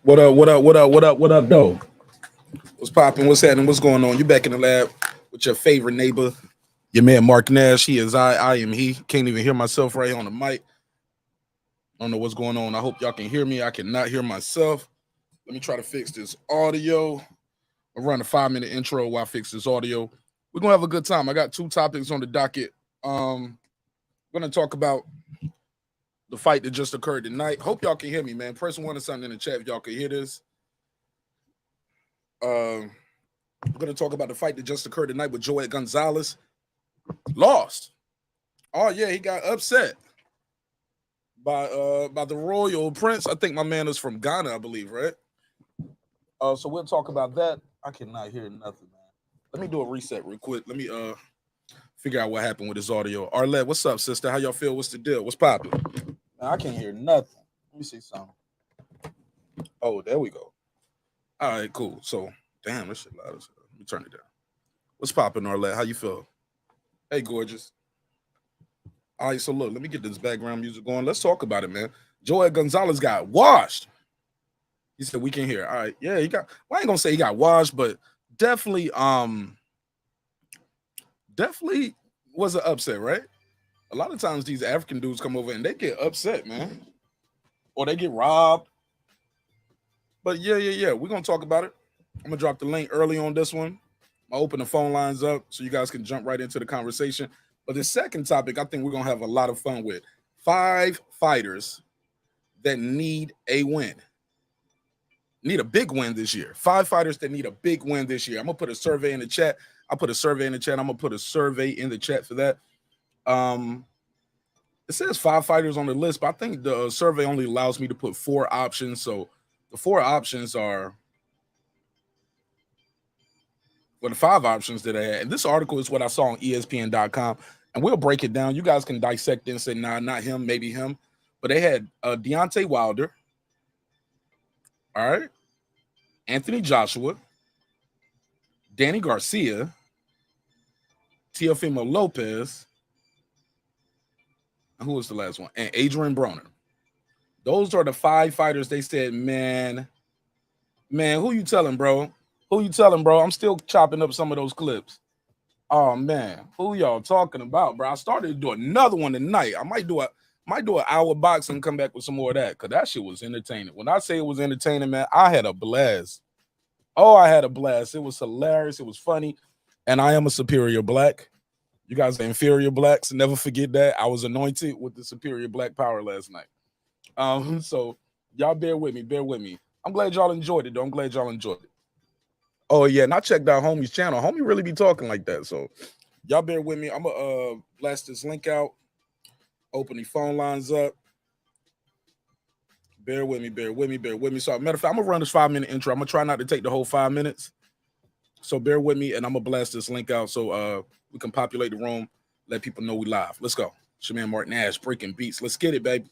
What up, what up, what up, what up, what up, though? What's popping? What's happening? What's going on? You back in the lab with your favorite neighbor, your man Mark Nash. He is I am he. Can't even hear myself right here on the mic. I don't know what's going on. I hope y'all can hear me. I cannot hear myself. Let me try to fix this audio. I'll run a 5-minute intro while I fix this audio. We're going to have a good time. I got 2 topics on the docket. I'm going to talk about the fight that just occurred tonight. Hope y'all can hear me, man. Press 1 or something in the chat if y'all can hear this. We're going to talk about the fight that just occurred tonight with Joet Gonzalez. Lost. Oh, yeah, he got upset by the royal prince. I think my man is from Ghana, I believe, right? So we'll talk about that. I cannot hear nothing, man. Let me do a reset real quick. Let me figure out what happened with this audio. Arlette, what's up, sister? How y'all feel? What's the deal? What's popping? I can't hear nothing. Let me see something. Oh, there we go. All right, cool. So, damn, this shit loud. Let me turn it down. What's popping, Arlette? How you feel? Hey, gorgeous. All right, so look, let me get this background music going. Let's talk about it, man. Joet Gonzalez got washed. He said we can hear. All right, yeah, he got. Well, I ain't gonna say he got washed, but definitely was an upset, right? A lot of times these African dudes come over and they get upset, man, or they get robbed. But yeah, we're gonna talk about it. I'm gonna drop the link early on this one. I'll open the phone lines up so you guys can jump right into the conversation. But the second topic, I think we're gonna have a lot of fun with 5 fighters that need a win. Need a big win this year. 5 fighters that need a big win this year. I'm gonna put a survey in the chat. I put a survey in the chat. I'm gonna put a survey in the chat for that. It says 5 fighters on the list, but I think the survey only allows me to put 4 options. So the 4 options are, well, the 5 options that I had. And this article is what I saw on ESPN.com, and we'll break it down. You guys can dissect it and say, nah, not him, maybe him. But they had Deontay Wilder, all right, Anthony Joshua, Danny Garcia, Teofimo Lopez, and who was the last one? And Adrian Broner. Those are the 5 fighters they said, man, who you telling, bro? Who you telling, bro? I'm still chopping up some of those clips. Oh, man, who y'all talking about, bro? I started to do another one tonight. I might do an hour box and come back with some more of that, because that shit was entertaining. When I say it was entertaining, man, I had a blast. Oh, I had a blast. It was hilarious. It was funny. And I am a superior black. You guys are inferior blacks. Never forget that. I was anointed with the superior black power last night. So y'all bear with me. Bear with me. I'm glad y'all enjoyed it, though. I'm glad y'all enjoyed it. Oh, yeah. And I checked out Homie's channel. Homie really be talking like that. So y'all bear with me. I'm going to blast this link out. Open the phone lines up. Bear with me. Bear with me. Bear with me. So, matter of fact, I'm going to run this 5-minute intro. I'm going to try not to take the whole 5 minutes. So bear with me, and I'm going to blast this link out so we can populate the room, let people know we live. Let's go. It's your man Mark Nash, breaking beats. Let's get it, baby.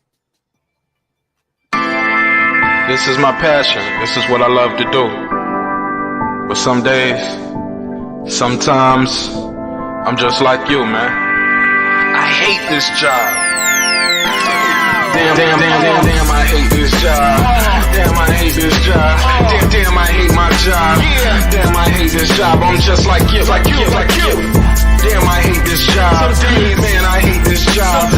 This is my passion. This is what I love to do. But some days, sometimes, I'm just like you, man. I hate this job. Damn, I hate this job. Damn, I hate this job. Damn, I hate my job. Damn, I hate this job. I'm just like you. Damn, I hate this job. Man, I hate this job.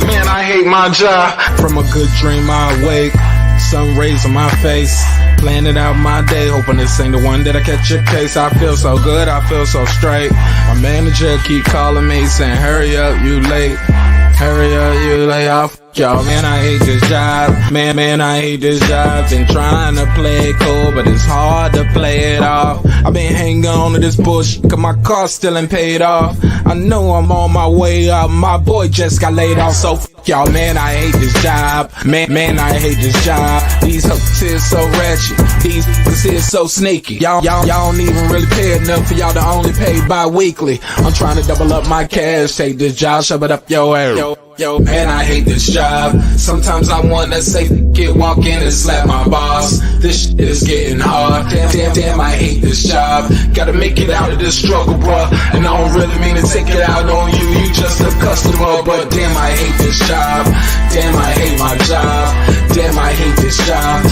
Man, I hate my job. From a good dream I wake, sun rays on my face, planning out my day, hoping this ain't the one that I catch a case. I feel so good, I feel so straight. My manager keep calling me saying, hurry up, you late. Hurry up, you lay off. Y'all, man, I hate this job. Man, I hate this job. Been trying to play it cool, but it's hard to play it off. I've been hanging on to this bush, cause my car still ain't paid off. I know I'm on my way up. My boy just got laid off, so f y'all, man, I hate this job. Man, I hate this job. These hoes here so ratchet. These niggas here so sneaky. Y'all don't even really pay enough for y'all to only pay bi-weekly. I'm trying to double up my cash. Take this job, shove it up your ass. Yo, man, I hate this job. Sometimes I wanna say, get walk in and slap my boss. This shit is getting hard. Damn, I hate this job. Gotta make it out of this struggle, bruh. And I don't really mean to take it out on you. You just a customer, but damn, I hate this job. Damn, I hate my job. Damn, I hate this job.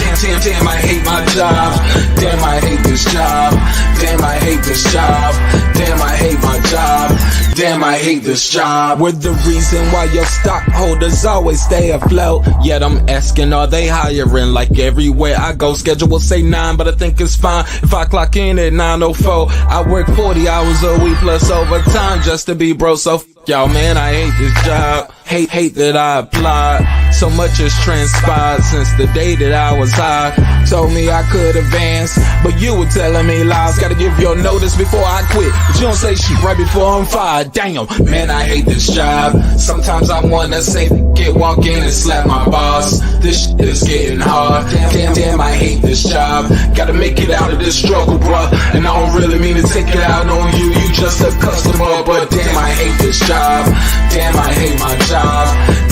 Damn, I hate my job. Damn, I hate this job. Damn, I hate this job. Damn, I hate my job. Damn, I hate this job. We're the reason why your stockholders always stay afloat. Yet I'm asking, are they hiring? Like everywhere I go, schedule will say 9, but I think it's fine if I clock in at 9:04. I work 40 hours a week plus overtime just to be bro. So y'all, man, I hate this job. Hate that I applied. So much has transpired since the day that I was high. Told me I could advance, but you were telling me lies. Gotta give your notice before I quit, but you don't say shit right before I'm fired. Damn, man, I hate this job. Sometimes I wanna say walk in and slap my boss. This shit is getting hard. Damn, I hate this job. Gotta make it out of this struggle, bruh. And I don't really mean to take it out on you. You just a customer, but damn, I hate this job. Damn, I hate my job.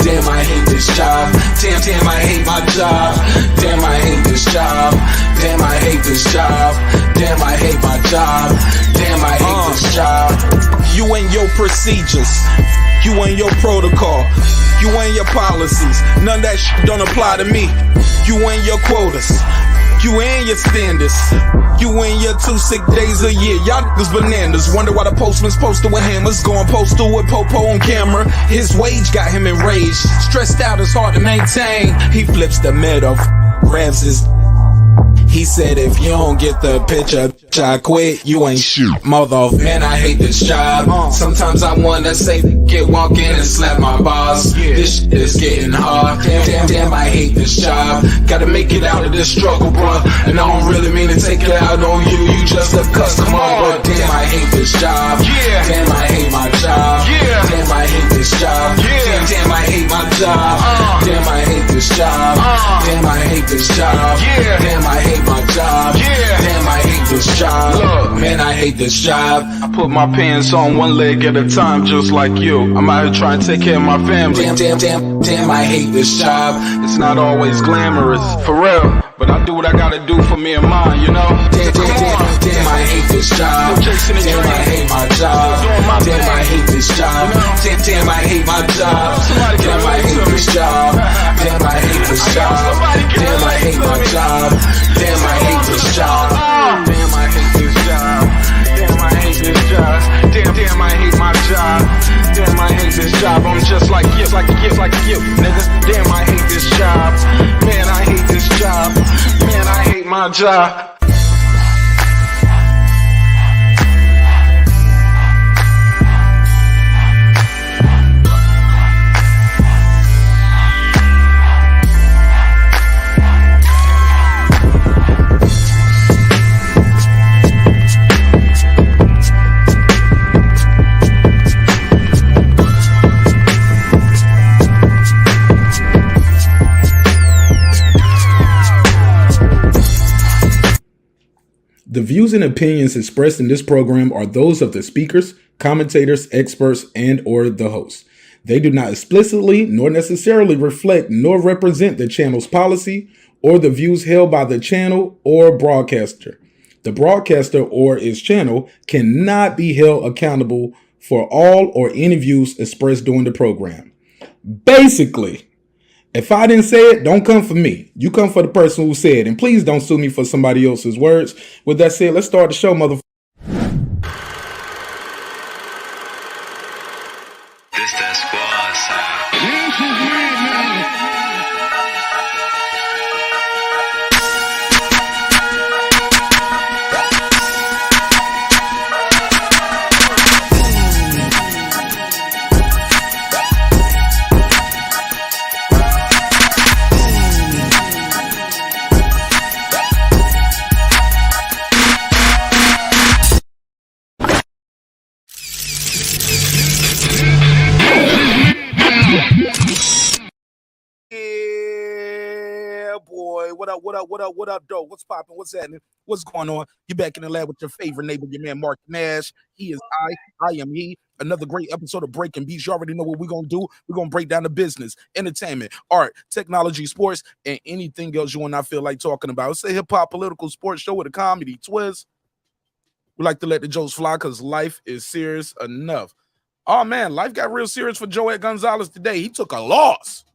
Damn, I hate this job. Damn, I hate my job. Damn, I hate this job. Damn, I hate this job. Damn, I hate my job. Damn, I hate this job. You and your procedures. You and your protocol. You and your policies. None of that shit don't apply to me. You and your quotas. You and your standards. You and your 2 sick days a year. Y'all niggas bananas. Wonder why the postman's posted with hammers. Going postal with Popo on camera. His wage got him enraged. Stressed out, it's hard to maintain. He flips the middle, grabs his. He said, if you don't get the picture, I quit. You ain't shoot, mother. Man, I hate this job. Sometimes I wanna say, walk in and slap my boss. This shit is getting hard. Damn, I hate this job. Gotta make it out of this struggle, bruh. And I don't really mean to take it out on you. You just a customer, but damn, I hate this job. Damn, I hate my job. Damn, I hate this job. Damn, I hate my job. Damn, I hate this job. Damn, I hate this job. Damn, I hate my job. Damn, I hate this job. Look, man, I hate this job. I put my pants on one leg at a time, just like you. I'm out here trying to take care of my family. Damn, I hate this job. It's not always glamorous, for real. But I do what I gotta do for me and mine, you know? Damn, I hate this job. Damn, I hate my job. Damn, I hate this job. Damn, I hate my job. Damn, I hate this job. Damn, I hate this job. Damn, I hate my job. Damn, I hate this job. Damn, I hate this job. Damn, I hate this job. Damn, I hate my job. Damn, I hate this job. I'm just like you, nigga. Damn, I hate this job. Man, I hate this job. Man, I hate my job. The views and opinions expressed in this program are those of the speakers, commentators, experts, and/or the host. They do not explicitly nor necessarily reflect nor represent the channel's policy or the views held by the channel or broadcaster. The broadcaster or its channel cannot be held accountable for all or any views expressed during the program. Basically, if I didn't say it, don't come for me. You come for the person who said it. And please don't sue me for somebody else's words. With that said, let's start the show, motherfucker. This that squad sound. What up, though? What's popping? What's happening? What's going on? You're back in the lab with your favorite neighbor, your man, Mark Nash. He is I am he. Another great episode of Breaking Beats. You already know what we're going to do. We're going to break down the business, entertainment, art, technology, sports, and anything else you and I feel like talking about. It's a hip-hop political sports show with a comedy twist. We like to let the jokes fly because life is serious enough. Oh, man, life got real serious for Joet Gonzalez today. He took a loss.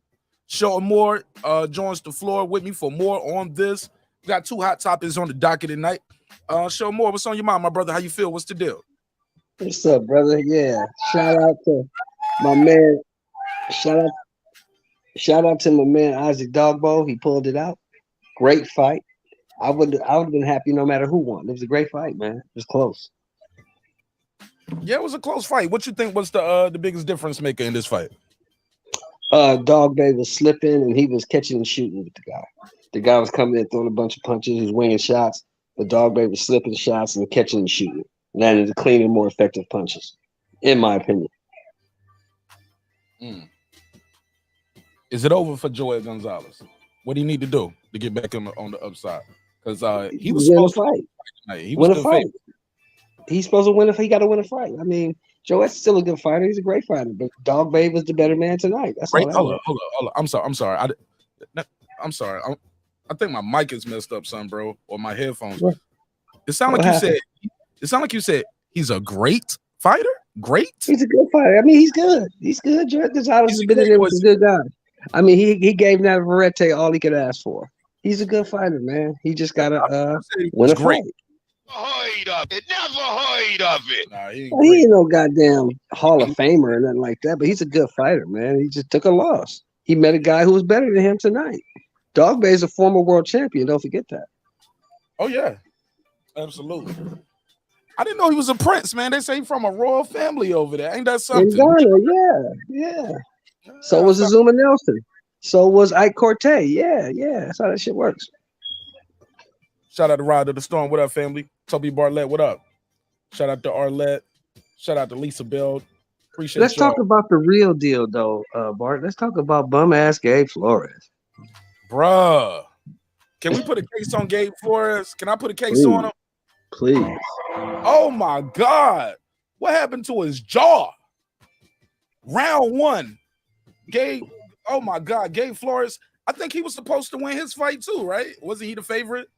Show more joins the floor with me for more on this. We got 2 hot topics on the docket tonight. Show more. What's on your mind, my brother? How you feel? What's the deal? What's up, brother? Yeah. Shout out to my man. Shout out to my man Isaac Dogboe. He pulled it out. Great fight. I would have been happy no matter who won. It was a great fight, man. It was close. Yeah, it was a close fight. What you think was the biggest difference maker in this fight? Dogboe was slipping and he was catching and shooting with the guy. The guy was coming in throwing a bunch of punches. He was weighing shots. The Dogboe was slipping shots and catching and shooting. Landing the cleaner, more effective punches, in my opinion. Is it over for Joet Gonzalez? What do you need to do to get back on the upside? Because he was supposed to fight tonight. He was win a fight. He's supposed to win a fight. He got to win a fight. I mean, Joet's still a good fighter. He's a great fighter, but Dogboe was the better man tonight. That's all. Hold on. I'm sorry. I'm sorry. I think my mic is messed up, son, bro, or my headphones. What? It sounded like you said. It sounded like you said he's a great fighter. Great. He's a good fighter. I mean, he's good. He's good. Joet Gonzalez has been in there with a good guy. I mean, he gave Navarrete all he could ask for. He's a good fighter, man. He just gotta win a fight. Heard of it. Never heard of it. Nah, he ain't no goddamn Hall of Famer or nothing like that, but he's a good fighter, man. He just took a loss. He met a guy who was better than him tonight. Dogboe is a former world champion. Don't forget that. Oh yeah, absolutely. I didn't know he was a prince, man. They say he's from a royal family over there. Ain't that something? In Ghana, yeah. So was Azuma Nelson. So was Ike Cortez. Yeah. That's how that shit works. Shout out to Ride of the Storm. What up, family? Toby Bartlett, what up? Shout out to Arlette. Shout out to Lisa Bell. Appreciate Let's talk about the real deal, though, Bart. Let's talk about bum-ass Gabe Flores. Bruh. Can we put a case on Gabe Flores? Can I put a case on him? Please. Oh, my God. What happened to his jaw? Round 1. Gabe, oh, my God. Gabe Flores, I think he was supposed to win his fight, too, right? Wasn't he the favorite?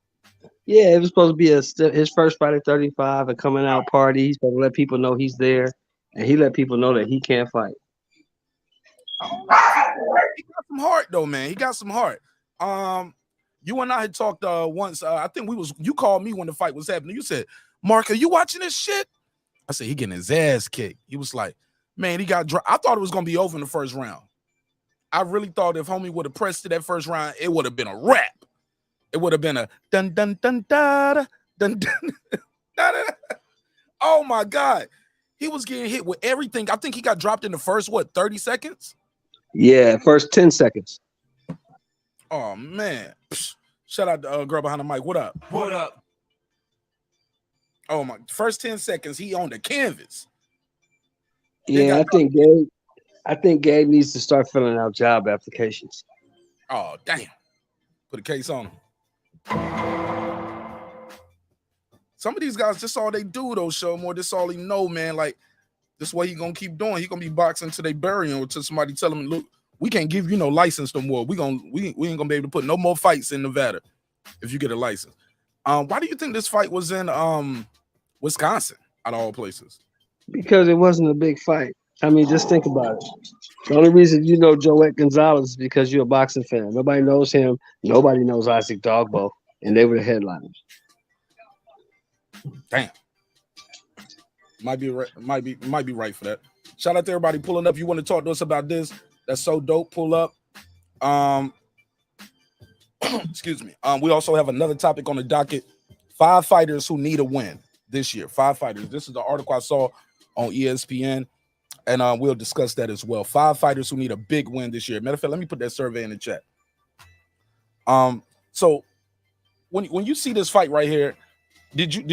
Yeah, it was supposed to be his first fight at 35, a coming out party. He's supposed to let people know he's there, and he let people know that he can't fight. He got some heart, though, man. He got some heart. You and I had talked once. I think you called me when the fight was happening. You said, Mark, are you watching this shit? I said, he getting his ass kicked. He was like, man, he got dropped. I thought it was going to be over in the first round. I really thought if homie would have pressed to that first round, it would have been a wrap. It would have been a dun dun dun da dun dun da, da. Oh my God. He was getting hit with everything. I think he got dropped in the first 30 seconds? Yeah, first 10 seconds. Oh man. Shout out to girl behind the mic. What up? What up? Oh my, first 10 seconds, he on the canvas. Yeah, I think Gabe needs to start filling out job applications. Oh, damn. Put a case on him. Some of these guys, this all they do, though, show more. This all he know, man. Like, this what he gonna keep doing. He gonna be boxing till they bury him, until somebody tell him, look, we can't give you no license no more. We ain't gonna be able to put no more fights in Nevada if you get a license. Why do you think this fight was in Wisconsin, out of all places? Because it wasn't a big fight. I mean, just think about it. The only reason you know Joet Gonzalez is because you're a boxing fan. Nobody knows him. Nobody knows Isaac Dogboe, and they were the headliners. Damn. Might be right for that. Shout out to everybody pulling up. You want to talk to us about this? That's so dope. Pull up. Excuse me. We also have another topic on the docket. 5 fighters who need a win this year. 5 fighters. This is the article I saw on ESPN. And we'll discuss that as well. 5 fighters who need a big win this year. Matter of fact, let me put that survey in the chat. So when you see this fight right here,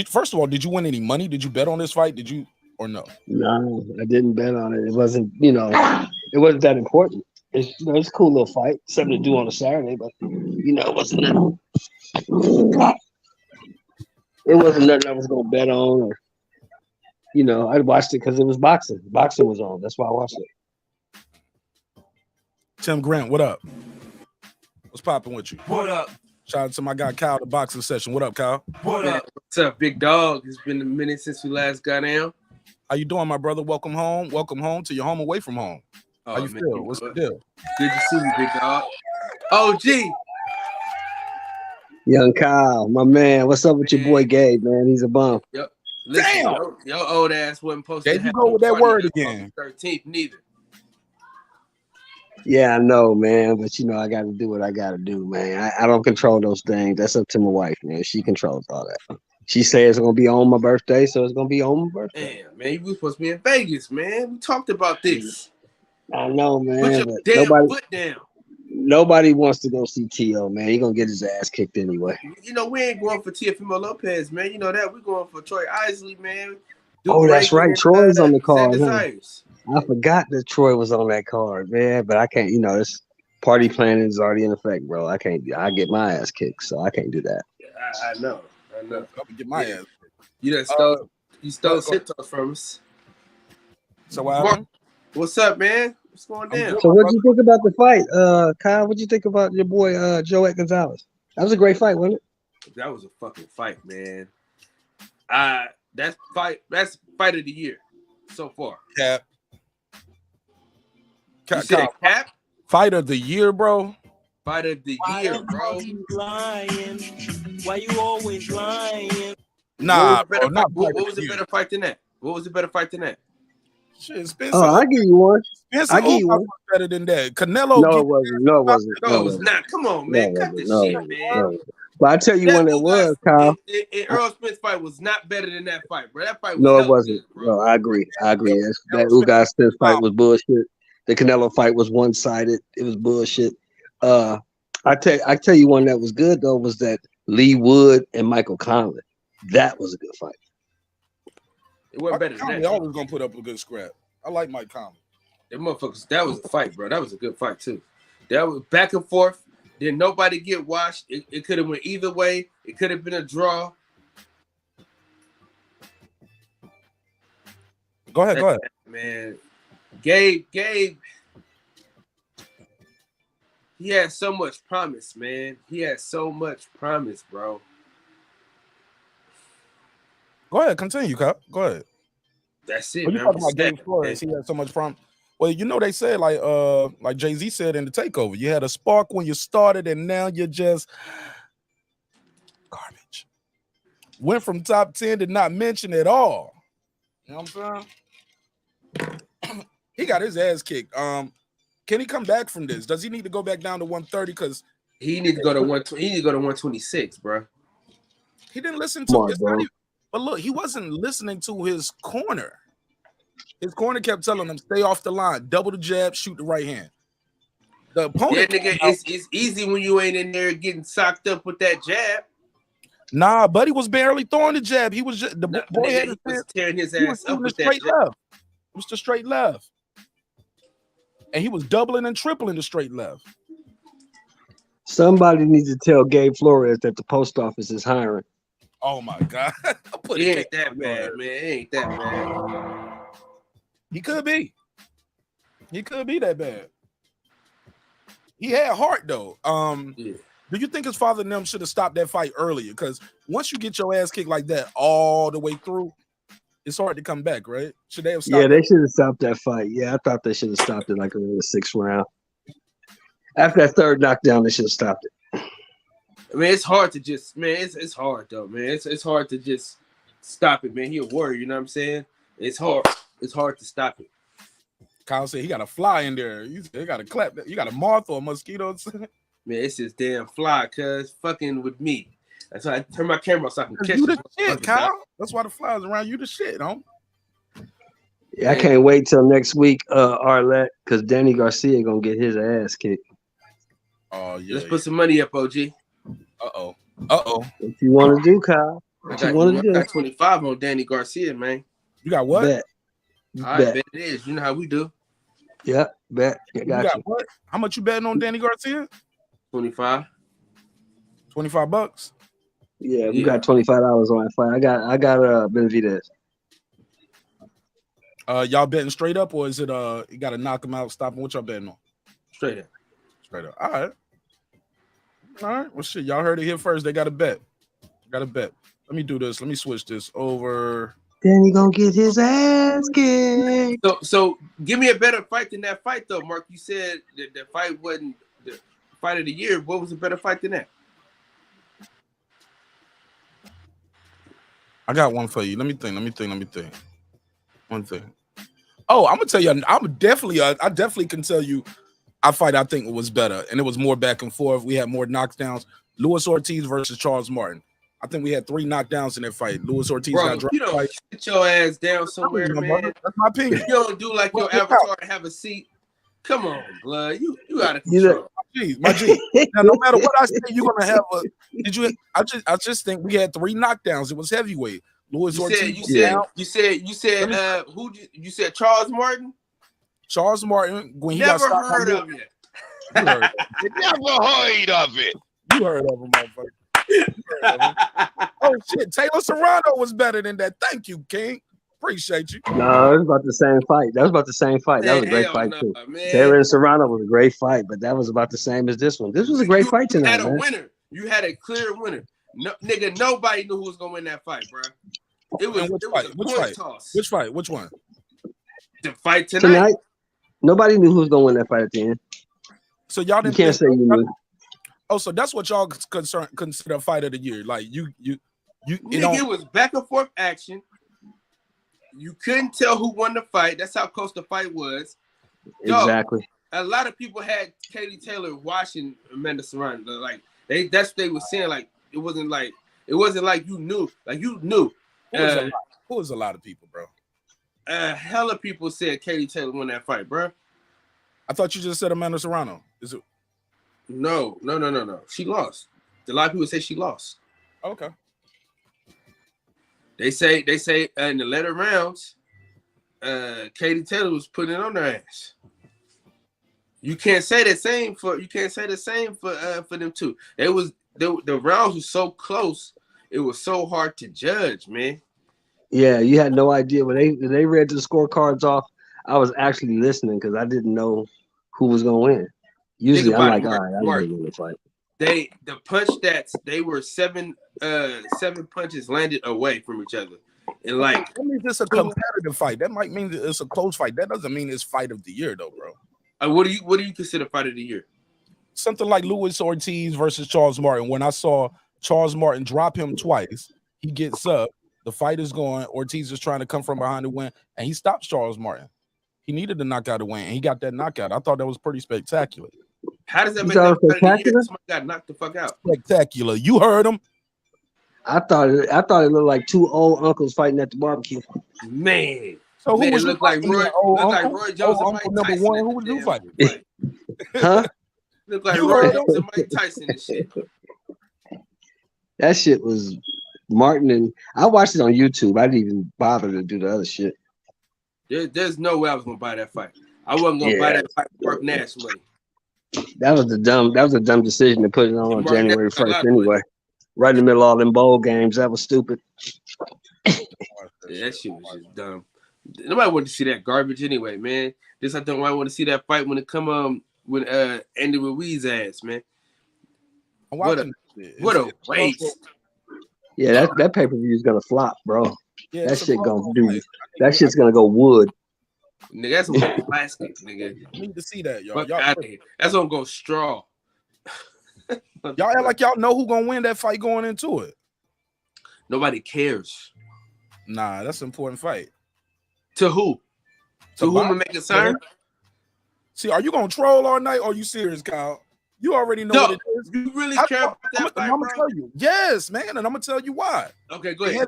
first of all, did you win any money? Did you bet on this fight? Did you or no? No, I didn't bet on it. It wasn't, it wasn't that important. It's a cool little fight, something to do on a Saturday, but it wasn't nothing. It wasn't nothing I was gonna bet on or you know, I watched it because it was boxing. Boxing was on. That's why I watched it. Tim Grant, what up? What's popping with you? What up? Shout out to my guy Kyle, the boxing session. What up, Kyle? What Man, up? what's up, big dog? It's been a minute since we last got down. How you doing, my brother? Welcome home. Welcome home to your home away from home. Oh, How you man, feel? What's the deal? Good to see you, big dog. OG. Young Kyle, my man. What's up with your boy Gabe, man? He's a bum. Yep. Listen, Damn. your old ass wasn't supposed There to you have go with that party word on again. 13th neither. Yeah, I know, man. But you know, I got to do what I got to do, man. I don't control those things. That's up to my wife, man. She controls all that. She says it's gonna be on my birthday, so it's gonna be on my birthday. Damn, man, you were supposed to be in Vegas, man. We talked about this. I know, man. Put your But damn foot down. nobody wants to go see T.O., man. He gonna get his ass kicked anyway. You know, we ain't going for Teofimo Lopez, man. You know that. We're going for Troy Isley, man. Oh, that's right. Troy's on the card. Xander Huh? Zayas. I forgot that Troy was on that card, man. But I can't. You know, this party planning is already in effect, bro. I can't. I get my ass kicked, so I can't do that. I know. I'm gonna get my ass. You done stole Centos from us. So what happened? What's up, man? What's going down? So, what do you think about the fight, Kyle? What do you think about your boy Joet Gonzalez? That was a great fight, wasn't it? That was a fucking fight, man. That's fight of the year so far. Cap. You said Cap? Fight of the year, bro. Fight of the year, bro. Lying? Why you always lying? Nah, bro. What was a better fight than that? What was a better fight than that? Shit, Spencer. Oh, I'll give you one. Spencer I'll give you one. better than that. Canelo. No, it wasn't. No, it wasn't. No, it was not. Come on, man. Cut the shit, man. No. But I tell you when it was, Kyle. And Earl Smith's fight was not better than that fight, bro. That fight was No, it hella wasn't. good, bro. No, I agree. That Ugas Smith fight was bullshit. The Canelo fight was one-sided. It was bullshit. I tell you one that was good though was that Lee Wood and Michael Conlon. That was a good fight. It wasn't better than Conley that. always gonna put up a good scrap. I like Mike Conley. That motherfuckers. That was a fight, bro. That was a good fight too. That was back and forth. Did nobody get washed? It could have went either way. It could have been a draw. Go ahead. Man, Gabe. He had so much promise, man. He had so much promise, bro. Go ahead, continue, Cop. Go ahead. That's it, When you man. talking about Gabe Flores, he had so much from. Well, you know they said like Jay-Z said in the takeover, you had a spark when you started, and now you're just garbage. Went from top 10 to not mention at all. You know what I'm saying? He got his ass kicked. Can he come back from this? Does he need to go back down to 130? Because he need to go to 120. He need to go to 126, bro. He didn't listen to his but look, he wasn't listening to his corner. His corner kept telling him, stay off the line, double the jab, shoot the right hand. The opponent, nigga, it's easy when you ain't in there getting socked up with that jab. Nah, buddy was barely throwing the jab. He was just boy nigga, he was tearing his ass up with that straight jab. left. It was the straight left. And he was doubling and tripling the straight left. Somebody needs to tell Gabe Flores that the post office is hiring. Oh my God. It ain't that bad, man. It ain't that bad. He could be. He could be that bad. He had heart though. Yeah. Do you think his father and them should have stopped that fight earlier? Because once you get your ass kicked like that all the way through, it's hard to come back, right? Should they have stopped? Yeah, they should have stopped that fight. Yeah, I thought they should have stopped it like in the 6th round. After that 3rd knockdown, they should have stopped it. I mean, it's hard to just, man. It's hard though, man. It's hard to just stop it, man. He a warrior, you know what I'm saying? It's hard. It's hard to stop it. Kyle said he got a fly in there. You got a clap. You got a moth or a mosquito. Man, it's just damn fly, cuz fucking with me. That's why I turn my camera off so I can catch you the it. shit, Kyle. That's why the flies around you the shit, huh? Yeah, I can't wait till next week, Arlette, because Danny Garcia gonna get his ass kicked. Oh yeah. Let's put some money up, OG. Uh-oh. What you want to do, Kyle? What you want to do? I got 25 on Danny Garcia, man. You got what? Bet. I bet it is. You know how we do. Yeah, bet. I got you. What? How much you betting on Danny Garcia? 25. $25. Yeah, we got $25 on that fight. I got Benavidez. Y'all betting straight up, or is it you got to knock him out, stop him? What y'all betting on? Straight up. Straight up. All right. All right. Well, shit. Y'all heard it here first. They got to bet. Got to bet. Let me do this. Let me switch this over. Then he gonna get his ass kicked. So give me a better fight than that fight, though, Mark. You said that the fight wasn't the fight of the year. What was a better fight than that? I got one for you. Let me think. One thing. Oh, I'm gonna tell you. I definitely can tell you a fight I think was better, and it was more back and forth. We had more knockdowns. Luis Ortiz versus Charles Martin. I think we had 3 knockdowns in that fight. Luis Ortiz got dropped. You don't sit your ass down somewhere, man. That's my opinion. You don't do like your avatar and have a seat. Come on, blood. You out of control. My G. Now, no matter what I say, you're gonna have a. Did you? I just think we had 3 knockdowns. It was heavyweight. Luis Ortiz. You said who? You said Charles Martin. Charles Martin. When he never got heard of it. You heard Never heard of it. You heard of him, motherfucker. Oh shit! Taylor Serrano was better than that. Thank you, King. Appreciate you. No, it was about the same fight. That was about the same fight. That was a great fight too. Man. Taylor and Serrano was a great fight, but that was about the same as this one. This was a great fight tonight, You had a man. winner. You had a clear winner. No, nigga, nobody knew who was gonna win that fight, bro. It was a coin toss. Which fight? Which one? The fight tonight. Nobody knew who was gonna win that fight at the end. So y'all didn't. You can't say you knew. Oh, so that's what y'all consider a fight of the year. Like you. Nigga, it was back and forth action. You couldn't tell who won the fight. That's how close the fight was. Exactly. A lot of people had Katie Taylor watching Amanda Serrano. Like that's what they were saying. Like it wasn't like you knew. Like you knew. Who was a lot of people, bro? Hella people said Katie Taylor won that fight, bro. I thought you just said Amanda Serrano. Is it? No. She lost. A lot of people say she lost. Okay. They say in the later rounds, Katie Taylor was putting it on their ass. You can't say the same for them too. The rounds were so close, it was so hard to judge, man. Yeah, you had no idea when they read the scorecards off. I was actually listening because I didn't know who was gonna win. Usually, I'm like, all right, I'm gonna win the fight. The punch stats, they were 7 punches landed away from each other. And like that means it's a competitive fight. That might mean that it's a close fight. That doesn't mean it's fight of the year though, bro. What do you consider fight of the year? Something like Luis Ortiz versus Charles Martin. When I saw Charles Martin drop him twice, he gets up, the fight is going, Ortiz is trying to come from behind to win, and he stops Charles Martin. He needed the knockout to win, and he got that knockout. I thought that was pretty spectacular. How does that make that spectacular? Somebody got knocked the fuck out. Spectacular. You heard him. I thought it looked like 2 old uncles fighting at the barbecue. Man. So who was looked like Roy? Like Roy Jones and Mike Tyson. Number 1. Who was you fighting? Huh? Looked like Roy Jones and Mike Tyson and shit. That shit was Martin, and I watched it on YouTube. I didn't even bother to do the other shit. There's no way I was gonna buy that fight. I wasn't gonna buy that fight for Mark Nash money. That was a dumb decision to put it on January 1st anyway. Right in the middle of all them bowl games. That was stupid. Yeah, that shit was just dumb. Nobody wanted to see that garbage anyway, man. Just I don't want to see that fight when it come with Andy Ruiz's ass, man. What a waste. Yeah, that pay-per-view is gonna flop, bro. Yeah, that shit gonna do. That shit's gonna go wood. Nigga, that's gonna go plastic, nigga. I need to see that, y'all. That's gonna go straw. Y'all act like y'all know who gonna win that fight going into it. Nobody cares. Nah, that's an important fight. To who? To whom it may concern? See, are you gonna troll all night? Or are you serious, Kyle? You already know what it is. You really care about that fight, I'm gonna tell you. Yes, man, and I'm gonna tell you why. Okay, go ahead.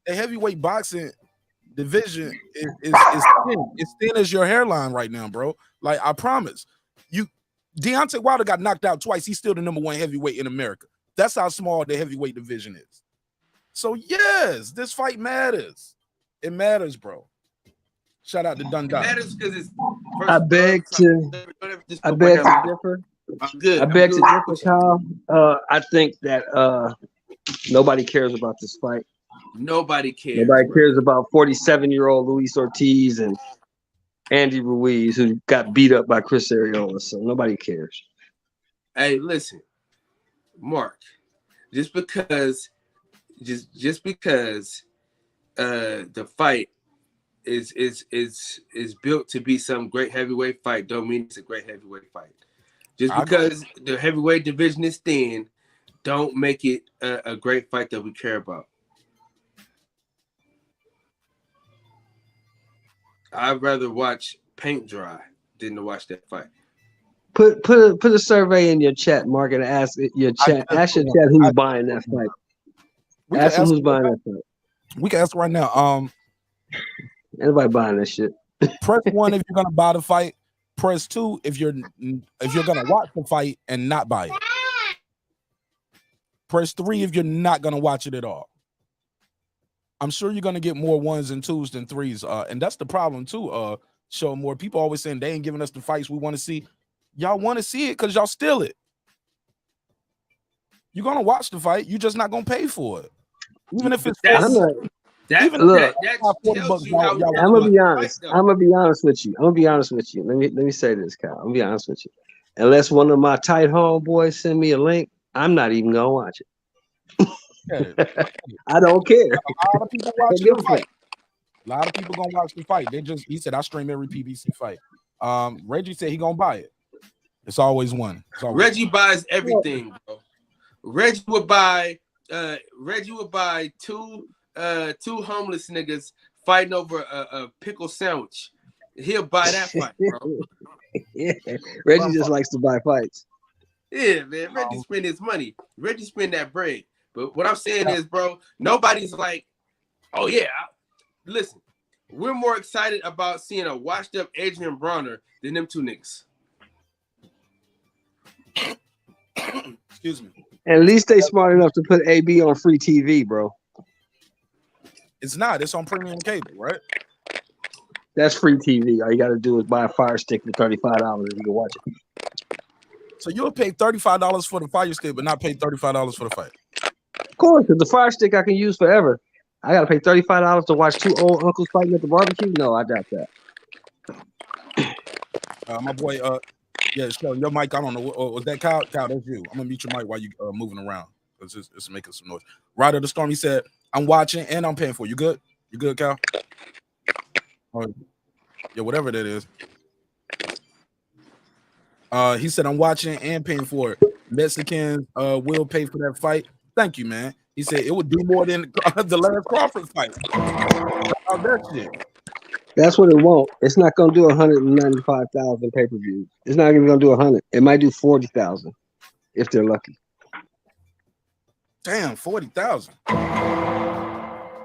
The heavyweight boxing division is thin. It's thin as your hairline right now, bro. Like I promise. Deontay Wilder got knocked out twice. He's still the number 1 heavyweight in America. That's how small the heavyweight division is. So yes, this fight matters. It matters, bro. Shout out to Dundee. It matters because it's. I beg to differ. I'm good. I beg to differ, Kyle. I think that nobody cares about this fight. Nobody cares. Nobody bro. cares about 47-year-old Luis Ortiz and Andy Ruiz, who got beat up by Chris Arreola. So nobody cares. Hey, listen, Mark. Just because the fight is built to be some great heavyweight fight, don't mean it's a great heavyweight fight. Just because the heavyweight division is thin, don't make it a great fight that we care about. I'd rather watch paint dry than to watch that fight. Put a survey in your chat, Mark, and ask your chat who's buying that fight. Ask them who's buying that fight. We can ask right now. Anybody buying that shit? Press 1 if you're gonna buy the fight. Press 2 if you're gonna watch the fight and not buy it. Press 3 if you're not gonna watch it at all. I'm sure you're gonna get more 1s and 2s than 3s. And that's the problem too. Show more people always saying they ain't giving us the fights we want to see. Y'all want to see it because y'all steal it. You're gonna watch the fight, you're just not gonna pay for it. Even if it's I'm gonna be honest. I'm gonna be honest with you. Let me say this, Kyle. I'm gonna be honest with you. Unless one of my tight homeboys send me a link, I'm not even gonna watch it. I don't care. A lot of people watching the fight. A lot of people gonna watch the fight. He said I stream every PBC fight. Reggie said he gonna buy it. It's always one. Reggie buys everything, bro. Reggie would buy two homeless niggas fighting over a pickle sandwich. He'll buy that fight, bro. Yeah. Reggie just likes to buy fights. Yeah, man. Reggie spend his money. Reggie spend that bread. But what I'm saying is, bro, nobody's like, oh yeah. Listen, we're more excited about seeing a washed up Adrian Bronner than them two niggas. Excuse me. At least they smart enough to put AB on free TV, bro. It's not. It's on premium cable, right? That's free TV. All you got to do is buy a Fire Stick for $35 and you can watch it. So you'll pay $35 for the Fire Stick, but not pay $35 for the fight. Of course, because the Fire Stick I can use forever. I got to pay $35 to watch two old uncles fighting at the barbecue? No, I doubt that. My boy, yeah, so your mic, I don't know. Was that Kyle? Kyle, that's you. I'm gonna mute your mic while you moving around because it's making some noise. Rider of the Storm, he said, I'm watching and I'm paying for it. You good? You good, Kyle? Yeah, whatever that is. He said, I'm watching and paying for it. Mexicans will pay for that fight. Thank you, man. He said it would do more than the last Crawford fight. That shit. That's what it won't. It's not gonna do 195,000 pay-per-views. It's not even gonna do 100. It might do 40,000 if they're lucky. Damn, 40,000.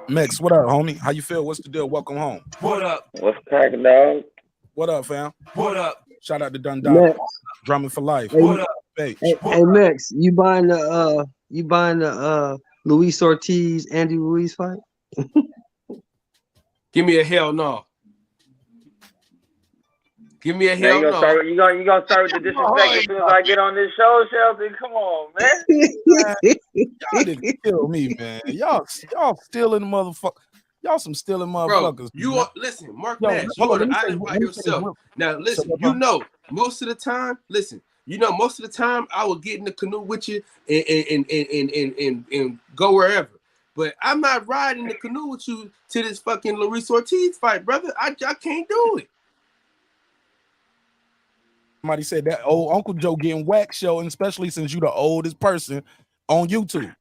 Mex, what up, homie? How you feel? What's the deal? Welcome home. What up? What's cracking, dog? What up, fam? What up? Shout out to Dundee. Drumming for life. What up? Hey, Mex, you buying the Luis Ortiz Andy Ruiz fight? Give me a hell no. Give me a hell no. You gonna start with the disrespect as soon as I get on this show, Shelton? Come on, man. Y'all didn't kill me, man. Y'all stealing motherfuckers. Y'all some stealing motherfuckers. Bro, listen, Mark Nash, you are the island by yourself. Now listen, most of the time, most of the time I will get in the canoe with you and go wherever. But I'm not riding the canoe with you to this fucking Luis Ortiz fight, brother. I can't do it. Somebody said that old Uncle Joe getting whacked show, and especially since you're the oldest person on YouTube.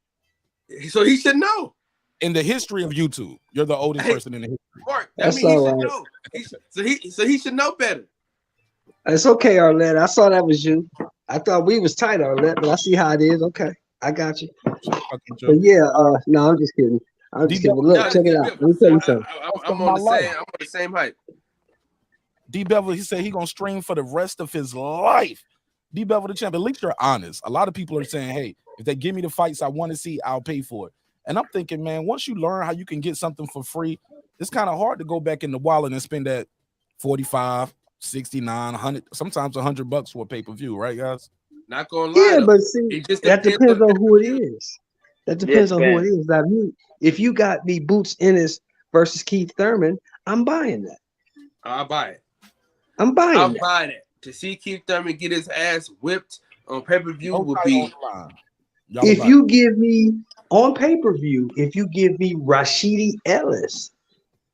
So he should know. In the history of YouTube, you're the oldest person in the history. Mark, he should know. So he should know better. It's okay, Arlette. I saw that was you. I thought we was tight, Arlette, but I see how it is. Okay, I got you. But yeah, no, I'm just kidding. I'm just kidding. Look, check it out. Let me tell you something. I'm on the same height. D Bevel, he said he gonna stream for the rest of his life. D Bevel the champ. At least you're honest. A lot of people are saying, hey, if they give me the fights I want to see, I'll pay for it. And I'm thinking, man, once you learn how you can get something for free, it's kind of hard to go back in the wallet and spend that 45, 69, 100, sometimes $100 for a pay-per-view, right, guys? Not gonna lie. Yeah, but see, that depends on who it is. That depends on who it is. Now, If you got me Boots Ennis versus Keith Thurman, I'm buying that. I'll buy it. I'm buying I'm that. buying it. To see Keith Thurman get his ass whipped on pay-per-view No would title be. on the line. Y'all If buy you give me on pay-per-view, if you give me Rashidi Ellis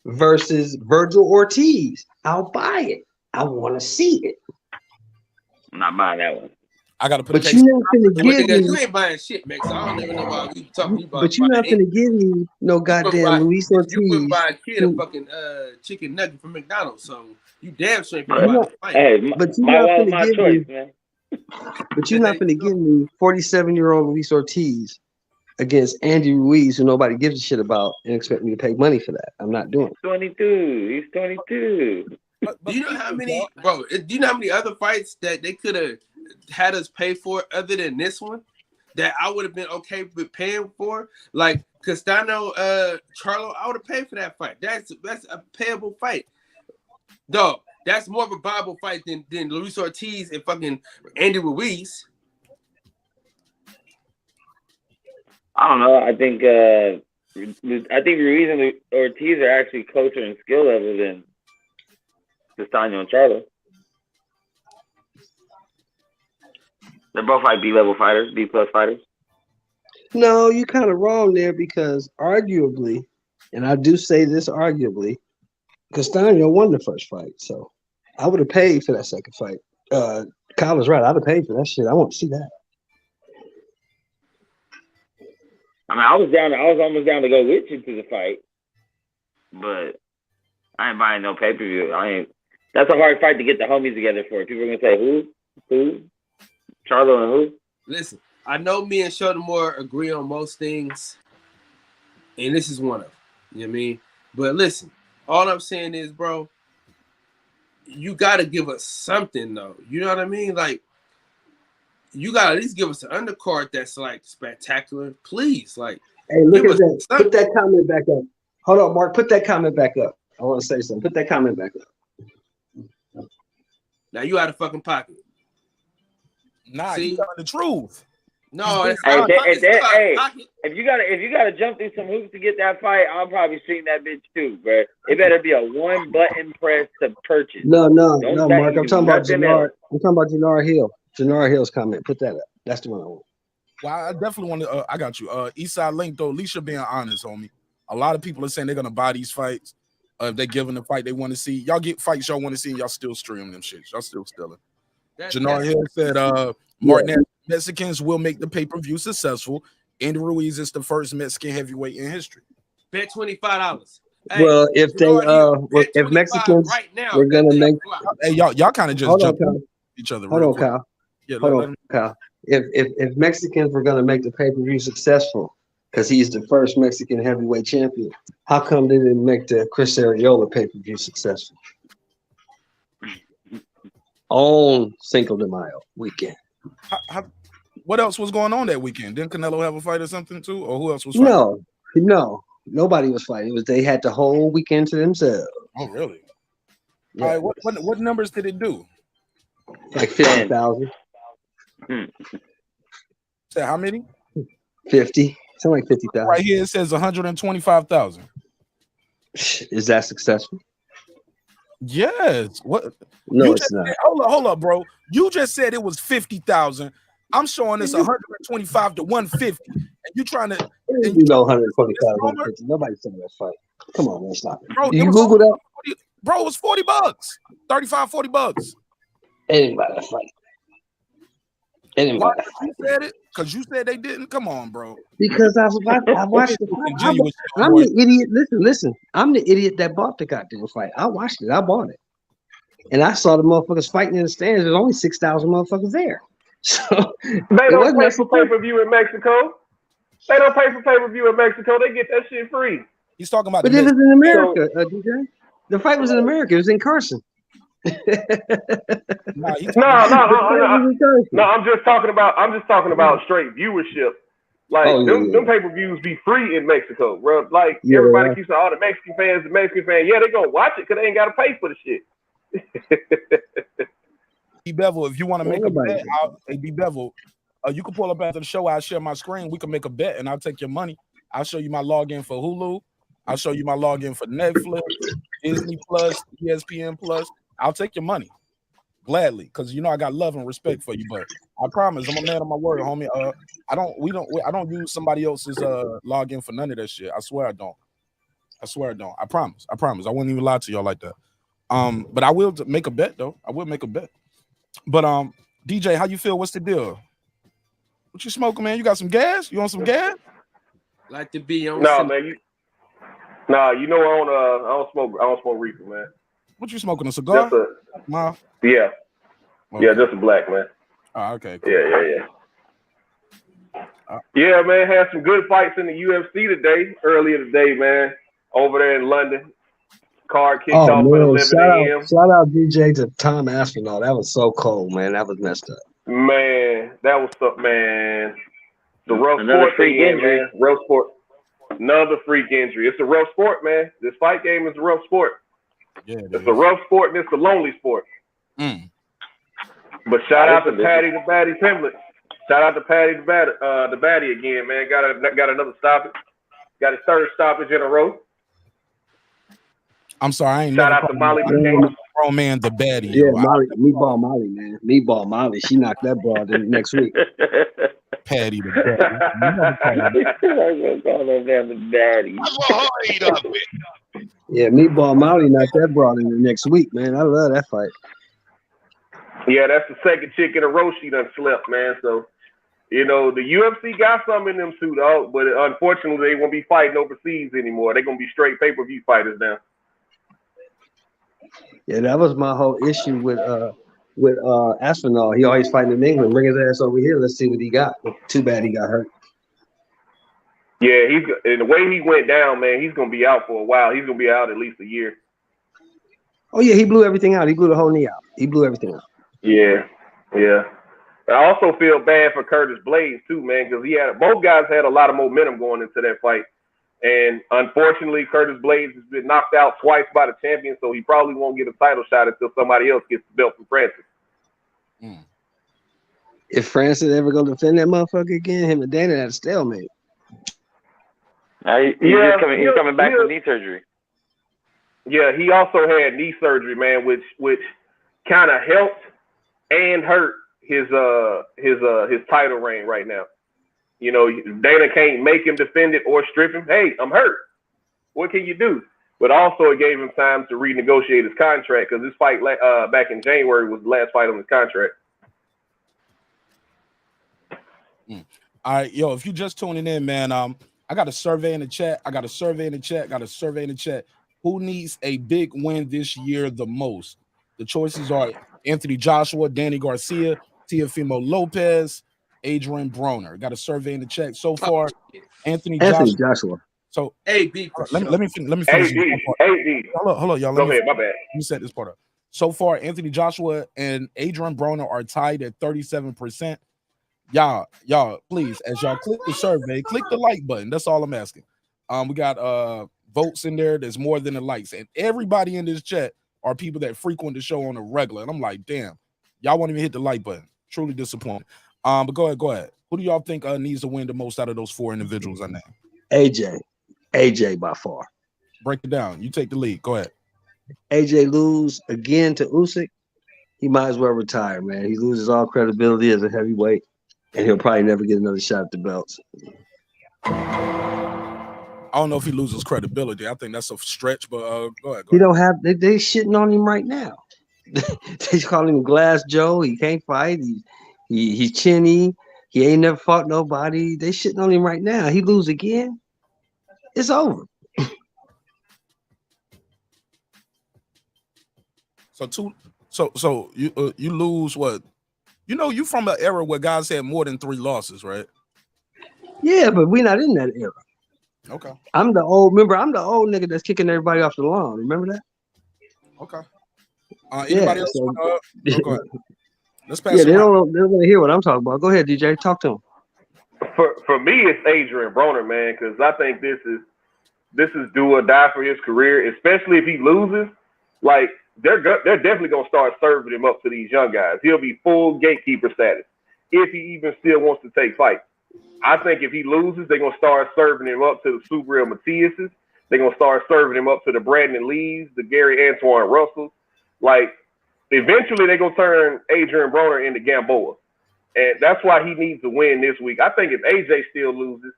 versus Virgil Ortiz, I'll buy it. I want to see it. I'm not buying that one. I gotta put But a you're case. not gonna give Nigga, you me. ain't buying shit, Max. I don't even know why we talking about. But you're not gonna give me no goddamn Luis You Ortiz. couldn't buy a kid a who- fucking chicken nugget from McDonald's, so you damn sure ain't But, finna buy the fight. hey, But you're my not wallet, gonna my give choice, me. man. But you're not gonna give me 47-year-old Luis Ortiz against Andy Ruiz, who nobody gives a shit about, and expect me to pay money for that. I'm not doing it. 22. He's 22. Do you know how many, bro? Do you know how many other fights that they could have had us pay for other than this one that I would have been okay with paying for? Like Castano, Charlo, I would have paid for that fight. That's a payable fight, dog. That's more of a viable fight than Luis Ortiz and fucking Andy Ruiz. I don't know. I think Ruiz and Ortiz are actually closer in skill level than Castano and Charlo. They're both like B-level fighters, B-plus fighters. No, you're kind of wrong there because arguably, and I do say this arguably, Castano won the first fight, so I would have paid for that second fight. Kyle was right. I'd have paid for that shit. I want to see that. I mean, I was almost down to go with you to the fight, but I ain't buying no pay-per-view. That's a hard fight to get the homies together for. People are gonna say who, Charlo and who? Listen, I know me and Shodomore agree on most things, and this is one of them. You know what I mean? But listen, all I'm saying is, bro, you gotta give us something though. You know what I mean? Like, you gotta at least give us an undercard that's like spectacular, please. Like, Hey, look give at us that. something. Put that comment back up. Hold on, Mark. Put that comment back up. I want to say something. Put that comment back up. Now you out of fucking pocket. Nah, See? you telling the truth. No, that's Hey, not if out of pocket. you gotta jump through some hoops to get that fight, I'm probably seeing that bitch too, bro. It better be a one button press to purchase. No, Don't Mark. do I'm talking about nothing Jannard. else. I'm talking about Jannard Hill. Jannard Hill's comment. Put that up. That's the one I want. Well, I definitely want to. I got you. Eastside Link though. At least you're being honest, homie. A lot of people are saying they're gonna buy these fights. If they're giving the fight they want to see, y'all get fights y'all want to see, and y'all still stream them shit. Y'all still stealing. Jannard Hill said, Martinez, Mexicans will make the pay-per-view successful. Andy Ruiz is the first Mexican heavyweight in history. Bet $25. Well, if if Mexicans right now, were gonna make, Hey, y'all kind of just hold on, jumped Kyle. each other. Hold real on, quick. Kyle. Yeah, Hold let on, Kyle. If Mexicans were gonna make the pay-per-view successful, because he's the first Mexican heavyweight champion, how come they didn't make the Chris Arreola pay-per-view successful on Cinco de Mayo weekend? What else was going on that weekend? Didn't Canelo have a fight or something too? Or who else was fighting? No, nobody was fighting. It was they had the whole weekend to themselves. Oh, really? Yeah. All right, what numbers did it do? Like 50,000. Say how many? 50. Something like 50,000. Right here it says 125,000. Is that successful? Yes. What? No, you it's just not. said, hold up, bro. You just said it was 50,000. I'm showing this 125 to 150, and you trying to. You know, 125, 150. Nobody said that fight. Come on, man, stop it. Bro, You Googled up. Bro, it was $40, 35, $40. They didn't buy that fight. They didn't buy that fight. You said it because you said they didn't. Come on, bro. Because I watched the fight. I'm the idiot. Listen. I'm the idiot that bought the goddamn fight. I watched it. I bought it. And I saw the motherfuckers fighting in the stands. There's only 6,000 motherfuckers there. So they don't pay for pay-per-view in Mexico. They don't pay for pay-per-view in Mexico. They get that shit free. He's talking about. But it was in America, DJ. The fight was in America. It was in Carson. No. I'm just talking about straight viewership. Like them pay-per-views be free in Mexico, bro. Like everybody keeps saying, all the Mexican fans, yeah, they gonna watch it because they ain't gotta pay for the shit. B Bevel, if you want to make a bet, hey B Bevel, you can pull up after the show. I'll share my screen. We can make a bet, and I'll take your money. I'll show you my login for Hulu. I'll show you my login for Netflix, Disney Plus, ESPN Plus. I'll take your money gladly because you know I got love and respect for you. But I promise, I'm a man of my word, homie. I don't use somebody else's login for none of that shit. I swear I don't. I promise. I wouldn't even lie to y'all like that. But I will make a bet though. I will make a bet. But DJ, how you feel? What's the deal? What you smoking, man? You got some gas? You want some gas? Like to be on. No, man. You know I don't smoke reefer, man. What you smoking? A cigar? Yeah. Okay. Yeah, just a black, man. Oh, okay. Cool. Yeah. Yeah, man. Had some good fights in the UFC earlier today, man. Over there in London. Card kicked off at 11 a.m. Shout out DJ to Tom Aspinall. That was so cold, man. That was messed up. Man, that was something, man. The rough Another sport freak injury. man. Rough sport. Another freak injury. It's a rough sport, man. This fight game is a rough sport. Yeah, it's a rough sport and it's a lonely sport. But shout out to Patty the Batty Pimblett. Shout out to Patty the Batty again, man. Got another stoppage. Got his third stoppage in a row. I'm sorry, I ain't Shout never out to Molly McCain. Grown man, the baddie. Yeah, Meatball Molly, man. Meatball Molly. She knocked that broad in next week. Patty the baddie. The baddie. Yeah, Meatball Molly knocked that broad in the next week, man. I love that fight. Yeah, that's the second chick in a row she done slept, man. So, you know, the UFC got some in them too, dog. But unfortunately, they won't be fighting overseas anymore. They're going to be straight pay-per-view fighters now. Yeah, that was my whole issue with Aspinall. He always fighting in England. Bring his ass over here. Let's see what he got. Too bad he got hurt. Yeah, and the way he went down, man, he's gonna be out for a while. He's gonna be out at least a year. Oh yeah, he blew everything out. He blew the whole knee out. He blew everything out. Yeah. I also feel bad for Curtis Blades too, man, because both guys had a lot of momentum going into that fight. And unfortunately, Curtis Blades has been knocked out twice by the champion, so he probably won't get a title shot until somebody else gets the belt from Francis. If Francis ever gonna defend that motherfucker again, him and Dana at a stalemate. He's coming back from knee surgery. Yeah, he also had knee surgery, man, which kind of helped and hurt his title reign right now. You know, Dana can't make him defend it or strip him. Hey, I'm hurt. What can you do? But also it gave him time to renegotiate his contract because this fight back in January was the last fight on his contract. All right, yo, if you just tuning in, man, I got a survey in the chat. Who needs a big win this year the most? The choices are Anthony Joshua, Danny Garcia, Teofimo Lopez, Adrian Broner. Got a survey in the chat. So far, Anthony Joshua. So AB. Let me finish. Hold on, y'all. Go ahead, my bad. Let me set this part up. So far, Anthony Joshua and Adrian Broner are tied at 37%. Y'all, please, as y'all click the survey, click the like button. That's all I'm asking. We got votes in there. There's more than the likes, and everybody in this chat are people that frequent the show on a regular. And I'm like, damn, y'all won't even hit the like button. Truly disappointed. But go ahead. Who do y'all think needs to win the most out of those four individuals I named? AJ by far. Break it down. You take the lead. Go ahead. AJ lose again to Usyk. He might as well retire, man. He loses all credibility as a heavyweight, and he'll probably never get another shot at the belts. I don't know if he loses credibility. I think that's a stretch, but go ahead. He don't have. They shitting on him right now. They calling him Glass Joe. He can't fight. He's chinny. He ain't never fought nobody. They shitting on him right now. He lose again. It's over. So you lose what? You know, you from an era where guys had more than 3 losses, right? Yeah, but we're not in that era. Okay. I'm the old nigga that's kicking everybody off the lawn. Remember that? Okay. Anybody else? Go ahead. Let's pass. Yeah, they don't want to hear what I'm talking about. Go ahead, DJ. Talk to him. For me, it's Adrian Broner, man, because I think this is do or die for his career, especially if he loses. Like they're definitely gonna start serving him up to these young guys. He'll be full gatekeeper status if he even still wants to take fights. I think if he loses, they're gonna start serving him up to the Super Real Matias's. They're gonna start serving him up to the Brandon Lees, the Gary Antoine Russells. Like, eventually they're gonna turn Adrian Broner into Gamboa. And that's why he needs to win this week. I think if AJ still loses,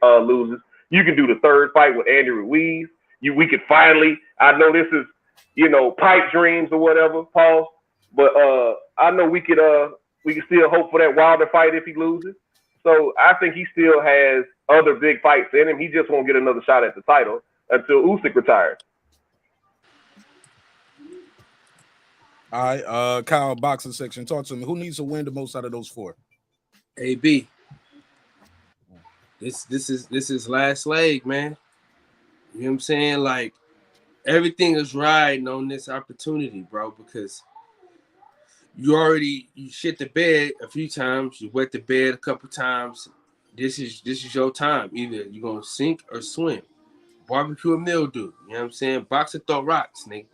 loses, you can do the third fight with Andy Ruiz. We could finally, I know this is, pipe dreams or whatever, Paul, but I know we could still hope for that Wilder fight if he loses. So I think he still has other big fights in him. He just won't get another shot at the title until Usyk retires. All right, Kyle, boxing section. Talk to me. Who needs to win the most out of those four? AB. This is last leg, man. You know what I'm saying? Like, everything is riding on this opportunity, bro, because you shit the bed a few times, you wet the bed a couple times. This is your time. Either you're gonna sink or swim. Barbecue or mildew. You know what I'm saying? Boxer throw rocks, nigga.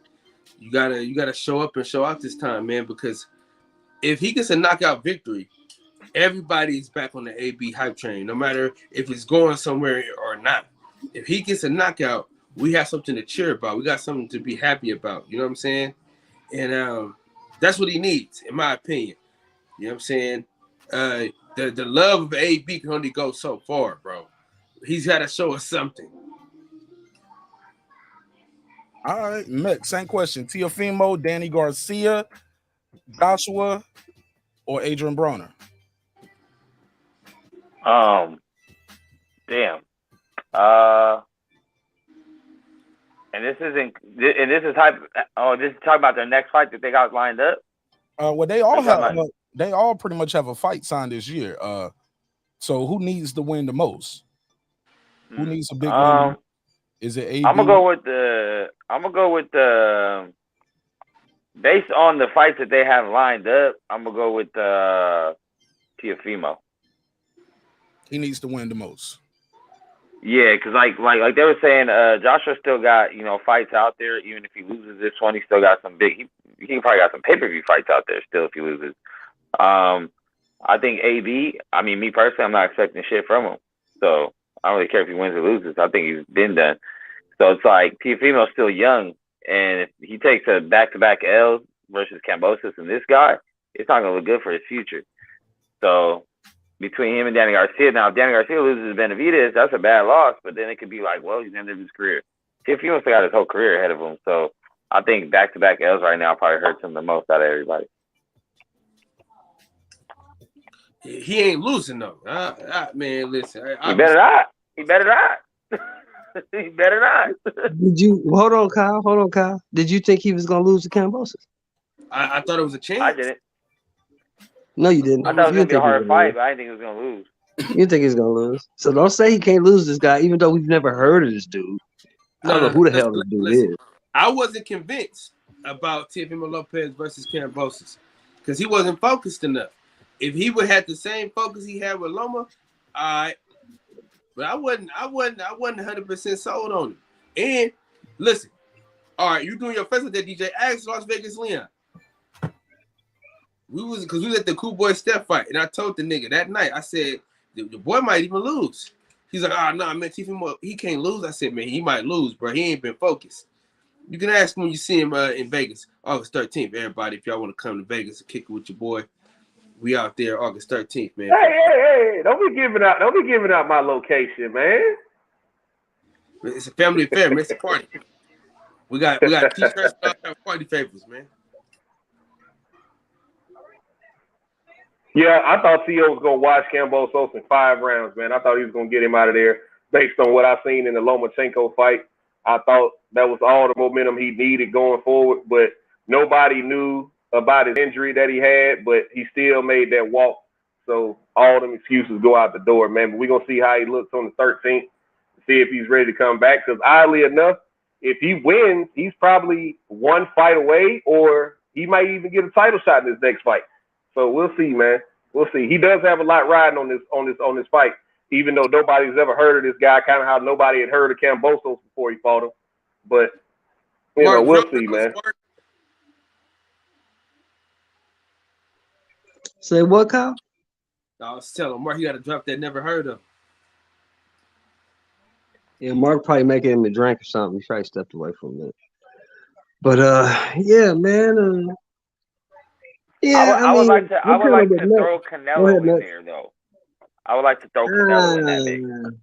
You gotta show up and show out this time, man, because if he gets a knockout victory, everybody's back on the AB hype train, no matter if it's going somewhere or not. If he gets a knockout, we have something to cheer about. We got something to be happy about. You know what I'm saying? And that's what he needs, in my opinion. You know what I'm saying? The love of AB can only go so far, bro. He's got to show us something. All right, Mick, same question. Teofimo, Danny Garcia, Joshua, or Adrian Broner? Damn. And this is talking about their next fight that they got lined up. Well, they all pretty much have a fight signed this year. So who needs to win the most? Who needs a big win? Is it AB? I'm gonna go with the based on the fights that they have lined up. I'm gonna go with Teofimo. He needs to win the most. Yeah, because like they were saying, Joshua still got fights out there. Even if he loses this one, he still got some big. He probably got some pay-per-view fights out there still if he loses. I think AB. I mean, me personally, I'm not expecting shit from him. So I don't really care if he wins or loses. I think he's been done. So it's like Teofimo's still young, and if he takes a back-to-back L's versus Kambosos and this guy, it's not gonna look good for his future. So between him and Danny Garcia, now if Danny Garcia loses to Benavidez, that's a bad loss. But then it could be like, well, he's ended his career. Teofimo still got his whole career ahead of him. So I think back-to-back L's right now probably hurts him the most out of everybody. He ain't losing though. Man, listen. He better not. He better not. He better not. Did you hold on, Kyle? Did you think he was gonna lose to Kambosos? I thought it was a chance. I didn't. No, you didn't. I thought it was gonna be a hard fight, but I didn't think he was gonna lose. You think he's gonna lose? So don't say he can't lose this guy, even though we've never heard of this dude. I don't know who the hell this dude is. I wasn't convinced about Teofimo Lopez versus Kambosos because he wasn't focused enough. If he would have the same focus he had with Loma, all right. But I wasn't 100% sold on him. And listen, all right, you doing your festival there, DJ? Ask Las Vegas Leon. We was at the Cool Boy Steph fight, and I told the nigga that night, I said the boy might even lose. He's like, oh no, man, Teofimo, he can't lose. I said, man, he might lose, bro. He ain't been focused. You can ask him when you see him in Vegas, August 13th. Everybody, if y'all want to come to Vegas and kick it with your boy, we out there August 13th, man. Hey! Don't be giving out my location, man. It's a family affair, man. It's a party. We got t-shirts, party favors, man. Yeah, I thought Theo was gonna watch Kambosos in 5 rounds, man. I thought he was gonna get him out of there based on what I seen in the Lomachenko fight. I thought that was all the momentum he needed going forward, but nobody knew about his injury that he had, but he still made that walk. So all them excuses go out the door, man. But we're going to see how he looks on the 13th, see if he's ready to come back. Because oddly enough, if he wins, he's probably 1 fight away, or he might even get a title shot in his next fight. So we'll see, man. We'll see. He does have a lot riding on this fight, even though nobody's ever heard of this guy, kind of how nobody had heard of Kambosos before he fought him. But, we'll see, man. Say what, Kyle? I was telling Mark he got to drop that never heard of. Yeah, Mark probably making him a drink or something. He probably stepped away from it. But yeah, man. Yeah, I would like to. I would like to throw Go Canelo ahead, in Nuts. there though. I would like to throw Canelo in that mix. Because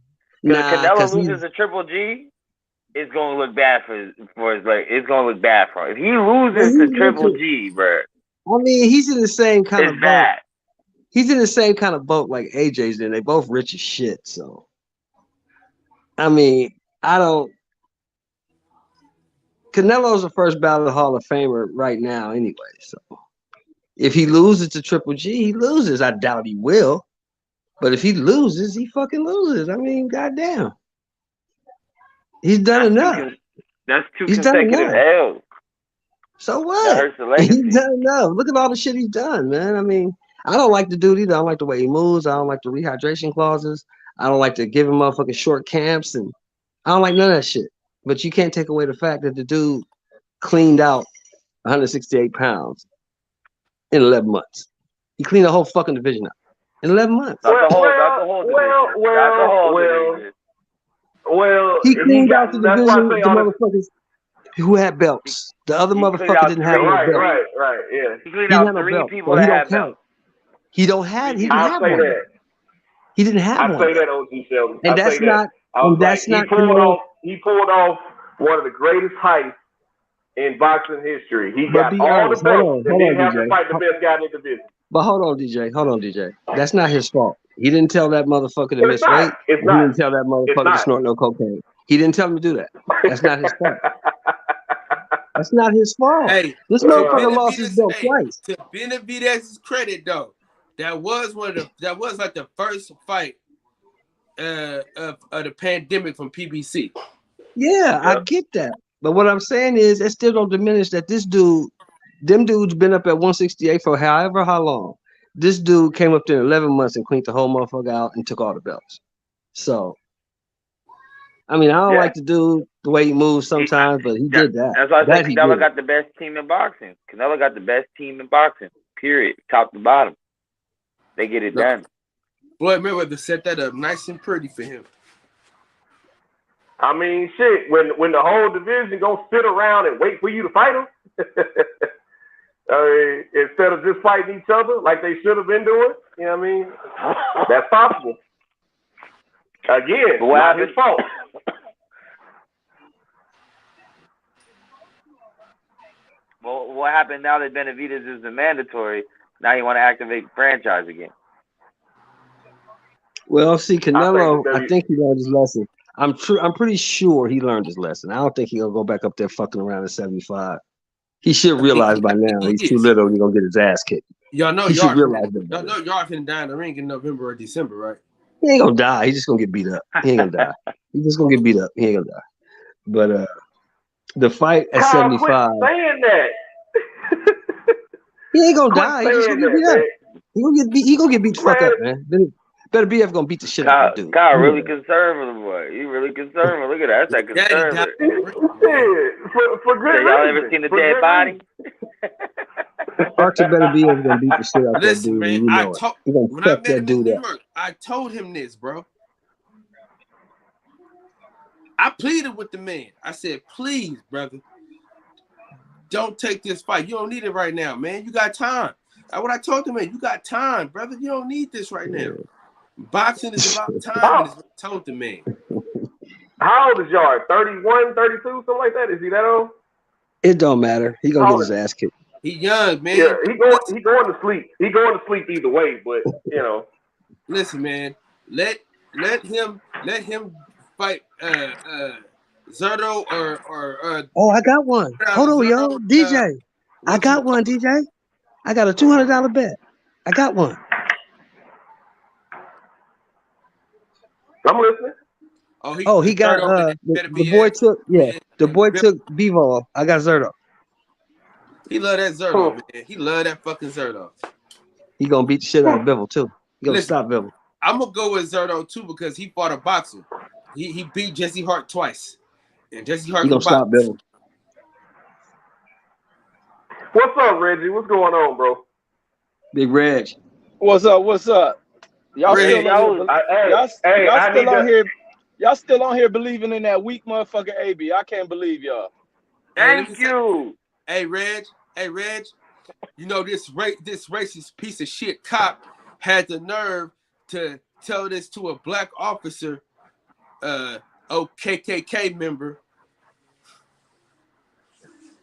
Nah, Canelo because loses to Triple G, it's gonna look bad for his like. It's gonna look bad for him. If he loses to Triple G, bro, I mean, he's in the same kind it's of boat. bad. He's in the same kind of boat like AJ's in. They both rich as shit. So, I mean, I don't. Canelo's the first ballot Hall of Famer right now, anyway. So, if he loses to Triple G, he loses. I doubt he will. But if he loses, he fucking loses. I mean, goddamn. He's done enough. That's two He's done consecutive enough. L's. So That what? hurts the legacy. He's done enough. Look at all the shit he's done, man. I mean, I don't like the dude either. I don't like the way he moves. I don't like the rehydration clauses. I don't like to give him motherfucking short camps, and I don't like none of that shit. But you can't take away the fact that the dude cleaned out 168 pounds in 11 months. He cleaned the whole fucking division out in 11 months. Not the whole division. Well, he cleaned out the that's why I division say with the on motherfuckers who had belts. The other he cleaned motherfucker out didn't have no belt. right, yeah. He cleaned He out had no 3 belt, people so he that don't have count. belts. He didn't have I'll say one. that. He didn't have I one. say that, OG Sheldon. And I that's say that. not. I was And that's like, not Canelo. he pulled off one of the greatest heists in boxing history. He But got be all honest. the belts and Hold on, didn't have to DJ. fight the best guy in the division. But hold on, DJ. That's not his fault. He didn't tell that motherfucker to miss It's not. weight. It's He not. didn't tell that motherfucker to not. snort no cocaine. He didn't tell him to do that. That's not his fault. That's not his fault. Hey, This to motherfucker lost his Benavidez, belt hey, twice. to Benavidez's credit though, that was like the first fight of the pandemic from PBC. Yeah, I get that. But what I'm saying is, it still don't diminish that this dude, them dudes been up at 168 for however how long. This dude came up there in 11 months and cleaned the whole motherfucker out and took all the belts. So, I mean, I don't like the dude, the way he moves sometimes, but he did that. That's why I That say he Canelo did. got the best team in boxing. Canelo got the best team in boxing, period. Top to bottom. They get it done. Floyd Mayweather set that up nice and pretty for him. I mean, shit, when the whole division gonna sit around and wait for you to fight them, I mean, instead of just fighting each other like they should have been doing, you know what I mean? That's possible. Again, not his fault. Well, what happened now that Benavidez is the mandatory? Now you want to activate the franchise again. Well, see, Canelo, I think he learned his lesson. I'm pretty sure he learned his lesson. I don't think he'll go back up there fucking around at 75. He should realize by now he's too little and he's gonna get his ass kicked. Y'all know he should y'all realize that. Y'all know y'all can die in the ring in November or December, right? He ain't gonna die. He's just gonna get beat up. He ain't gonna die. He's just gonna get beat up. He ain't gonna die. But the fight at 75. Quit saying that. He ain't gonna die. He's just gonna get beat up. He gonna get beat the fuck up, man. Better BF gonna beat the shit out of that dude. Kyle really conservative, boy. He really conservative. Look at that. That's that conservative. For good reason. Y'all ever seen a dead body? Archer better BF gonna beat the shit out of that Listen, dude. man, You know He's gonna when I fuck met that him in dude New up. York, I told him this, bro. I pleaded with the man. I said, please, brother, don't take this fight. You don't need it right now, man. You got time. That's what I told him, man. You got time, brother. You don't need this right now. Boxing is about time, and it's what I told the man. How old is Yard? 31, 32, something like that? Is he that old? It don't matter. He gonna get his ass kicked. He young, man. Yeah, he going to sleep. He going to sleep either way, but you know. Listen, man. Let him fight Zerto or Oh, I got one. Hold on, yo. DJ. I got one, DJ. I got a $200 bet. I got one. I'm listening. He got the boy took the boy took Bivol. I got Zerto. He love that Zerto, man. He love that fucking Zerto. He gonna beat the shit out of Bivol too. He gonna stop Bivol. I'm gonna go with Zerto too because he fought a boxer. He beat Jesse Hart twice, and Jesse Hart He gonna stop Bivol. What's up, Reggie? What's going on, bro? Big Reg. What's up? What's up? Y'all Red, still on here. Y'all still on here. Y'all still on here believing in that weak motherfucker AB. I can't believe y'all. Thank you. Hey, Reg. You know this racist piece of shit cop had the nerve to tell this to a black officer, KKK member.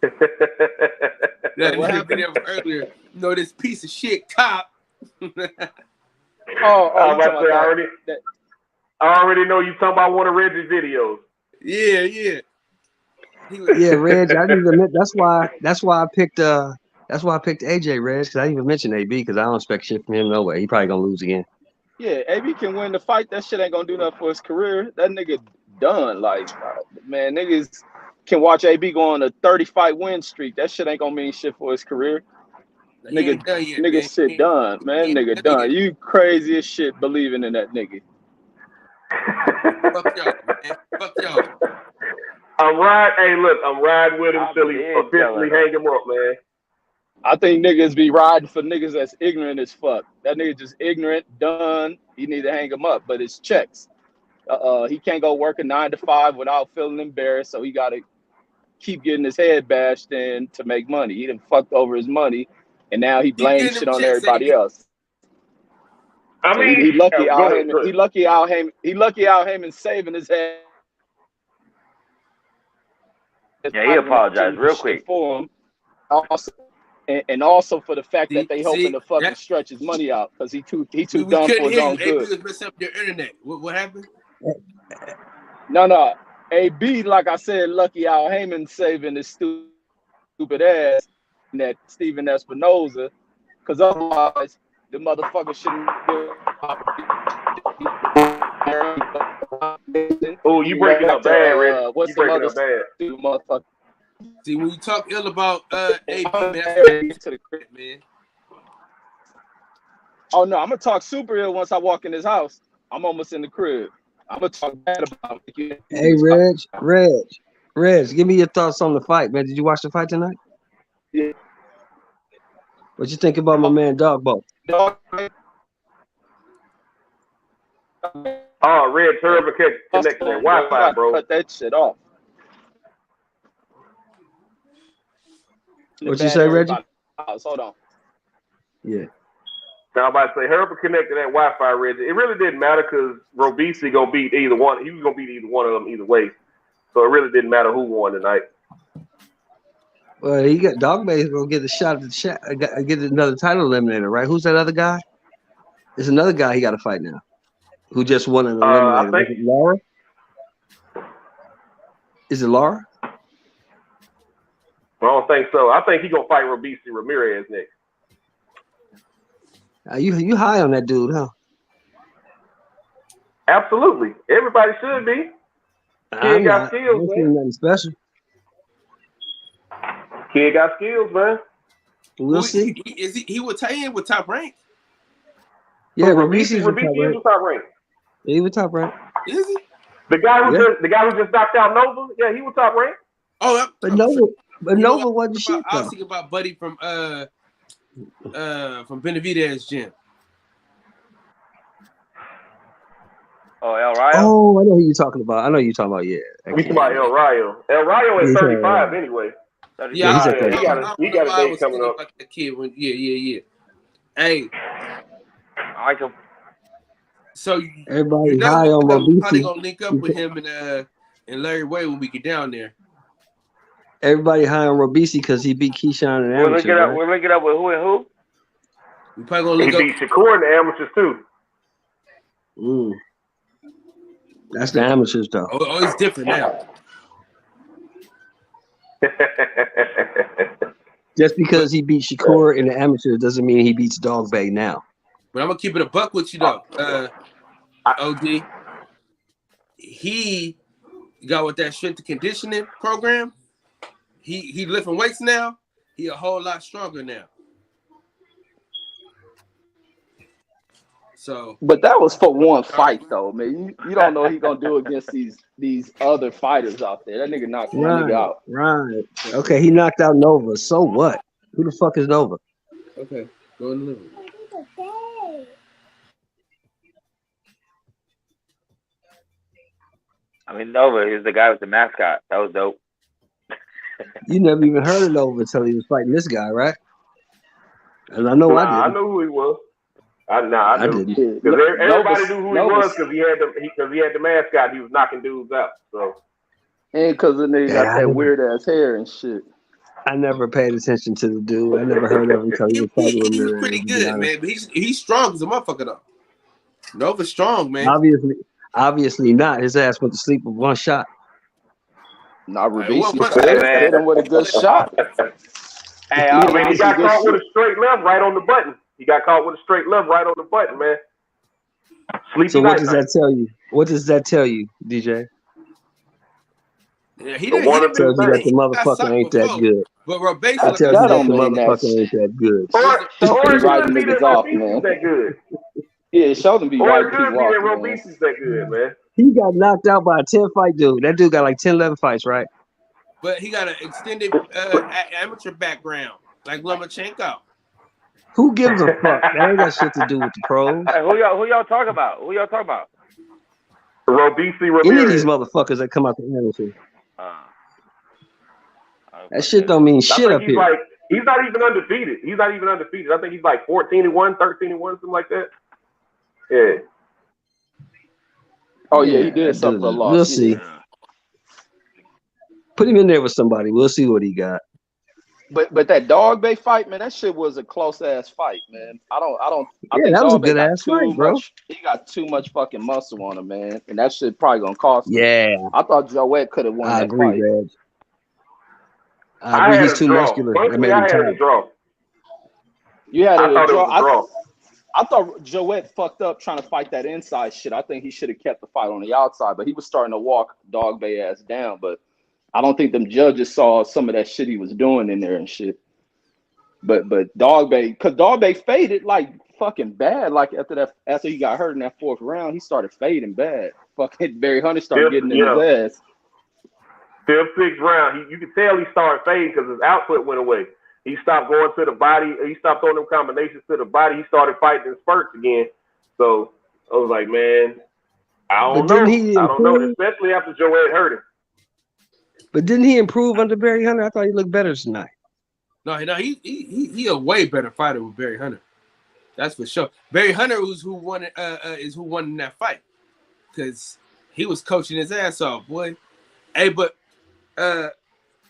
That happened earlier. You know this piece of shit cop. I already know you talking about one of Reggie's videos. Yeah. Yeah, Reg. I didn't even admit. That's why I picked AJ, Reg, because I didn't even mention AB because I don't expect shit from him no way. He probably gonna lose again. Yeah, AB can win the fight. That shit ain't gonna do nothing for his career. That nigga done. Like, man, niggas can watch AB go on a 30-fight win streak. That shit ain't gonna mean shit for his career. Nigga shit done, man. Nigga done. You crazy as shit believing in that nigga. Fuck y'all, man. Fuck y'all. I'm riding with him till he officially hang him up, man. I think niggas be riding for niggas that's ignorant as fuck. That nigga just ignorant, done. You need to hang him up, but it's checks. He can't go work a 9 to 5 without feeling embarrassed, so he got to keep getting his head bashed in to make money. He done fucked over his money, and now he blames shit on everybody else. I mean, he lucky Al Heyman saving his head. Yeah, he apologized real quick for him. Also for the fact that they hoping to fucking stretch his money out because he too dumb for his own good. AB was messing up your internet. What happened? No. AB, like I said, lucky Al Heyman saving his stupid ass and that Steven Espinoza, because otherwise the motherfucker shouldn't. Oh, you breaking up bad, Reg. You breaking up bad. Motherfucker. See, when you talk ill about AB, man, that's to the crib, man. Oh no, I'm gonna talk super ill once I walk in his house. I'm almost in the crib. I'm gonna talk bad about him. Hey, Reg, give me your thoughts on the fight, man. Did you watch the fight tonight? Yeah. What you think about my man Dogboe? Oh, Red Turbo connected to Wi-Fi, bro. Cut that shit off. What you say, Reggie? Hold on. Yeah. Now I'm about to say, Herbert connected that Wi-Fi, Reggie. It really didn't matter because Robeisy gonna beat either one. He was gonna beat either one of them either way. So it really didn't matter who won tonight. Well, he got Dogboe's gonna get a shot at get another title eliminator, right? Who's that other guy? There's another guy he got to fight now. Who just won an eliminator? Is it Laura? Is it Laura? I don't think so. I think he's gonna fight Robeisy Ramirez next. You high on that dude, huh? Absolutely. Everybody should be. Kid got skills, man. Nothing special. Kid got skills, man. We'll see. He would tie in with Top Rank. Yeah, Robeisy is top rank. Yeah, he was top rank. Is he? The guy who just knocked out Nova. Yeah, he was top rank. Oh, but Nova wasn't shit. I was thinking about Buddy from Benavidez gym. Oh, El Rayo? Oh, I know who you're talking about. Yeah. You talking about El Rayo. El Rayo is 35 anyway. Yeah, he got a day coming up. Like the kid when, yeah. Hey. I like him. So everybody high on Robeisy. Probably gonna link up with him and Larry Way when we get down there. Everybody high on Robeisy because he beat Keyshawn and amateur. We're linking up with who and who? We probably gonna link up. He beat Shakur in the amateurs too. That's the amateurs though. Oh, it's different now. Just because he beat Shakur in the amateurs doesn't mean he beats Dogboe now. But I'm gonna keep it a buck with you though. OD. He got with that strength and conditioning program. He lifting weights now. He a whole lot stronger now. So, but that was for one fight though, man. You don't know what he gonna do against these other fighters out there. That nigga knocked that nigga out. Right. Okay, he knocked out Nova. So what? Who the fuck is Nova? Okay, go in the living room. I mean, Nova, he was the guy with the mascot. That was dope. You never even heard of Nova until he was fighting this guy, right? And I know Nah, I I didn't. knew who he was. I I knew. didn't. Because everybody knew who he Nova's- was because he had the mascot. He was knocking dudes out. So And because the nigga Yeah, got I that didn't. weird ass hair and shit. I never paid attention to the dude. I never heard of him until he was fighting with He's Miranda, pretty to be good, honest. man. But he's strong as a motherfucker though. Nova's strong, man. Obviously not. His ass went to sleep with one shot. Nah, Well, Rubisi what- hit him with a good shot. Hey, I mean, he got caught with a straight left right on the button. He got caught with a straight left right on the button, man. Sleepy So what night does night. that tell you? What does that tell you, DJ? Yeah, he The didn't. one He of didn't Tells you that the got motherfucker sucked ain't that before. good. But Robesi It looked tells you That that don't the mean that motherfucker ain't that good. Or it riding could be niggas that off, Robisi's man. that good. Yeah, Sheldon be Or it riding could people be that off, man. Robisi's that good, man. He got knocked out by a 10-fight dude. That dude got like 10, 11 fights, right? But he got an extended amateur background, like Lomachenko. Who gives a fuck? That ain't got shit to do with the pros. Hey, who y'all talking about? Robisi Any Ramirez. of these motherfuckers that come out the amateur. Okay. That shit don't mean I shit think up he's here. like he's not even undefeated. I think he's like 14-1, 13-1, something like that. Yeah. Oh yeah, he that did suffer a dude, loss. we'll see. Put him in there with somebody. We'll see what he got. But that Dogboe fight, man, that shit was a close ass fight, man. I Yeah, think that was a Dogboe good got ass too fight, bro. much. He got too much fucking muscle on him, man, and that shit probably gonna cost him. Yeah, I thought Joet could have won I that agree, fight. Reg. I I agree. had He's a too draw. muscular. That Personally, made I him had a tight. draw. You had I thought a it was a draw. draw. I thought Joet fucked up trying to fight that inside shit. I think he should have kept the fight on the outside, but he was starting to walk Dogboe ass down. But I don't think them judges saw some of that shit he was doing in there and shit. But Dogboe, because Dogboe faded like fucking bad. Like after he got hurt in that fourth round, he started fading bad. Fucking Barry Hunter started getting in his ass. Still 6th round. You could tell he started fading because his output went away. He stopped going to the body. He stopped throwing them combinations to the body. He started fighting in spurts again. So I was like, man, I don't know. I don't know, especially after Joet hurt him. But didn't he improve under Barry Hunter? I thought he looked better tonight. No, he a way better fighter with Barry Hunter. That's for sure. Barry Hunter is who won in that fight because he was coaching his ass off, boy. Hey, but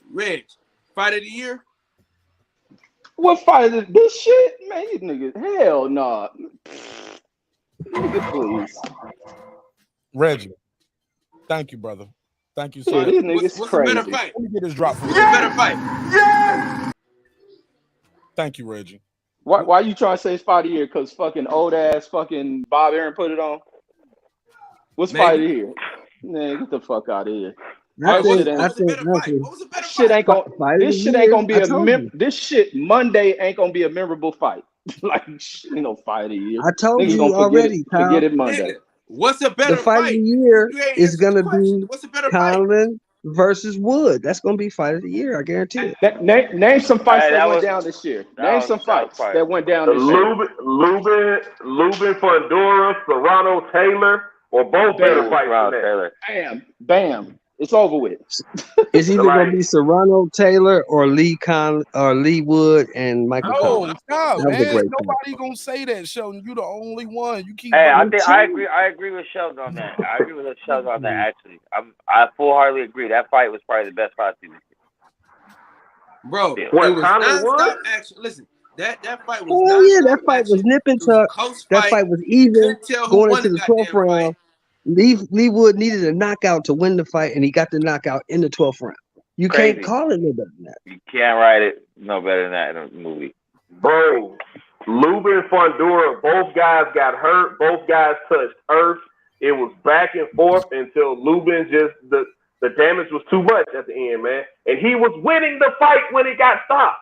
Reg, fight of the year. What fight is this shit? Man, you niggas, hell nah. Nigga, please. Reggie, thank you, brother. Thank you so Yeah, much. these niggas What's crazy. a better fight? Let me get this drop for What's you. a better fight? Thank you, Reggie. Why you trying to say it's fight of the year? Because fucking old ass fucking Bob Aaron put it on? What's fight of the year? Man, get the fuck out of here. This shit ain't gonna be this shit Monday ain't gonna be a memorable fight. Like, you know, fight of the year. I told Niggas you gonna already, Kyle. forget it Monday. What's a better The fight of the year is gonna be Conlon versus Wood. That's gonna be fight of the year. I guarantee it. Name some fights that went down this year. Name some fights that went down this year. Lubin Fundora, Serrano Taylor, or both better fights than that. Bam. It's over with. It's either gonna be Serrano Taylor or Lee Wood and Michael Oh, Conlon. stop, That was a man. great Nobody gonna say that, Sheldon. You the only one. You keep. Hey, I agree with Sheldon on that. I agree with Sheldon on that. Actually, I full-heartedly agree. That fight was probably the best fight I've seen this year. Bro, What, it was Conlon non-stop action. Listen, that fight was Oh yeah, that fight was nip and tuck. That fight was even Couldn't tell who going won into the the 12th goddamn round. Lee Wood needed a knockout to win the fight, and he got the knockout in the 12th round. You can't call it no better than that. You can't write it no better than that in a movie. Bro, Lubin Fundora, both guys got hurt. Both guys touched earth. It was back and forth until Lubin the damage was too much at the end, man. And he was winning the fight when it got stopped.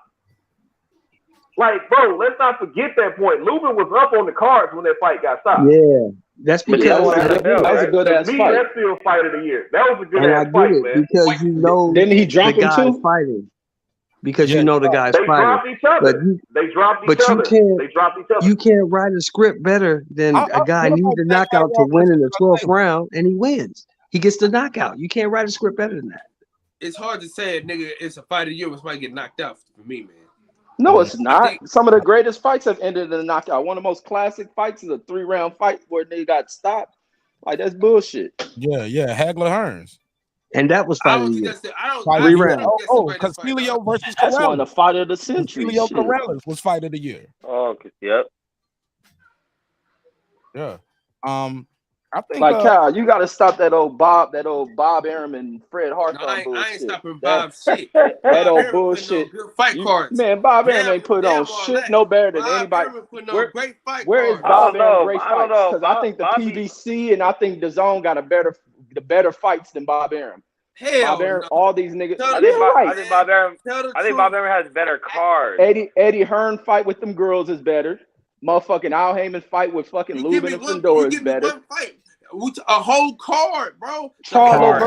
Like, bro, let's not forget that point. Lubin was up on the cards when that fight got stopped. Yeah, that's because that was a good ass fight. That's still fight of the year. That was a good and ass I fight, get it man. because you know Didn't he drop the him guy's too? fighting. Because you know the guy's They fighting. dropped each other. They dropped each other. They dropped each other. You can't write a script better than a guy needs a knockout to win in the 12th round, and he wins. he gets the knockout. You can't write a script better than that. It's hard to say a nigga it's a fight of the year when somebody get knocked out for me, man. No, it's not. Some of the greatest fights have ended in a knockout. One of the most classic fights is a 3-round fight where they got stopped. Like, that's bullshit. Yeah, Hagler Hearns. And that was fight of the year. Three rounds. Because Filio versus That's Corrales. one of the fight of the century. Filio Shit. Corrales was fight of the year. Oh, yep. Yeah. I think Like Kyle, you gotta stop that old Bob Arum and Fred Hawthorne bullshit. I ain't stopping Bob shit. That old bullshit. Fight cards. Man, Bob Arum ain't put on shit no better than anybody. Where is Bob Arum great fights? Because I think the PBC and I think the Zone got the better fights than Bob Arum. Hell, Bob Arum, all these niggas. I think Bob Arum has better cards. Eddie Hearn fight with them girls is better. Motherfucking Al Heyman fight with fucking Lubin and Fedora is better. A whole card, bro. Charlo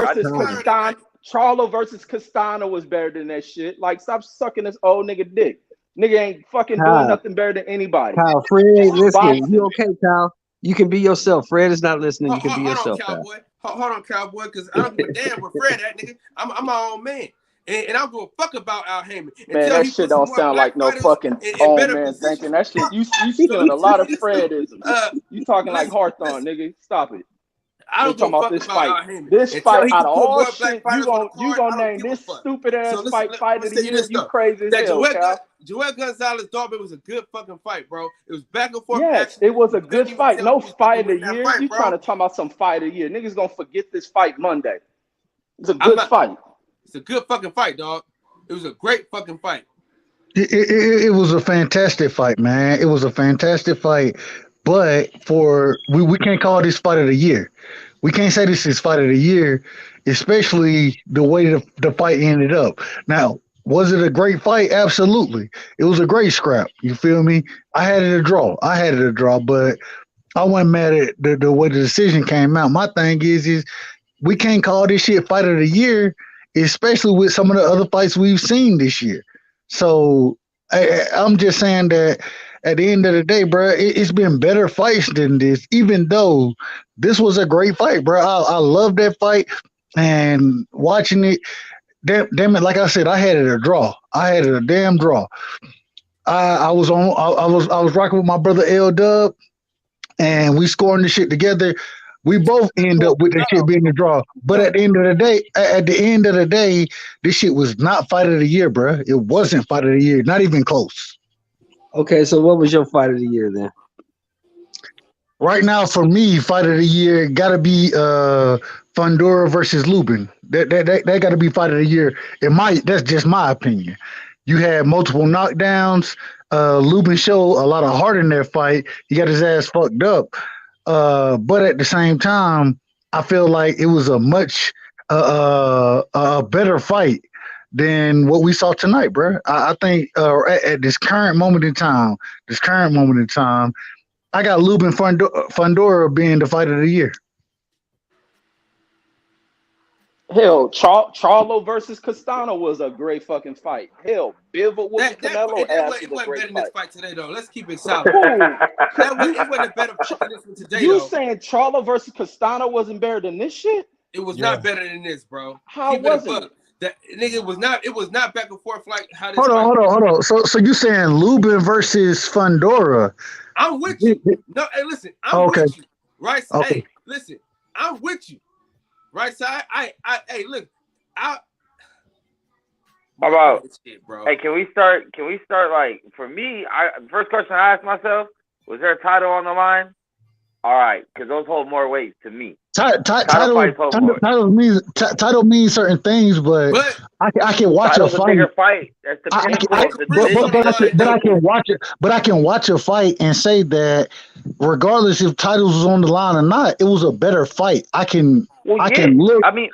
versus Castano was better than that shit. Like, stop sucking this old nigga dick. Nigga ain't fucking doing nothing better than anybody. Kyle, Fred ain't listening. You okay, Kyle? You can be yourself. Fred is not listening. You can be yourself. Hold on, Cowboy, because I don't give a damn with Fred at, nigga. I'm my own man. And I don't give a fuck about Al Heyman. Man, that shit don't sound like no fucking old man thinking. That shit, you stealing a lot of Fredisms. You talking like Hawthorne, nigga. Stop it. I don't talking about this fight. This fight out of all shit, you gonna name this stupid ass fight of the year? You crazy as hell, Cal. Joet Gonzalez Dogboe was a good fucking fight, bro. It was back and forth. Yes, it was a good fight. No fight of the year. You trying to talk about some fight of the year? Niggas gonna forget this fight Monday. It's a good fight. It's a good fucking fight, dog. It was a great fucking fight. It was a fantastic fight, man. It was a fantastic fight. But we can't call this fight of the year. We can't say this is fight of the year, especially the way the fight ended up. Now, was it a great fight? Absolutely. It was a great scrap. You feel me? I had it a draw, but I wasn't mad at the way the decision came out. My thing is we can't call this shit fight of the year, especially with some of the other fights we've seen this year. So I'm just saying that at the end of the day, bro, it's been better fights than this, even though this was a great fight, bro. I love that fight, and watching it, damn it, like I said, I had it a draw. I had it a damn draw. I was rocking with my brother L Dub, and we scoring the shit together. We both end up with that shit being a draw. But at the end of the day, this shit was not fight of the year, bro. It wasn't fight of the year, not even close. Okay, so what was your fight of the year then? Right now, for me, fight of the year gotta be Fundora versus Lubin. That gotta be fight of the year. That's just my opinion. You had multiple knockdowns. Lubin showed a lot of heart in that fight. He got his ass fucked up. But at the same time, I feel like it was a much better fight than what we saw tonight, bro. I think at this current moment in time, I got Lubin Fundora being the fight of the year. Hell, Charlo versus Castano was a great fucking fight. Hell, Bivol with Canelo ass was a great fight. Fight today, though. Let's keep it solid. It wasn't a better fight than this one today. You saying Charlo versus Castano wasn't better than this shit? It was not better than this, bro. How was it? That nigga was not. It was not back and forth like how this. Hold on. So you saying Lubin versus Fundora? I'm with you. No, hey, listen. I'm with you. Right? Okay. Hey, listen. I'm with you. Right side. Hey, look. How about shit, bro? Hey, can we start? Like, for me, the first question I asked myself was: there a title on the line? All right, because those hold more weight to me. Title means certain things, but I can watch a fight. Bigger fight. That's the but I can watch a fight and say that regardless if titles was on the line or not, it was a better fight. I can look. I mean,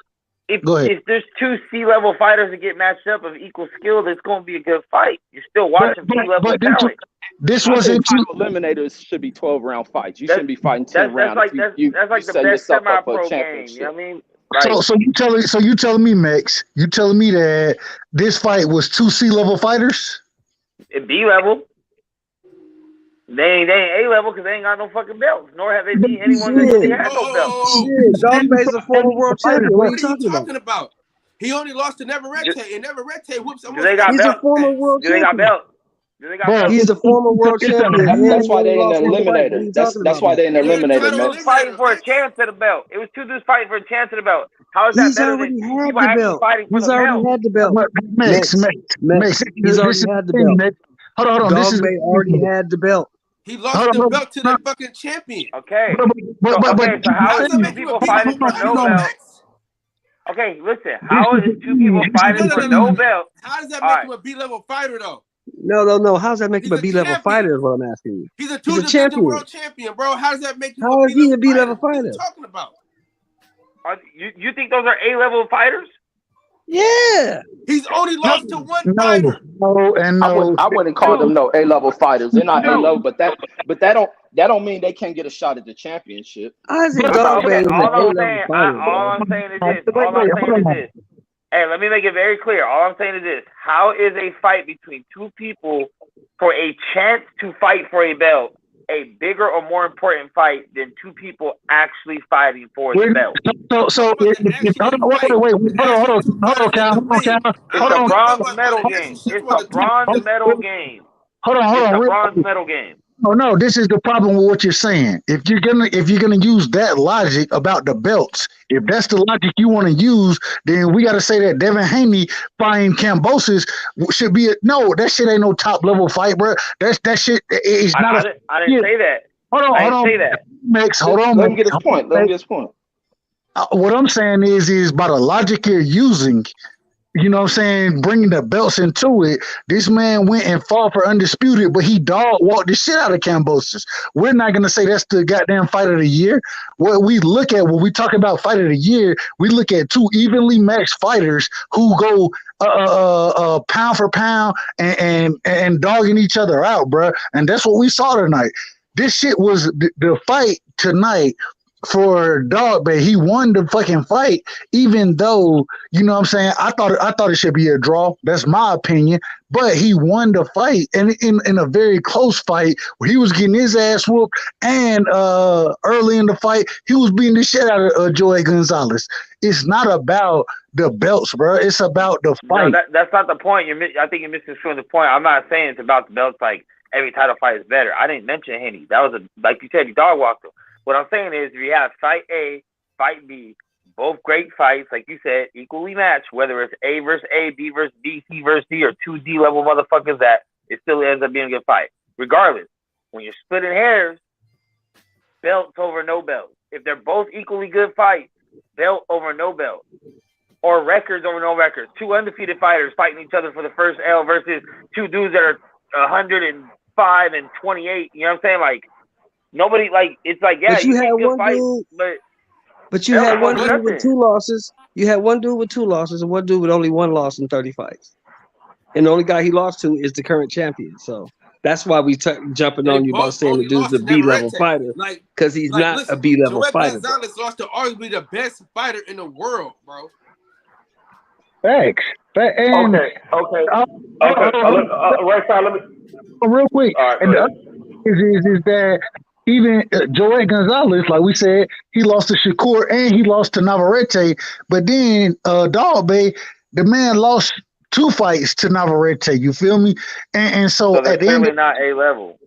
if there's two C-level fighters that get matched up of equal skill, it's going to be a good fight. You're still watching C-level talent. This wasn't two eliminators. Should be 12-round fights. You shouldn't be fighting 10 rounds. That's like the best semi-pro game. You know what I mean? Right. So you telling me, Max? You telling me that this fight was two C-level fighters? B level. They ain't A level because they ain't got no fucking belts, nor have they beat anyone that really had no belts. Shit, Dogboe's a former world champion. What are you talking about? He only lost to Navarrete, and Navarrete whoops. Do they got He's belts? a former world Do they got champion. belts? Do they got belts? He's a former world champion. That's why they in the What are eliminator. you That's talking that's about? why they in the eliminator, Two man. dudes fighting for a chance at the belt. It was two dudes fighting for a chance at the belt. How is that He's better already than had people the actually belt. fighting for He's the already belt? had the belt. Max. He's already had the belt. Hold on. This is Dogboe already had the belt. He lost the belt to the fucking champion. Okay. But So how is two people fighting for no belt? Okay, listen. How is two people fighting for no belt? How does that make him a B-level fighter, though? No. How's that make him a B-level champion. fighter? Is what I'm asking you. He's a He's a two-division champion. world champion, bro. How does that make him How is he a B-level What are fighter? you talking about? You think those are A-level fighters? Yeah. He's only lost to one No, fighter. I wouldn't call them no A-level fighters. They're not A-level, but that don't mean they can't get a shot at the championship. Isaac Dogboe is an All A-level I'm fighter. saying is this. Hey, let me make it very clear. All I'm saying is this. How is a fight between two people for a chance to fight for a belt a bigger or more important fight than two people actually fighting for the belt? So wait, hold on, Cal. It's a bronze medal game. It's a bronze medal game. Hold on. It's a bronze medal game. No, this is the problem with what you're saying. If you're gonna use that logic about the belts, if that's the logic you want to use, then we got to say that Devin Haney fighting Kambosos should be no. That shit ain't no top level fight, bro. That shit is not. I didn't say that. Hold on. I didn't say that. Max, hold on. Let him get his point. What I'm saying is by the logic you're using. You know what I'm saying? Bringing the belts into it. This man went and fought for undisputed, but he dog walked the shit out of Kambosos. We're not going to say that's the goddamn fight of the year. What we look at when we talk about fight of the year, we look at two evenly matched fighters who go pound for pound and dogging each other out, bro. And that's what we saw tonight. This shit was the fight tonight. For Dogboe, he won the fucking fight, even though, you know what I'm saying, I thought it should be a draw. That's my opinion. But he won the fight and in a very close fight where he was getting his ass whooped, and early in the fight, he was beating the shit out of Joet Gonzalez. It's not about the belts, bro. It's about the fight. No, that's not the point. I think you're misconstruing the point. I'm not saying it's about the belts like every title fight is better. I didn't mention Henny. That was like you said, he dog walked him. What I'm saying is, if you have fight A, fight B, both great fights, like you said, equally matched, whether it's A versus A, B versus B, C versus D, or two D level motherfuckers, that it still ends up being a good fight. Regardless, when you're splitting hairs, belts over no belts. If they're both equally good fights, belt over no belt, or records over no records. Two undefeated fighters fighting each other for the first L versus two dudes that are 105 and 28. You know what I'm saying? Like. Nobody it's like But you had one fight, dude. But you had one dude with 2 losses. You had one dude with 2 losses and one dude with only 1 loss in 30 fights. And the only guy he lost to is the current champion. So that's why we jumping on you about saying the dude's a B-level fighter, because he's not a B-level fighter. Joet Gonzalez lost to arguably the best fighter in the world, bro. Thanks. Okay. Right side, let me. Real quick. All right, and the other is that even Joet Gonzalez, like we said, he lost to Shakur and he lost to Navarrete. But then Dogboe, the man lost 2 fights to Navarrete. You feel me? And so they're at the end, not A level.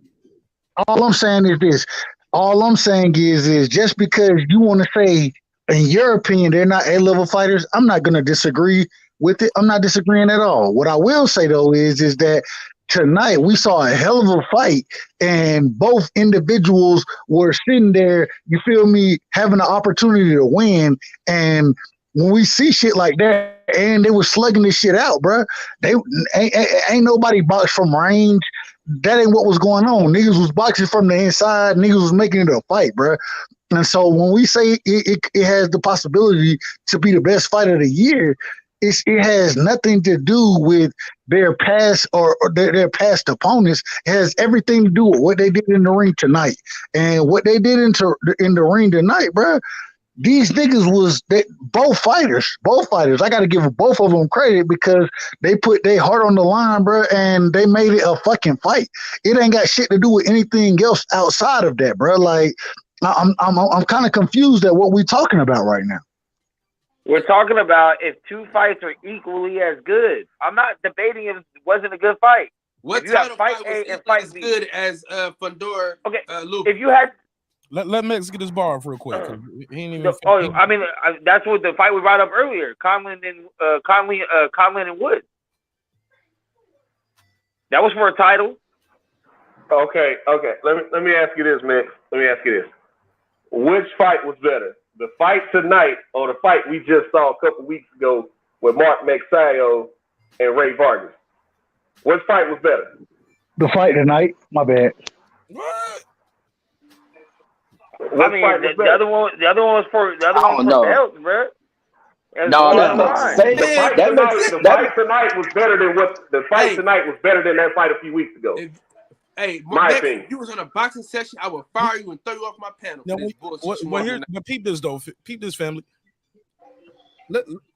all I'm saying is this. All I'm saying is just because you want to say, in your opinion, they're not A-level fighters, I'm not going to disagree with it. I'm not disagreeing at all. What I will say, though, is that tonight we saw a hell of a fight, and both individuals were sitting there, you feel me, having the opportunity to win. And when we see shit like that, and they were slugging this shit out, bro, they ain't nobody boxed from range. That ain't what was going on. Niggas was boxing from the inside. Niggas was making it a fight, bro. And so when we say it has the possibility to be the best fight of the year, it has nothing to do with their past or their past opponents. It has everything to do with what they did in the ring tonight. And what they did in the ring tonight, bro, these niggas was both fighters. I got to give both of them credit because they put their heart on the line, bro, and they made it a fucking fight. It ain't got shit to do with anything else outside of that, bro. Like, I'm kind of confused at what we're talking about right now. We're talking about if two fights are equally as good. I'm not debating if it wasn't a good fight. What If you have title fight fight A was and fight as B. good as Fedor? Okay, Luke? if you had Let Max get his bar off real quick. 'Cause he ain't even. that's what the fight we brought up earlier. Conlon and Wood. That was for a title. Okay. Let me ask you this, Max. Let me ask you this. Which fight was better? The fight tonight or the fight we just saw a couple weeks ago with Mark Mexayo and Ray Vargas? Which fight was better? The fight tonight. My bad. What? I mean, the other one was for belts, bro. The fight tonight was better than tonight was better than that fight a few weeks ago. Hey, my Max, opinion. if you was on a boxing session, I would fire you and throw you off my panel. Now, but peep this though. Peep this, family.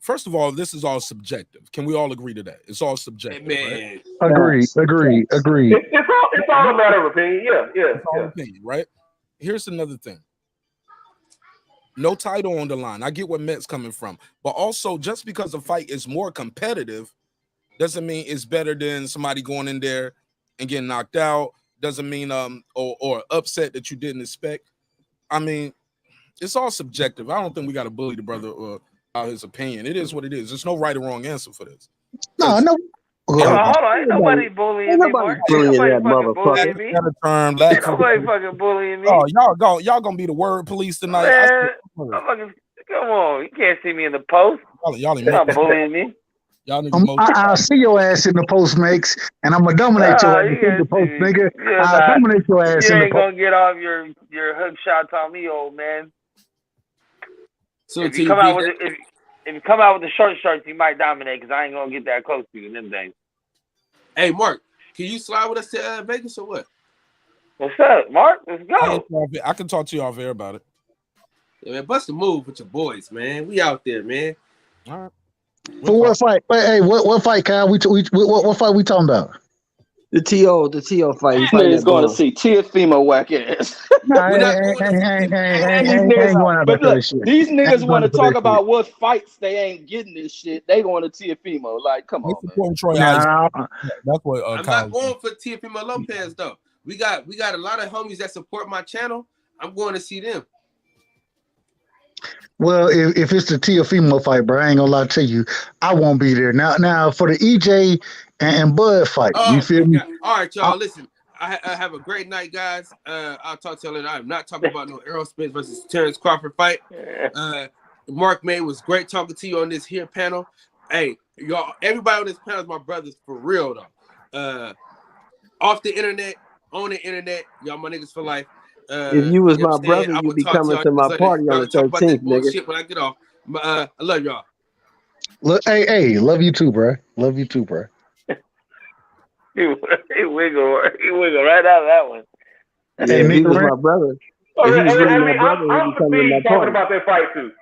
First of all, this is all subjective. Can we all agree to that? It's all subjective. Man. Right? Agreed. It's all a matter of opinion. Yeah. It's all opinion, right? Here's another thing. No title on the line. I get where Met's coming from, but also just because a fight is more competitive doesn't mean it's better than somebody going in there and getting knocked out. Doesn't mean or upset that you didn't expect. I mean, it's all subjective. I don't think we got to bully the brother about his opinion. It is what it is. There's no right or wrong answer for this. No. Hold on. Ain't nobody bullying me, Mark. Bullying that fucking bullying me. Nobody fucking bullying me. Oh, y'all gonna be the word police tonight. Man, come on. You can't see me in the post. Y'all ain't not bullying me. Y'all niggas I'll see your ass in the post, Max, and I'm gonna dominate your ass in the post, nigga. I'll dominate your ass in the post. You ain't gonna get off your hook shots on me, old man. So if you come out with the short shorts, you might dominate because I ain't gonna get that close to you in them days. Hey, Mark, can you slide with us to Vegas or what? What's up, Mark? Let's go. I can talk to you off air about it. Yeah, man, bust a move with your boys, man. We out there, man. All right. So what fight? Hey, what fight, Kyle? What fight we talking about? The TO fight. He's going to see Teofimo whack ass. These niggas want to talk about what fights they ain't getting this shit. They going to Teofimo. Like, come on, man. That's what I'm not going for Teofimo Lopez though. We got a lot of homies that support my channel. I'm going to see them. Well, if it's the Teofimo fight, bro, I ain't gonna lie to you, I won't be there. Now for the EJ and Bud fight, you feel me? All right, y'all. Listen, I have a great night, guys. I'll talk to you later. I'm not talking about no Errol Spence versus Terrence Crawford fight. Mark May was great talking to you on this here panel. Hey, y'all, everybody on this panel is my brothers for real though. Off the internet, on the internet, y'all my niggas for life. If you was my brother, you'd be coming to my party on the 13th, nigga. When I get off, I love y'all. Look, hey, love you too, bro. Love you too, bro. He wiggled right out of that one. Yeah, if he was my brother. I'm fatigued talking about that fight too.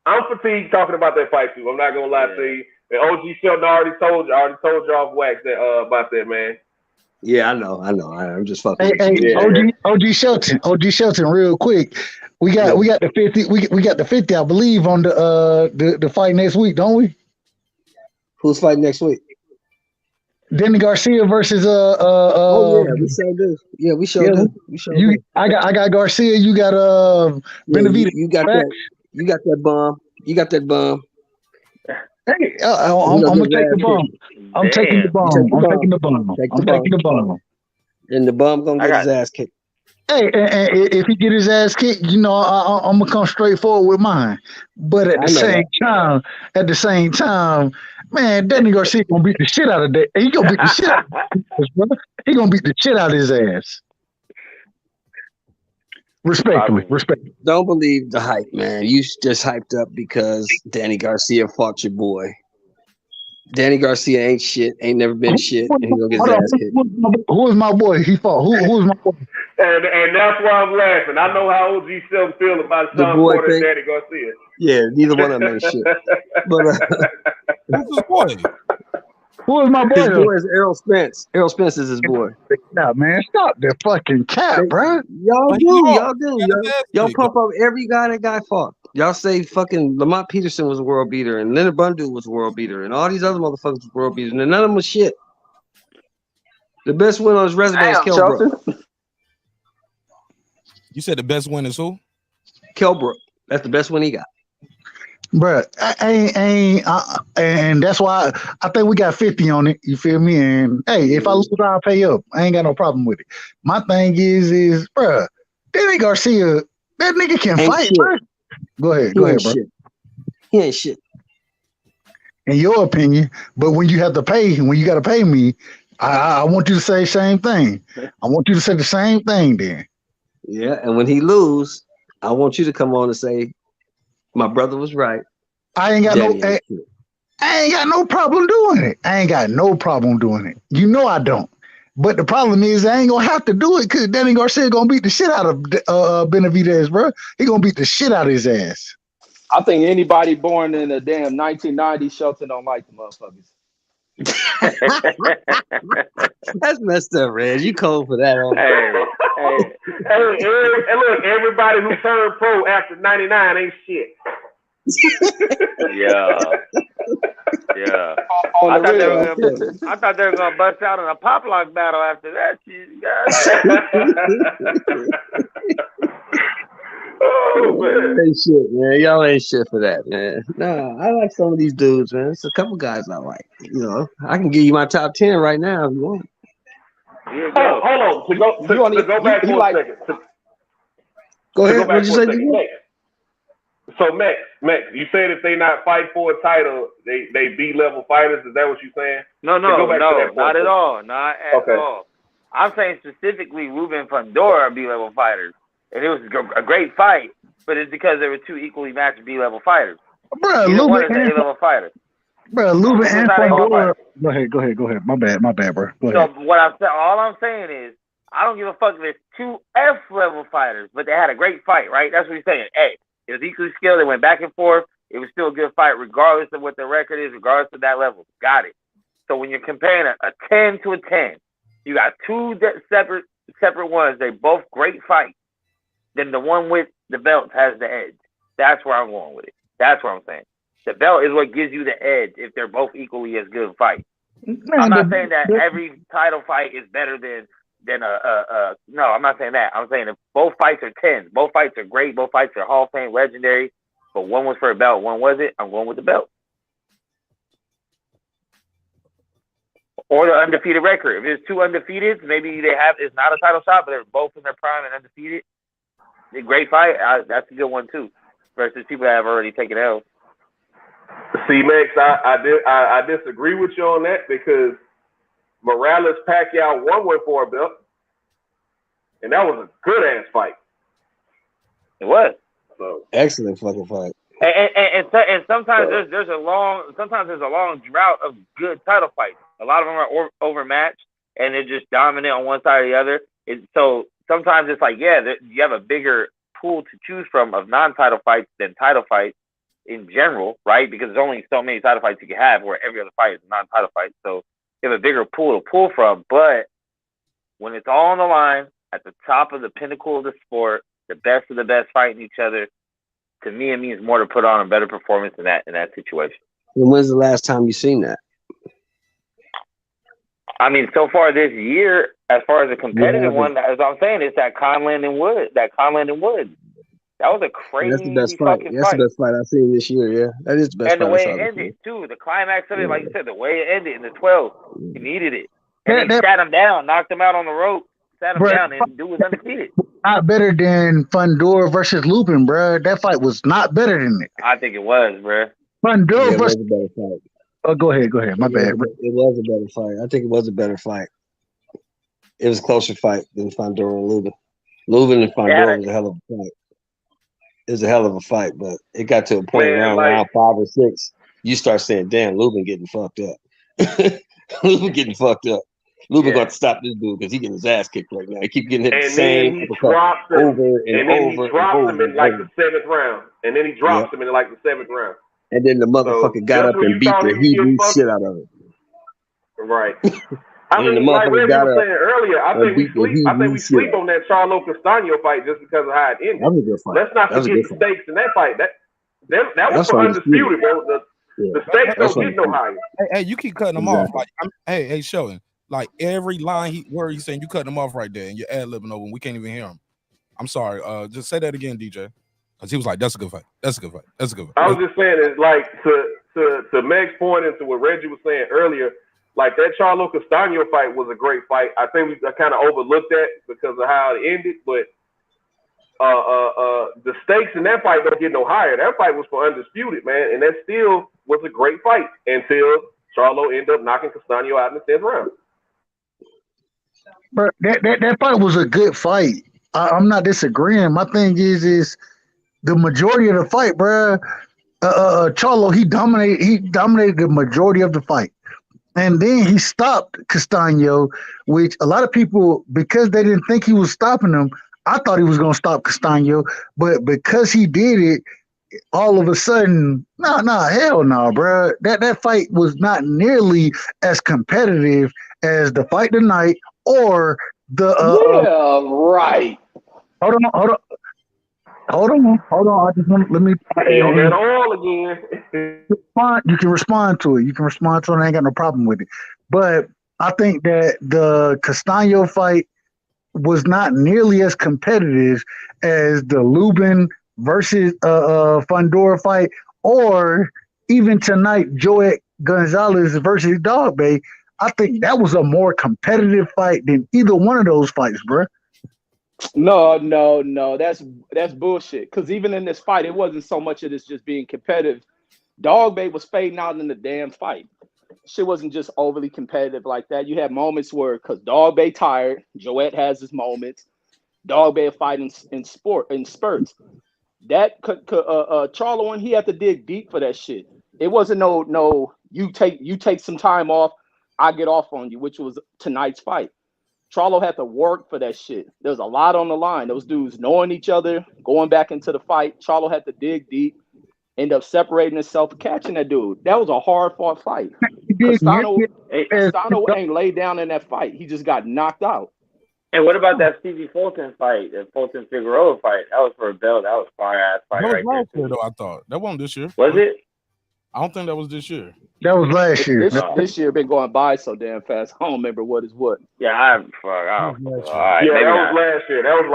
I'm fatigued talking about that fight too. I'm not gonna lie to you. And OG Shelton already told you off wax about that, man. Yeah, I know. I'm just fucking. OG Shelton, real quick. We got the 50. We got the 50, I believe, on the fight next week, don't we? Who's fighting next week? Danny Garcia versus we sure do. Yeah, we sure do. We sure do. I got Garcia. You got Benavidez. You got that. You got that bomb. You got that bomb. Hey, I'm gonna take the bomb. I'm taking the bomb. I'm taking the bomb. And the bomb gonna get his ass kicked. Hey, and if he get his ass kicked, I'm gonna come straight forward with mine. But at the same time, man, Danny Garcia gonna beat the shit out of that. He gonna beat the shit out of his brother. He gonna beat the shit out of his ass. Respectfully. Don't believe the hype, man. You just hyped up because Danny Garcia fought your boy. Danny Garcia ain't shit. Ain't never been shit, and he gonna get his Hold ass kicked. on. Who is my boy? He fought. Who is my boy? And that's why I'm laughing. I know how OG Self feel about The Sean boy Porter and thing? Danny Garcia. Yeah, neither one of them ain't shit. But Who's his boy? Who is my boy? his boy is Errol Spence. Errol Spence is his boy. Stop, man. Stop the fucking cap, bro. Y'all But do. he Y'all do. Y'all pump up every guy that guy fought. Y'all say fucking Lamont Peterson was a world beater, and Leonard Bundu was a world beater, and all these other motherfuckers was world beaters, and none of them was shit. The best win on his resume is Kell Brook. You said the best win is who? Kell Brook. That's the best win he got. Bruh, and that's why I think we got 50 on it. You feel me? And hey, if I lose, I'll pay up. I ain't got no problem with it. My thing is, bruh, Danny Garcia, that nigga can Ain't fight, shit. bruh. Go ahead, He ain't bro. shit. He ain't shit. In your opinion, but when you have to pay, when you got to pay me, I want you to say the same thing. I want you to say the same thing then. Yeah, and when he lose, I want you to come on and say, my brother was right. I ain't got Danny no. ain't shit. I ain't got no problem doing it. I ain't got no problem doing it. You know I don't. But the problem is I ain't gonna have to do it because Danny Garcia gonna beat the shit out of Benavidez, bro. He gonna beat the shit out of his ass. I think anybody born in the damn 1990s Shelton don't like the motherfuckers. That's messed up, Reg. You cold for that. Hey, look, everybody who turned pro after 99 ain't shit. Yeah. I thought they were gonna bust out in a pop lock battle after that shit, guys. Oh man. Ain't shit, man. Y'all ain't shit for that, man. Nah, I like some of these dudes, man. It's a couple guys I like. You know, I can give you my top 10 right now if you want. Hold on. To go back for a second. Go ahead. What'd you say? So Max, you said if they not fight for a title, they B-level fighters. Is that what you're saying? No, not at all. Not at all. I'm saying specifically Ruben Fundora are B-level fighters. And it was a great fight, but it's because there were two equally matched B-level fighters. Bro, one is an A-level fighter. Bro, Lubin and Fundora. Go ahead. My bad, bro. Go ahead. So all I'm saying is, I don't give a fuck if there's two F-level fighters, but they had a great fight, right? That's what he's saying. Hey, it was equally skilled. They went back and forth. It was still a good fight, regardless of what their record is, regardless of that level. Got it. So when you're comparing a 10 to a 10, you got two separate ones. They both great fights. Then the one with the belt has the edge. That's where I'm going with it. That's what I'm saying. The belt is what gives you the edge if they're both equally as good fights. I'm not saying that every title fight is better than no, I'm not saying that. I'm saying if both fights are 10s, both fights are great, both fights are Hall of Fame legendary, but one was for a belt, one wasn't, I'm going with the belt. Or the undefeated record. If there's two undefeateds, maybe it's not a title shot, but they're both in their prime and undefeated. A great fight. That's a good one too. Versus people that have already taken L. See, Max, I disagree with you on that because Morales Pacquiao went for a belt, and that was a good ass fight. It was. So excellent fucking fight. And sometimes there's a long drought of good title fights. A lot of them are overmatched and they're just dominant on one side or the other. So sometimes it's like, yeah, you have a bigger pool to choose from of non-title fights than title fights in general, right? Because there's only so many title fights you can have where every other fight is a non-title fight. So you have a bigger pool to pull from. But when it's all on the line, at the top of the pinnacle of the sport, the best of the best fighting each other, to me, it means more to put on a better performance in that situation. And when's the last time you seen that? I mean, so far this year, as far as a competitive one, as I'm saying, it's that Conland and Wood. That was a crazy That's the best fight. That's the best fight I've seen this year, yeah. That is the best fight. And the way it ended, too. The climax of it, like you said, the way it ended in the 12th, he needed it. And they sat him down, knocked him out on the rope, sat him down, and dude was undefeated. Not better than Fundora versus Lupin, bro. That fight was not better than it. I think it was, bro. Fundora versus... It was a better fight. Oh, go ahead. My bad. It was a better fight. I think it was a better fight. It was a closer fight than Fundora and Lubin. Lubin and Fundora was a hell of a fight. It was a hell of a fight, but it got to a point around round 5 or 6 you start saying, "Damn, Lubin getting fucked up." Lubin getting fucked up. Lubin got to stop this dude because he getting his ass kicked right now. He keep getting hit the And same then he uppercut drops him, over and and then over he drops and him over in and like over. the 7th round, and then he drops him in like the 7th round. And then the motherfucker got just up when and you beat thought the he was getting Hebrew fucked, shit out of him. right? I And then the mean, like motherfucker Reggie got was up saying earlier, I and think we beat the sleep. I think Hebrew we shit sleep out of him. on that Charlo Castano fight just because of how it ended. That was a good fight. Let's not That was a forget good the fight. stakes in that fight. That was That's for undisputed. undisputed, bro. The stakes That's don't get no undisputed. higher. Hey, you keep cutting him off. Exactly. Like, hey, Sheldon. Like every line word he's saying, you cutting him off right there, and you're ad-libbing over him. We can't even hear him. I'm sorry. Just say that again, DJ. Because he was like, "That's a good fight. That's a good fight. That's a good fight." I was just saying it's like to Meg's point and to what Reggie was saying earlier, like that Charlo Castano fight was a great fight. I think we kind of overlooked that because of how it ended, but the stakes in that fight don't get no higher. That fight was for undisputed, man, and that still was a great fight until Charlo ended up knocking Castano out in the 10th round. But that fight was a good fight. I'm not disagreeing. My thing is the majority of the fight, bruh. Charlo, he dominated the majority of the fight. And then he stopped Castano, which a lot of people, because they didn't think he was stopping him, I thought he was going to stop Castano. But because he did it, all of a sudden, hell no, bro. That fight was not nearly as competitive as the fight tonight or the. Right. Hold on. I just want let me. He on that all again. You can respond to it. I ain't got no problem with it. But I think that the Castano fight was not nearly as competitive as the Lubin versus Fundora fight, or even tonight Joet Gonzalez versus Dogboe. I think that was a more competitive fight than either one of those fights, bro. No. That's bullshit. Because even in this fight, it wasn't so much of this just being competitive. Dogboe was fading out in the damn fight. Shit wasn't just overly competitive like that. You had moments where, because Dogboe tired, Joet has his moments. Dogboe fighting in spurts. That Charlo, and he had to dig deep for that shit. It wasn't no. You take some time off, I get off on you, which was tonight's fight. Charlo had to work for that shit. There was a lot on the line. Those dudes knowing each other, going back into the fight. Charlo had to dig deep, end up separating himself, catching that dude. That was a hard fought fight. Castano ain't laid down in that fight. He just got knocked out. And what about that Stevie Fulton fight, the Fulton Figueroa fight? That was for a belt. That was a fire ass fight That was right last there. year, though. I thought that wasn't this year. Was it? I don't think that was this year. That was last year. This year been going by so damn fast. I don't remember what is what. Yeah, all right, yeah, that was last year. That was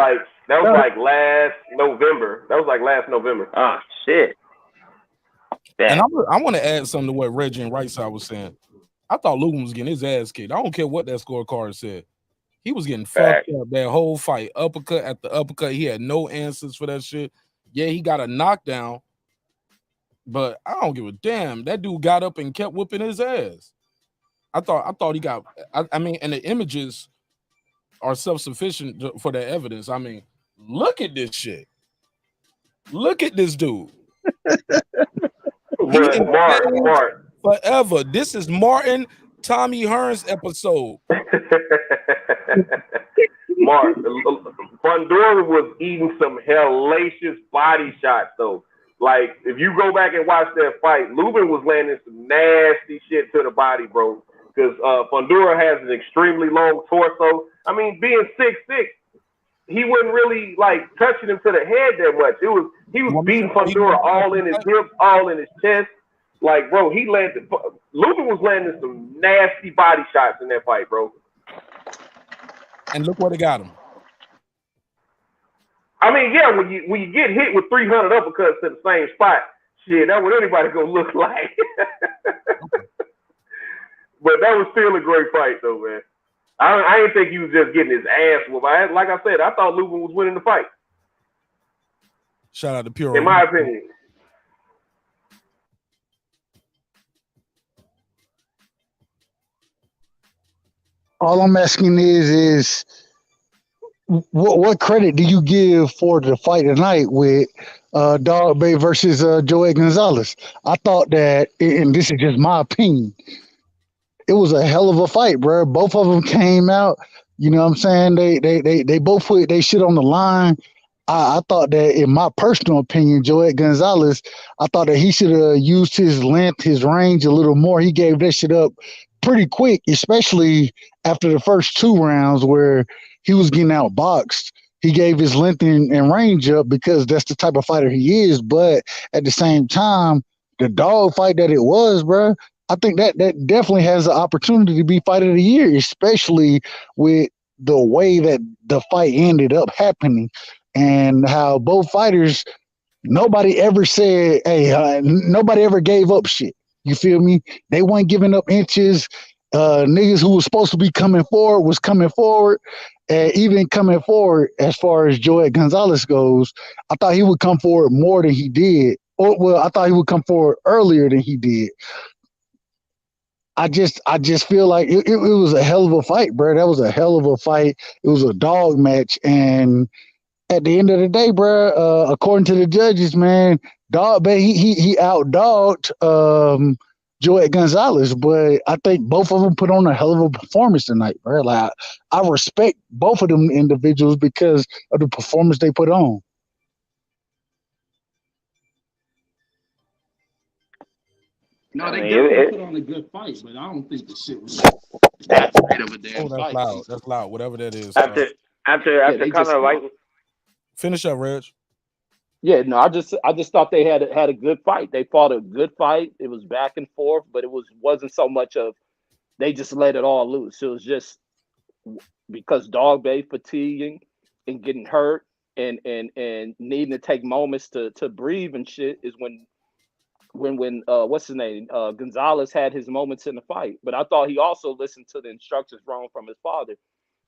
like last November. That was like last November. Oh shit. Damn. And I want to add something to what Reggie and Rightside was saying. I thought Lubin was getting his ass kicked. I don't care what that scorecard said. He was getting fucked up that whole fight. Uppercut after uppercut. He had no answers for that shit. Yeah, he got a knockdown, but I don't give a damn. That dude got up and kept whipping his ass. I thought he got. I mean, and the images are self-sufficient for that evidence. I mean, look at this shit. Look at this dude. Martin. Forever. This is Martin Tommy Hearns episode. Martin, Fundora was eating some hellacious body shots though. Like if you go back and watch that fight, Lubin was landing some nasty shit to the body, bro. Because Fundora has an extremely long torso. I mean, being 6'6", he wasn't really like touching him to the head that much. He was beating Fundora all in his hips, all in his chest. Like, bro, Lubin was landing some nasty body shots in that fight, bro. And look what it got him. I mean, yeah, when you get hit with 300 uppercuts to the same spot, shit, that's what anybody gonna look like. But that was still a great fight, though, man. I didn't think he was just getting his ass whooped. Like I said, I thought Lubin was winning the fight. Shout out to Pure. In my opinion. All I'm asking is what credit do you give for the fight tonight with Dogboe versus Joet Gonzalez? I thought that, and this is just my opinion, it was a hell of a fight, bro. Both of them came out. You know what I'm saying? They both put they shit on the line. I thought that, in my personal opinion, Joet Gonzalez, I thought that he should have used his length, his range a little more. He gave that shit up pretty quick, especially after the first 2 rounds where he was getting outboxed. He gave his length and range up because that's the type of fighter he is. But at the same time, the dog fight that it was, bro, I think that definitely has the opportunity to be fight of the year, especially with the way that the fight ended up happening and how both fighters, nobody ever said, hey, nobody ever gave up shit. You feel me? They weren't giving up inches. Niggas who was supposed to be coming forward was coming forward. And even coming forward, as far as Joet Gonzalez goes, I thought he would come forward more than he did. Or, well, I thought he would come forward earlier than he did. I just feel like it was a hell of a fight, bro. That was a hell of a fight. It was a dog match. And at the end of the day, bro, according to the judges, man, Dogboe, he outdogged Joet Gonzalez, but I think both of them put on a hell of a performance tonight, bro. Like, I respect both of them individuals because of the performance they put on. No, they I mean, definitely put on a good fight, but I don't think the shit was that great of a damn Oh, that's fight. loud. That's loud. Whatever that is. after they just Conor White. Finish up, Reg. Yeah, no, I just thought they had a good fight. They fought a good fight. It was back and forth, but it wasn't so much of they just let it all loose. It was just because Dogboe fatiguing and getting hurt and needing to take moments to breathe and shit is when what's his name, Gonzalez had his moments in the fight. But I thought he also listened to the instructions wrong from his father,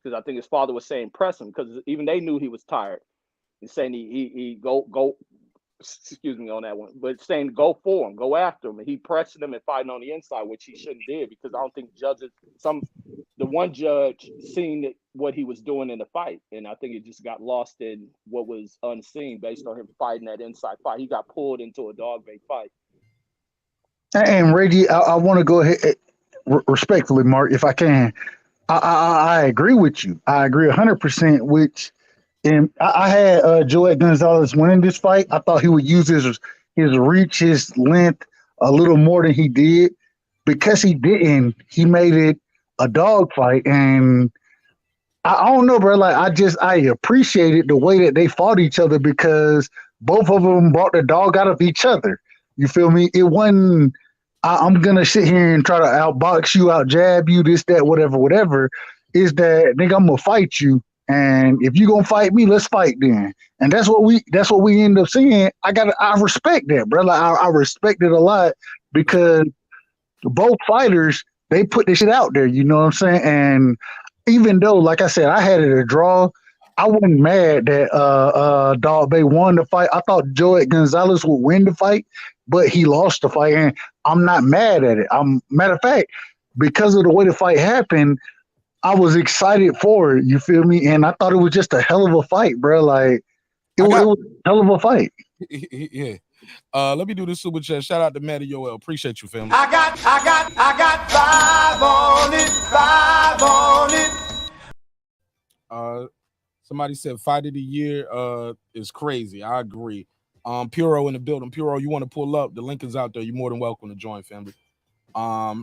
because I think his father was saying press him, because even they knew he was tired. He's saying he go excuse me on that one, but saying go for him, go after him, and he pressing him and fighting on the inside, which he shouldn't did, because I don't think the one judge seen what he was doing in the fight, and I think it just got lost in what was unseen based on him fighting that inside fight. He got pulled into a Dogboe fight. And Reggie, I want to go ahead, respectfully, Mark, if I can. I agree with you. I agree 100%. Which, and I had Joet Gonzalez winning this fight. I thought he would use his reach, his length a little more than he did. Because he didn't, he made it a dog fight. And I don't know, bro. Like, I appreciated the way that they fought each other, because both of them brought the dog out of each other. You feel me? It wasn't, I'm going to sit here and try to outbox you, out jab you, this, that, whatever. Is that, nigga, I'm going to fight you. And if you going to fight me, let's fight then. And that's what we end up seeing. I respect that, bro. Like, I respect it a lot, because both fighters, they put this shit out there. You know what I'm saying? And even though, like I said, I had it a draw, I wasn't mad that Dogboe won the fight. I thought Joet Gonzalez would win the fight, but he lost the fight, and I'm not mad at it. Matter of fact, because of the way the fight happened, I was excited for it. You feel me? And I thought it was just a hell of a fight, bro. Like, it was a hell of a fight. Yeah. Let me do this super chat. Shout out to Matty Yoel. Appreciate you, family. I got 5 on it. Somebody said fight of the year is crazy. I agree. Puro in the building. Puro, you want to pull up? The link is out there. You're more than welcome to join, family.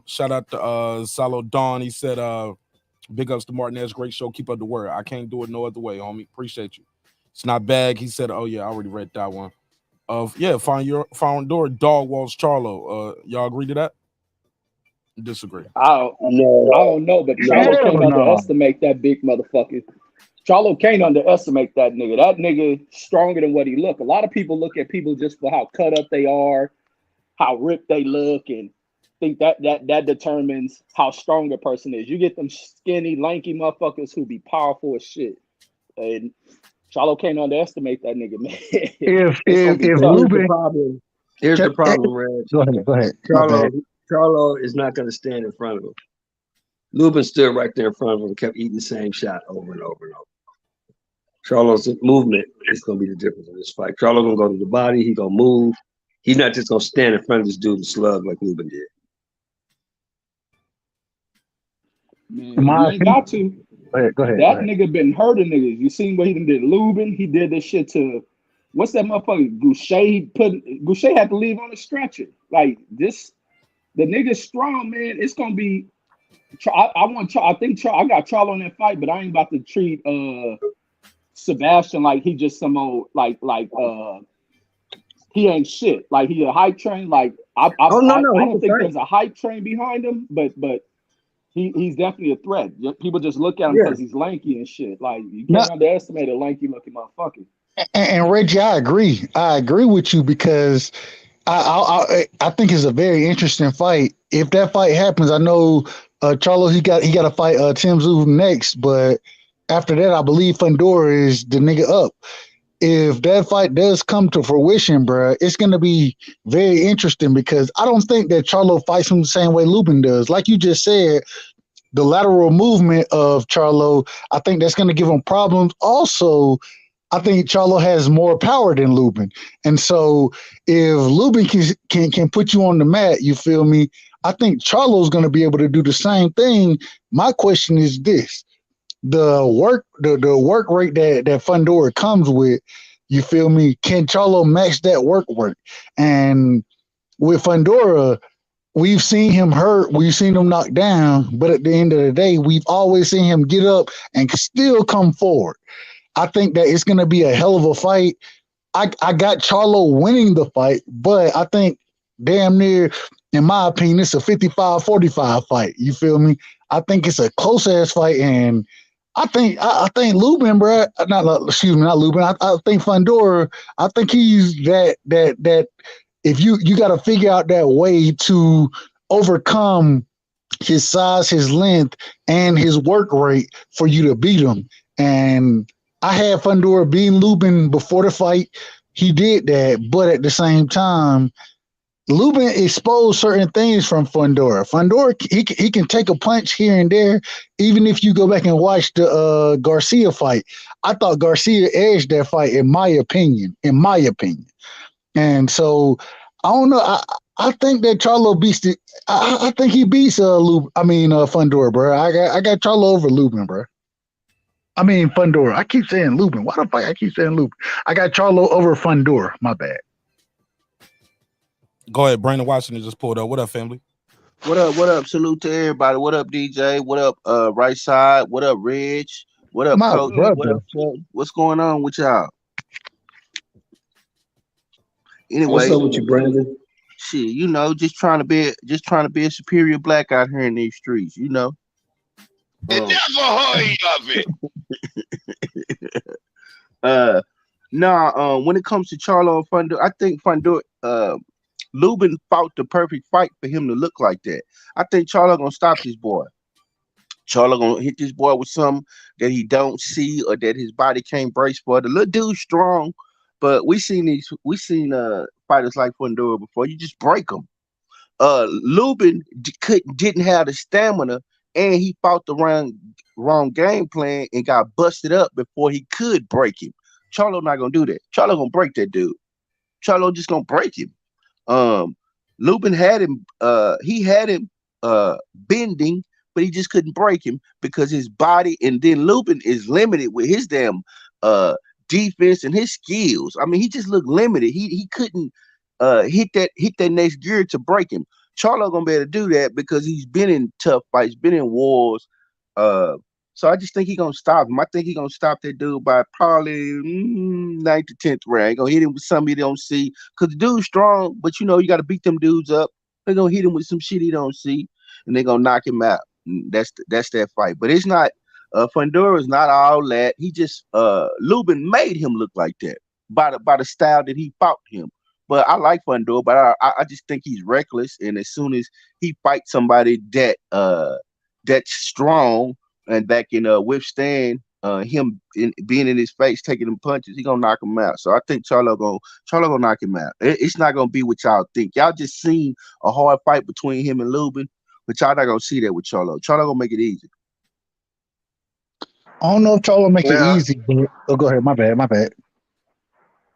Shout out to Salo Dawn. He said, big ups to Martinez. Great show. Keep up the word. I can't do it no other way, homie. Appreciate you. It's not bad. He said, oh yeah, I already read that one. Found door Dog Walls Charlo. Y'all agree to that? Disagree. I don't know, but Charlo can't underestimate that big motherfucker. Charlo can't underestimate that nigga. That nigga stronger than what he look. A lot of people look at people just for how cut up they are, how ripped they look, and think that determines how strong a person is. You get them skinny, lanky motherfuckers who be powerful as shit. And Charlo can't underestimate that nigga, man. Here's the problem, Red. Go ahead. Charlo is not going to stand in front of him. Lubin stood right there in front of him and kept eating the same shot over and over and over. Charlo's movement is gonna be the difference in this fight. Charlo gonna go to the body. He gonna move. He's not just gonna stand in front of this dude and slug like Lubin did. Man, you ain't got to. Go ahead. That nigga been hurting niggas. You seen what he did Lubin? He did this shit to what's that motherfucker? Goucher had to leave on a stretcher. Like this, the nigga's strong, man. It's gonna be. I got Charlo in that fight, but I ain't about to treat Sebastian like he just some old he ain't shit. Like he a hype train. Like I don't think there's a hype train behind him, but he's definitely a threat. People just look at him because he's lanky and shit. Like you can't underestimate a lanky looking motherfucker. And Reggie, I agree. I agree with you because I think it's a very interesting fight. If that fight happens, I know Charlo he got to fight Tim Tszyu next, but after that, I believe Fundora is the nigga up. If that fight does come to fruition, bro, it's going to be very interesting because I don't think that Charlo fights him the same way Lubin does. Like you just said, the lateral movement of Charlo, I think that's going to give him problems. Also, I think Charlo has more power than Lubin. And so if Lubin can put you on the mat, you feel me? I think Charlo's going to be able to do the same thing. My question is this. The work rate that Fundora comes with, you feel me? Can Charlo match that work? And with Fundora, we've seen him hurt, we've seen him knocked down, but at the end of the day, we've always seen him get up and still come forward. I think that it's going to be a hell of a fight. I got Charlo winning the fight, but I think damn near, in my opinion, it's a 55-45 fight. You feel me? I think it's a close ass fight, and I think Lubin, bro. Not Lubin. I think Fundora. I think he's that. If you got to figure out that way to overcome his size, his length, and his work rate for you to beat him. And I had Fundora beating Lubin before the fight. He did that, but at the same time, Lubin exposed certain things from Fundora. Fundora, he can take a punch here and there. Even if you go back and watch the Garcia fight, I thought Garcia edged that fight, in my opinion. And so I don't know. I think that Charlo beats the. I think he beats Fundora, bro. I got Charlo over Lubin, bro. I mean Fundora. I keep saying Lubin. Why the fuck I keep saying Lubin? I got Charlo over Fundora. My bad. Go ahead, Brandon Washington just pulled up. What up, family? What up? What up? Salute to everybody. What up, DJ? What up, Right Side? What up, Reg? What up, My Coach? brother. What up, Chuck? What's going on with y'all? Anyway, What's up with you, Brandon? shit, just trying to be a superior black out here in these streets, It never heard of it. When it comes to Charlo and Fundora, I think Fundora, Lubin fought the perfect fight for him to look like that. I think Charlo gonna stop this boy. Charlo gonna hit this boy with something that he don't see or that his body can't brace for. The little dude's strong, but we seen fighters like Fundora before. You just break them. Lubin didn't have the stamina, and he fought the wrong game plan and got busted up before he could break him. Charlo not gonna do that. Charlo gonna break that dude. Charlo just gonna break him. Lubin had him. He had him bending, but he just couldn't break him because his body. And then Lubin is limited with his damn defense and his skills. I mean, he just looked limited. He couldn't hit that next gear to break him. Charlo gonna be able to do that because he's been in tough fights, been in wars. So I just think he's gonna stop him. I think he's gonna stop that dude by probably 9th to 10th round. He's gonna hit him with something he don't see. Cause the dude's strong, but you gotta beat them dudes up. They're gonna hit him with some shit he don't see, and they're gonna knock him out. That's that fight. But it's not Fundora is not all that. He just Lubin made him look like that by the style that he fought him. But I like Fundora, but I just think he's reckless. And as soon as he fights somebody that's strong and that can withstand him being in his face, taking them punches, he's gonna knock him out. So I think Charlo gonna knock him out. It's not gonna be what y'all think. Y'all just seen a hard fight between him and Lubin, but y'all not gonna see that with Charlo. Charlo gonna make it easy. I don't know if Charlo make it Now, easy, but go ahead. My bad.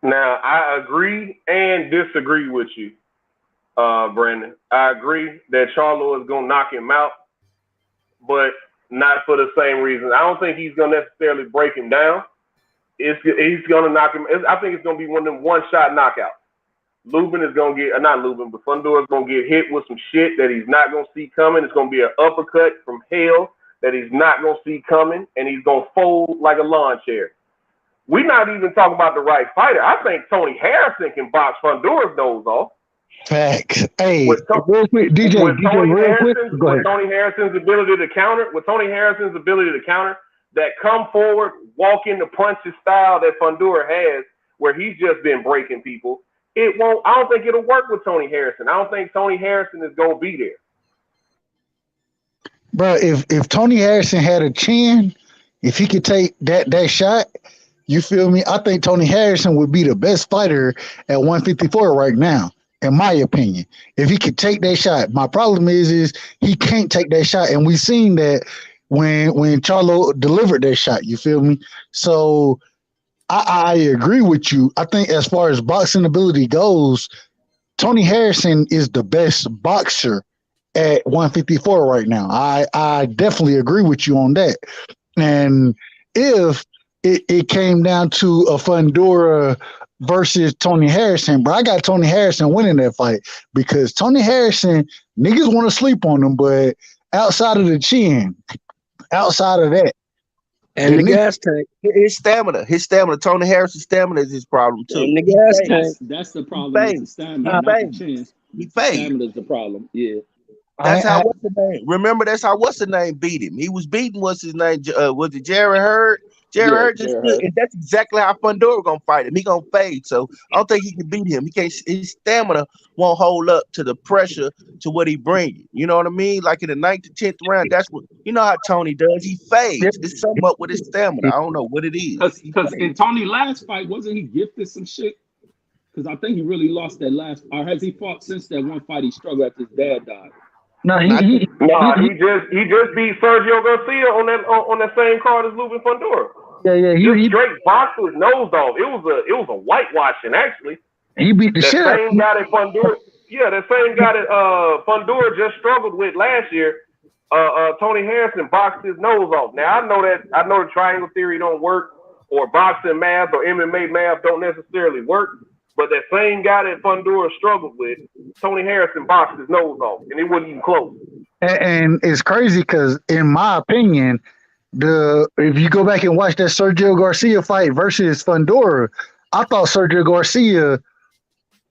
now I agree and disagree with you, Brandon. I agree that Charlo is gonna knock him out, but not for the same reason. I don't think he's gonna necessarily break him down. He's gonna knock him. I think it's gonna be one of them one-shot knockouts. Lubin is gonna get, not Lubin, but Fundora is gonna get hit with some shit that he's not gonna see coming. It's gonna be an uppercut from hell that he's not gonna see coming, and he's gonna fold like a lawn chair. We're not even talking about the right fighter. I think Tony Harrison can box Fundora's nose off. Facts. Hey, With real quick, DJ, real quick. Go ahead. with Tony Harrison's ability to counter, that come forward, walk in the punches style that Fundora has, where he's just been breaking people. It won't. I don't think it'll work with Tony Harrison. I don't think Tony Harrison is gonna be there. Bro, if Tony Harrison had a chin, if he could take that shot, you feel me? I think Tony Harrison would be the best fighter at 154 right now, in my opinion. If he could take that shot. My problem is he can't take that shot, and we've seen that when Charlo delivered that shot. You feel me? So I agree with you. I think as far as boxing ability goes, Tony Harrison is the best boxer at 154 right now. I definitely agree with you on that. And if it came down to a Fundora versus Tony Harrison, bro, I got Tony Harrison winning that fight because Tony Harrison, niggas want to sleep on him, but outside of the chin, outside of that, and the gas tank, his stamina. Tony Harrison's stamina is his problem too. and the gas tank. That's the problem. Is the stamina, not the chance. He fades. Stamina is the problem. Yeah. That's how what's the name? Remember, that's how what's the name beat him. He was beating what's his name? Was it Jared Hurd? Jared Hurd just Jared Hurd. and that's exactly how Fundora gonna fight him. He gonna fade. So I don't think he can beat him. He can't. His stamina won't hold up to the pressure to what he brings. You know what I mean? Like in the 9th to 10th round, that's what you know how Tony does. He fades. It's something up with his stamina. I don't know what it is. Because in Tony's last fight, wasn't he gifted some shit? Because I think he really lost that last. Or has he fought since that one fight he struggled after his dad died? No, he just beat Sergio Garcia on that same card as Lubin Fundora. Yeah. He straight boxed his nose off. It was a whitewashing actually. He beat the shit out of him. Guy that Fundora, that same guy that Fundora just struggled with last year. Tony Harrison boxed his nose off. Now I know the triangle theory don't work, or boxing math or MMA math don't necessarily work. But that same guy that Fundora struggled with, Tony Harrison boxed his nose off, and it wasn't even close. And it's crazy because, in my opinion, if you go back and watch that Sergio Garcia fight versus Fundora, I thought Sergio Garcia,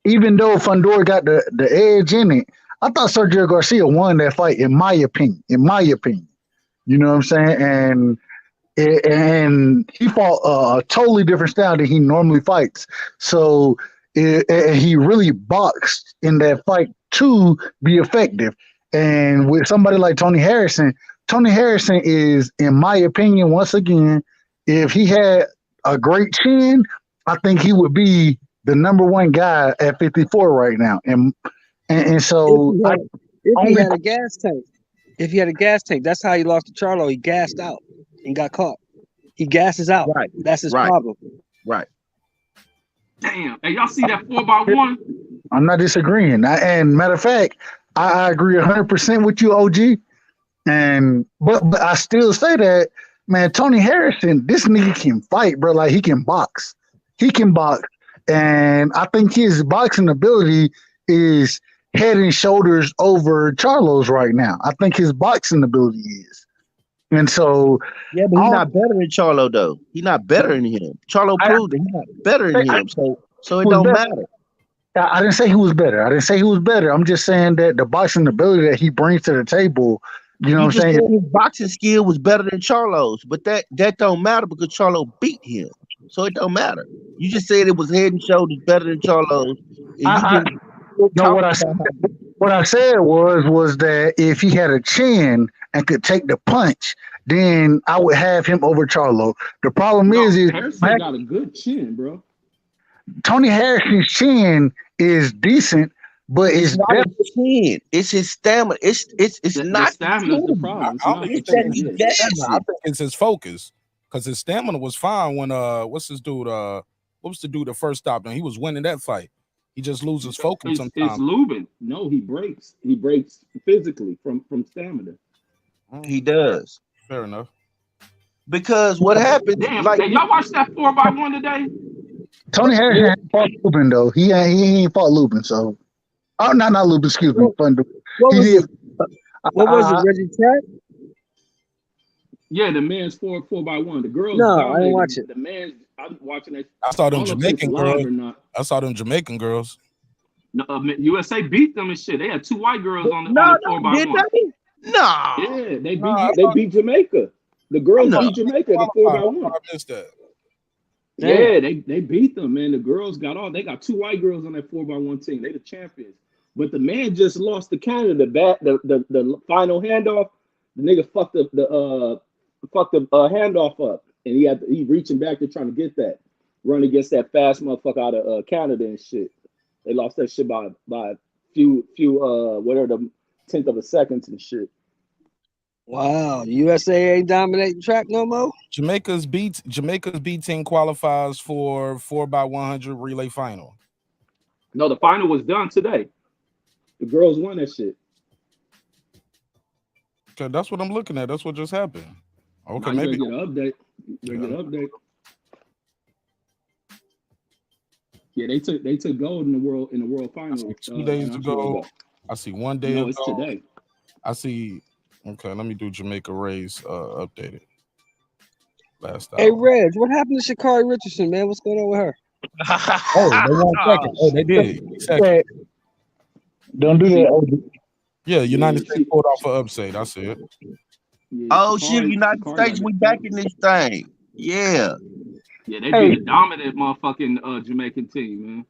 even though Fundora got the edge in it, I thought Sergio Garcia won that fight. In my opinion, you know what I'm saying? And he fought a totally different style than he normally fights. So he really boxed in that fight to be effective. And with somebody like Tony Harrison is, in my opinion, once again, if he had a great chin, I think he would be the number one guy at 54 right now. And so if he had a gas tank, that's how he lost to Charlo. He gassed out and got caught. He gasses out. Right. That's his problem. Right. Damn. Hey, y'all see that 4x1? I'm not disagreeing. And matter of fact, I agree 100% with you, OG. But I still say that, man, Tony Harrison, this nigga can fight, bro. Like, he can box. And I think his boxing ability is head and shoulders over Charlo's right now. I think his boxing ability is. And so, yeah, but he's not better than Charlo, though. He's not better than him. Charlo proved that he's not better than him. So it don't matter. I didn't say he was better. I'm just saying that the boxing ability that he brings to the table, you know what I'm saying? His boxing skill was better than Charlo's, but that don't matter because Charlo beat him. So it don't matter. You just said it was head and shoulders better than Charlo's. What I said was that if he had a chin and could take the punch, then I would have him over Charlo. The problem is Harrison got a good chin, bro. Tony Harrison's chin is decent, but it's not his chin. It's his stamina. It's not the stamina is the problem. I think it's his focus. because his stamina was fine when what's this dude? What was the dude that first stopped him? He was winning that fight. He just loses focus It's sometimes. Lubin. No, he breaks. He breaks physically from stamina. He does. Fair enough. Because what happens, Damn, like y'all watch that 4x1 today? Tony Harrison ain't fought Lubin though. He ain't fought Lubin, so not Lubin. Excuse me, Fundu. What He was did. it? What was it? Reggie Track? Yeah, the men's 4x1. The girls No, I dominated. didn't watch it. The man, I'm watching that. I saw them I don't know if it's Jamaican live girls. or not. I saw them Jamaican girls. No, USA beat them and shit. They had 2 white girls on the no, 4x1. did they? No. Yeah, they beat Jamaica. The girls beat Jamaica the 4x1. I missed that. Yeah, they beat them, man. The girls they got 2 white girls on that 4x1 team. They the champions. But the man just lost to Canada. The final handoff, the nigga fucked the handoff up, and he reaching back to trying to get that run against that fast motherfucker out of Canada and shit. They lost that shit by a few whatever the 10th of a second and shit. Wow, USA ain't dominating track no more. Jamaica's B team qualifies for 4x100 relay final. No, the final was done today. The girls won that shit. Okay, that's what I'm looking at. That's what just happened. Okay, now maybe get an update. Get an update. Yeah, they took gold in the world final. 2 days ago. I see 1 day ago. No, it's today. I see. Okay, let me do Jamaica Ray's updated. Last Hey, hour. Reg, what happened to Sha'Carri Richardson, man? What's going on with her? Oh, they won second. Oh, they did. Second. Don't do that. Yeah, United States pulled off an upset. I see it. Yeah, Oh shit, United States, we back in this thing. Yeah. Yeah, they beat a dominant motherfucking Jamaican team,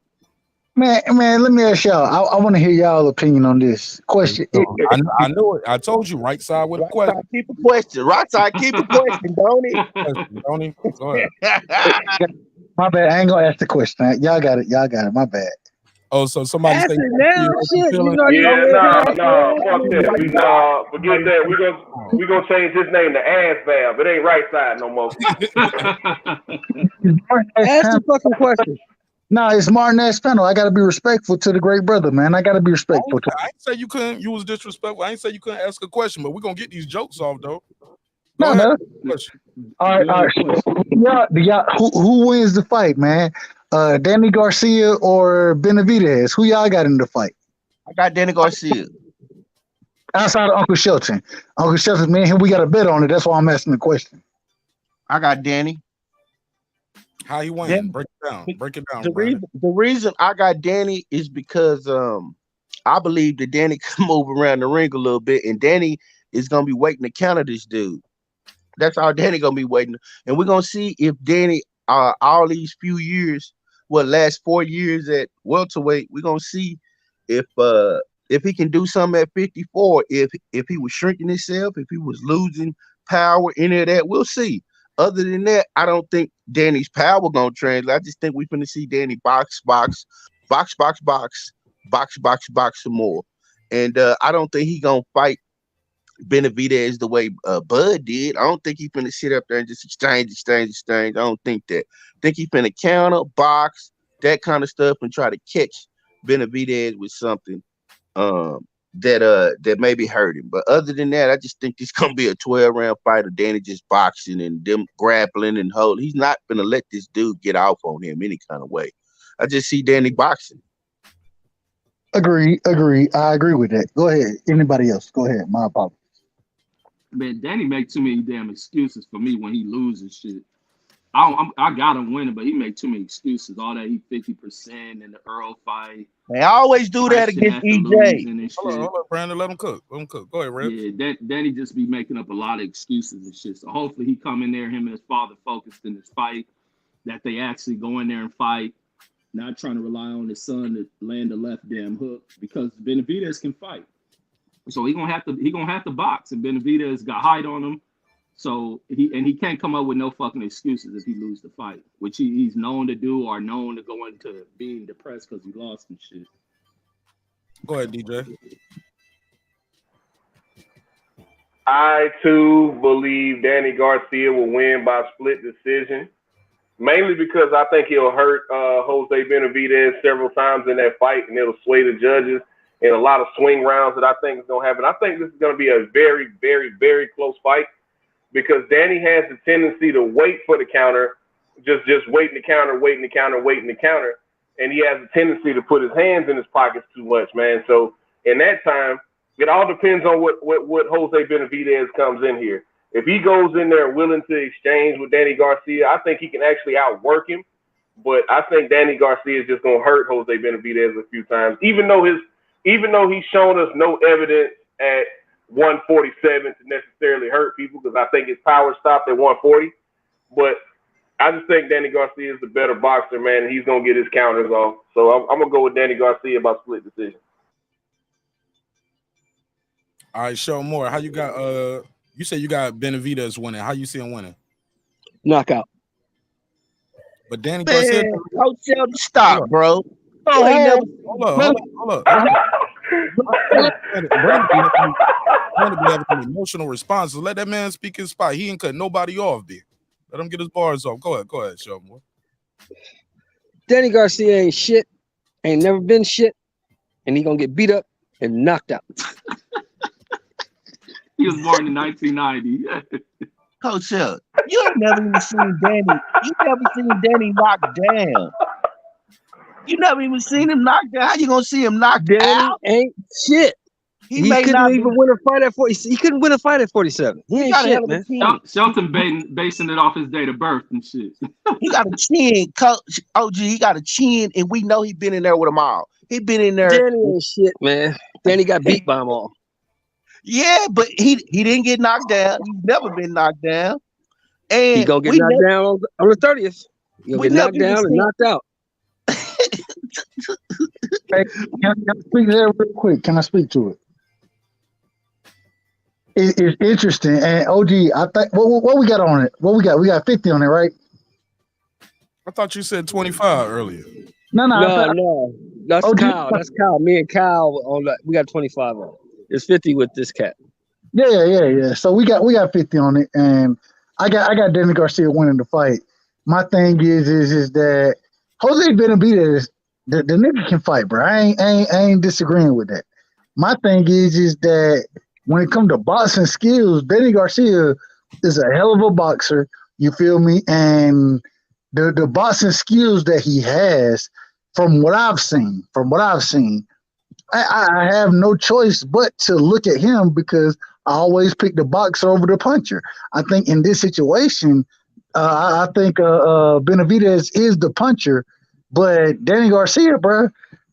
Man, let me ask y'all. I want to hear y'all's opinion on this question. I knew it. I told you, right side with a question. Keep a question. Right side, keep a question, don't it? Don't he? Go ahead. My bad. I ain't gonna ask the question. Y'all got it. My bad. Oh, so somebody Ask say it now, shit. You know fuck that. Forget that. We gonna change his name to Ass Valve. It ain't right side no more. Ask the fucking question. No, it's Martin Espinal. I gotta be respectful to the great brother, man. I gotta be respectful to him. I ain't say you couldn't. You was disrespectful. I ain't say you couldn't ask a question, but we're gonna get these jokes off though. Go ahead. All right. Who wins the fight, man? Danny Garcia or Benavidez? Who y'all got in the fight? I got Danny Garcia. Outside of Uncle Shelton. Uncle Shelton, man, we got a bet on it. That's why I'm asking the question. I got Danny. How he win? Break it down. Break it down. The reason I got Danny is because I believe that Danny can move around the ring a little bit, and Danny is gonna be waiting to counter this dude. That's how Danny gonna be waiting, and we're gonna see if Danny all these few years, last 4 years at welterweight, we're gonna see if he can do something at 54. If he was shrinking himself, if he was losing power, any of that, we'll see. Other than that, I don't think Danny's power gonna translate. I just think we're gonna see Danny box some more. And I don't think he gonna fight Benavidez the way Bud did. I don't think he's gonna sit up there and just exchange. I don't think that. I think he's gonna counter, box, that kind of stuff, and try to catch Benavidez with something that maybe hurt him. But other than that, I just think this gonna be a 12-round fight of Danny just boxing and them grappling and holding. He's not gonna let this dude get off on him any kind of way. I just see Danny boxing. Agree. I agree with that. Go ahead. Anybody else? Go ahead. My apologies. Man, Danny make too many damn excuses for me when he loses shit. I got him winning, but he make too many excuses. All that he 50% in the Earl fight. They always do that against EJ. Hold on, Brandon. Let him cook. Go ahead, Red. Yeah, Danny just be making up a lot of excuses and shit. So hopefully he come in there, him and his father focused in this fight, that they actually go in there and fight, not trying to rely on his son to land the left damn hook, because Benavidez can fight. So he gonna have to box, and Benavidez got height on him. So he can't come up with no fucking excuses if he lose the fight, which he's known to do, or known to go into being depressed because he lost and shit. Go ahead, DJ. I too believe Danny Garcia will win by split decision, mainly because I think he'll hurt Jose Benavidez several times in that fight, and it'll sway the judges in a lot of swing rounds that I think is going to happen. I think this is going to be a very, very, very close fight because Danny has the tendency to wait for the counter, just waiting the counter, and he has a tendency to put his hands in his pockets too much, man. So in that time, it all depends on what Jose Benavidez comes in here. If he goes in there willing to exchange with Danny Garcia, I think he can actually outwork him. But I think Danny Garcia is just gonna hurt Jose Benavidez a few times, even though he's shown us no evidence at 147 to necessarily hurt people, because I think his power stopped at 140. But I just think Danny Garcia is the better boxer, man, and he's gonna get his counters off. So I'm gonna go with Danny Garcia by split decision. All right, show more. How you got? You said you got Benavidez winning. How you see him winning? Knockout. But Danny Garcia. Coach Shelby, stop, bro. Hold up. Brandon be having an emotional response. So let that man speak his spot. He ain't cut nobody off there. Let him get his bars off. Go ahead, show more. Danny Garcia ain't shit. Ain't never been shit. And he gonna get beat up and knocked out. He was born in 1990. Coach Shelby, you ain't never even seen Danny. You never seen Danny knocked down. You never even seen him knocked down. How you gonna see him knocked out? Ain't shit. He couldn't even win a fight at 40. He couldn't win a fight at 47. He ain't shit, man. Shelton basing it off his date of birth and shit. He got a chin, Coach OG. He got a chin, and we know he been in there with them all. He been in there. Danny ain't shit, man. Danny got beat by them all. Yeah, but he didn't get knocked down. He's never been knocked down. And he gonna get knocked down on the 30th. He'll get knocked down and knocked out. Hey, can I speak to that real quick? Can I speak to it? It's interesting. And OG, I think what we got on it? What we got? We got 50 on it, right? I thought you said 25 earlier. No. That's OG. Kyle. That's Kyle. Me and Kyle on that. We got 25 on it. It's 50 with this cat. Yeah. So we got 50 on it, and I got Danny Garcia winning the fight. My thing is that Jose Benavidez, the nigga can fight, bro. I ain't disagreeing with that. My thing is that when it comes to boxing skills, Danny Garcia is a hell of a boxer. You feel me? And the boxing skills that he has, from what I've seen, I have no choice but to look at him because I always pick the boxer over the puncher. I think in this situation, I think Benavidez is the puncher, but Danny Garcia, bro,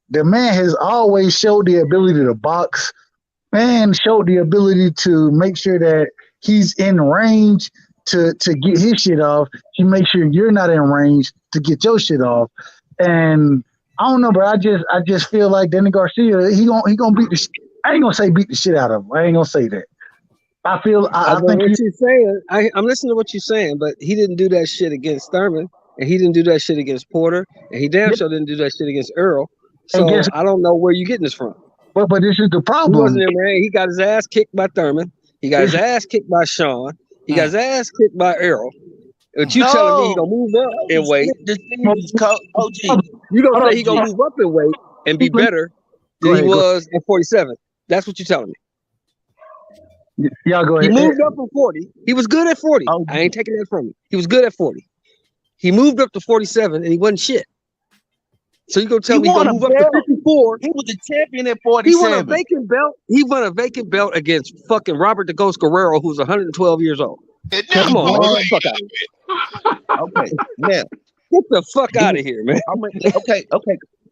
the man has always showed the ability to box and showed the ability to make sure that he's in range to get his shit off. He makes sure you're not in range to get your shit off. And I don't know, bro. I just feel like Danny Garcia, he gonna beat the shit. I ain't gonna say beat the shit out of him. I ain't gonna say that. I think what you're saying. I'm listening to what you're saying, but he didn't do that shit against Thurman, and he didn't do that shit against Porter, and he damn sure didn't do that shit against Earl. So I don't know where you're getting this from. But this is the problem. He wasn't in range. He got his ass kicked by Thurman. He got his ass kicked by Sean. He got his ass kicked by Earl. But you telling me he gonna move up in weight? You gonna say he gonna move up in weight and be better than he was at 47? That's what you're telling me. Y'all go ahead. He moved up from 40. He was good at 40. I ain't taking that from him. He was good at 40. He moved up to 47 and he wasn't shit. So you gonna tell me he gonna move up to 54? He was a champion at 47. He won a vacant belt. He won a vacant belt against fucking Robert the Ghost Guerrero, who's 112 years old. Come on, man. Get the fuck out of here. Okay, now get the fuck out of here, man. Okay.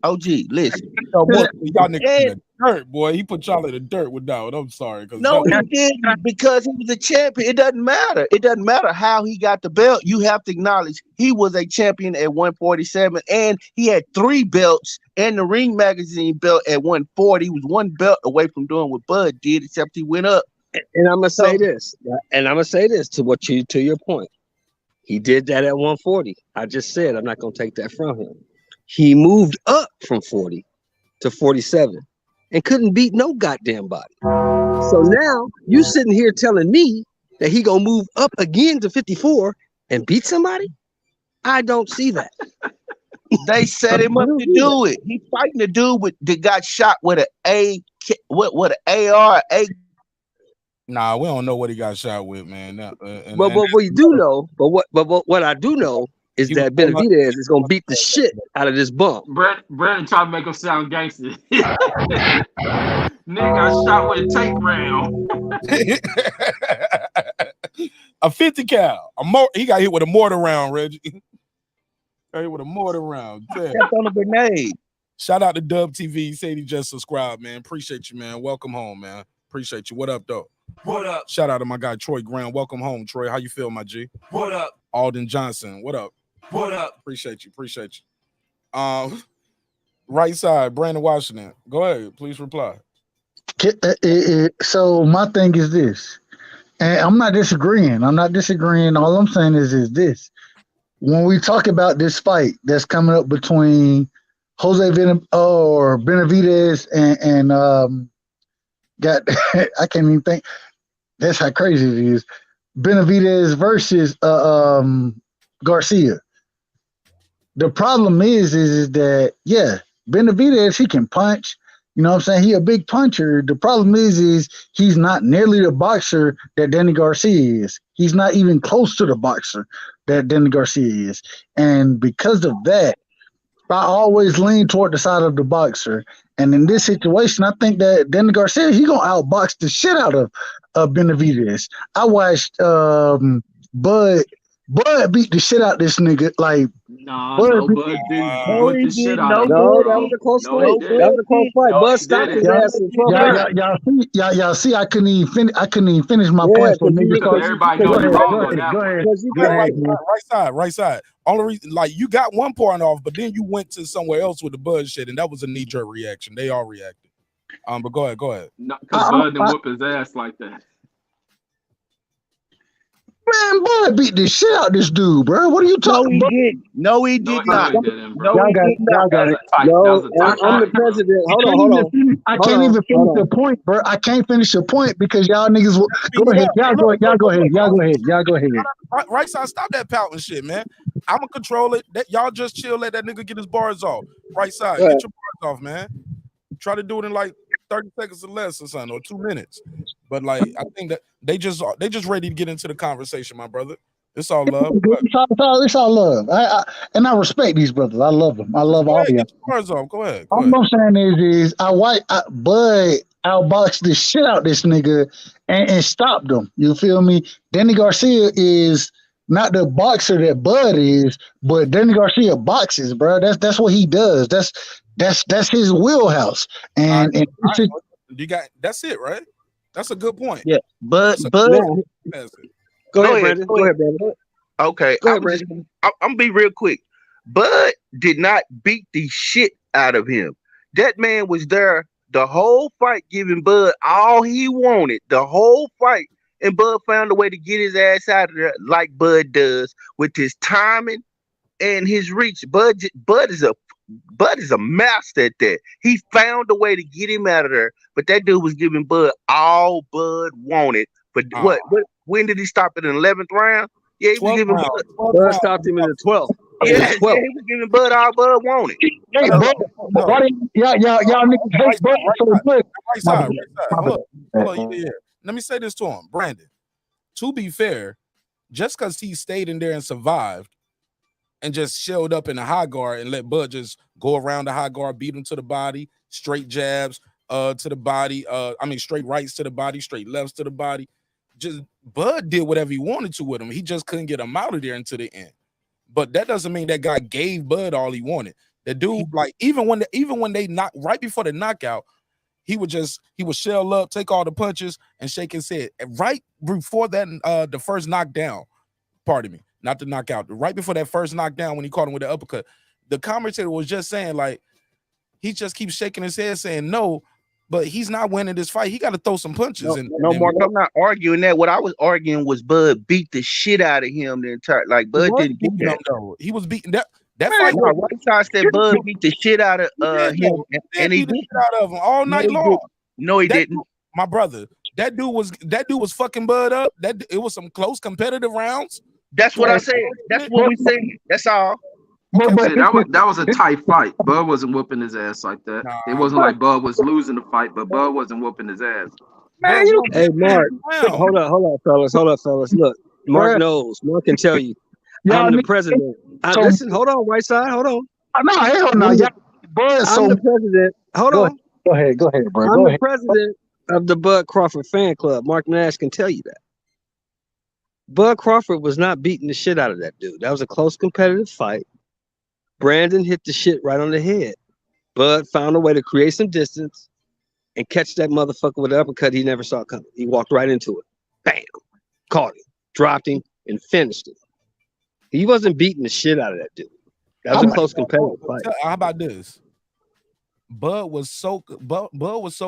OG, listen. Y'all niggas in the dirt, boy. He put y'all in the dirt with that one. I'm sorry. No, he didn't, because he was a champion. It doesn't matter. It doesn't matter how he got the belt. You have to acknowledge he was a champion at 147, and he had 3 belts and the Ring Magazine belt at 140. He was 1 belt away from doing what Bud did, except he went up. And I'm gonna say this, to your point. He did that at 140. I just said I'm not gonna take that from him. He moved up from 40 to 47 and couldn't beat no goddamn body. So now you sitting here telling me that he gonna move up again to 54 and beat somebody? I don't see that. They set him up to do it. He fighting the dude that got shot with an AR. Nah, we don't know what he got shot with, man. But we do know. But what I do know is that Benavidez is gonna beat the shit out of this bum. Brandon trying to make him sound gangster. Nigga got shot with a tape round. A 50 cal. He got hit with a mortar round, Reggie. Got hit with a mortar round. That's on a grenade. Shout out to Dub TV. He said he just subscribed, man. Appreciate you, man. Welcome home, man. Appreciate you. What up, though? What up? Shout out to my guy Troy Graham. Welcome home, Troy. How you feel, my G? What up? Alden Johnson. What up? What up? Appreciate you. Right side, Brandon Washington. Go ahead. Please reply. So my thing is this, and I'm not disagreeing. All I'm saying is this. When we talk about this fight that's coming up between Benavidez and I can't even think. That's how crazy it is. Benavidez versus Garcia. The problem is that Benavidez, he can punch. You know what I'm saying? He a big puncher. The problem is he's not nearly the boxer that Danny Garcia is. He's not even close to the boxer that Danny Garcia is. And because of that, I always lean toward the side of the boxer. And in this situation, I think that Danny Garcia, he gonna outbox the shit out of Benavidez. I watched Bud beat the shit out this nigga. Like, Bud didn't beat the shit out of him. No, that was a close fight. That was a close fight. Bud stopped his ass in 12 rounds. Y'all see, I couldn't even finish my point. So everybody knows you're wrong on that. Go ahead. Right side. Only reason, like, you got one point off, but then you went to somewhere else with the Bud shit, and that was a knee-jerk reaction. They all reacted. But go ahead. Because Bud didn't whoop his ass like that. Man, Bud beat the shit out this dude, bro. What are you talking about? No, he did not. Y'all got it. No, I'm the president. Hold on. I can't even finish the point, bro. I can't finish the point because y'all niggas will go ahead. Y'all go ahead. Right side, stop that pouting shit, man. I'ma control it. Y'all just chill, let that nigga get his bars off. Right side, get your bars off, man. Try to do it in like 30 seconds or less or something, or 2 minutes. But like, I think that they just ready to get into the conversation, my brother. It's all love. It's all love. I respect these brothers. I love them. I love all of them. Go ahead. All I'm saying is Bud outboxed the shit out this nigga and stopped him. You feel me? Danny Garcia is not the boxer that Bud is, but Danny Garcia boxes, bro. That's what he does. That's his wheelhouse. And you got that's it, right? That's a good point. Yeah, Bud. Go ahead, Brandon. Go ahead, Brandon. Okay, I'm gonna be real quick. Bud did not beat the shit out of him. That man was there the whole fight, giving Bud all he wanted, the whole fight, and Bud found a way to get his ass out of there, like Bud does, with his timing and his reach. Bud is a master at that. He found a way to get him out of there, but that dude was giving Bud all Bud wanted. But what? When did he stop it? In the 11th round? Yeah, he was giving Bud stopped him in the 12th. Yeah, he was giving Bud all Bud wanted. Hey, y'all niggas hate Bud so much. Right side. Hold on, let me say this to him, Brandon. To be fair, just because he stayed in there and survived, and just showed up in the high guard and let Bud just go around the high guard, beat him to the body, straight jabs to the body. Straight rights to the body, straight lefts to the body. Just Bud did whatever he wanted to with him. He just couldn't get him out of there until the end. But that doesn't mean that guy gave Bud all he wanted. The dude, like, even when they knocked right before the knockout, he would shell up, take all the punches, and shake his head. And right before that, the first knockdown, pardon me. Not the knockout. Right before that first knockdown, when he caught him with the uppercut, the commentator was just saying, like, he just keeps shaking his head saying no, but he's not winning this fight. He got to throw some punches. Mark, I'm not arguing that. What I was arguing was Bud beat the shit out of him the entire. Like, Bud didn't beat him though. He was beating that fight. Right side said Bud beat the shit out of him, and he beat the shit out of him all night long. No, he didn't. My brother, That dude was fucking Bud up. It was some close competitive rounds. That's what I said. That's what we said. That's all. Okay, See, that was a tight fight. Bud wasn't whooping his ass like that. It wasn't like Bud was losing the fight, but Bud wasn't whooping his ass. Man, hey, Mark, hold up, fellas. Look, Mark knows. Mark can tell you. I'm the president. Listen, hold on, right side. Hold on. No, hell no. I'm the president. Hold on. Go ahead, bro. I'm the president of the Bud Crawford fan club. Mark Nash can tell you that. Bud Crawford was not beating the shit out of that dude. That was a close competitive fight. Brandon hit the shit right on the head. Bud found a way to create some distance and catch that motherfucker with an uppercut he never saw coming. He walked right into it. Bam. Caught him, dropped him, and finished him. He wasn't beating the shit out of that dude. That was a close competitive fight. How about this? Bud was so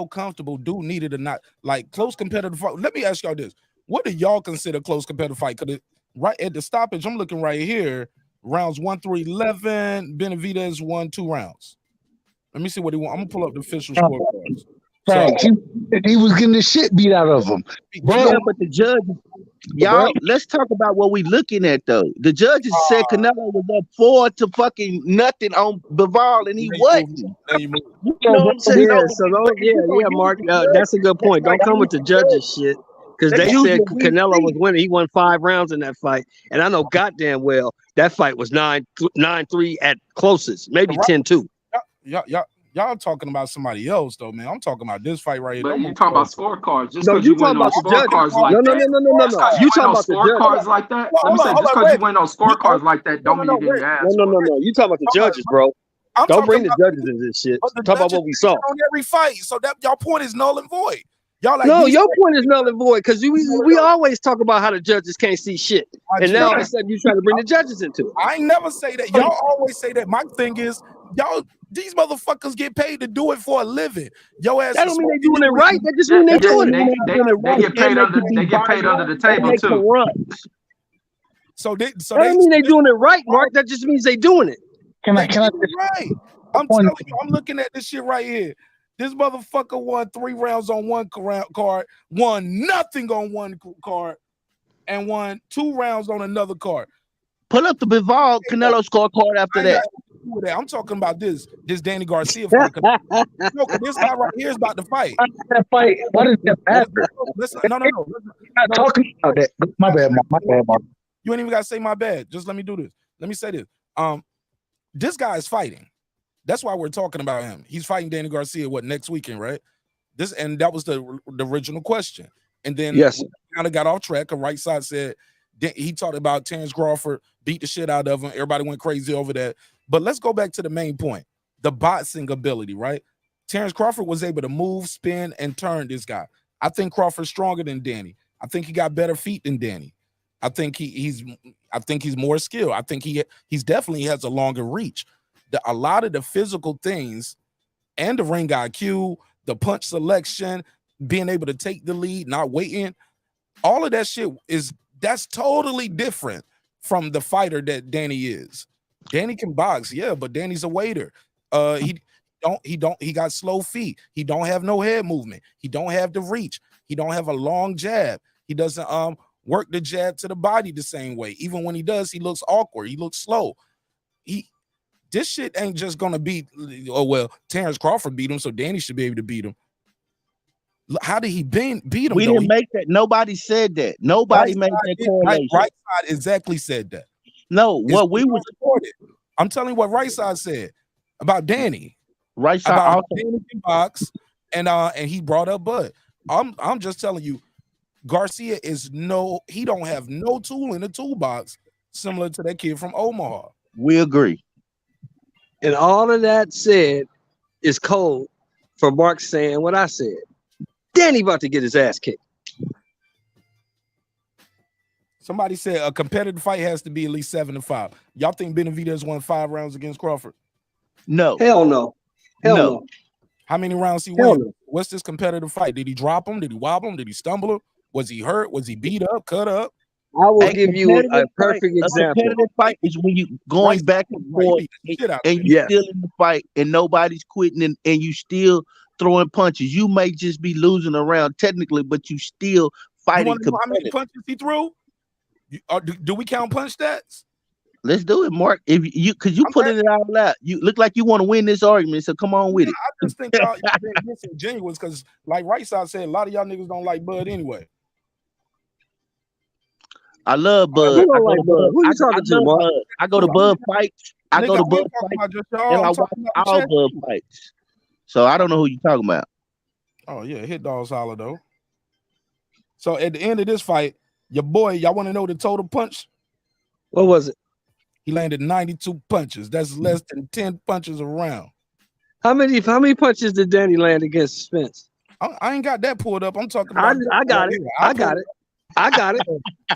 comfortable. Dude needed a not like close competitive fight. Let me ask y'all this: what do y'all consider close competitive fight? Because right at the stoppage, I'm looking right here. Rounds 1 through 11. Benavidez won 2 rounds. Let me see what he won. I'm gonna pull up the official scorecards. Thanks. He was getting the shit beat out of him. Yeah, but the judge, y'all, let's talk about what we looking at though. The judges said Canelo was up 4-0 on Bivol, and he wasn't. You know what I'm saying? Yeah, Mark. That's a good point. Don't come with the judges shit. Because they said Canelo was winning. He won 5 rounds in that fight. And I know goddamn well that fight was 9-3 at closest, maybe 10-2. Y'all talking about somebody else though, man. I'm talking about this fight right here. But you talking about scorecards. Just because you you went on scorecards like that. No. You talking about scorecards like that? Let me say, just because you went on scorecards like that, don't mean you didn't ask. No. You talking about the judges, bro. Don't bring the judges in this shit. Talk about what we saw. On every fight. So that y'all point is null and void. Y'all like your point is null and void because we always talk about how the judges can't see shit, and now all of a sudden you trying to bring the judges into it. I ain't never say that. Y'all always say that. My thing is, these motherfuckers get paid to do it for a living. Yo ass. That don't mean they doing it right. That just mean they doing it. They get paid under the table too. So that don't mean they doing it right, Mark. That just means they doing it. Can I? Right. I'm telling you. I'm looking at this shit right here. This motherfucker won 3 rounds on one card, won nothing on one card, and won 2 rounds on another card. Pull up the Bivol Canelo scorecard after that. I'm talking about this Danny Garcia fight. No, this guy right here is about to fight. That fight. What is that matter? Listen, no. Not talking about that. My bad, Mark. You ain't even gotta say my bad. Just let me do this. Let me say this. This guy is fighting. That's why we're talking about him. He's fighting Danny Garcia next weekend, right? That was the original question. And then yes, kind of got off track. A right side said he talked about Terrence Crawford beat the shit out of him. Everybody went crazy over that. But let's go back to the main point: the boxing ability, right? Terrence Crawford was able to move, spin, and turn this guy. I think Crawford's stronger than Danny. I think he got better feet than Danny. I think he's more skilled. I think he's definitely has a longer reach. A lot of the physical things and the ring IQ, the punch selection, being able to take the lead, not waiting, all of that shit that's totally different from the fighter that Danny is. Danny can box, yeah, but Danny's a waiter. He got slow feet. He don't have no head movement. He don't have the reach. He don't have a long jab. He doesn't work the jab to the body the same way. Even when he does, he looks awkward. He looks slow. This shit ain't just gonna be, Terrence Crawford beat him, so Danny should be able to beat him. How did he beat him? We didn't make that. Nobody said that. Nobody made that correlation. Right side exactly said that. No, what we was recorded. I'm telling you what right side said about Danny. Right side about also. Danny can box, and he brought up Bud. I'm just telling you, Garcia he don't have no tool in the toolbox similar to that kid from Omaha. We agree. And all of that said is code for Mark saying what I said. Danny about to get his ass kicked. Somebody said a competitive fight has to be at least 7-5. Y'all think Benavidez won 5 rounds against Crawford? No. Hell no. Hell no. How many rounds he won? No. What's this competitive fight? Did he drop him? Did he wobble him? Did he stumble him? Was he hurt? Was he beat up, cut up? I will give you a perfect example. A competitive fight is when you going back and forth and you still in the fight and nobody's quitting and you still throwing punches. You may just be losing around technically, but you still You fighting want to know how many competitive. punches he threw? Do we count punch stats? Let's do it, Mark. If you, cause you put it all out. You look like you want to win this argument, so come on with it. I just think y'all being disingenuous because, like Right Side said, a lot of y'all niggas don't like Bud anyway. I love Bud. Who don't like Bud? Who you talking to, Mark? I go to Bud fights. I go to Bud talking about fights, just y'all. and I I'm watch talking about all Chad Bud too. fights. So I don't know who you talking about. Oh yeah, hit dog solid though. So at the end of this fight, your boy, y'all want to know the total punch? What was it? He landed 92 punches. That's less than 10 punches a round. How many punches did Danny land against Spence? I ain't got that pulled up. I'm talking about. I got it. I got it. I got it.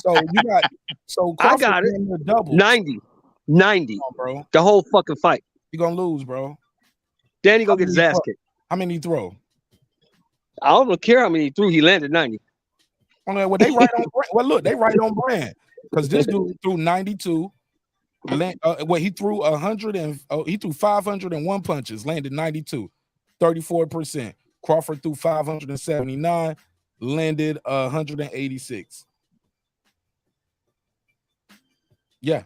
So you got. So I got it. Double 90. on, bro. The whole fucking fight. You gonna lose, bro. Danny gonna get his ass kicked. How many he throw? I don't care how many he threw. He landed 90. Well, they right on. Well, look, they right on brand because this dude threw 92. He threw 100 and he threw 501 punches, landed 92, 34%. Crawford threw 579, landed 186. Yeah,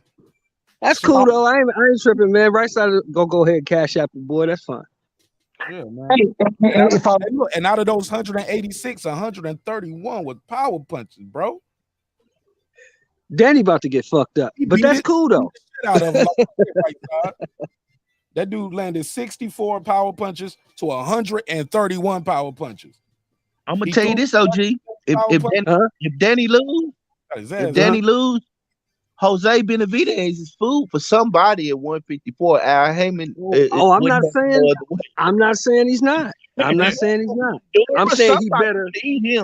that's cool though. I ain't tripping, man. Right side go ahead and cash out the boy. That's fine. Yeah, man. And out of those 186, 131 was power punches, bro. Danny about to get fucked up, but that's cool though. Out of him, right side. That dude landed 64 power punches to 131 power punches. I'm gonna tell you this, OG. If Danny lose, Jose Benavidez is food for somebody at 154. Al Heyman. I'm not saying he's not. I'm not saying he's not. I'm saying he better.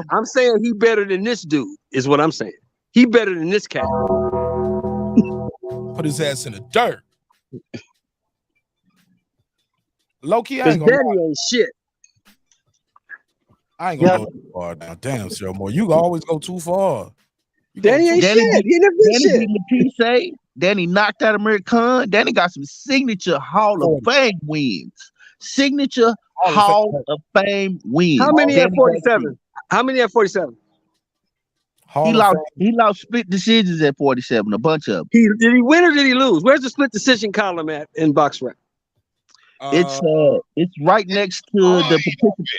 I'm saying he better than this dude. Is what I'm saying. He better than this cat. Put his ass in the dirt. Low-key, I ain't gonna Danny ain't shit. I ain't gonna go too far now. Damn, Sir Moore. You always go too far. Danny ain't shit. He never been shit. Danny knocked out American. Danny got some signature Hall of Fame wins. Signature Hall of Fame wins. How many at 47? How many at 47? He lost split decisions at 47, a bunch of them. Did he win or did he lose? Where's the split decision column at in box rec? It's right next to the participant,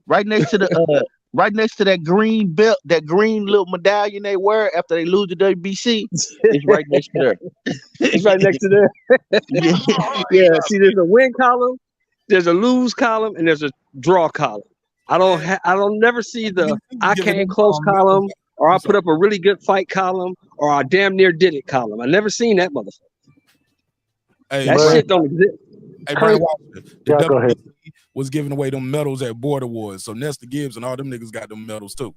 right next to the right next to that green belt, that green little medallion they wear after they lose the WBC. It's right next to there. It's right next to there. Yeah. See, there's a win column, there's a lose column, and there's a draw column. I don't never see the I came close column, or I put up a really good fight column, or I damn near did it column. I never seen that motherfucker. Hey, that shit don't exist. Hey, Brian Watson, the go ahead. WBC was giving away them medals at Border Wars, so Nestor Gibbs and all them niggas got them medals too.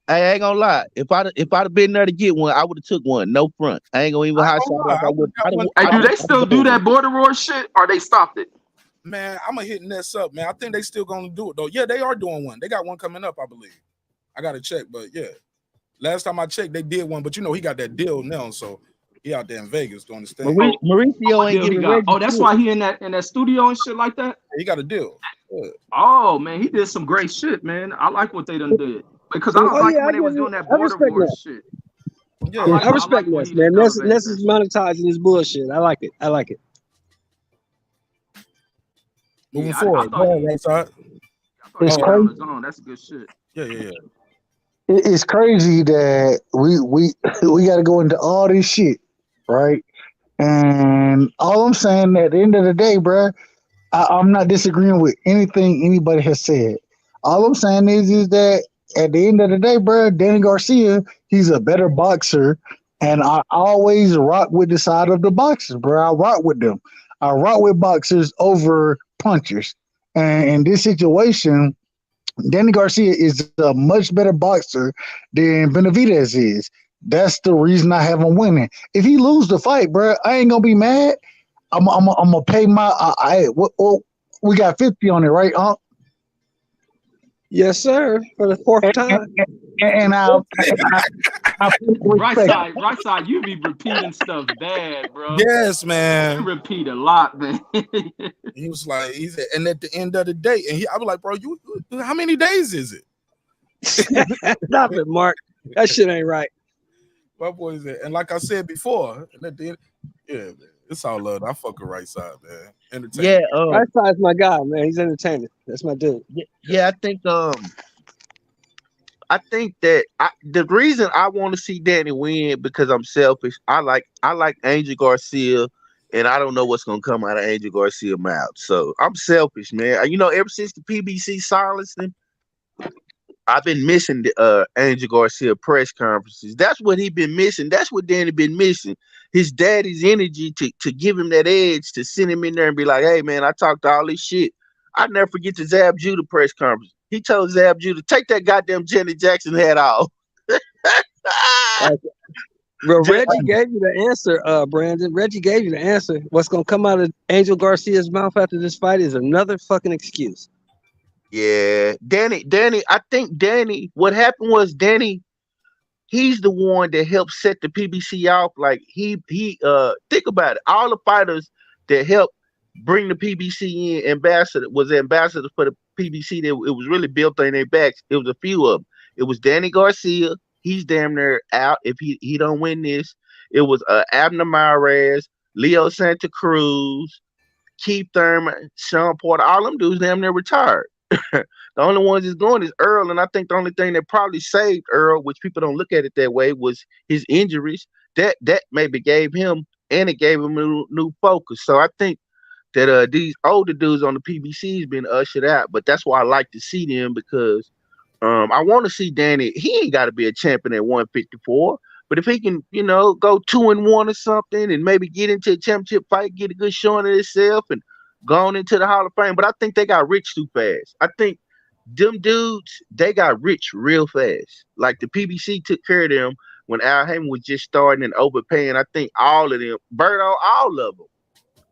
I ain't gonna lie. If I'd have been there to get one, I would have took one. No front. I ain't gonna even high shot like I would. Hey, do they still do that Border Wars shit, or they stopped it? Man, I'm gonna hit Ness up, man. I think they still gonna do it though. Yeah, they are doing one. They got one coming up, I believe. I gotta check, but yeah. Last time I checked, they did one, but you know he got that deal now, so he out there in Vegas doing his thing. Mauricio ain't getting ready. Oh, that's why he in that studio and shit like that. He got a deal. Yeah. Oh man, he did some great shit, man. I like what they done did because I don't like when they was doing that Border Wars shit. Yeah, I respect Ness, man. Ness is monetizing his bullshit. I like it. I like it. Moving forward, go ahead, right side. It's crazy. That's good shit. Yeah. It's crazy that we got to go into all this shit, right? And all I'm saying at the end of the day, bro, I'm not disagreeing with anything anybody has said. All I'm saying is that at the end of the day, bro, Danny Garcia, he's a better boxer, and I always rock with the side of the boxers, bro. I rock with them. I rock with boxers over punchers. And in this situation, Danny Garcia is a much better boxer than Benavidez is. That's the reason I have him winning. If he lose the fight, bro, I ain't gonna be mad. I'm gonna pay my. We got 50 on it, right, Unc? Yes, sir. For the fourth time. And Right side, you be repeating stuff bad, bro. Yes, You man. repeat a lot, man. He was like, and at the end of the day, I was like, bro, you how many days is it? Stop it, Mark. That shit ain't right. My boy said, and like I said before, and at the end, yeah, man, it's all love. I fuck with right side, man. Entertainment. Yeah, Right side's my guy, man. He's entertaining. That's my dude. yeah. I think that the reason I want to see Danny win because I'm selfish. I like Angel Garcia, and I don't know what's gonna come out of Angel Garcia's mouth. So I'm selfish, man. You know, ever since the PBC silenced him, I've been missing the Angel Garcia press conferences. That's what he been missing. That's what Danny been missing. His daddy's energy to give him that edge, to send him in there and be like, hey man, I talked all this shit. I never forget the Zab Judah press conference. He told Zab Judah, take that goddamn Janet Jackson hat off. Well, Reggie gave you the answer, Brandon. Reggie gave you the answer. What's gonna come out of Angel Garcia's mouth after this fight is another fucking excuse. Yeah, Danny. I think Danny. What happened was Danny. He's the one that helped set the PBC off. Like he think about it. All the fighters that helped bring the PBC in, ambassadors for the PBC. That it was really built on their backs. It was a few of them. It was Danny Garcia. He's damn near out if he don't win this. It was Abner Mares, Leo Santa Cruz, Keith Thurman, Sean Porter. All them dudes damn near retired. The only ones that's going is Earl, and I think the only thing that probably saved Earl, which people don't look at it that way, was his injuries. That maybe gave him, and it gave him a new focus. So I think that these older dudes on the PBC has been ushered out, but that's why I like to see them because I want to see Danny. He ain't got to be a champion at 154, but if he can, go 2-1 or something, and maybe get into a championship fight, get a good showing of himself, and gone into the Hall of Fame. But I think they got rich too fast. I think them dudes, they got rich real fast. Like the PBC took care of them when Al Heyman was just starting and overpaying. I think all of them, Berto, all of them,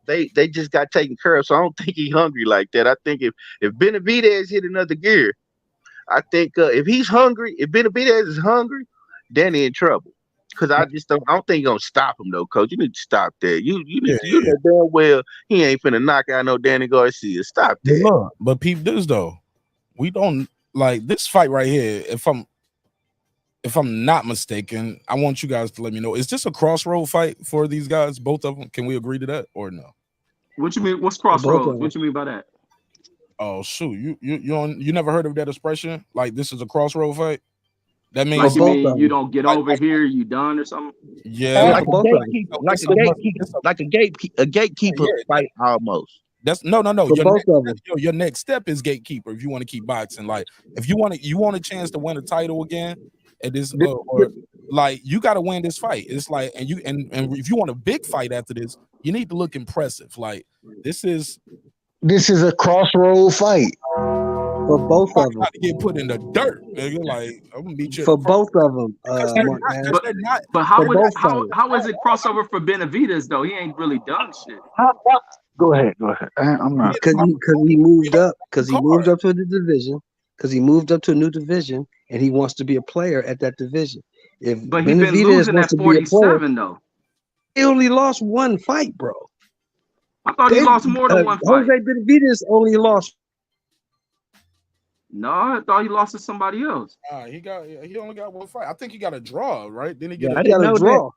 they just got taken care of. So I don't think he's hungry like that. I think if Benavidez hit another gear, I think if he's hungry, if Benavidez is hungry, Danny in trouble. Because I don't think you're gonna stop him though, Coach. You need to stop that. You know damn well he ain't finna knock out no Danny Garcia. Stop that. Look, but peep this though. We don't like this fight right here. If I'm not mistaken, I want you guys to let me know. Is this a crossroad fight for these guys? Both of them? Can we agree to that or no? What you mean? What's crossroads? What you mean by that? Oh shoot, you never heard of that expression? Like this is a crossroad fight? That means you don't get over here, you done or something? Yeah, like a gatekeeper fight almost. That's no. Your next step is gatekeeper if you want to keep boxing. Like if you want a chance to win a title again, at this or like you got to win this fight. It's like and if you want a big fight after this, you need to look impressive. Like this is a crossroad fight. For both of them, to get put in the dirt. Nigga. Like I'm gonna beat you for both of them. But how is it crossover for Benavidez though? He ain't really done shit. Go ahead. I'm not because he moved up to the division because he moved up to a new division and he wants to be a player at that division. But he's been losing at 47 though. He only lost one fight, bro. I thought he lost more than one fight. Jose Benavidez only lost. No, I thought he lost to somebody else. He only got one fight. I think he got a draw, right? Then he I didn't know that.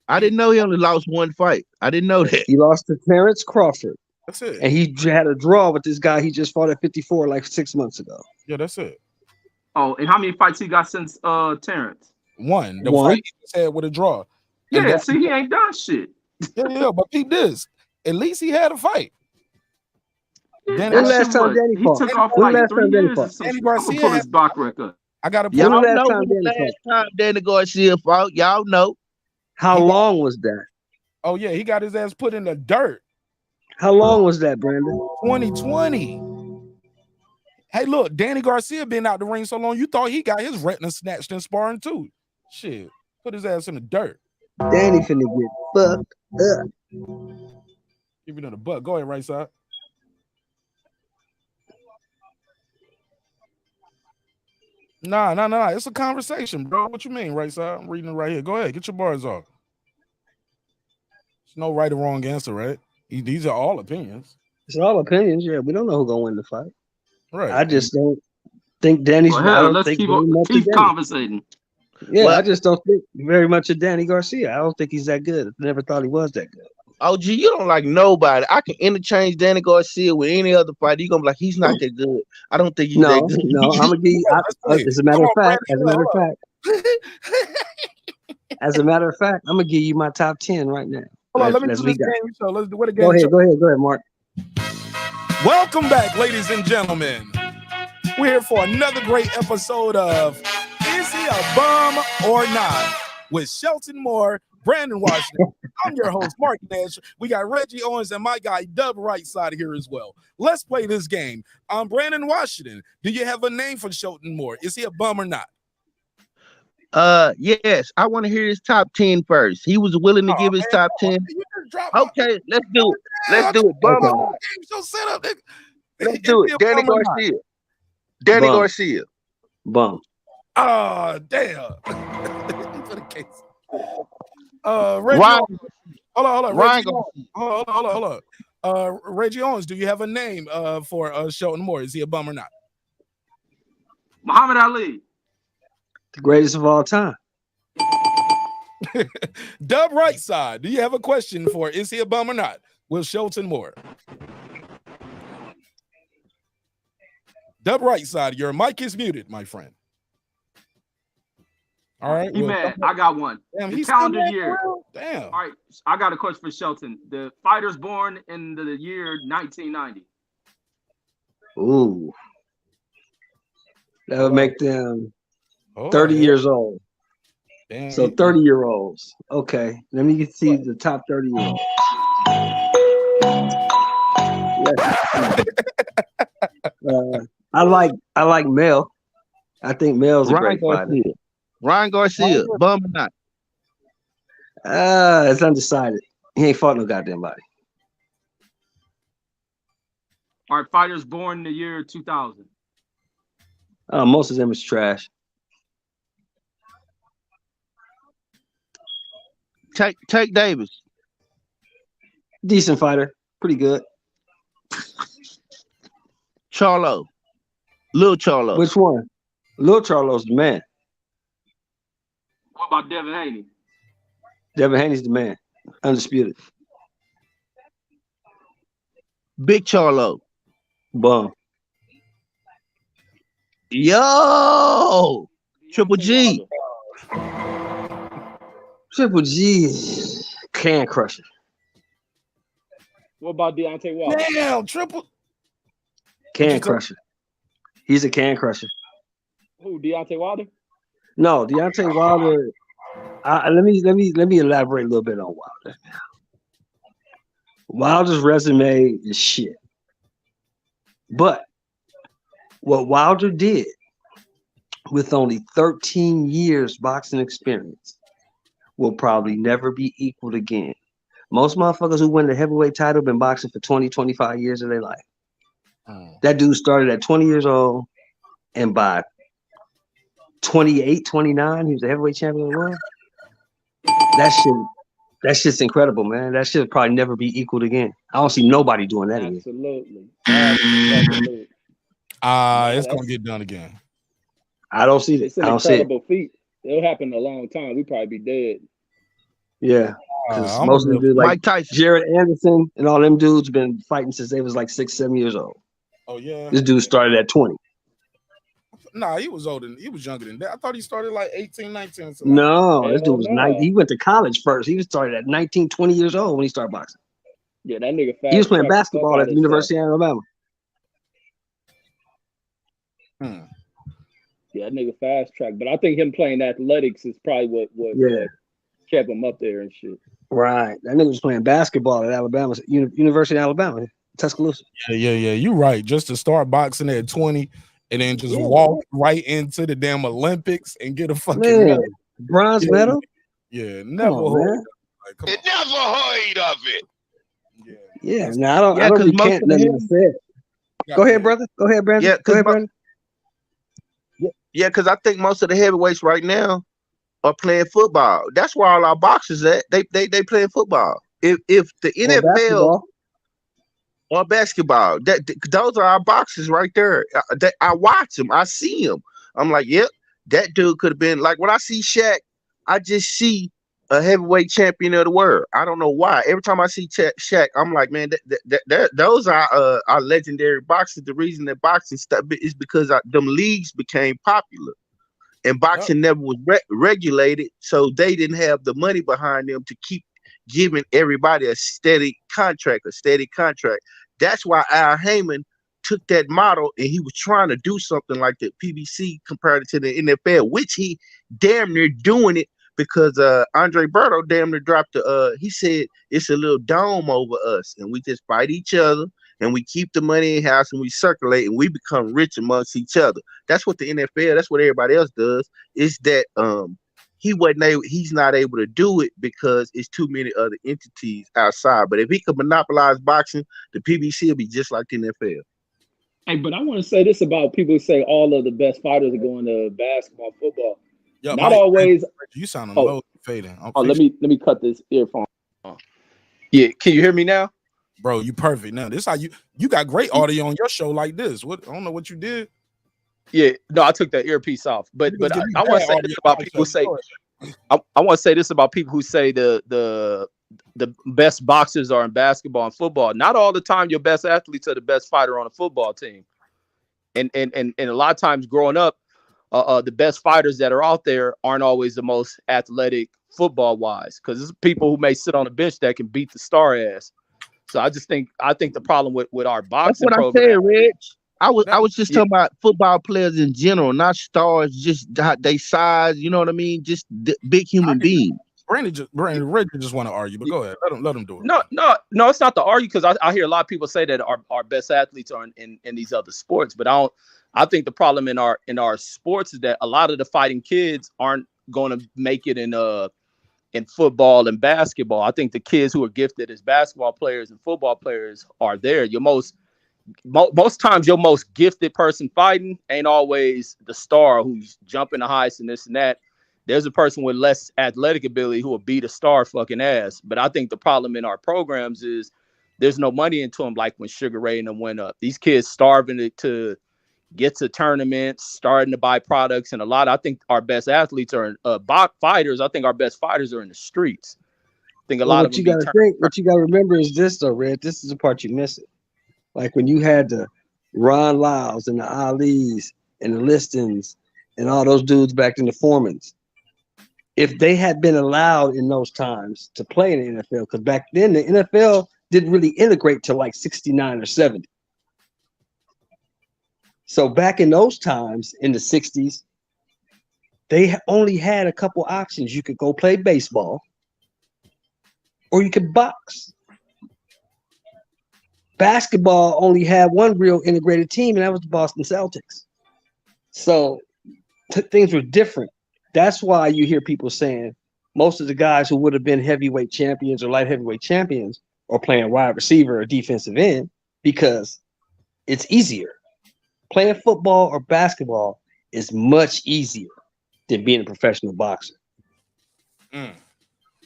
I didn't know he only lost one fight. I didn't know that. He lost to Terrence Crawford. That's it. And he had a draw with this guy he just fought at 54 like 6 months ago. Yeah, that's it. Oh, and how many fights he got since Terrence? One. The fight he just had with a draw. Yeah, see, he ain't done shit. Yeah, but peep this. At least he had a fight. Then last time Danny fought? He took off like 3 years or something. I'm gonna pull his back record. I got to y'all know when the last time Danny Garcia fought. Y'all know. How long was that? Oh yeah, he got his ass put in the dirt. How long was that, Brandon? 2020. Hey, look, Danny Garcia been out the ring so long, you thought he got his retina snatched in sparring too. Shit, put his ass in the dirt. Danny finna get fucked up. Give it in the butt. Go ahead, right side. Nah. It's a conversation, bro. What you mean, right side? I'm reading it right here. Go ahead, get your bars off. There's no right or wrong answer, right? These are all opinions. It's all opinions. Yeah, we don't know who's gonna win the fight. Right. I just don't think Danny's. Well, I hell, don't let's think keep very much of Danny. conversating. Yeah, Well, I just don't think very much of Danny Garcia. I don't think he's that good. I never thought he was that good. OG, you don't like nobody. I can interchange Danny Garcia with any other fighter. You gonna be like, he's not that good. I don't think he's that good. No, I'm gonna give you. As a matter of fact, I'm gonna give you my top 10 right now. Hold on, let me do this game show. Let's do what a game Go show. ahead, Mark. Welcome back, ladies and gentlemen. We're here for another great episode of Is He a Bum or Not? With Shelton Moore, Brandon Washington. I'm your host, Mark Nash. We got Reggie Owens and my guy, Dub, right side here as well. Let's play this game. I'm Brandon Washington. Do you have a name for Shelton Moore? Is he a bum or not? Yes. I want to hear his top 10 first. He was willing to give his top 10. Okay, let's do it. Let's do it. Bum or not? Let's do it. Danny Garcia. Danny Garcia. Bum. Oh, damn. For the case. Reggie Ryan. Hold on. Ryan. Hold on. Reggie Owens, do you have a name for Shelton Moore? Is he a bum or not? Muhammad Ali. The greatest of all time. Dub right side, do you have a question for is he a bum or not? Will Shelton Moore? Dub right side, your mic is muted, my friend. All right. He mad. I got one. Damn, the he's calendar still mad, year. bro? Damn. All right. I got a question for Shelton. The fighters born in the year 1990. Ooh. That would make them 30 years old. Damn. So 30-year-olds. Okay. Let me see the top 30-year-olds. I like Mel. I think Mel's a great fighter. Ryan Garcia, bum or not? It's undecided. He ain't fought no goddamn body. All right, fighters born in the year 2000. Most of them is trash. Take Davis. Decent fighter. Pretty good. Charlo. Lil Charlo. Which one? Lil Charlo's the man. What about Devin Haney? Devin Haney's the man. Undisputed. Big Charlo. Bum. Yo! Triple G. Triple G. Can crusher. What about Deontay Wilder? Damn, triple. Can crusher. He's a can crusher. Who? Deontay Wilder? No, Deontay Wilder. Let me elaborate a little bit on Wilder. Wilder's resume is shit. But what Wilder did with only 13 years boxing experience will probably never be equaled again. Most motherfuckers who win the heavyweight title been boxing for 20, 25 years of their life. That dude started at 20 years old, and by 28, 29, he was the heavyweight champion of the world. That shit's incredible, man. That shit will probably never be equaled again. I don't see nobody doing that again. Absolutely. It's gonna get done again. I don't see It's it. an I don't see it. incredible feat. It'll happen in a long time. We probably be dead. Yeah. Most of them do, like Jared Anderson and all them dudes been fighting since they was like 6, 7 years old. Oh yeah. This dude started at 20. Nah, he was older. He was younger than that. I thought he started like 18, 19. No, this dude was 90. He went to college first. He was started at 19, 20 years old when he started boxing. Yeah, that nigga fast. He was playing basketball at the University of Alabama. Yeah, that nigga fast track. But I think him playing athletics is probably what kept him up there and shit. Right. That nigga was playing basketball at Alabama, University of Alabama, Tuscaloosa. Yeah. You're right. Just to start boxing at 20 and then just walk right into the damn Olympics and get a fucking medal. Bronze medal? Yeah, never heard. Never heard of it. Yeah, no, I don't recant nothing I said. Go ahead, brother. Go ahead, Brandon. Yeah, go ahead, Brandon. Yeah, because I think most of the heavyweights right now are playing football. That's where all our boxers at. They playing football. If the Or NFL basketball. or basketball, those are our boxers right there. I watch them. I see them. I'm like, yep, that dude could have been like when I see Shaq, I just see a heavyweight champion of the world. I don't know why. Every time I see Shaq, I'm like, man, those are our legendary boxers. The reason that boxing is because them leagues became popular. And boxing never was regulated, so they didn't have the money behind them to keep giving everybody a steady contract. That's why Al Heyman took that model and he was trying to do something like the PBC compared to the NFL, which he damn near doing it because Andre Berto damn near dropped he said it's a little dome over us and we just fight each other and we keep the money in house and we circulate and we become rich amongst each other. That's what the NFL, that's what everybody else does, is that he's not able to do it because it's too many other entities outside. But if he could monopolize boxing, the PBC would be just like the NFL. Hey, but I want to say this about people who say all of the best fighters are going to basketball, football. Yo, Not Mike, always. You sounding low, fading. Let me cut this earphone. Yeah, can you hear me now? Bro, you perfect now. This how you got great audio on your show like this. What I don't know what you did. Yeah, no, I took that earpiece off. But I want to say this about people who say I want to say this about people who say the best boxers are in basketball and football. Not all the time your best athletes are the best fighter on a football team. And a lot of times growing up, the best fighters that are out there aren't always the most athletic football wise, because there's people who may sit on the bench that can beat the star ass. So I think the problem with our boxing That's what program. I said, Rich. I was just talking about football players in general, not stars, just they size. You know what I mean? Just big human beings. Reggie just want to argue, but go ahead. Let him do it. No, it's not to argue, because I hear a lot of people say that our best athletes are in these other sports, but I think the problem in our sports is that a lot of the fighting kids aren't going to make it in football and basketball. I think the kids who are gifted as basketball players and football players are there. Most times your most gifted person fighting ain't always the star who's jumping the highest and this and that. There's a person with less athletic ability who will beat a star fucking ass. But I think the problem in our programs is there's no money into them, like when Sugar Ray and them went up. These kids starving to get to tournaments, starting to buy products, and I think our best athletes are fighters. I think our best fighters are in the streets. I think a lot of them. What you gotta remember is this though, Red. This is the part you miss it. Like when you had the Ron Lyles and the Alis and the Listons and all those dudes back in the Foremans. If they had been allowed in those times to play in the NFL, because back then the NFL didn't really integrate till like 69 or 70. So back in those times in the 60s, they only had a couple options. You could go play baseball or you could box. Basketball only had one real integrated team, and that was the Boston Celtics. So things were different. That's why you hear people saying most of the guys who would have been heavyweight champions or light heavyweight champions are playing wide receiver or defensive end, because it's easier. Playing football or basketball is much easier than being a professional boxer.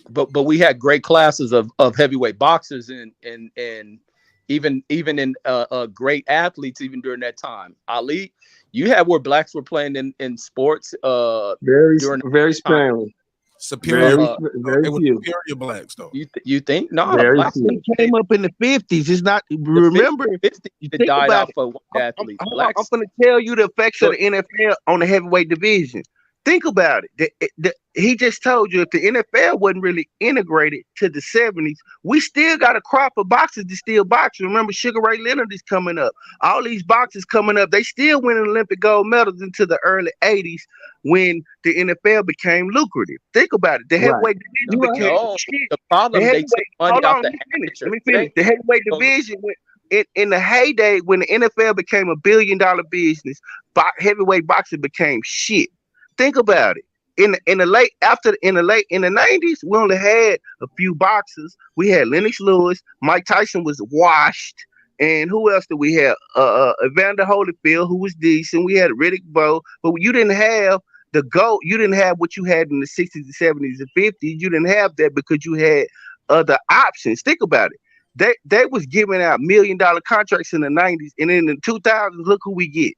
But we had great classes of heavyweight boxers and even in great athletes even during that time. Ali, you had where blacks were playing in sports very sparingly. Superior, very few. Superior blacks though. You think? No, blacks came up in the 50s. It's not. Remember, 50s died off of white athletes. I'm going to tell you the effects of the NFL on the heavyweight division. Think about it. He just told you if the NFL wasn't really integrated to the 70s, we still got a crop of boxers that still box. Remember, Sugar Ray Leonard is coming up. All these boxers coming up. They still winning Olympic gold medals into the early 80s when the NFL became lucrative. Think about it. The heavyweight division became shit. The problem they took money out the Let me finish. The heavyweight division in the heyday when the NFL became $1 billion business, heavyweight boxing became shit. Think about it. In the 90s, we only had a few boxers. We had Lennox Lewis. Mike Tyson was washed. And who else did we have? Evander Holyfield, who was decent. We had Riddick Bowe, but you didn't have the GOAT. You didn't have what you had in the 60s and 70s and 50s. You didn't have that because you had other options. Think about it. They was giving out $1 million contracts in the 90s, and in the 2000s, look who we get.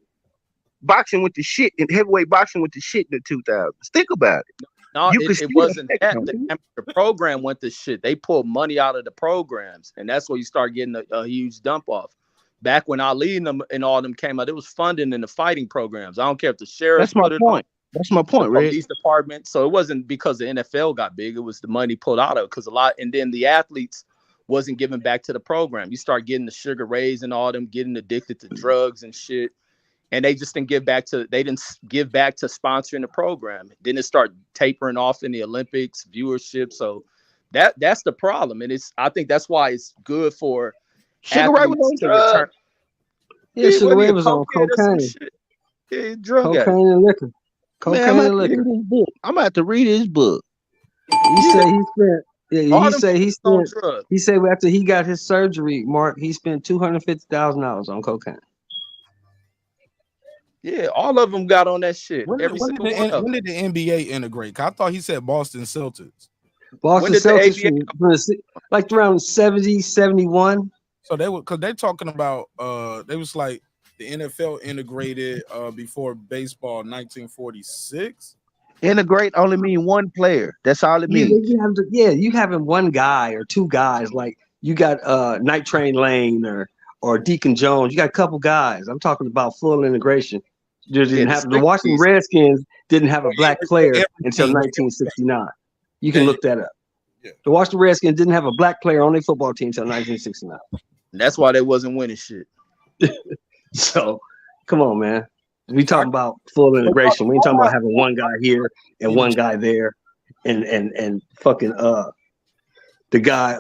Boxing with the shit, and heavyweight boxing with the shit in the 2000s. Think about it. No, it wasn't that. The amateur program went to shit. They pulled money out of the programs, and that's where you start getting a huge dump off. Back when Ali and all them came out, it was funding in the fighting programs. I don't care if the sheriff. That's my point. That's my point, the Red. police department. So it wasn't because the NFL got big. It was the money pulled out of it because a lot. And then the athletes wasn't giving back to the program. You start getting the Sugar Rays and all them getting addicted to drugs and shit. And they just didn't give back to sponsoring the program. Then it started tapering off in the Olympics viewership. So that's the problem. And I think that's why it's good for Sugar Ray was on drugs. Yeah, Sugar Ray was on cocaine. Yeah, drug cocaine and liquor. Cocaine and liquor. I'm gonna have to read his book. He said he spent. Yeah, he said after he got his surgery, Mark, he spent $250,000 on cocaine. Yeah, all of them got on that shit. When did the NBA integrate? I thought he said Boston Celtics. Boston Celtics like around 70, 71. So they were because they're talking about they was like the NFL integrated before baseball 1946. Integrate only mean one player. That's all it means. You having one guy or two guys, like you got Night Train Lane or Deacon Jones. You got a couple guys. I'm talking about full integration. The Washington Redskins didn't have a black player until 1969. You can look that up. Yeah. The Washington Redskins didn't have a black player on their football team until 1969. That's why they wasn't winning shit. So, come on, man. We talking about full integration. We ain't talking about having one guy here and one guy there, and fucking the guy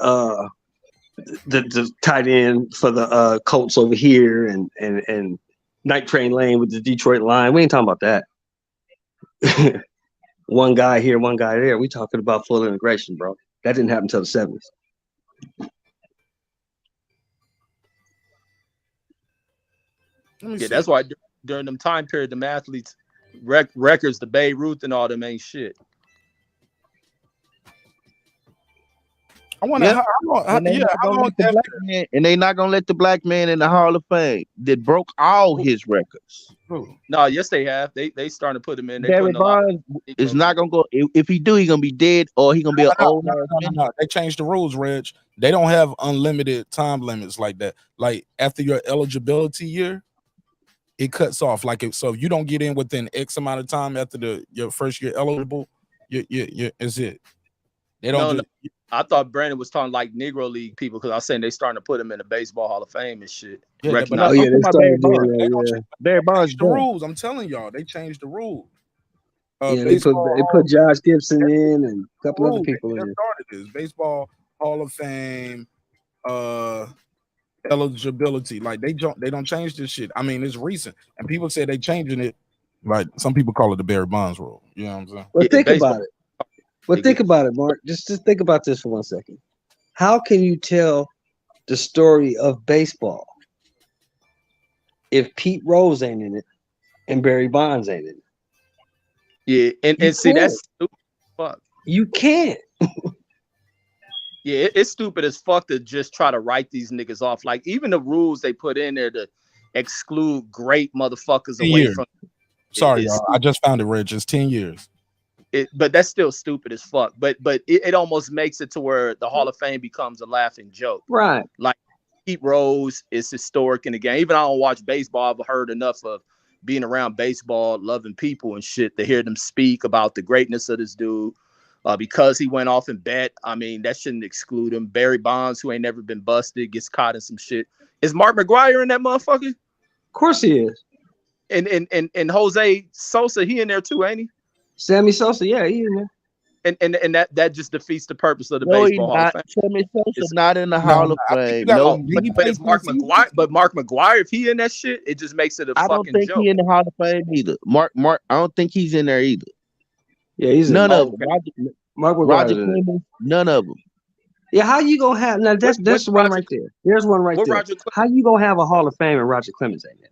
the tight end for the Colts over here and Night Train Lane with the Detroit line. We ain't talking about that. One guy here, one guy there. We talking about full integration, bro. That didn't happen until the 70s. Yeah, that's why during them time period, them athletes records, the Babe Ruth and all them ain't shit. I want to. And they not gonna let the black man in the Hall of Fame that broke all his records. No, yes they have. They starting to put him in. Barry Bonds is not gonna go. If he do, he gonna be dead or he gonna be an old man. No. They changed the rules, Reg. They don't have unlimited time limits like that. Like after your eligibility year, it cuts off. So if you don't get in within X amount of time after your first year eligible, is it? They don't. I thought Brandon was talking like Negro League people because I was saying they starting to put him in the Baseball Hall of Fame and shit. Yeah, they started doing that. Barry Bonds the rules. I'm telling y'all, they changed the rules. They put Josh Gibson in and a couple other people in. Started this Baseball Hall of Fame eligibility. Like they don't change this shit. I mean, it's recent, and people say they changing it. Like some people call it the Barry Bonds rule. You know what I'm saying? Well, think about it. Well, think about it, Mark. Just think about this for 1 second. How can you tell the story of baseball if Pete Rose ain't in it and Barry Bonds ain't in it? Yeah, and see that's stupid. Fuck. You can't. Yeah, it's stupid as fuck to just try to write these niggas off. Like even the rules they put in there to exclude great motherfuckers away from. Sorry, y'all. I just found it, Rich. It's 10 years. But that's still stupid as fuck. But it almost makes it to where the Hall of Fame becomes a laughing joke. Right. Like Pete Rose is historic in the game. Even I don't watch baseball. I've heard enough of being around baseball, loving people and shit to hear them speak about the greatness of this dude. Because he went off and bet. I mean, that shouldn't exclude him. Barry Bonds, who ain't never been busted, gets caught in some shit. Is Mark McGwire in that motherfucker? Of course he is. And Jose Sosa, he in there too, ain't he? Sammy Sosa, yeah, he in there. And that just defeats the purpose of the baseball Hall of Fame. Sammy Sosa's not in the Hall of Fame. No, but it's Mark McGwire. But Mark McGwire, if he in that shit, it just makes it a fucking joke. I don't think he in the Hall of Fame either. Mark, I don't think he's in there either. Yeah, he's none of them. Mark McGwire, Roger Clemens, none of them. Yeah, how you gonna have now? That's one Roger, right there. There's one right what there. Roger How you gonna have a Hall of Fame and Roger Clemens ain't there?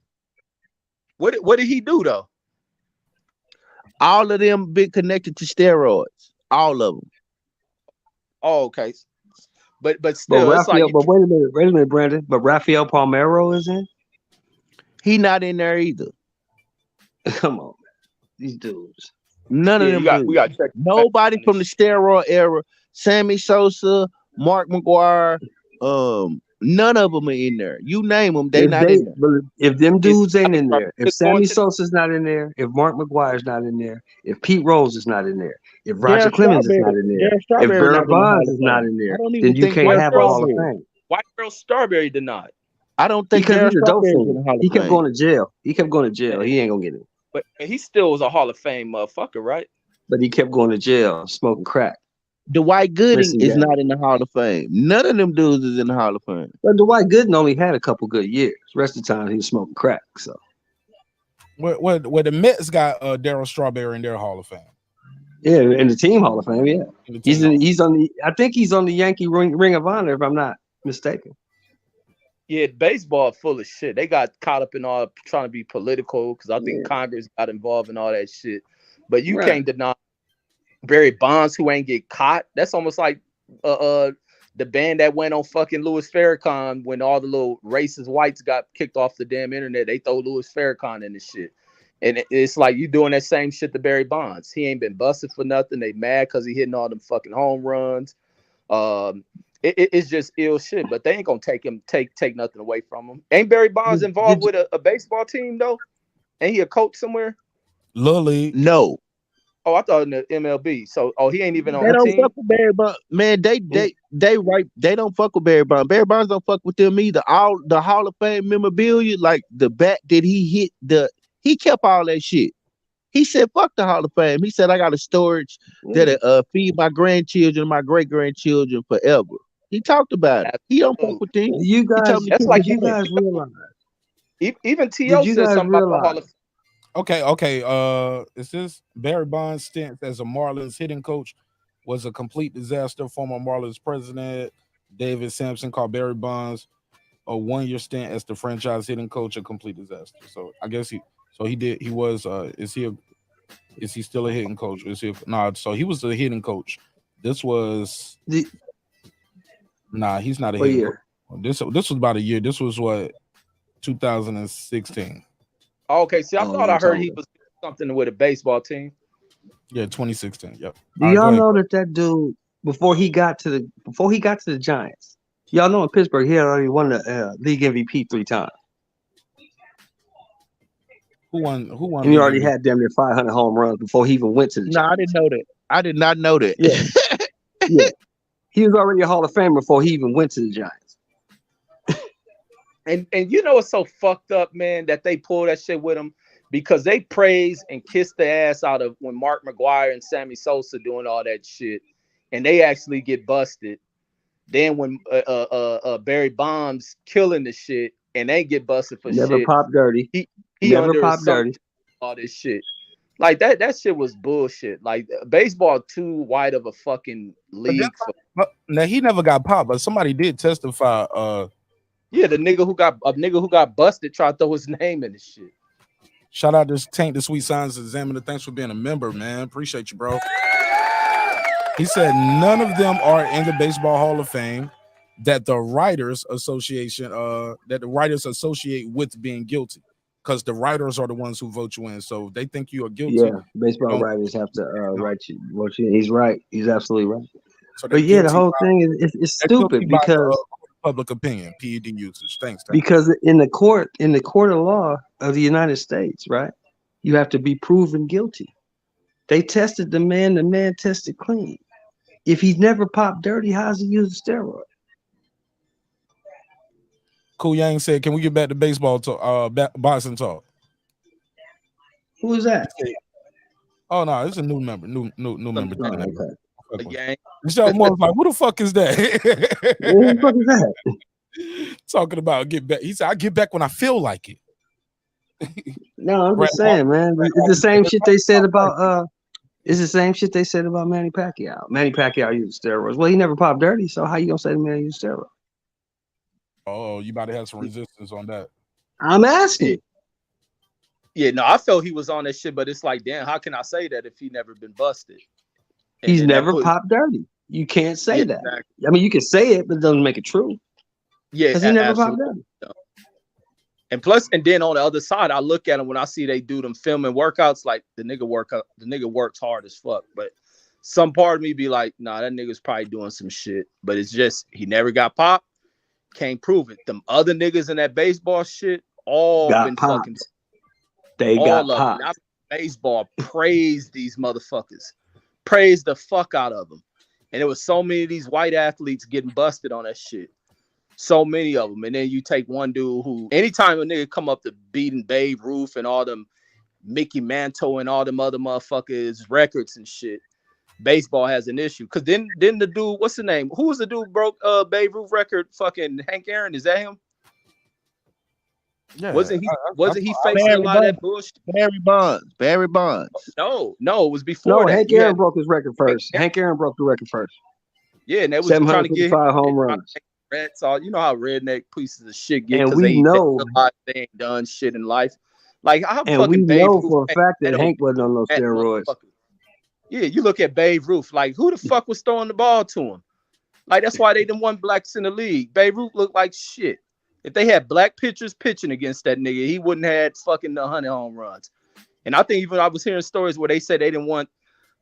what did he do though? All of them been connected to steroids. All of them. Oh, okay. But But still, it's like Raphael. But wait a minute, Brandon. But Rafael Palmeiro is in. He not in there either. Come on, man. These dudes. None of them we got dudes. check. Nobody from the steroid era. Sammy Sosa, Mark McGuire, none of them are in there. You name them, they not in there. If them dudes ain't in there, if Sammy Sosa's not in there, if Mark McGuire's not in there, if Pete Rose is not in there, if Roger Clemens is not in there, if Barry Bonds is not in there, then you can't have a Hall of Fame. Why Earl Strawberry denied? I don't think because he's a dope in the fiend. Hall of He kept Fame. going to jail. He kept going to jail. He ain't gonna get it. But he still was a Hall of Fame motherfucker, right? But he kept going to jail, smoking crack. Dwight Gooden Listen, is guys. not in the Hall of Fame. None of them dudes is in the Hall of Fame. But Dwight Gooden only had a couple good years. The rest of the time he was smoking crack. So Where the Mets got Darryl Strawberry in their Hall of Fame. yeah, in the team Hall of Fame, yeah. He's on the I think he's on the Yankee Ring of Honor, if I'm not mistaken. Yeah, baseball full of shit. They got caught up in all trying to be political because I think Congress got involved in all that shit. But you can't deny Barry Bonds, who ain't get caught. That's almost like the band that went on fucking Louis Farrakhan when all the little racist whites got kicked off the damn internet. They throw Louis Farrakhan in the shit. And it's like you doing that same shit to Barry Bonds. He ain't been busted for nothing. They mad because he hitting all them fucking home runs. It's just ill shit, but they ain't gonna take nothing away from him. Ain't Barry Bonds involved with a baseball team though? Ain't he a coach somewhere? Lily. No. Oh, I thought in the MLB. So he ain't even on They the don't team. fuck with Barry Bonds. Man, they don't fuck with Barry Bonds. Barry Bonds don't fuck with them either. All the Hall of Fame memorabilia, like the bat that he hit, he kept all that shit. He said, fuck the Hall of Fame. He said, I got a storage that'll feed my grandchildren, my great grandchildren forever. He talked about it. He don't fuck with them. You guys, That's like you guys realize. Even T.O. Did you said guys something about the Hall realize? of Okay. Is this Barry Bonds' stint as a Marlins hitting coach was a complete disaster? Former Marlins president David Sampson called Barry Bonds a 1-year stint as the franchise hitting coach a complete disaster. So I guess he was is he still a hitting coach? So he was a hitting coach. This was he's not a What hitting year? coach. This was about a year. This was what 2016. Okay, see, I thought I heard he was something with a baseball team. Yeah, 2016. Yep. Do y'all know that dude before he got to the Giants? Y'all know in Pittsburgh he had already won the league MVP 3 times. Who won? And he already had damn near 500 home runs before he even went to the Giants. No, I didn't know that. I did not know that. Yeah. Yeah. He was already a Hall of Famer before he even went to the Giants. And you know it's so fucked up, man, that they pull that shit with him because they praise and kiss the ass out of when Mark McGuire and Sammy Sosa doing all that shit, and they actually get busted. Then when Barry Bonds killing the shit and they get busted for Never shit, popped dirty. He Never under popped dirty. all this shit. Like that shit was bullshit. Like baseball too wide of a fucking league. Now he never got popped, but somebody did testify. Yeah, the nigga who got busted tried to throw his name in the shit. Shout out to Tank the Sweet Signs Examiner. Thanks for being a member, man. Appreciate you, bro. He said none of them are in the Baseball Hall of Fame that the Writers Association associate with being guilty. Because the writers are the ones who vote you in. So they think you are guilty. Yeah, baseball writers have to write you. He's right. He's absolutely right. So but yeah, the whole thing is stupid because public opinion, PED usage. Thanks. Because in the court of law of the United States, right, you have to be proven guilty. They tested the man tested clean. If he's never popped dirty, how's he use a steroid? Cool Yang said, "Can we get back to baseball talk? Boxing talk." Who is that? Oh no, it's a new member. New member. Okay. So like, who the fuck is that? Who the fuck is that? Talking about get back. He said, "I get back when I feel like it." No, I'm just saying, man. It's the same shit they said about It's the same shit they said about Manny Pacquiao. Manny Pacquiao used steroids. Well, he never popped dirty, so how you gonna say the man used steroids? Oh, you about to have some resistance on that. I'm asking. Yeah, no, I felt he was on that shit, but it's like, damn, how can I say that if he never been busted? And He's then never popped dirty. You can't say that. Exactly. I mean, you can say it, but it doesn't make it true. Yeah, Because he never absolutely. popped dirty. And plus, and then on the other side, I look at him when I see they do them filming workouts, like the nigga works hard as fuck. But some part of me be like, nah, that nigga's probably doing some shit. But it's just he never got popped. Can't prove it. Them other niggas in that baseball shit all Got been popped. fucking. They all got of them. popped. Now, baseball praised these motherfuckers, praised the fuck out of them, and there was so many of these white athletes getting busted on that shit. So many of them, and then you take one dude who, anytime a nigga come up to beating Babe Ruth and all them Mickey Mantle and all them other motherfuckers records and shit, baseball has an issue. Cause then the dude, what's the name? Who was the dude broke Babe Ruth record? Fucking Hank Aaron, is that him? Yeah, wasn't he facing a lot of that bullshit? Barry Bonds. No, it was before No, that. Hank Aaron broke his record first. Hank Aaron broke the record first. Yeah, and they was trying to get 755 home runs. Reds, all you know how redneck pieces of shit get And because we they know realize they ain't done shit in life. Like how and fucking we Babe know Ruth for a fact that don't Hank wasn't on those that steroids. motherfucker. Yeah, you look at Babe Ruth, like who the fuck was throwing the ball to him? Like that's why they didn't want blacks in the league. Babe Ruth looked like shit. If they had black pitchers pitching against that nigga, he wouldn't have had fucking 100 home runs. And I think even I was hearing stories where they said they didn't want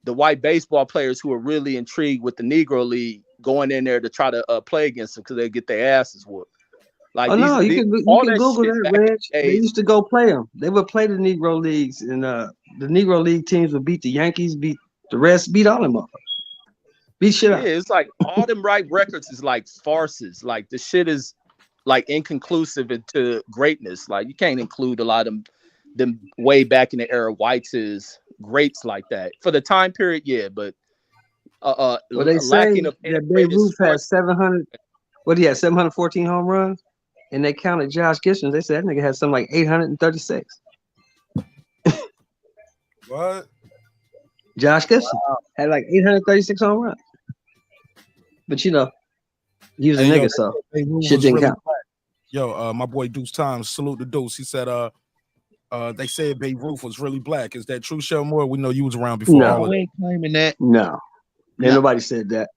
the white baseball players who were really intrigued with the Negro League going in there to try to play against them because they get their asses whooped. Like Oh no, you can Google shit that, back in Reg. the They days. used to go play them. They would play the Negro leagues, and the Negro League teams would beat the Yankees, beat the rest, beat all them up, beat shit Yeah, out. it's like all them right records is like farces. Like the shit is like inconclusive into greatness. Like you can't include a lot of them way back in the era whites is greats like that for the time period. Yeah, but Well, they say lacking of that Babe Ruth has 700. What he had 714 home runs, and they counted Josh Gibson. They said that nigga had something like 836. What? Josh Gibson had like 836 home runs. But you know, he was a nigga, so Babe Ruth shit was didn't really count. black. Yo, my boy Deuce Times, salute the Deuce. He said, they said Babe Ruth was really black. Is that true, Shelmore? We know you was around before all of We that. ain't claiming that. No, ain't nobody said that.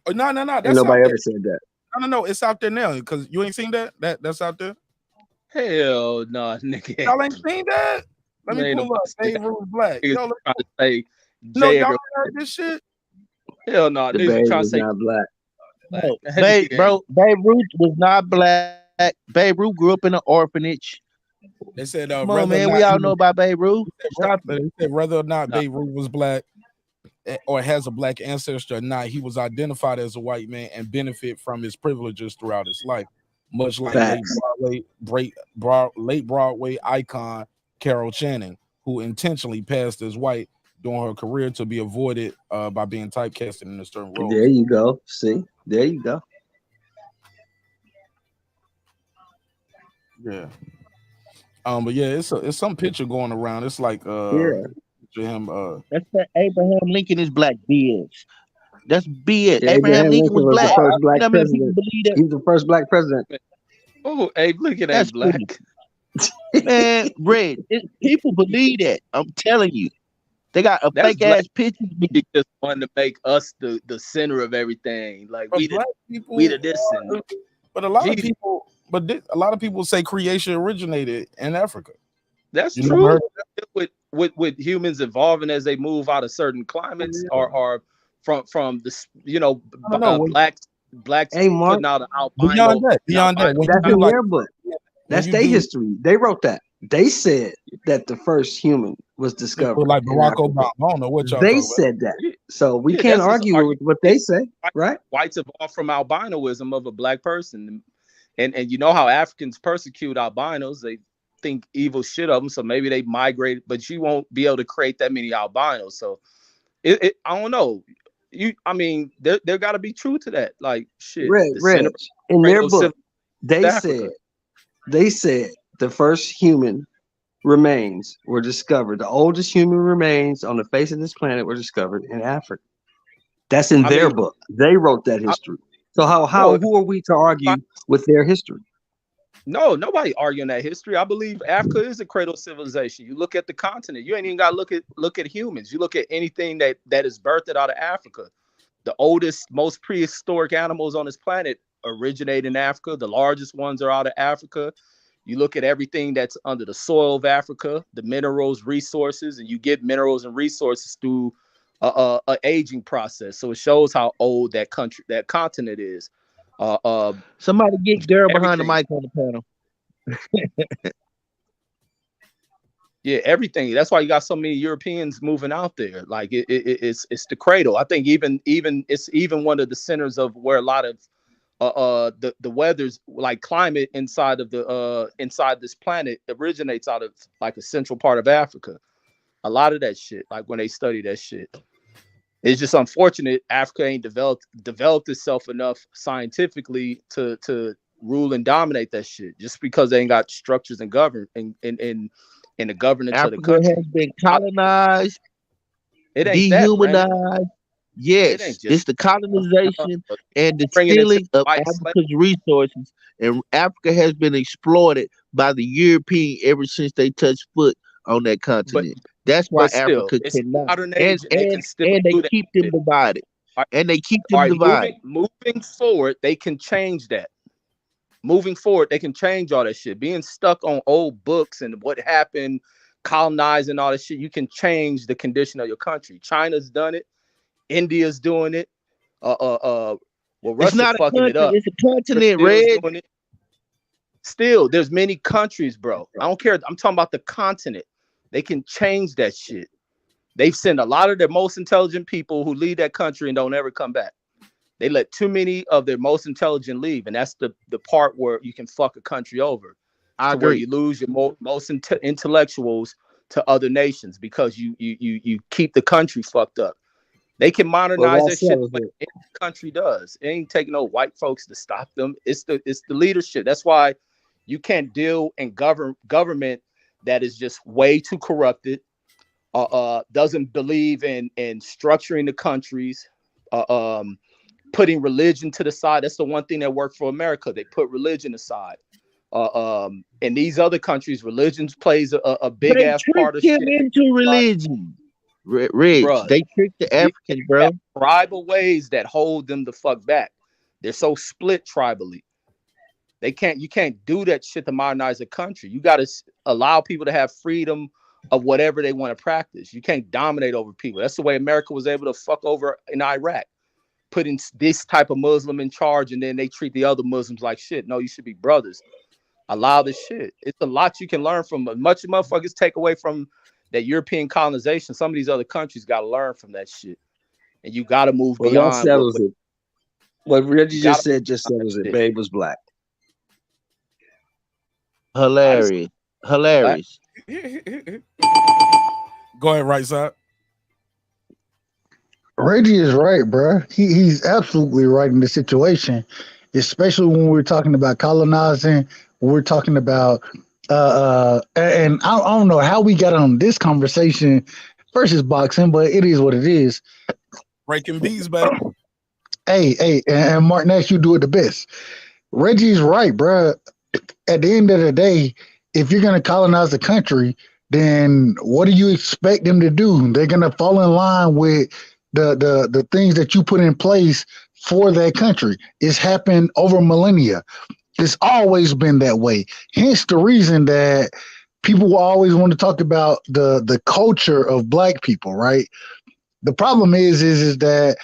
Oh, no. Ain't That's nobody out ever there. said that. No. It's out there now because you ain't seen that. That's out there. Hell no, nigga. Y'all ain't seen that. Let me Ain't pull up. nobody Babe Ruth black. niggas Yo, trying to say no, J. y'all Edgar- ain't heard this shit. Hell no, The niggas Babe trying to was say not black. No, That Babe, nigga bro, Babe Ruth was not black. Babe Ruth grew up in an orphanage. They said, Come whether on, man. or We not all he know was- about Babe Ruth. Stop they it. said whether or not Nah. Babe Ruth was black or has a black ancestor or not, he was identified as a white man and benefit from his privileges throughout his life, much like Facts. late Broadway icon Carol Channing, who intentionally passed as white during her career to be avoided by being typecasted in a certain role. There you go. See, there you go. Yeah. But yeah, it's some picture going around. It's like Yeah. picture him That's that Abraham Lincoln is black BS. That's BS. Yeah, Abraham Lincoln was the black. first black You know how many people president. believe that? He was the first black president. oh, hey, look at That's that black. Man, Red, people believe that. I'm telling you. They got a That's fake black. ass picture. He just wanted to make us the center of everything. Like But we black the people, we the this and but a lot of Jesus. people, a lot of people say creation originated in Africa. That's You never true. heard With humans evolving as they move out of certain climates or from this, you know, blacks Hey, Mark. putting out an Beyond albino. that, when That's you in do like, their book. That's you their do- history. They wrote that. They said that the first human was discovered. like in Barack Africa. Obama, I don't know what y'all They talking said that. So we Yeah, can't that's just argue with what they say, right? Whites evolved from albinoism of a black person, and you know how Africans persecute albinos. They think evil shit of them, so maybe they migrate, but you won't be able to create that many albinos. So I don't know. I mean, there got to be truth to that. Like shit, Reg, the center in their of book, they Africa. said the first human remains were discovered. The oldest human remains on the face of this planet were discovered in Africa. That's in their book. They wrote that history. So who are we to argue with their history? No, nobody arguing that history. I believe Africa is a cradle of civilization. You look at the continent. You ain't even got to look at humans. You look at anything that is birthed out of Africa. The oldest, most prehistoric animals on this planet originate in Africa. The largest ones are out of Africa. You look at everything that's under the soil of Africa, the minerals, resources, and you get minerals and resources through a aging process. So it shows how old that continent is. Somebody get Daryl behind the mic on the panel. Yeah, everything. That's why you got so many Europeans moving out there. Like it's the cradle. I think even it's even one of the centers of where a lot of the weather's like climate inside of the inside this planet originates out of like a central part of Africa. A lot of that shit, like when they study that shit. It's just unfortunate Africa ain't developed itself enough scientifically to rule and dominate that shit. Just because they ain't got structures and govern in the governance Africa of the country. has been colonized, It ain't dehumanized. That, yes, it's the colonization and the stealing of Africa's resources, and Africa has been exploited by the European ever since they touched foot on that continent. That's why Africa cannot, and they keep them divided. And they keep them divided. Moving forward, they can change that. Moving forward, they can change all that shit. Being stuck on old books and what happened, colonizing all that shit, you can change the condition of your country. China's done it. India's doing it. Well, Russia's fucking it up. It's a continent, Red. Still, there's many countries, bro. I don't care. I'm talking about the continent. They can change that shit. They've sent a lot of their most intelligent people who leave that country and don't ever come back. They let too many of their most intelligent leave, and that's the part where you can fuck a country over. I agree. Where you lose your most intellectuals to other nations because you keep the country fucked up. They can modernize that shit like any country does. It ain't taking no white folks to stop them. It's the leadership. That's why you can't deal in government that is just way too corrupted, doesn't believe in structuring the countries, putting religion to the side. That's the one thing that worked for America. They put religion aside. In these other countries, religion plays a big ass part of shit. They tricked him into religion. Rich, they tricked the Africans, bro. Tribal ways that hold them the fuck back. They're so split tribally. You can't do that shit to modernize a country. You got to allow people to have freedom of whatever they want to practice. You can't dominate over people. That's the way America was able to fuck over in Iraq, putting this type of Muslim in charge, and then they treat the other Muslims like shit. No, you should be brothers. Allow this shit. It's a lot you can learn from. Much motherfuckers take away from that European colonization. Some of these other countries got to learn from that shit, and you got to move beyond. That settles it. What Reggie just said settles it. Babe was black. Hilarious. Go ahead, right side. Reggie is right, bro. He's absolutely right in the situation, especially when we're talking about colonizing. We're talking about, and I don't know how we got on this conversation versus boxing, but it is what it is. Breaking bees, baby. Hey, and Martin X, you do it the best. Reggie's right, bro. At the end of the day, if you're going to colonize the country, then what do you expect them to do? They're going to fall in line with the things that you put in place for that country. It's happened over millennia. It's always been that way. Hence the reason that people will always want to talk about the culture of black people, right? The problem is that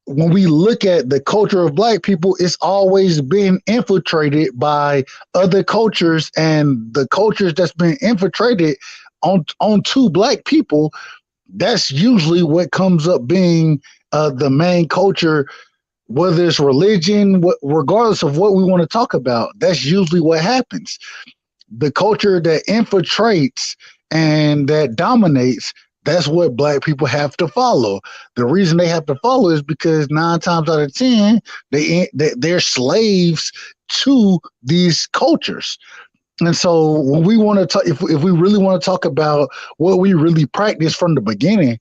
when we look at the culture of black people, it's always been infiltrated by other cultures, and the cultures that's been infiltrated onto black people, that's usually what comes up being the main culture, whether it's religion, regardless of what we want to talk about. That's usually what happens. The culture that infiltrates and that dominates, that's what black people have to follow. The reason they have to follow is because 9 times out of 10, they're slaves to these cultures. And so when we want to talk, if we really want to talk about what we really practice from the beginning,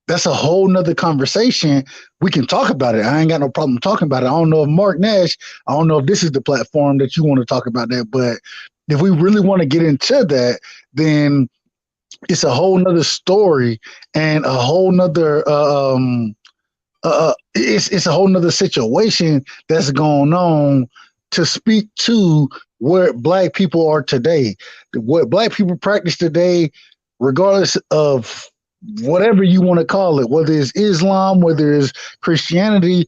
that's a whole nother conversation. We can talk about it. I ain't got no problem talking about it. I don't know if Mark Nash, I don't know if this is the platform that you want to talk about that, but if we really want to get into that, then it's a whole nother story and a whole nother it's a whole nother situation that's going on to speak to where black people are today, what black people practice today, regardless of whatever you want to call it, whether it's Islam, whether it's Christianity,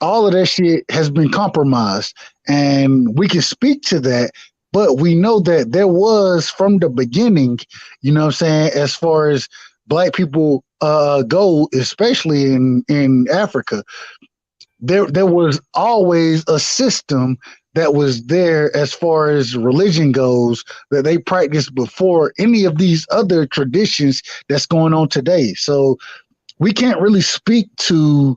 all of that shit has been compromised. And we can speak to that, but we know that there was from the beginning, you know what I'm saying, as far as black people go, especially in Africa, there was always a system that was there as far as religion goes that they practiced before any of these other traditions that's going on today. So we can't really speak to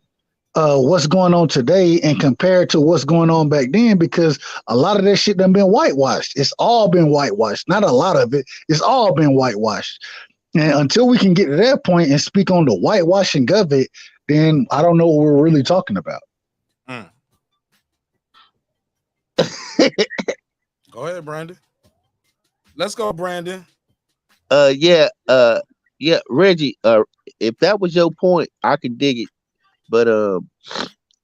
what's going on today and compare it to what's going on back then, because a lot of that shit done been whitewashed. It's all been whitewashed. Not a lot of it. It's all been whitewashed. And until we can get to that point and speak on the whitewashing of it, then I don't know what we're really talking about. Go ahead, Brandon. Let's go, Brandon. Yeah, Reggie. If that was your point, I can dig it. But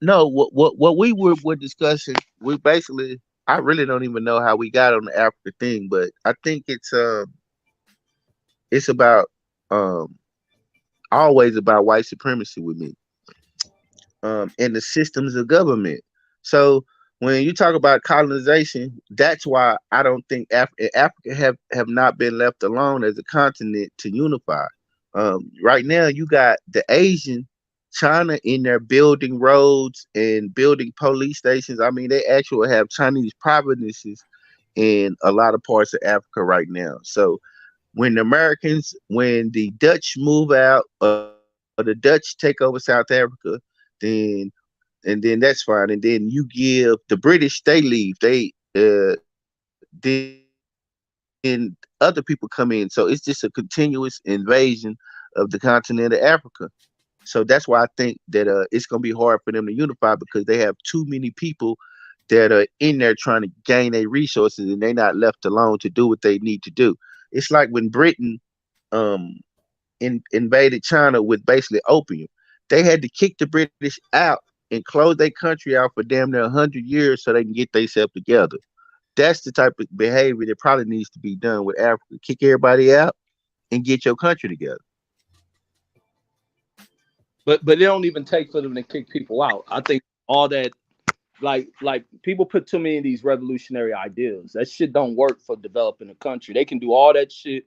no, what we were discussing, we basically, I really don't even know how we got on the Africa thing, but I think it's about always about white supremacy with me, and the systems of government. So when you talk about colonization, that's why I don't think Africa have not been left alone as a continent to unify. Right now, you got the Asian, China in there building roads and building police stations. I mean, they actually have Chinese provinces in a lot of parts of Africa right now. So when the Dutch move out, or the Dutch take over South Africa, then that's fine. And then you give the British, they leave. Then other people come in. So it's just a continuous invasion of the continent of Africa. So that's why I think that it's gonna be hard for them to unify, because they have too many people that are in there trying to gain their resources, and they're not left alone to do what they need to do. It's like when Britain invaded China with basically opium. They had to kick the British out and close their country out for damn near 100 years so they can get themselves together. That's the type of behavior that probably needs to be done with Africa. Kick everybody out and get your country together. But it don't even take for them to kick people out. I think all that, like people put too many of these revolutionary ideas. That shit don't work for developing a country. They can do all that shit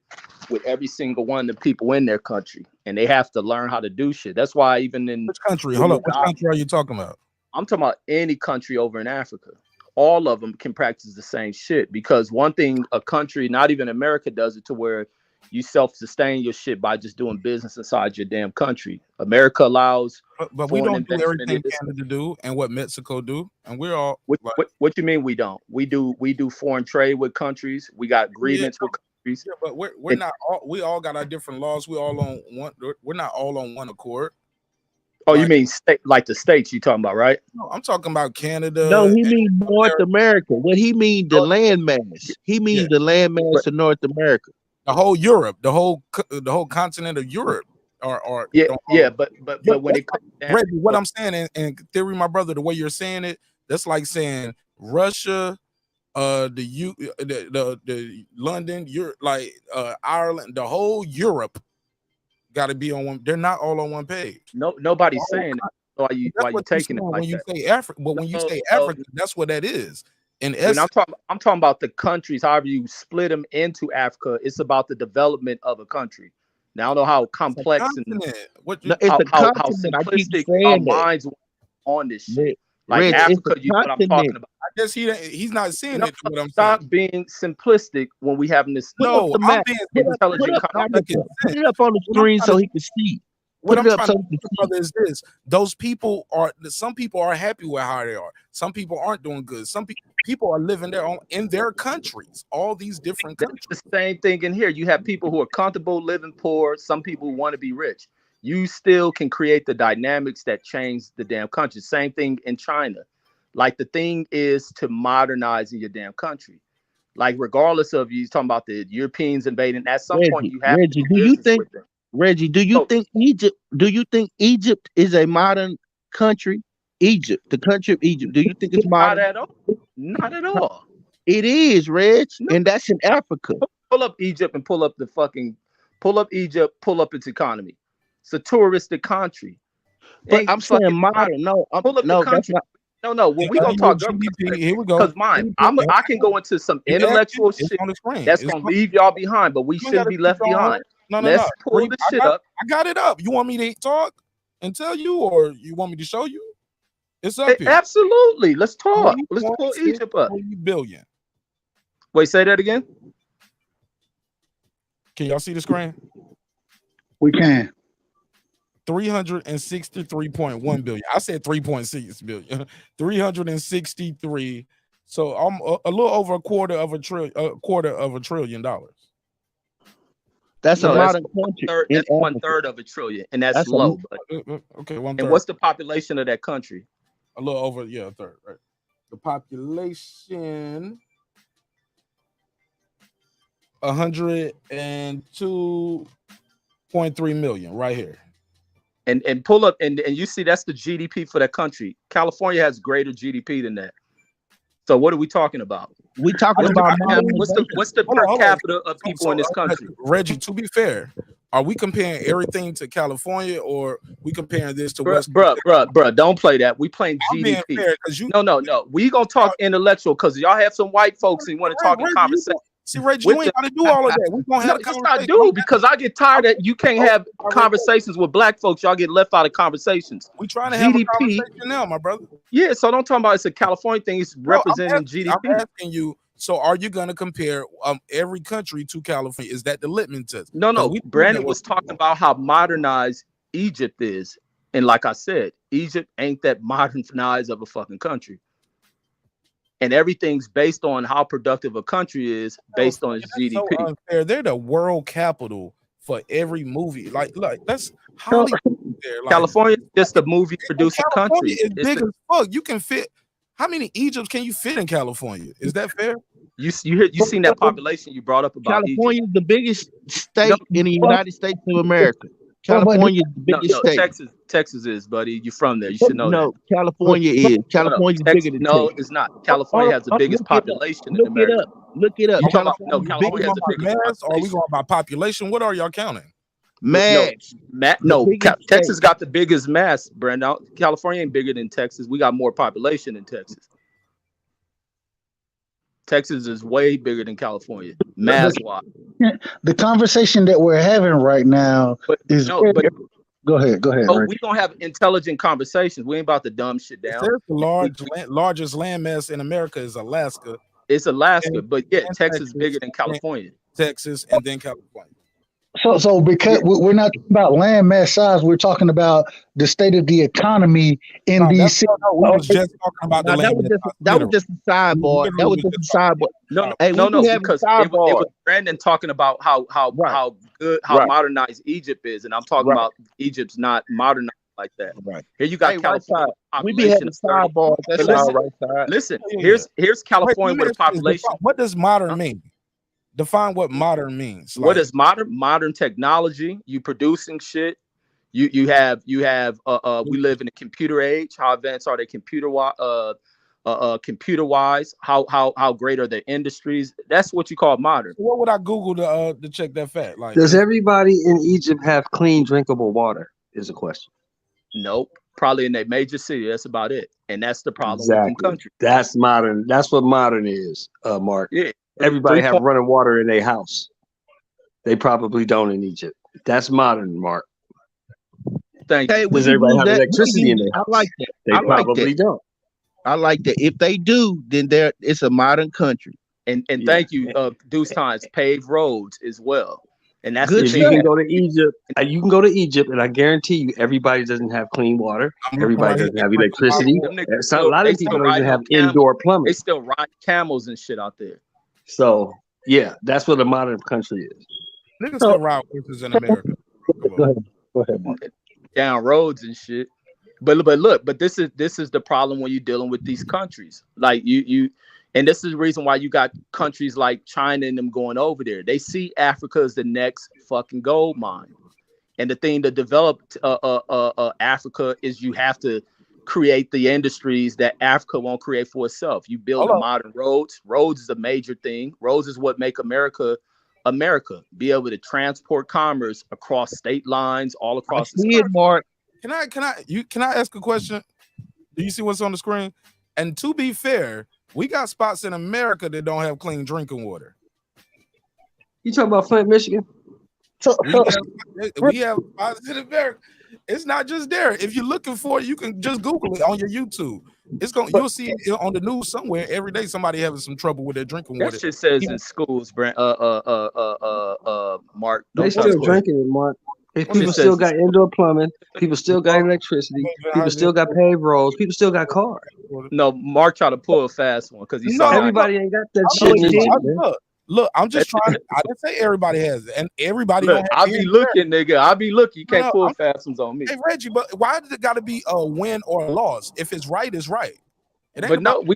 with every single one of the people in their country, and they have to learn how to do shit. That's why even in which country? Hold up, which country are you talking about? I'm talking about any country over in Africa. All of them can practice the same shit, because one thing a country, not even America, does it to where you self-sustain your shit by just doing business inside your damn country. America allows, but we don't do everything Canada do and what Mexico do, and we're all. What you mean we don't? We do foreign trade with countries. We got agreements with countries. Yeah, but we're not all. We all got our different laws. We all on one. We're not all on one accord. Oh, you mean like the states you talking about, right? No, I'm talking about Canada. No, he means North America. What he means, the landmass. He means the landmass of North America. The whole Europe, the whole continent of Europe, but when it comes down, Reggie, what I'm saying in theory, my brother, the way you're saying it, that's like saying Russia, the London, Europe, like Ireland, the whole Europe got to be on one. They're not all on one page. Nobody's saying that. Why you taking it like when you that? say Africa? But when you say Africa, that's what that is. And I'm talking about the countries. However you split them into Africa, it's about the development of a country. Now I don't know how complex and how simplistic our minds on this shit. Like Rich, Africa, you know what I'm talking about. I guess he's not seeing it. What I'm Stop being simplistic when we having this. No, I'm being intelligent. Put it up on the screen so he can see. What Put I'm it up trying so to we can say, see. brother, is this: some people are happy with how they are. Some people aren't doing good. Some people are living in their countries, all these different That's countries. the same thing in here. You have people who are comfortable living poor. Some people who want to be rich. You still can create the dynamics that change the damn country. Same thing in China. Like the thing is to modernize in your damn country. Like regardless of you talking about the Europeans invading, at some point you have to Reggie, do do you business think with them. Reggie, do you think Egypt is a modern country? Egypt, the country of Egypt. Do you think it's Not modern? at all. Not at all. It is, Reg, No. and that's in Africa. Pull up Egypt and pull up Egypt, pull up its economy. It's a touristic country. But I'm saying modern. No, pull up no, the that's country. not. No. When we gonna talk government, Here we go. because mine, I can go into some You asked intellectual it, it's shit on the screen. that's It's gonna on- leave y'all behind, but we You ain't shouldn't gotta be keep left going. behind. No. Let's pull the shit up. I got it up. You want me to talk and tell you, or you want me to show you? It's up here. Absolutely. Let's talk. Let's pull 3.63 Egypt up. billion. Wait, say that again. Can y'all see the screen? We can. 363.1 billion. I said 3.6 billion. 363. So I'm a little over a quarter of a trillion dollars. That's No, a modern country. That's 1/3 of a trillion, and that's That's a- low. Okay, And what's the population of that country? A little over, a third, right? The population 102.3 million right here. And pull up and you see that's the GDP for that country. California has greater GDP than that. So what are we talking about? We talking about what's the per capita of people in this country? Reggie, to be fair, are we comparing everything to California, or we comparing this to West? Bruh, don't play that. We playing GDP. Fair, no. We gonna talk intellectual because y'all have some white folks and want to talk in conversation. See, Reggie, you ain't got to do all of that. We gonna have a yes, conversation. I do, because I get tired that you can't have conversations with black folks. Y'all get left out of conversations. We trying to have a conversation now, my brother. Yeah, so don't talk about it's a California thing. It's representing GDP. I'm asking you. So, are you going to compare every country to California? Is that the litmus test? No. Brandon was talking about how modernized Egypt is, and like I said, Egypt ain't that modernized of a fucking country. And everything's based on how productive a country is based on its GDP. So unfair. They're the world capital for every movie. Like that's Hollywood. California is just a movie producing country. It's big as fuck. You can fit. How many Egypts can you fit in California? Is that fair? You seen that population you brought up about California is the biggest state in the United States of America. California is the biggest state. Texas is, buddy. You're from there. You should know that. No, California is. California's bigger than No, Texas. it's not. California has the biggest population in America. Look it up. California has the biggest mass, or are we going by population? What are y'all counting? Mass. Texas got the biggest mass, Brandon. California ain't bigger than Texas. We got more population than Texas. Texas is way bigger than California, mass-wise. The conversation that we're having right now is. Go ahead. Oh, we gonna have intelligent conversations. We ain't about to dumb shit down. The largest landmass in America is Alaska. It's Alaska, but yeah, Texas is bigger than California. Texas and then California. So because we're not talking about land mass size, we're talking about the state of the economy in these cities. We was just talking about the land. That was just a sidebar. That was just a sidebar. No, because it was Brandon talking about how modernized Egypt is, and I'm talking about Egypt's not modernized like that. Right. Here you got California. We be having sidebars. That's all right side. Listen, here's California with a population. What does modern mean? Define what modern means. What is modern? Modern technology. You producing shit. You have. We live in a computer age. How advanced are they computer wise? How great are their industries? That's what you call modern. What would I Google to check that fact? Like, does everybody in Egypt have clean, drinkable water? Is a question. Nope. Probably in a major city. That's about it. And that's the problem with them countries. That's modern. That's what modern is, Mark. Yeah. Everybody have running water in their house. They probably don't in Egypt. That's modern, Mark. Thank you. Does everybody have electricity in their house? I like that. They probably don't. I like that. If they do, then it's a modern country. And thank you, Deuce Times, paved roads as well. And that's Good. the If thing. you can go to Egypt, you can go to Egypt, and I guarantee you, everybody doesn't have clean water. Everybody doesn't have electricity. A lot of people don't even have indoor plumbing. They still ride camels and shit out there. So yeah, that's what a modern country is. Niggas still ride horses in America. Go ahead, Mark. Down roads and shit. But this is the problem when you're dealing with these countries. Like you and this is the reason why you got countries like China and them going over there. They see Africa as the next fucking gold mine. And the thing to develop Africa is you have to create the industries that Africa won't create for itself. You build the modern roads. Roads is a major thing. Roads is what make America. Be able to transport commerce across state lines, all across the country. Mark. Can I ask a question? Do you see what's on the screen? And to be fair, we got spots in America that don't have clean drinking water. You talking about Flint, Michigan? We have spots in America. It's not just there. If you're looking for it, you can just Google it on your YouTube. You'll see it on the news somewhere every day. Somebody having some trouble with their drinking water. That shit says in schools, Brent. Mark. They still drinking it, Mark. People still got indoor plumbing. People still got electricity. People still got paved roads. People still got cars. No, Mark tried to pull a fast one because he saw everybody ain't got that shit. Look, I'm just trying. I didn't say everybody has it, and everybody. Look, I be looking, nigga. I be looking. You can't pull fast ones on me. Hey Reggie, but why does it got to be a win or a loss? If it's right, it's right. It ain't but no, we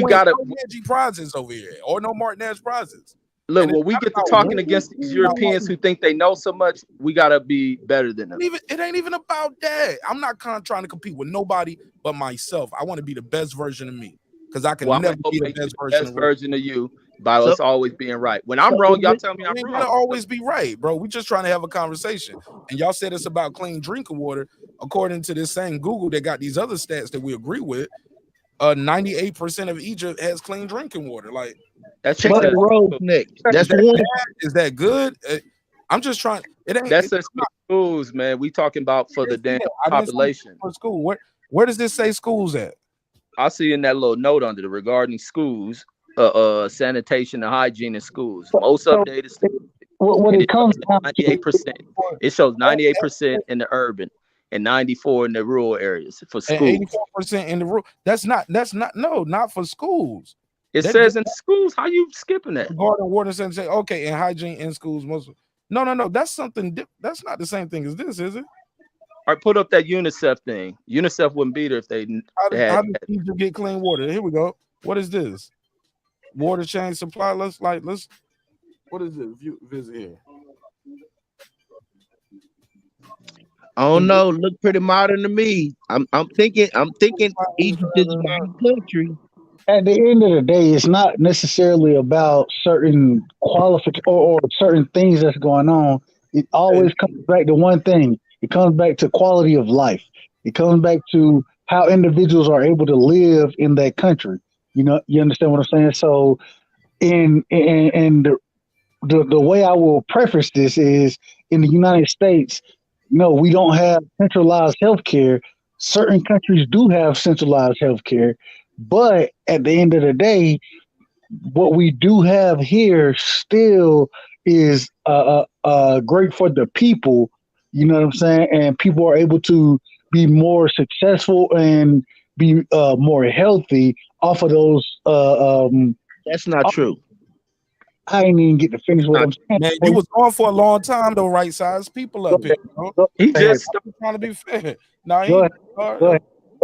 got to Reggie prizes over here or no Martinez prizes. Look, when we get to talking against these Europeans who think they know so much, we gotta be better than them. It ain't even about that. I'm not trying to compete with nobody but myself. I want to be the best version of me because I can never be the best version of you by us always being right. When I'm wrong, y'all tell me I'm wrong. Gotta always be right, bro. We just trying to have a conversation, and y'all said it's about clean drinking water. According to this same Google, they got these other stats that we agree with. 98% of Egypt has clean drinking water. Like that's road, Nick. That's one. Is that good? I'm just trying. It ain't. That's the schools, man. We talking about for the damn population. For school, where does this say schools at? I see in that little note under the regarding schools, sanitation and hygiene in schools. Most updated. When it comes to 98%, it shows 98% in the urban and 94% in the rural areas for schools. 84% in the rural. That's not for schools. It says in schools. How you skipping that? Garden water sanitation. Okay, and hygiene in schools. No. That's something. That's not the same thing as this, is it? All right, put up that UNICEF thing. UNICEF wouldn't be there if they had. How did Egypt get clean water? Here we go. What is this? Water chain supply. Let's. What is it? Visit here. I don't know. Look pretty modern to me. I'm thinking Egypt is a modern country. At the end of the day, it's not necessarily about certain qualifications or certain things that's going on. It always comes back to one thing. It comes back to quality of life. It comes back to how individuals are able to live in that country. You know, you understand what I'm saying? So, the way I will preface this is in the United States, no, we don't have centralized healthcare. Certain countries do have centralized healthcare, but at the end of the day, what we do have here still is great for the people. You know what I'm saying? And people are able to be more successful and be more healthy off of those. That's not true. I didn't even get to finish what I'm saying. Man, you was on for a long time, though, right size people up here. Bro. He just trying to be fair. No, go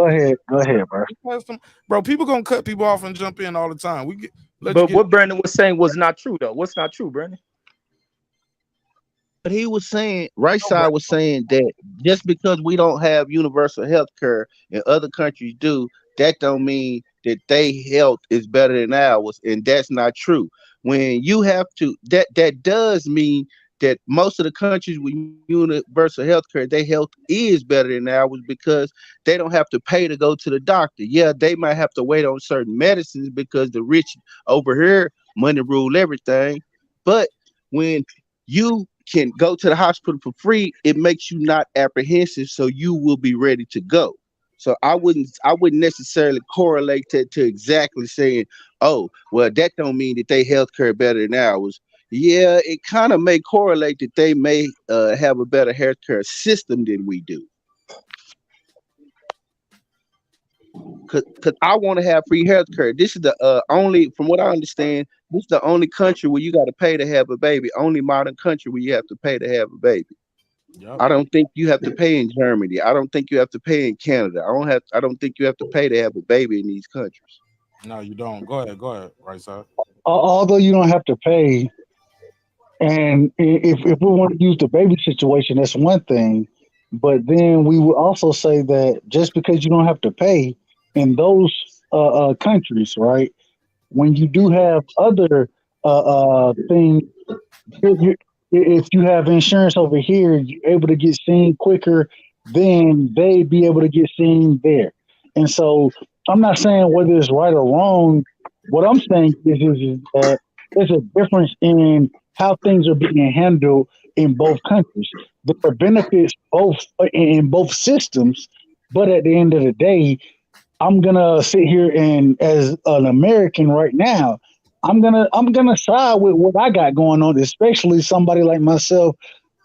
ahead, bro. Bro, people gonna cut people off and jump in all the time. What Brandon was saying was not true, though. What's not true, Brandon? But he was saying, right side was saying that just because we don't have universal health care and other countries do, that don't mean that their health is better than ours, and that's not true. When you have to, that does mean that most of the countries with universal health care, their health is better than ours because they don't have to pay to go to the doctor. Yeah, they might have to wait on certain medicines because the rich over here, money rule everything. But when you can go to the hospital for free, it makes you not apprehensive, so you will be ready to go. So I wouldn't necessarily correlate to exactly saying, oh, well, that don't mean that they healthcare better than ours. yeah, it kind of may correlate that they may have a better healthcare system than we do. Cause I want to have free healthcare. This is the only, from what I understand, this is the only country where you got to pay to have a baby. Only modern country where you have to pay to have a baby. Yep. I don't think you have to pay in Germany. I don't think you have to pay in Canada. I don't think you have to pay to have a baby in these countries. No, you don't. Go ahead, right side. Although you don't have to pay, and if we want to use the baby situation, that's one thing. But then we would also say that just because you don't have to pay in those countries, right? When you do have other things, if you have insurance over here, you're able to get seen quicker than they be able to get seen there. And so I'm not saying whether it's right or wrong. What I'm saying is that there's a difference in how things are being handled in both countries. There are benefits both in both systems, but at the end of the day, I'm gonna sit here and as an American right now, I'm gonna side with what I got going on, especially somebody like myself.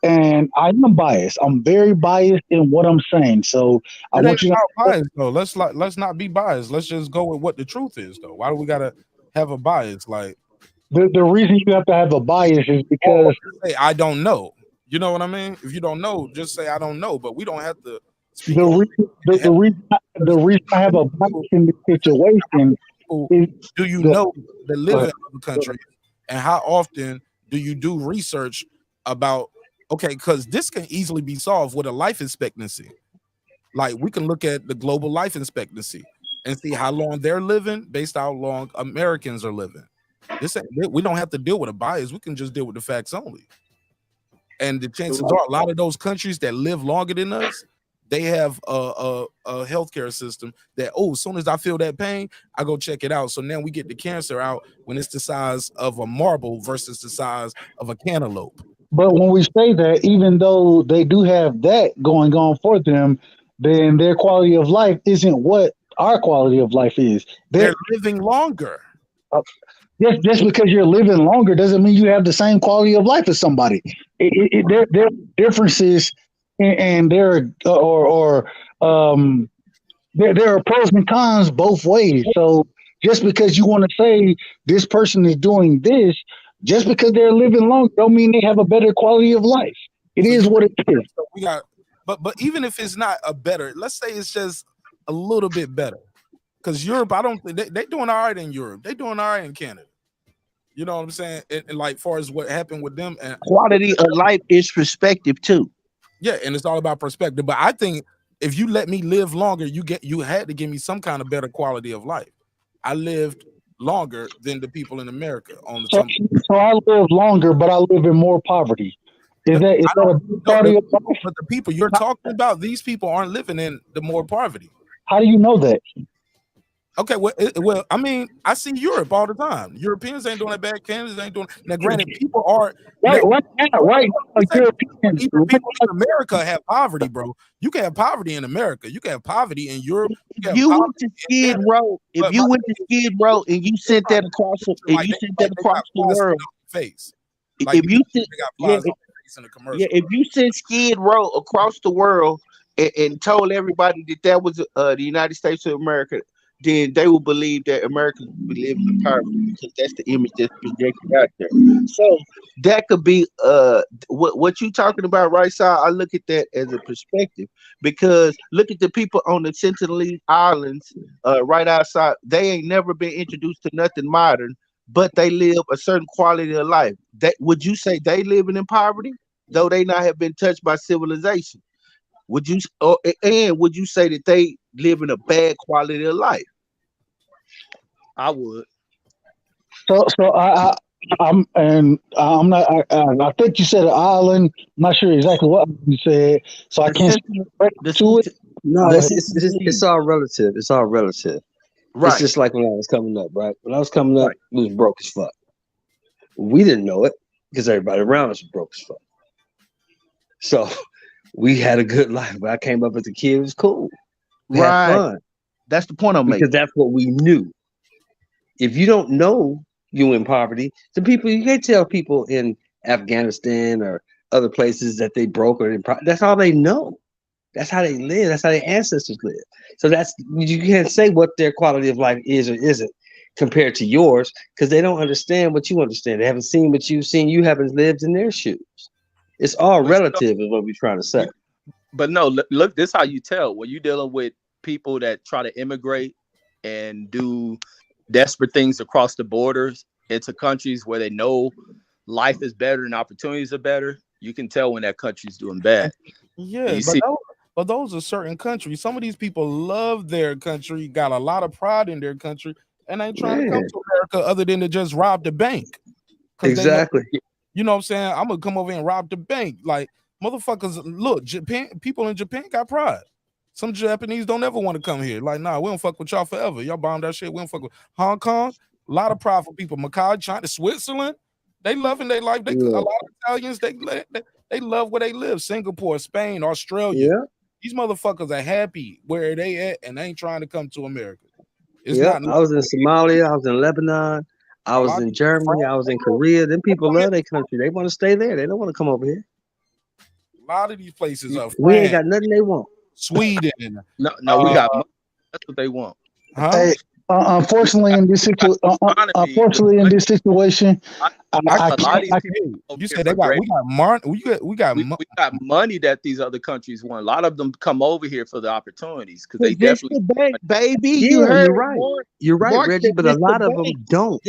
And I am biased. I'm very biased in what I'm saying. So I It want ain't you to about bias though. Let's not be biased. Let's just go with what the truth is though. Why do we gotta have a bias? Like the reason you have to have a bias is because say I don't know. You know what I mean? If you don't know, just say I don't know. But we don't have to speak. the reason I have a bias in this situation is do you know that live in other countries, and how often do you do research about? Okay, because this can easily be solved with a life expectancy. Like we can look at the global life expectancy and see how long they're living based on how long Americans are living. We don't have to deal with a bias. We can just deal with the facts only. And the chances are a lot of those countries that live longer than us, they have a healthcare system that, as soon as I feel that pain, I go check it out. So now we get the cancer out when it's the size of a marble versus the size of a cantaloupe. But when we say that, even though they do have that going on for them, then their quality of life isn't what our quality of life is. They're living longer. Just because you're living longer doesn't mean you have the same quality of life as somebody. There are differences, and there are pros and cons both ways. So just because you want to say this person is doing this, just because they're living longer, don't mean they have a better quality of life. It is what it is. We got, but even if it's not a better, let's say it's just a little bit better. Because Europe, I don't think they're doing all right in Europe. They're doing all right in Canada. You know what I'm saying? And like, far as what happened with them, and quality of life is perspective too. Yeah, and it's all about perspective. But I think if you let me live longer, you had to give me some kind of better quality of life. I lived longer than the people in America on the So I live longer, but I live in more poverty. Is that a quality of life? But the people you're talking about, these people aren't living in the more poverty. How do you know that? Okay, well, I mean, I see Europe all the time. Europeans ain't doing that bad. Canadians ain't doing. Now, granted, people are right. People in America have poverty, bro. You can have poverty in America. You can have poverty in Europe. You went to Skid Row. If you went to Skid Row and you sent that across, the world, face. If you if you sent Skid Row across the world and told everybody that was the United States of America, then they will believe that Americans will be living in poverty because that's the image that's projected out there. So that could be what you talking about, right side. I look at that as a perspective, because look at the people on the Sentinelese Islands right outside. They ain't never been introduced to nothing modern, but they live a certain quality of life. That would you say they living in poverty, though they not have been touched by civilization? Would you would you say that they live in a bad quality of life? I would. So I'm not. I think you said an island. I'm not sure exactly what you said, so I can't to it. No, it's all relative. It's all relative. Right. It's just like when I was coming up. Right. When I was coming up, we was broke as fuck. We didn't know it because everybody around us was broke as fuck. So we had a good life. When I came up as a kid, it was cool. We had fun. That's the point I'm making. Because that's what we knew. If you don't know, you in poverty. The people, you can't tell people in Afghanistan or other places that they broke or that's all they know. That's how they live. That's how their ancestors live. So you can't say what their quality of life is or isn't compared to yours because they don't understand what you understand. They haven't seen what you've seen. You haven't lived in their shoes. It's all relative, is what we're trying to say. But no, look, this is how you tell when you're dealing with people that try to immigrate and do desperate things across the borders into countries where they know life is better and opportunities are better. You can tell when that country's doing bad. Yeah, but those are certain countries. Some of these people love their country, got a lot of pride in their country, and ain't trying to come to America other than to just rob the bank. Exactly. You know what I'm saying? I'm gonna come over and rob the bank. Like motherfuckers, look, Japan, people in Japan got pride. Some Japanese don't ever want to come here. Like, nah, we don't fuck with y'all forever. Y'all bomb that shit. We don't fuck with Hong Kong. A lot of pride for people. Macau, China, Switzerland. They loving their life. A lot of Italians, they love where they live. Singapore, Spain, Australia. Yeah. These motherfuckers are happy where they at, and they ain't trying to come to America. I was in Somalia. I was in Lebanon. I was in Germany. I was in Korea. Them people love their country. They want to stay there. They don't want to come over here. A lot of these places are. We ain't got nothing they want. Sweden. No, we got. That's what they want. Huh? Hey, unfortunately, in this situation, you said we got money that these other countries want. A lot of them come over here for the opportunities because they definitely baby. Yeah, You heard you're right. You're right, Mark Reggie. But a lot of them don't.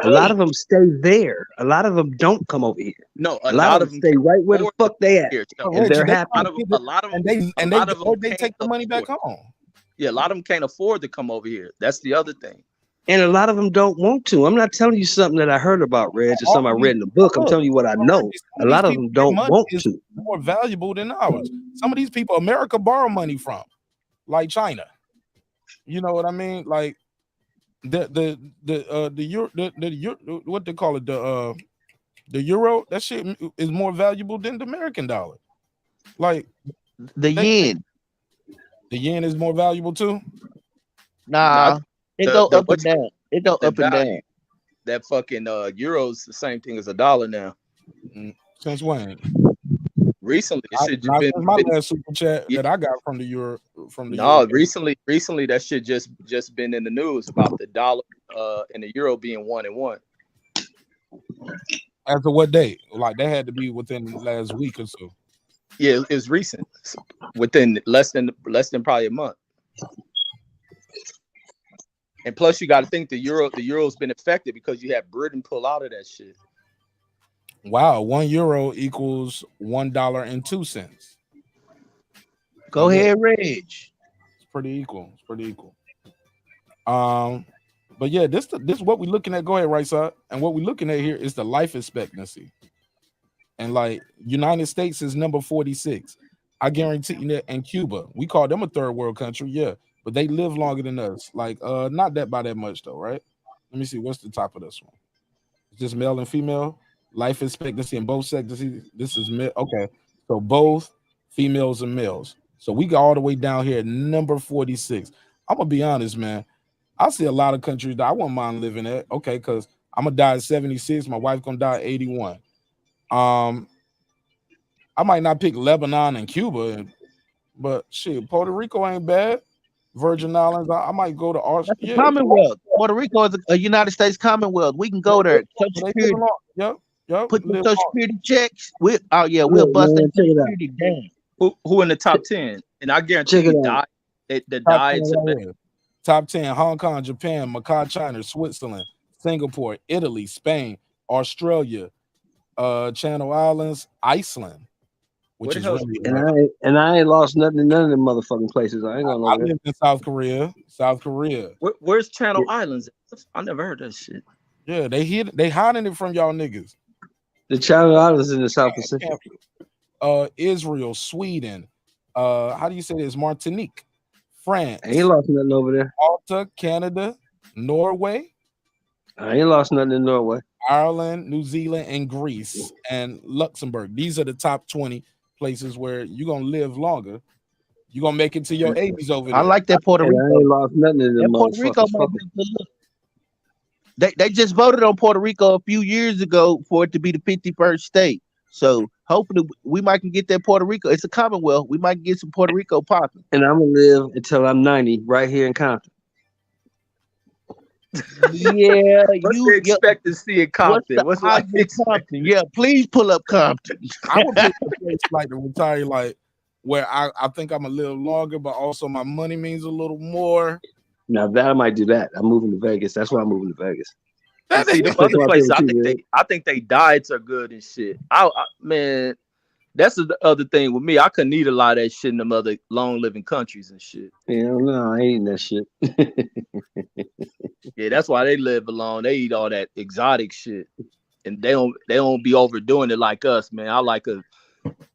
A lot of them stay there. A lot of them don't come over here. No, a lot of them stay right where the fuck they at, and they're happy. A lot of them, they take the money back home. Yeah, a lot of them can't afford to come over here. That's the other thing. And a lot of them don't want to. I'm not telling you something that I heard about, Reg, or something I read in the book. I'm telling you what I know. A lot of them don't want to. More valuable than ours. Some of these people, America borrow money from, like China. You know what I mean? Like the euro, what they call it, the euro. That shit is more valuable than the American dollar. Like the yen. The yen is more valuable too. Nah. It go up and down. It go up and down. That fucking euro's the same thing as a dollar now. Since when? Recently, my last super chat that I got from the euro. Recently that shit just been in the news about the dollar and the euro being 1-1. As of what date? Like that had to be within the last week or so. Yeah, it's recent. Within less than probably a month. And plus, you got to think the euro's been affected because you have Britain pull out of that shit. Wow, €1 equals $1.02. Go ahead, Reg. It's pretty equal. But yeah, this is what we're looking at. Go ahead, right side. And what we're looking at here is the life expectancy. And like United States is number 46. I guarantee you that. And Cuba, we call them a third world country, yeah. But they live longer than us. Like, not that by that much though, right? Let me see. What's the top of this one? Is this male and female? Life expectancy in both sexes. This is male. Okay. So both females and males. So we go all the way down here at number 46. I'm gonna be honest, man. I see a lot of countries that I wouldn't mind living at. Okay, because I'm gonna die at 76. My wife gonna die at 81. I might not pick Lebanon and Cuba, but shit, Puerto Rico ain't bad. Virgin Islands, I might go to Australia. Commonwealth. Puerto Rico is a United States Commonwealth. We can go there. Social Security. Yep. Put the Social Security checks. We'll bust that Social Security down. Who in the top 10? And I guarantee you the diets. Top 10: Hong Kong, Japan, Macau, China, Switzerland, Singapore, Italy, Spain, Australia, Channel Islands, Iceland. Which is really and I ain't lost nothing in none of them motherfucking places. I ain't gonna lie. I lived in South Korea. Where's Channel Islands? I never heard that shit. Yeah, they hiding it from y'all niggas. The Channel Islands in the South Pacific. Israel, Sweden. How do you say this? Martinique, France. I ain't lost nothing over there. Malta, Canada, Norway. I ain't lost nothing in Norway. Ireland, New Zealand, and Greece, and Luxembourg. These are the top 20 places where you're gonna live longer. You're gonna make it to your 80s over there. I like that Puerto Rico. I ain't lost nothing in them Puerto Rico. They just voted on Puerto Rico a few years ago for it to be the 51st state. So hopefully we might can get that Puerto Rico. It's a Commonwealth. We might get some Puerto Rico popping. And I'm gonna live until I'm 90 right here in Compton. Yeah, What's the expect to see in Compton? What's like Compton? Yeah, please pull up Compton. I would pick a place like to retire, like where I think I'm a little longer, but also my money means a little more. Now that I might do that. I'm moving to Vegas. That's why I'm moving to Vegas. See, the other places, I think they diets are good and shit. Man, that's the other thing with me. I couldn't eat a lot of that shit in them other long living countries and shit. Hell no, I ain't eating that shit. Yeah, that's why they live alone. They eat all that exotic shit, and they don't be overdoing it like us, man. I like to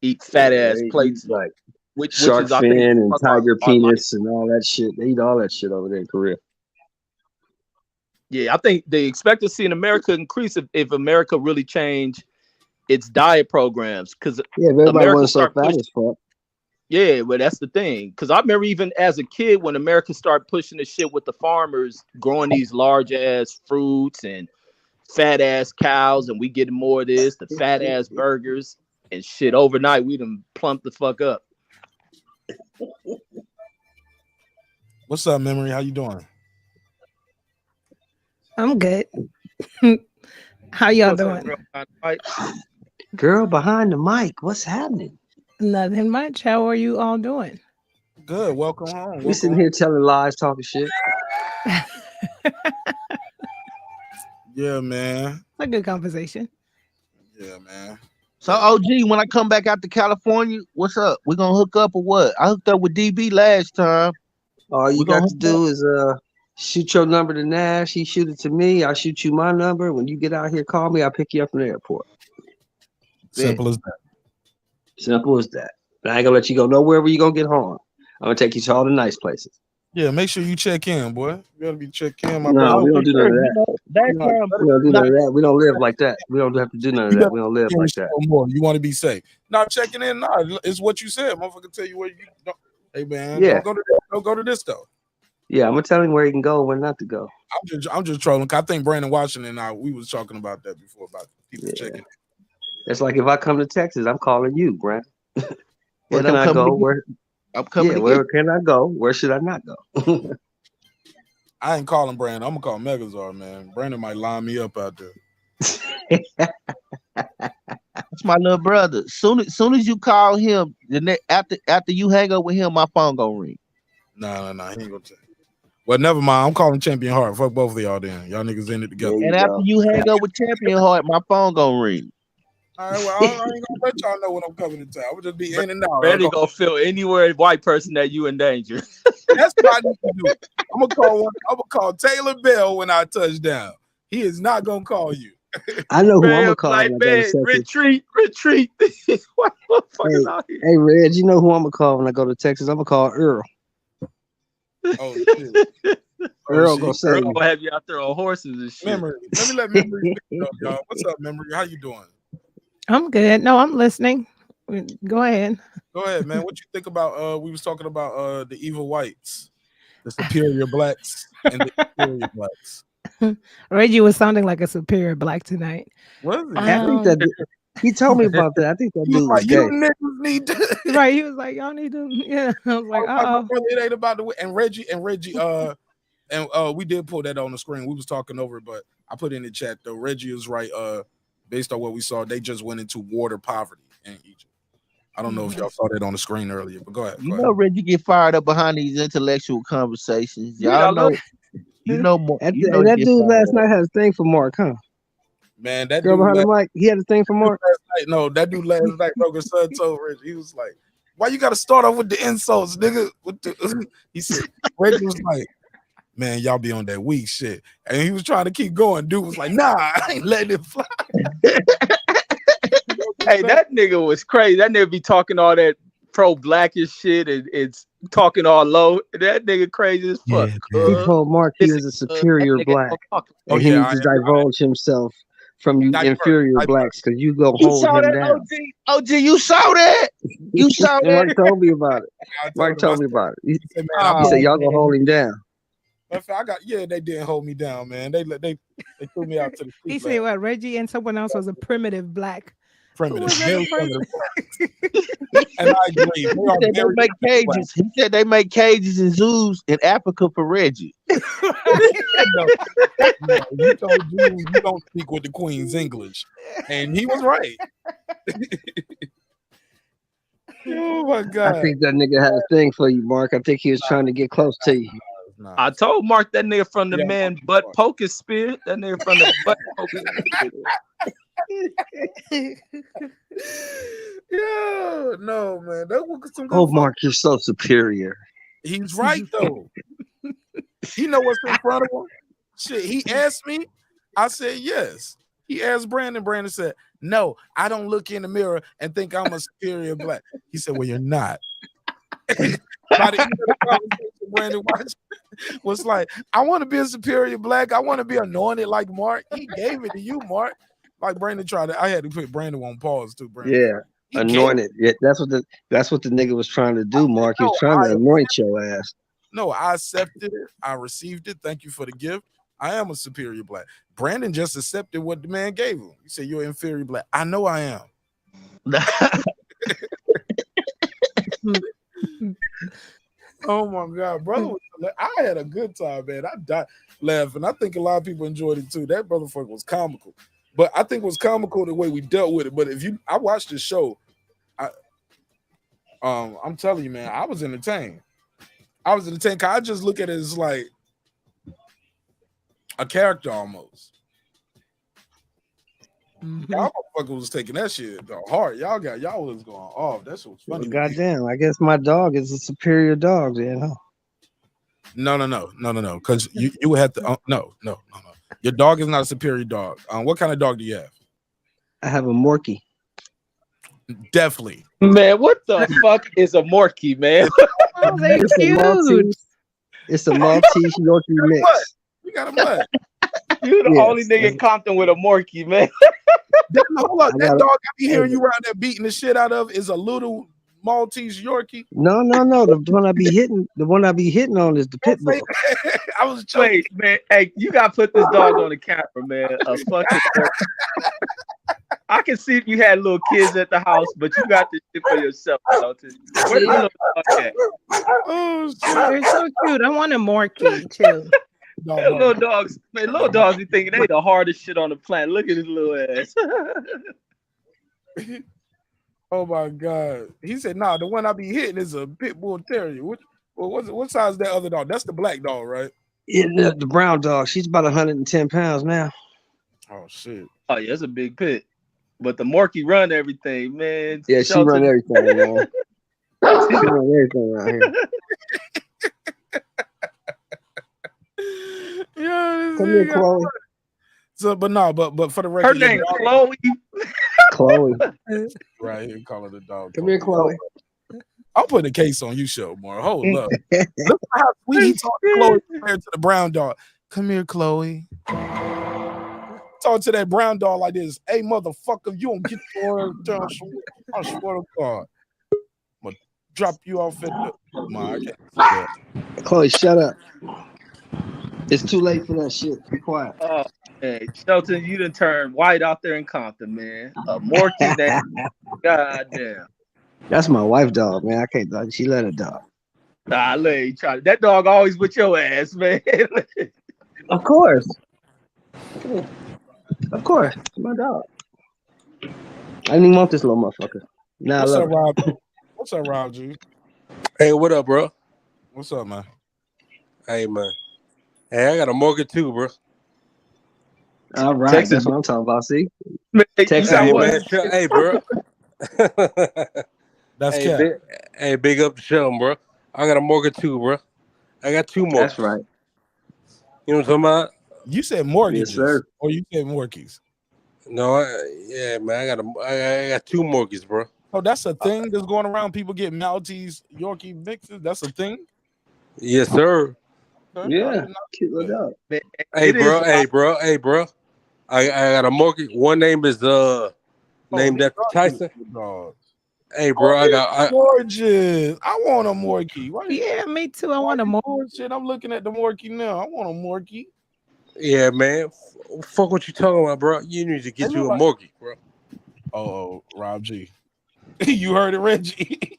eat fat ass plates, like which shark is, I fin think, and tiger penis and all that shit. They eat all that shit over there in Korea. Yeah, I think the expectancy in America increase if America really changed its diet programs, because everybody wants so fat as fuck. Yeah, but that's the thing. Because I remember even as a kid when America started pushing the shit with the farmers growing these large ass fruits and fat ass cows, and we getting more of this, the fat ass burgers and shit. Overnight, we done plumped the fuck up. What's up, Memory? How you doing? I'm good. How y'all doing? Girl behind the mic, what's happening? Nothing much. How are you all doing? Good. Welcome home. We sitting here telling lies, talking shit. Yeah, man. A good conversation. Yeah, man. So OG, when I come back out to California, what's up? We gonna hook up or what? I hooked up with DB last time. All you got to do is shoot your number to Nash. He shoot it to me. I shoot you my number. When you get out here, call me. I'll pick you up from the airport. Simple as that. Simple as that. And I ain't gonna let you go nowhere where you gonna get harmed. I'm gonna take you to all the nice places. Yeah, make sure you check in, boy. You gotta be checked in, my No, brother. we don't do none of that. We don't do none of that. We don't live like that. We don't have to do none of that. We don't live like that. More. You want to be safe. Not checking in. Nah, it's what you said. Motherfucker tell you where you don't. Hey man, Yeah. don't go to this though. Yeah, I'm gonna tell him where he can go and where not to go. I'm just trolling. I think Brandon Washington and I we was talking about that before about people checking in. It's like if I come to Texas, I'm calling you, Brandon. Where And can I'm I go? coming to Where I'm coming. yeah, where can I go? Where should I not go? I ain't calling Brandon. I'm gonna call Megazord, man. Brandon might line me up out there. That's my little brother. Soon as you call him, after you hang up with him, my phone gonna ring. Nah. He ain't gonna tell you. Well, never mind. I'm calling Champion Heart. Fuck both of y'all then. Y'all niggas in it together. And after you hang up with Champion Heart, my phone gonna ring. All right, well, I ain't gonna let y'all know when I'm coming to town. I'm gonna just be in and out. Ready gonna feel anywhere white person that you in danger. That's what I need to do. I'm gonna call Taylor Bell when I touch down. He is not gonna call you. I know who I'm gonna call. Like, man, retreat. What motherfuckers out here? Hey, Reg, you know who I'm gonna call when I go to Texas? I'm gonna call Earl. Oh shit. Earl gonna say Earl gonna have you out there on horses and shit. Memory. Let me let Memory know, y'all. What's up, Memory? How you doing? I'm good. No, I'm listening. Go ahead. Go ahead, man. What you think about we was talking about the evil whites, the superior blacks, and the inferior blacks. Reggie was sounding like a superior black tonight. Was he? I think that he told me about that. I think that dude was you gay. niggas need to Right. He was like, y'all need to, yeah. I was like, it ain't about the way. And Reggie, and we did pull that on the screen. We was talking over it, but I put in the chat though. Reggie is right. Based on what we saw, they just went into water poverty in Egypt. I don't know if y'all saw that on the screen earlier, but go ahead. You know, Reggie get fired up behind these intellectual conversations. Y'all know. You know more. That dude last night had a thing for Mark, huh? Man, that girl dude behind the mic, he had a thing for Mark. No, that dude last night, Roger son told Reggie, he was like, "Why you got to start off with the insults, nigga?" He said, Reggie was like, "Man, y'all be on that weak shit," and he was trying to keep going. Dude was like, "Nah, I ain't letting it fly." Hey, that nigga was crazy. That nigga be talking all that pro-blackish shit and it's talking all low. That nigga crazy as fuck. He told Mark he was a superior black. And he needs to divulge himself from you inferior blacks because you go You hold saw him that, down. OG, you saw that? You saw that? Mark told me about it. Mark told me about it. He said, y'all gonna hold him down. They didn't hold me down, man. They threw me out to the street. He said what? Reggie and someone else was a primitive black. Primitive. Who was that person? And I agree. They make cages. He said they make cages and zoos in Africa for Reggie. No, you told you don't speak with the Queen's English, and he was right. Oh my God! I think that nigga had a thing for you, Mark. I think he was trying to get close to you. I told Mark that nigga from the man butt poker spirit. That nigga from the butt poker spirit. Yeah, no, man. That was some good fun. Mark, you're so superior. He's right though. You know what's in front of him? Shit, he asked me. I said yes. He asked Brandon. Brandon said, "No, I don't look in the mirror and think I'm a superior black." He said, "Well, you're not." By the end of the conversation, Brandon was like, "I want to be a superior black. I want to be anointed like Mark." He gave it to you, Mark. Like Brandon tried to. I had to put Brandon on pause too. Brandon. Yeah, anointed. Yeah, that's what the nigga was trying to do, Mark. He was trying to anoint your ass. No, I accepted it. I received it. Thank you for the gift. I am a superior black. Brandon just accepted what the man gave him. He said, "You're inferior black." I know I am. Oh my God, brother! I had a good time, man. I died laughing. I think a lot of people enjoyed it too. That motherfucker was comical, but I think it was comical the way we dealt with it. But I watched the show, I'm telling you, man, I was entertained. Cause I just look at it as like a character almost. Y'all motherfucker was taking that shit to heart. Y'all was going off. That shit was funny. Well, goddamn, I guess my dog is a superior dog, you know. No. Because you would have to. No. Your dog is not a superior dog. What kind of dog do you have? I have a Morkie. Definitely. Man, what the fuck is a Morkie, man? Oh, they're cute. It's a Maltese Yorkie mix. You got a mutt. You're the only nigga in Compton with a Morkie, man. Hold on. That dog I be hearing you around there beating the shit out of is a little Maltese Yorkie. No. The one I be hitting on is the pit bull. I was wait, man. Hey, you gotta put this dog on the camera, man. A fucking I can see if you had little kids at the house, but you got this shit for yourself. Where the little dog at? Oh shit. They're so cute. I want a Morkie too. Man, little dogs be thinking they the hardest shit on the planet. Look at his little ass. Oh my God. He said, "Nah, the one I be hitting is a pit bull terrier." What size is that other dog? That's the black dog, right? Yeah, the brown dog. She's about 110 pounds now. Oh shit. Oh yeah, it's a big pit. But the Morkie run everything, man. Yeah, she run everything, man. She run everything around here. Yeah, come here, Chloe. So, but for the record, her name Chloe. Chloe. Right, you call her the dog. Come here, Chloe. I'm putting a case on you, show more. Hold up. Look how sweet he talked to Chloe compared to the brown dog. Come here, Chloe. Talk to that brown dog like this. Hey, motherfucker, you don't get your turn. I swear to God. I'm gonna drop you off at the. Chloe, shut up. It's too late for that shit. Be quiet. Oh, hey, Shelton, you done turned white out there in Compton, man. A Morkie, that goddamn. That's my wife dog, man. I can't dog. She let her dog. Nah, let try. That dog always with your ass, man. Of course. Of course. My dog. I didn't even want this little motherfucker. Now What's I up, love Rob? What's up, Rob G? Hey, what up, bro? What's up, man? Hey, man. Hey, I got a mortgage too, bro. All right, Texas, that's what I'm talking about. See, Texas, hey, man. Hey, bro. That's cap. Big up to Sheldon, bro. I got a mortgage too, bro. I got two mortgages. That's right. You know what I'm talking about? You said mortgages, yes, sir. Or you said mortgages? No, yeah, man. I got two mortgages, bro. Oh, that's a thing that's going around. People get Maltese Yorkie mixes. That's a thing. Yes, sir. Okay. Yeah, cute little dog. Hey, bro. I got a mortgage. One name is named after Tyson. Hey, bro, I got. Gorgeous. I want a Morkie. Right? Yeah, me too. I want a more. Shit, I'm looking at the Morkie now. I want a Morkie. Yeah, man. Fuck what you talking about, bro. You need to get you a Morkie, bro. Oh, Rob G. You heard it, Reggie.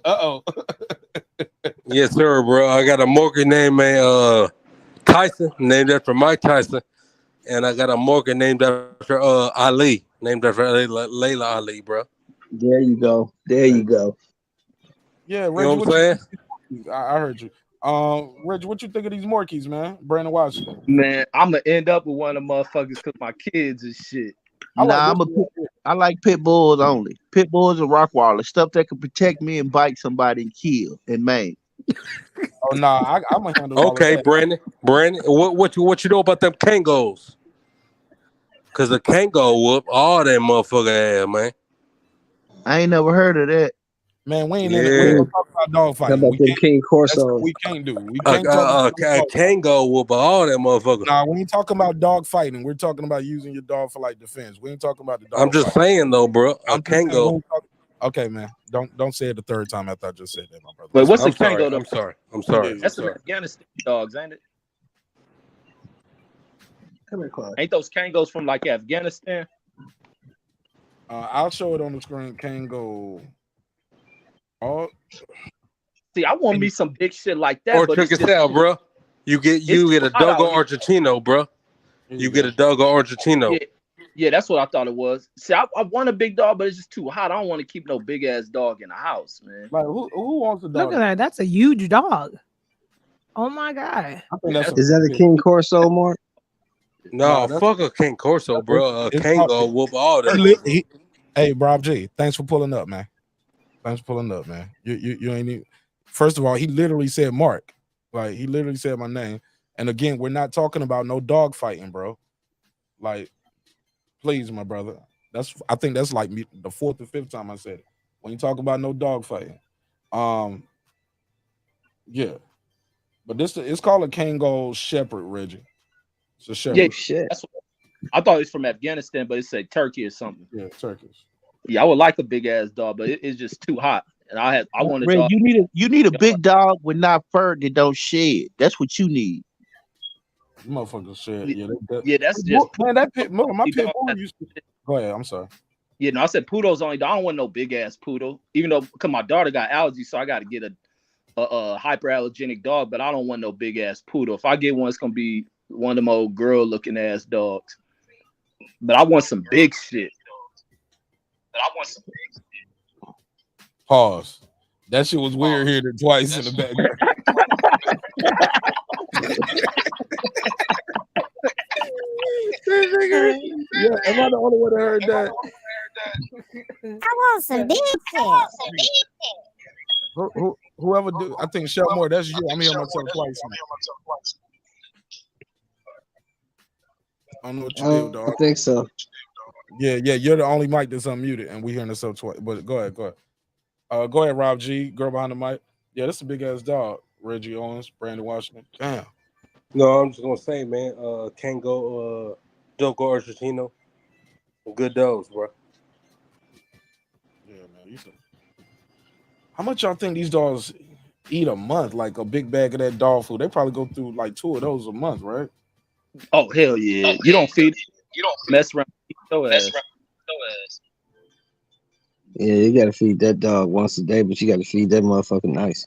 Uh-oh. Yes, sir, bro. I got a Morkie named Tyson, named after Mike Tyson. And I got a Morkie named after Ali, named after Layla Ali, bro. There you go. There you go. Yeah, Reggie, You know what I'm saying? I heard you. Reggie, what you think of these Morkies, man? Brandon Washington. Man, I'm gonna end up with one of the motherfuckers because my kids and shit. I like pit bulls only. Pit bulls and Rottweiler, stuff that can protect me and bite somebody and kill and maim. Oh nah, I'm gonna handle all of Okay, that. Brandon, what you know about them Kangos? Cause the Kango whoop all that motherfucker ass, man. I ain't never heard of that. Man, we ain't gonna talk about dog How fighting. about them King Corsos? We can't do. We can't talk about Kango whoop all that motherfucker. Nah, we ain't talking about dog fighting. We're talking about using your dog for like defense. We ain't talking about the dog. I'm just saying though, bro. A Kango. Okay, man. Don't say it the third time after I just said that, my brother. Wait, what's the sorry, Kango? I'm sorry. That's some Afghanistan dogs, ain't it? Come here, Clark. Ain't those Kangos from like Afghanistan? I'll show it on the screen. Kango. Oh, see, I want me some big shit like that. Or but check it's it just, out, bro. You get a Dogo Argentino, bro. You get a Dogo Argentino. Yeah, that's what I thought it was. See, I want a big dog, but it's just too hot. I don't want to keep no big ass dog in the house, man. Like who wants a dog? Look at that. That's a huge dog. Oh my god. Is that a King Corso, Mark? No, fuck a King Corso, bro. A Kango whoop all that. Hey, Rob G, thanks for pulling up, man. Thanks for pulling up, man. You ain't even. First of all, he literally said Mark. Like he literally said my name. And again, we're not talking about no dog fighting, bro. Like, please, my brother. I think that's like the fourth or fifth time I said it. When you talk about no dog fighting. Yeah. But it's called a Kango Shepherd, Reggie. It's a shepherd. Yeah, shit. I thought it was from Afghanistan, but it's like Turkey or something. Yeah, Turkish. Yeah, I would like a big ass dog, but it's just too hot. And I want a Ray, dog. you need a big dog with not fur that don't shed. That's what you need. Motherfuckers shed. Yeah, that's just man. That my pit bull used to. Go ahead. I'm sorry. Yeah, no, I said poodles only. I don't want no big ass poodle, even though because my daughter got allergies, so I got to get a hyperallergenic dog. But I don't want no big ass poodle. If I get one, it's gonna be one of them old girl looking ass dogs. But I want some big shit. Pause. That shit was weird hearing it twice in the background. Yeah, am I the only one that heard that? I want some big shit. Whoever do, I think Shelmore, that's you. I'm hearing myself twice. I don't know what you did, dog. I think so. Yeah, you're the only mic that's unmuted, and we hearing ourselves twice. But go ahead. Go ahead, Rob G, girl behind the mic. Yeah, that's a big ass dog. Reggie Owens, Brandon Washington. Damn. No, I'm just gonna say, man, Kango, Dogo Argentino, good dogs, bro. Yeah, man. How much y'all think these dogs eat a month? Like a big bag of that dog food. They probably go through like 2 of those a month, right? Oh hell yeah! You don't feed. You don't mess around. Yeah, you gotta feed that dog once a day, but you gotta feed that motherfucker nice.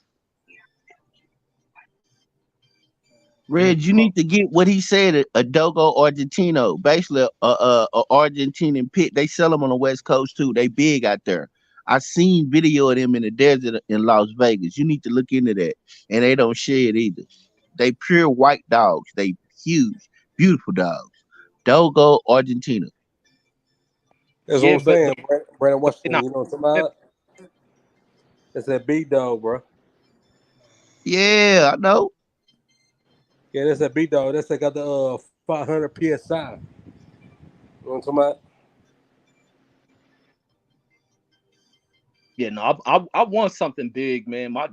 Reg, you need to get what he said, a Dogo Argentino, basically a Argentinian pit. They sell them on the West Coast too. They big out there. I seen video of them in the desert in Las Vegas. You need to look into that. And they don't shed either. They pure white dogs. They huge, beautiful dogs. Dogo Argentina. That's what I'm saying, Brandon Washington. You know what I'm talking about? It's that big dog, bro. Yeah, I know. Yeah, that's that big dog. That's that got the 500 PSI. You know what I'm talking about? Yeah, no, I want something big, man. My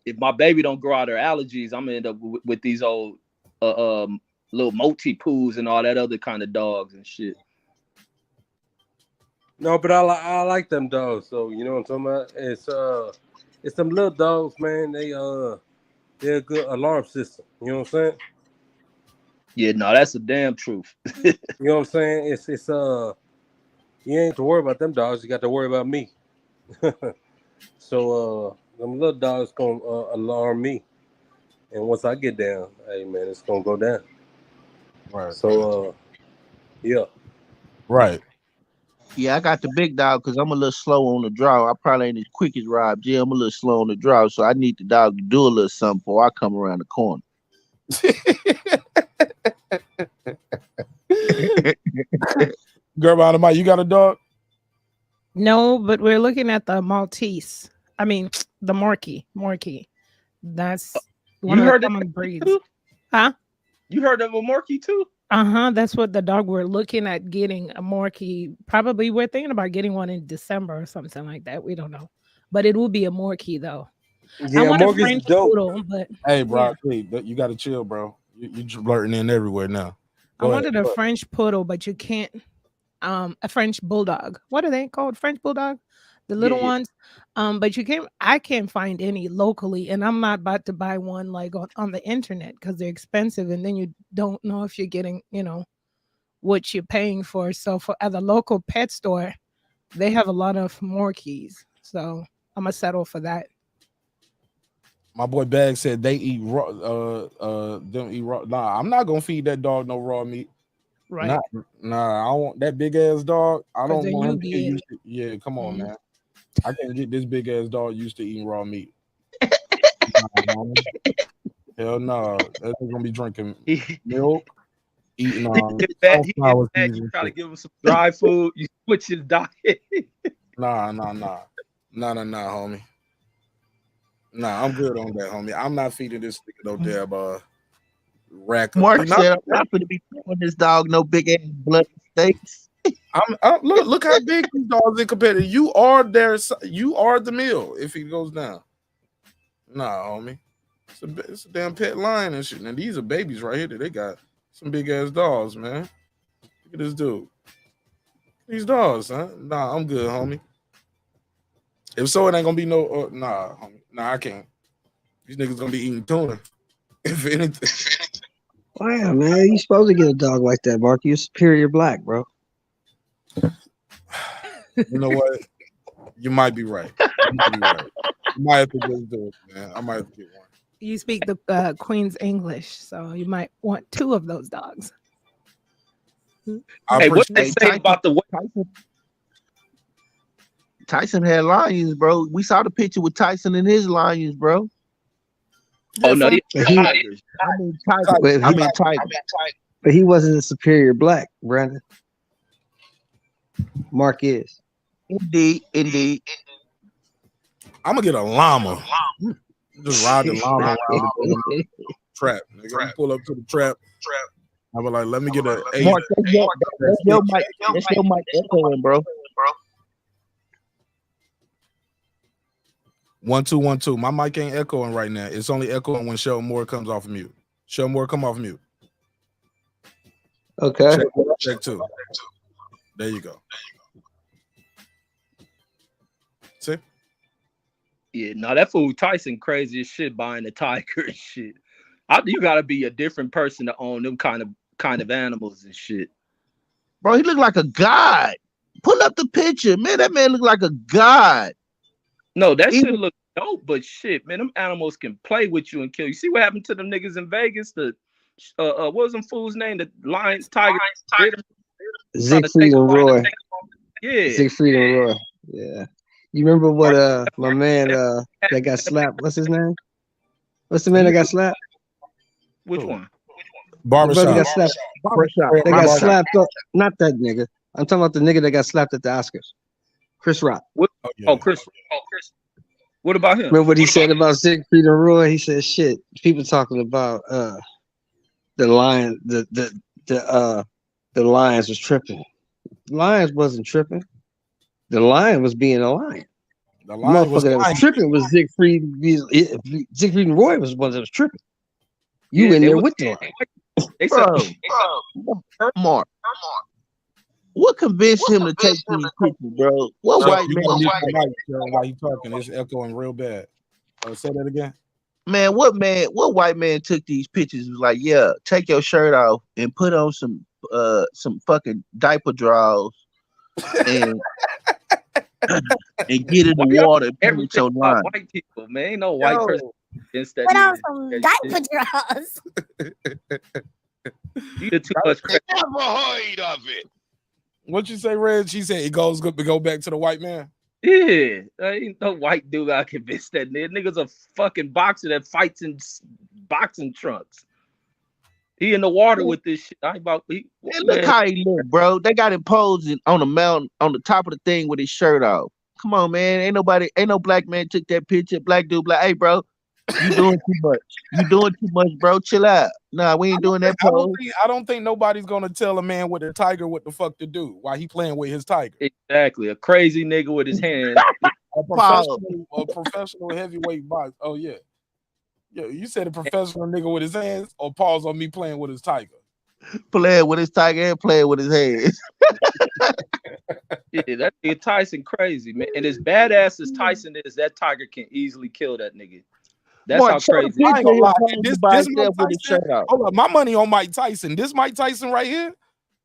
if my baby don't grow out her allergies, I'm gonna end up with these old little multi poos and all that other kind of dogs and shit. No, but I like them dogs. So you know what I'm talking about? It's them little dogs, man. They're a good alarm system. You know what I'm saying? Yeah, no, that's the damn truth. You know what I'm saying? It's you ain't to worry about them dogs. You got to worry about me. So them little dogs gonna alarm me, and once I get down, hey man, it's gonna go down. Right. So yeah. Right. Yeah, I got the big dog because I'm a little slow on the draw. I probably ain't as quick as Rob J. I'm a little slow on the draw, so I need the dog to do a little something before I come around the corner. Girl behind the mic, you got a dog? No, but we're looking at the Maltese. I mean, the Morkie. That's one You of the heard of common that breeds. too? Huh? You heard of a Morkie too? That's what the dog we're looking at getting, a Morkie. Probably we're thinking about getting one in December or something like that. We don't know. But it will be a Morkie though. I Yeah, want a Morgan's French dope. poodle, but Hey, yeah. bro, hey, you got to chill, bro. You blurting in everywhere now. I wanted a French poodle, but you can't. A French bulldog. What are they called? French bulldog, the little ones. But I can't find any locally, and I'm not about to buy one like on the internet because they're expensive, and then you don't know if you're getting, what you're paying for. So at the local pet store, they have a lot of Morkies. So I'm gonna settle for that. My boy Bag said they eat raw. Don't eat raw. Nah, I'm not gonna feed that dog no raw meat. Right. Nah, I don't want that big ass dog. I don't then want you him to get get used to. Yeah, come on, man. I can't get this big ass dog used to eating raw meat. Hell no, that's gonna be drinking milk, eating sunflower You seeds and try to shit. give him some dry food. You switch his diet. Nah, homie. Nah, I'm good on that, homie. I'm not feeding this nigga no damn rack. Mark said, I'm not going to be throwing this dog no big ass blood steaks. Look how big these dogs are compared to you. Are the meal if he goes down. Nah, homie. It's a damn pet lion and shit. And these are babies right here. They got some big ass dogs, man. Look at this dude. These dogs, huh? Nah, I'm good, homie. If so, it ain't gonna be no. Nah, homie. Nah, I can't. These niggas gonna be eating tuna. If anything. Wow, man, you supposed to get a dog like that, Mark. You're superior black, bro. You know what? You might be right. You might have to just do it, man. I might have to get one. You speak the Queen's English, so you might want 2 of those dogs. Hey, what they say about the Tyson had lions, bro. We saw the picture with Tyson and his lions, bro. Oh no, tigers. I mean tigers. But he wasn't a superior black, Brandon. Mark is. Indeed. I'm gonna get a llama. Just ride the llama around the trap. Nigga. Pull up to the trap. I was like, let me get a. Mark, that's your mic echoing, bro. 1 2 1 2. My mic ain't echoing right now. It's only echoing when Sheldon Moore comes off mute. Sheldon Moore, come off mute. Okay. Check 2. There you go. See? Yeah, no, that fool Tyson crazy as shit buying the tiger and shit. You gotta be a different person to own them kind of animals and shit. Bro, he looked like a god. Pull up the picture, man. That man looked like a god. No, that shit look dope, but shit, man, them animals can play with you and kill you. See what happened to them niggas in Vegas? The what was them fool's name? The lions, tigers, Siegfried and Roy. Yeah, Siegfried and Roy. Yeah. You remember what my man that got slapped? What's his name? What's the man that got slapped? Which one? Barbershop. Got slapped. They got slapped up. Not that nigga. I'm talking about the nigga that got slapped at the Oscars. Chris Rock. Chris. What about him? Remember what he said about Siegfried and Roy? He said, "Shit, people talking about the lion, the lions was tripping. The lions wasn't tripping. The lion was being a lion. The motherfucker that was tripping was Siegfried. Siegfried and Roy was one that was tripping. You in there with the lion, They said, Mark. What convinced him to take these pictures, bro? What So white you man? gotta mute the mic, Joe, while you talking. It's echoing real bad. Say that again. Man, what white man took these pictures? Was like, yeah, take your shirt off and put on some fucking diaper drawers and and get in the water and play with your Everything about line. white people, man. Ain't no white person against that. Put on nigga. some diaper drawers. You did too much credit. Never heard of it. What you say, Red? She said it goes good to go back to the white man. Yeah, ain't no white dude I convinced that nigga. Nigga's a fucking boxer that fights in boxing trunks. He in the water with this shit. I ain't about. And look how he look, bro. They got him posing on the mountain, on the top of the thing with his shirt off. Come on, man. Ain't no black man took that picture. Black dude, hey, bro, you doing too much. You doing too much, bro. Chill out. Nah, we ain't doing that pose. I don't think nobody's gonna tell a man with a tiger what the fuck to do while he playing with his tiger. Exactly, a crazy nigga with his hands. a professional heavyweight boxer. Oh yeah. Yeah, you said a professional nigga with his hands, or pause on me playing with his tiger. Playing with his tiger and playing with his hands. Yeah, that nigga Tyson crazy, man. And as badass as Tyson is, that tiger can easily kill that nigga. That's Mark, how crazy. I ain't gonna lie. This Mike Mike Tyson, Tyson, hold up, my money on Mike Tyson. This Mike Tyson right here.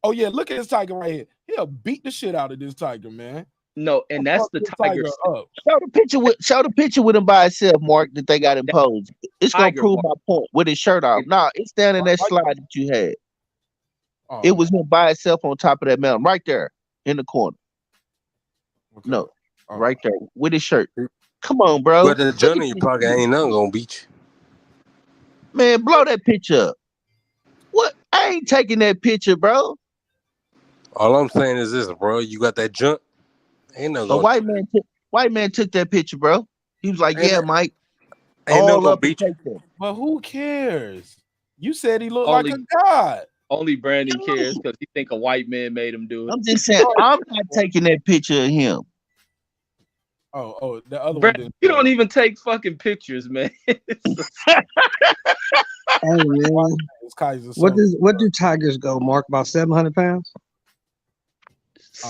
Oh yeah, look at this tiger right here. He'll beat the shit out of this tiger, man. No, and that's the tiger. Up. Show the picture with him by itself, Mark, that they got him posed. It's gonna prove my point with his shirt off. Nah, it's down in that slide that you had. Oh, it was him by itself on top of that mountain, right there in the corner. Okay. No, right there with his shirt. Come on, bro. But the journey you probably ain't nothing gonna beat you. Man, blow that picture up. What? I ain't taking that picture, bro. All I'm saying is this, bro. You got that junk. Ain't no. A white man took that picture, bro. He was like, ain't "Yeah, Mike." Ain't no all gonna up beat you. But who cares? You said he looked like a god. Only Brandon cares because he think a white man made him do it. I'm just saying, I'm not taking that picture of him. Oh, the other Brandon, one. You don't even take fucking pictures, man. Hey man, what do tigers go, Mark? About 700 pounds?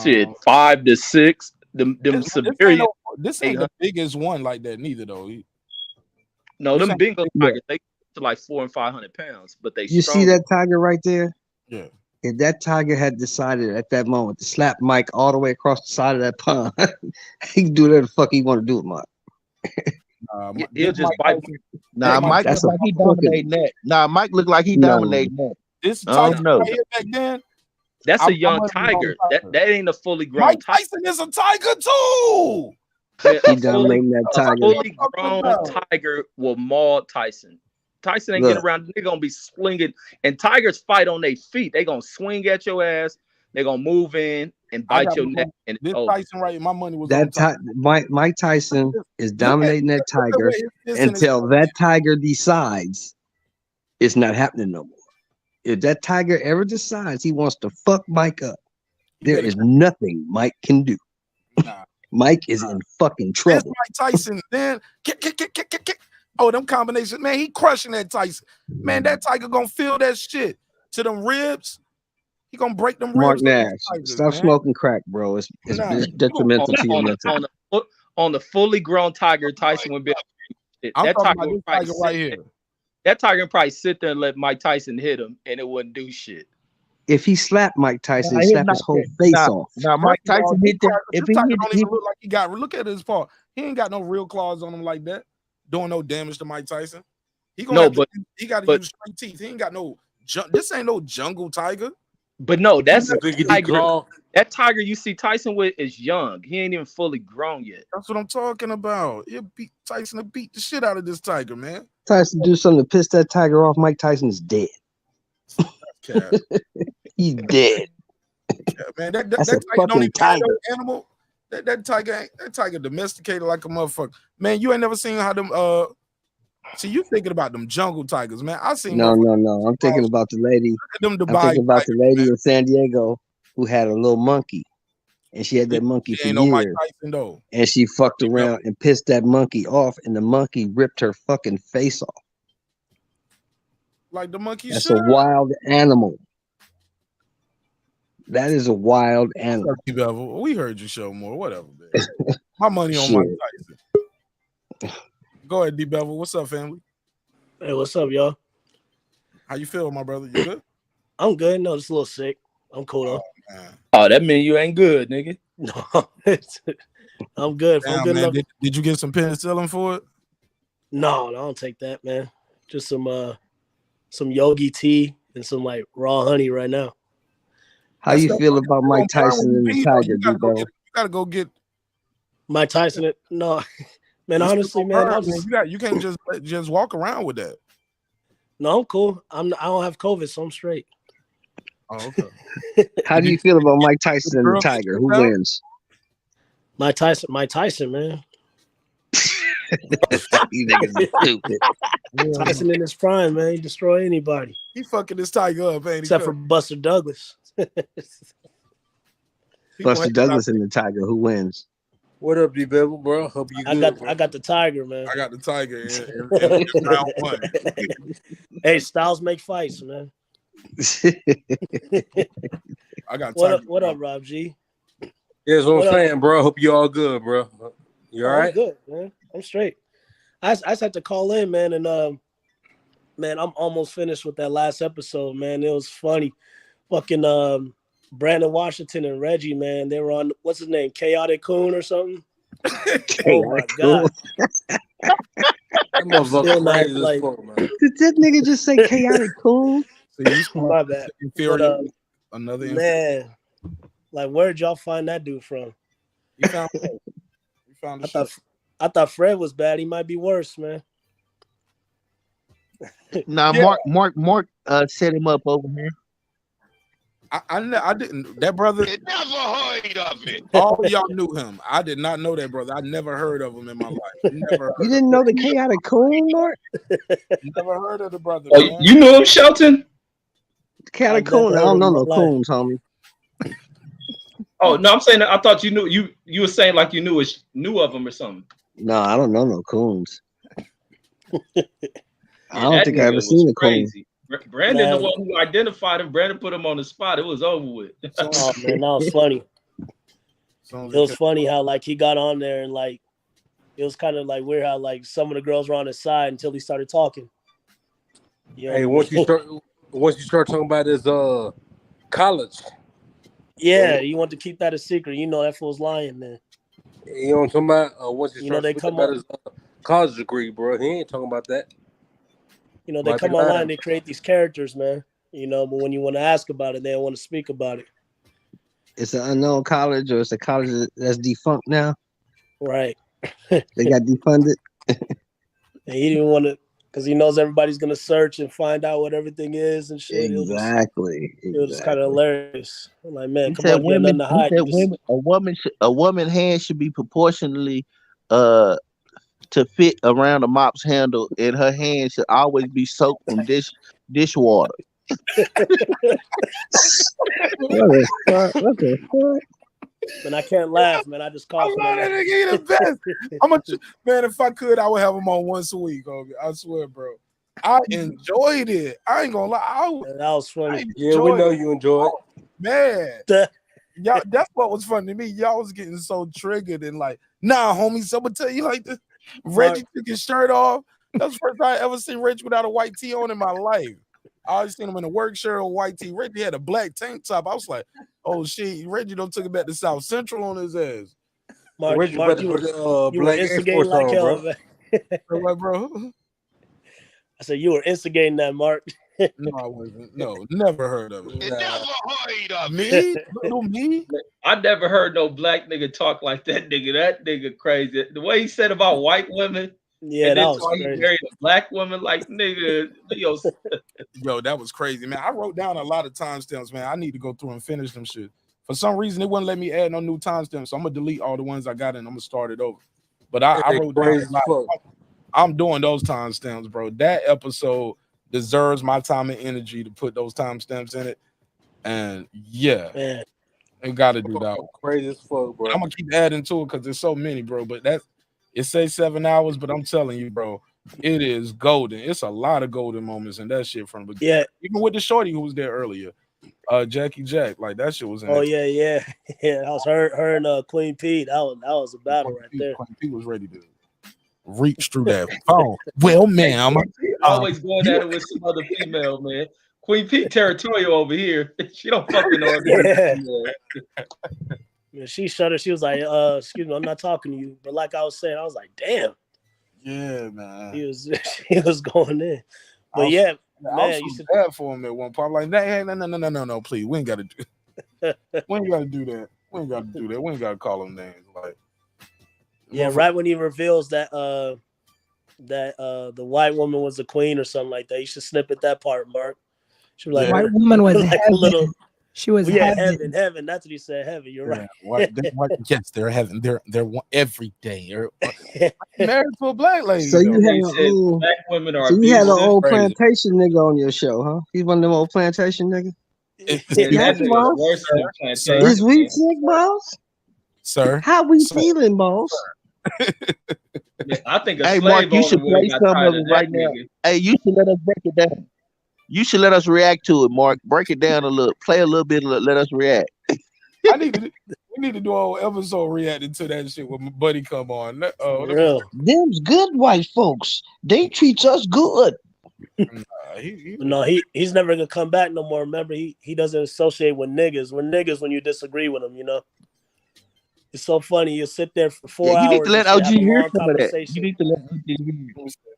Shit, 5 to 6. Them Siberian. This ain't the biggest one like that neither, though. No, them Bengal tigers, they to like 400 and 500 pounds, but they. You see that tiger right there? Yeah. If that tiger had decided at that moment to slap Mike all the way across the side of that pond, he can do whatever the fuck he want to do with Mike. He'll just bite. Nah, Mike looks like he dominating that. Nah, Mike look like he dominating that. This tiger right here back then. That's a young tiger. That ain't a fully grown Mike tiger. Tyson is a tiger too. He dominating that tiger. A fully grown tiger will maul Tyson. Tyson ain't getting around. They're gonna be slinging, and tigers fight on their feet. They gonna swing at your ass. They're gonna move in and bite your neck. And this Tyson, right? My money was that Mike Tyson is dominating that tiger until that tiger decides it's not happening no more. If that tiger ever decides he wants to fuck Mike up, there is nothing Mike can do. Mike is in fucking trouble. Mike Tyson, then kick. Oh, them combinations, man, he crushing that Tyson. Man, that tiger gonna feel that shit to them ribs. He gonna break them Mark ribs. Nash, stop smoking crack, bro. It's detrimental to your mental. On the fully grown tiger, Tyson would be. I'm talking about this tiger right here. That tiger would probably sit there and let Mike Tyson hit him, and it wouldn't do shit. If he slapped Mike Tyson, he'd slap his whole face off. Now Mike Tyson hit that. If he don't even look like he got. Look at his paw. He ain't got no real claws on him like that. Doing no damage to Mike Tyson. He got to use straight teeth. He ain't got no. This ain't no jungle tiger. But no, that's a tiger. That tiger you see Tyson with is young. He ain't even fully grown yet. That's what I'm talking about. Tyson to beat the shit out of this tiger, man. Tyson do something to piss that tiger off. Mike Tyson is dead. He's dead. Yeah, man, that That's tiger a fucking tiger. Animal. That tiger domesticated like a motherfucker. Man, you ain't never seen how them see you thinking about them jungle tigers, man. I seen No. I'm thinking about the lady. I'm thinking about the lady in San Diego who had a little monkey. And she had that monkey for no Mike years. Tyson, though. And she fucked around and pissed that monkey off, and the monkey ripped her fucking face off. Like the monkey That's a wild animal. That is a wild animal. Bevel, we heard you show more. Whatever, man. My money on Shit. Mike Tyson. Go ahead, D Bevel. What's up, family? Hey, what's up, y'all? How you feel, my brother? You good? I'm good. No, just a little sick. I'm cool though. Oh, that mean you ain't good, nigga. No, I'm good. If I'm Damn, good man. enough. Did you get some penicillin for it? No, I don't take that, man. Just some yogi tea and some like raw honey right now. How you feel about Mike Tyson and the Tiger, D-Bevel? You gotta go get Mike Tyson. No, man. Honestly, man, you can't just walk around with that. No, I'm cool. I don't have COVID, so I'm straight. Oh, okay. How do you feel about Mike Tyson and the Tiger? Who wins? Mike Tyson, man. You niggas are stupid. Tyson in his prime, man. He destroy anybody. He fucking this Tiger up, ain't he? Except for Buster Douglas. Buster Douglas and the Tiger. Who wins? What up, D Bevel, bro? Hope you good. I got the Tiger, man. I got the Tiger in round one. Hey, styles make fights, man. I got what up, Rob G? Here's what I'm What saying, bro. Hope you all good, bro. You all I'm right? good, man. I'm straight. I just had to call in, man, and man, I'm almost finished with that last episode, man. It was funny. Fucking Brandon Washington and Reggie, man. They were on what's his name, Chaotic Coon or something. Oh my god. That motherfucker Still not, crazy as like- fuck, man. Did that nigga just say chaotic cool? My bad. Inferior. But, Another man, like where'd y'all find that dude from? You found I thought Fred was bad. He might be worse, man. Nah, Yeah. Mark set him up over here. I didn't. That brother. You never heard of it. All of y'all knew him. I did not know that brother. I never heard of him in my life. Never heard You didn't know the chaotic coon, Mark? Never heard of the brother. Oh, man. you knew him, Shelton? Chaotic I've never coon. I heard don't of know him no in my life. coons, homie. Oh no, I'm saying I thought you knew you were saying like you knew of him or something. No, I don't know no coons. I don't that think I nigga ever was seen a coon. crazy. Brandon, Man. the one who identified him, Brandon put him on the spot. It was over with. Oh man, that was funny. It was funny how like he got on there and like it was kind of like weird how like some of the girls were on his side until he started talking. You know Hey, what I mean? once you start talking about his college, Yeah, you want to keep that a secret. You know that fool's lying, man. you know what I'm talking about? Once you You know start they speaking come about on. his college degree, bro, he ain't talking about that. You know, they Might be come online, lying. they create these characters, man. You know, but when you want to ask about it, they don't want to speak about it. It's an unknown college, or it's a college that's defunct now. Right. They got defunded. And he didn't want to, because he knows everybody's gonna search and find out what everything is and shit. Exactly. It was just kind of hilarious. I'm like, man, He come said on, you got nothing women. to He hide. said You just- women. A woman's hand should be proportionally to fit around a mop's handle, and her hand should always be soaked from dishwater. What the fuck? Man, I can't laugh, man. I just cough. I love that nigga. He the best. Man, if I could, I would have him on once a week. Okay? I swear, bro. I enjoyed it. I ain't gonna lie. That was funny. Yeah, we know you enjoy it. Man, y'all, that's what was funny to me. Y'all was getting so triggered and like, nah, homie, someone tell you like this. Reggie took his shirt off. That was the first time I ever seen Reggie without a white tee on in my life. I always seen him in a work shirt or white tee. Reggie had a black tank top. I was like, oh shit, Reggie don't took it back to South Central on his ass. Mark, Reggie Mark, better you put were, the you were black instigating Air Force like on, hell, bro. man. What, bro? I said you were instigating that, Mark. No, I wasn't. No, never heard of it. You never heard of Me? it. No, me? I never heard no black nigga talk like that nigga. That nigga crazy. The way he said about white women, Yeah, and that then was so he crazy. married a black woman, like nigga. Yo, that was crazy, man. I wrote down a lot of timestamps, man. I need to go through and finish them shit. For some reason, it wouldn't let me add no new timestamps, so I'm gonna delete all the ones I got and I'm gonna start it over. But I wrote down crazy a lot. I'm doing those timestamps, bro. That episode deserves my time and energy to put those timestamps in it. And yeah, Man. I gotta do that. Crazy as fuck, bro. I'm gonna keep adding to it because there's so many, bro. But it says 7 hours, but I'm telling you, bro, it is golden. It's a lot of golden moments in that shit from the beginning. Yeah. Even with the shorty who was there earlier, Jackie Jack. Like that shit was in Oh it. yeah, yeah. That was her and Queen P. That was a battle right there. Queen P was ready to reach through that phone. Well, ma'am, always going at it with some other female, man. Queen P territorial over here. She don't fuck with no other female. Yeah, she shuddered. She was like, excuse me, I'm not talking to you. But like I was saying, I was like, damn. Yeah, man. He was going in. But I man, was you so should bad for him at one point. I'm like, hey, no, please, we ain't gotta do we ain't gotta do that. We ain't gotta do that. We ain't gotta call them names. Like, yeah, right when he reveals that the white woman was the queen or something like that. You should snippet that part, Mark. She was like, white woman was like a little. She was heaven. That's what he said. Heaven. You're right. Yes, they're heaven. They're every day. They're married to a black lady. So you had black women are an old abusive. plantation nigga on your show, huh? He's one of them old plantation niggas. That nigga's worse than plantation. Is we sick, boss? Sir, how we feeling, boss? I think a Hey, slave Mark, you should owner would've play got some tired of it that right now. nigga. Hey, you should let us break it down. You should let us react to it, Mark. Break it down a little. Play a little bit. Let us react. We need to do a whole episode reacting to that shit when my buddy come on. Them's good white folks. They treat us good. No, he's never gonna come back no more. Remember, he doesn't associate with niggas. When you disagree with him, it's so funny. You sit there for 4 hours. You need to let and OG have a hear long some of that. conversation. You need to let OG hear.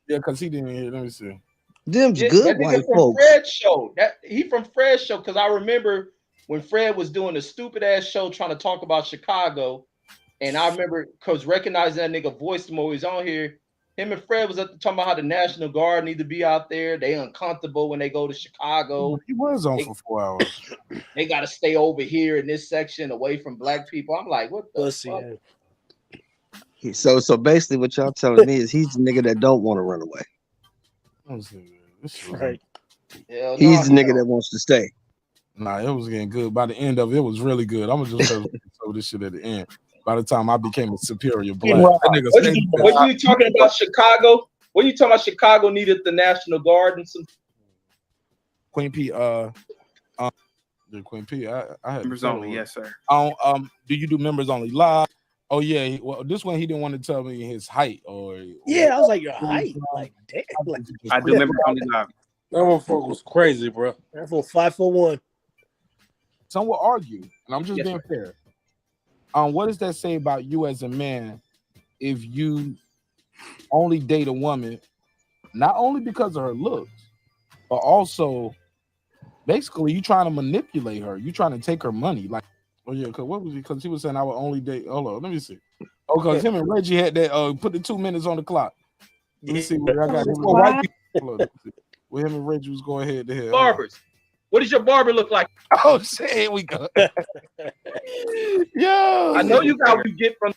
Yeah, because he didn't hear. Let me see. Them's Yeah, good that nigga white from folks. Fred's show. He from Fred's show because I remember when Fred was doing a stupid ass show trying to talk about Chicago, and I remember because recognizing that nigga voice him always on here. Him and Fred was talking about how the National Guard need to be out there. They uncomfortable when they go to Chicago. He was on for 4 hours. They got to stay over here in this section away from black people. I'm like, what the fuck? So basically, what y'all telling me is he's the nigga that don't want to run away. Right. He's the nigga that wants to stay. Nah, it was getting good. By the end of it, it was really good. I'm gonna just show this shit at the end. By the time I became a superior black, What are you talking about, Chicago? What are you talking about? Chicago needed the National Guard and some. Queen P, Queen P, I had members only, yes, sir. Do you do members only live? Oh yeah, well, this one he didn't want to tell me his height or Yeah, I was like, your height, like damn, like I do members only live. That motherfucker was crazy, bro. That fool 5'1". Some will argue, and I'm just being fair. What does that say about you as a man if you only date a woman, not only because of her looks, but also basically you trying to manipulate her, you trying to take her money, like. Oh yeah, because he was saying I would only date. Hold on, let me see. Oh, because him and Reggie had that. Put the 2 minutes on the clock. Let me see where I got him. Where him and Reggie was going head to head. Barbers. What does your barber look like? Oh shit, here we go. Yo, I know you got what you get from.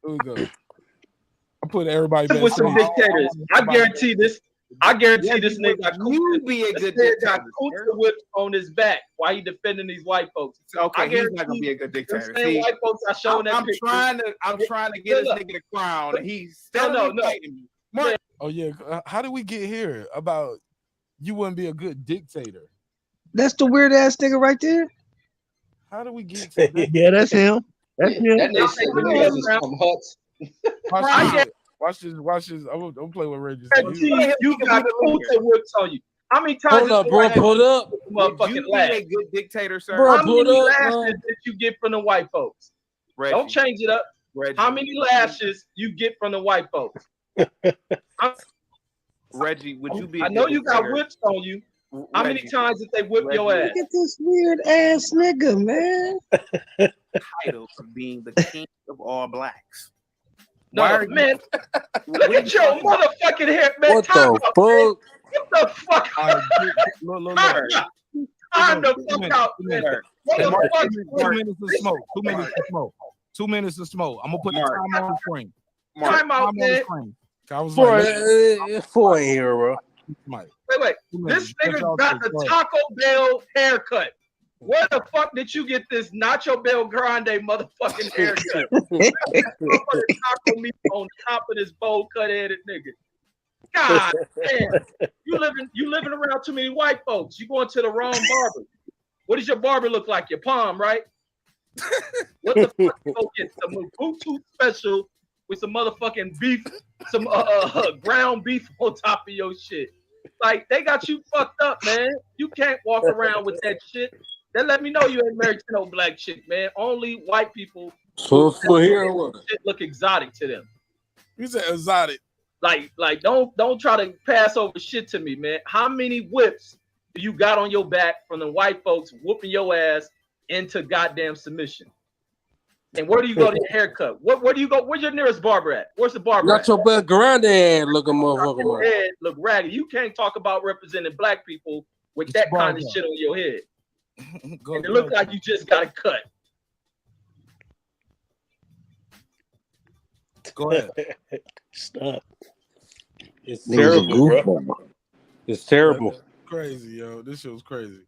Here we go. I put everybody back with some dictators. I guarantee this nigga got whips on his back while he defending these white folks. Okay, he's not gonna be a good dictator. See, white folks are showing that I'm picture. trying to get this nigga the crown. He's still fighting me. Oh yeah, how did we get here about you wouldn't be a good dictator? That's the weird ass nigga right there. How do we get to that? Yeah, that's him. That's him. That nigga from Huts. Watch this. I'm gonna play with Reggie. You got the whips on you. How many times? Hold up, bro. Pull up. Motherfucking You laugh. be a good dictator, sir. Bro, How many lashes did you get from the white folks? Reggie. Don't change it up. Reggie. How many lashes you get from the white folks? Reggie, would you be? I know you got whips on you. How many times did they whip your ass? Look at this weird ass nigga, man. Title of being the king of all blacks. No, man. Look at your motherfucking hair, man. What the fuck? What the fuck? Look. Time the fuck out, man. What the fuck? 2 minutes of smoke. 2 minutes of smoke. 2 minutes of smoke. I'm gonna put the time on the screen. Time out, man. I was Boy, like, four ain't here, bro. Mike. Wait. This nigga got the Taco Bell haircut. Where the fuck did you get this Nacho Bell Grande motherfucking haircut? Taco meat on top of this bowl cut headed nigga. God damn. You living around too many white folks. You going to the wrong barber. What does your barber look like? Your palm, right? What the fuck? You go get some Ubuntu special with some motherfucking beef, some ground beef on top of your shit. Like, they got you fucked up, man. You can't walk around with that shit. They let me know you ain't married to no black chick, man. Only white people So here shit look exotic to them. You said exotic. Like, don't try to pass over shit to me, man. How many whips do you got on your back from the white folks whooping your ass into goddamn submission? And where do you go to your haircut? Where do you go? Where's your nearest barber at? Where's the barber Not at? your bad granddad looking motherfucker. Your head look raggedy. You can't talk about representing black people with that kind of shit on your head. And it look like you just got a cut. Go ahead. Stop. It's Niggas a terrible, goofball. It's terrible. Crazy, yo. This shit was crazy.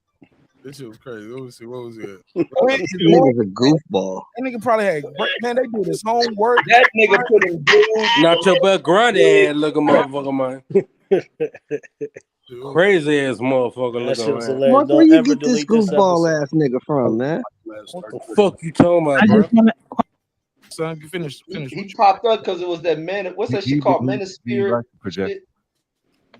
This shit was crazy. Let me see. What was it? Niggas a goofball. That nigga probably had, man, they do this homework. That nigga put in Not your bad granddad looking motherfucker, man. Crazy ass motherfucker That shit looking was man. hilarious. Mark, where Don't you ever get this delete this goofball episode. ass nigga from, man? What the fuck you talking about, I bro? just want to. Son, you finish. He popped up because it was that man. What's that shit called? Men of Spirit. Shit.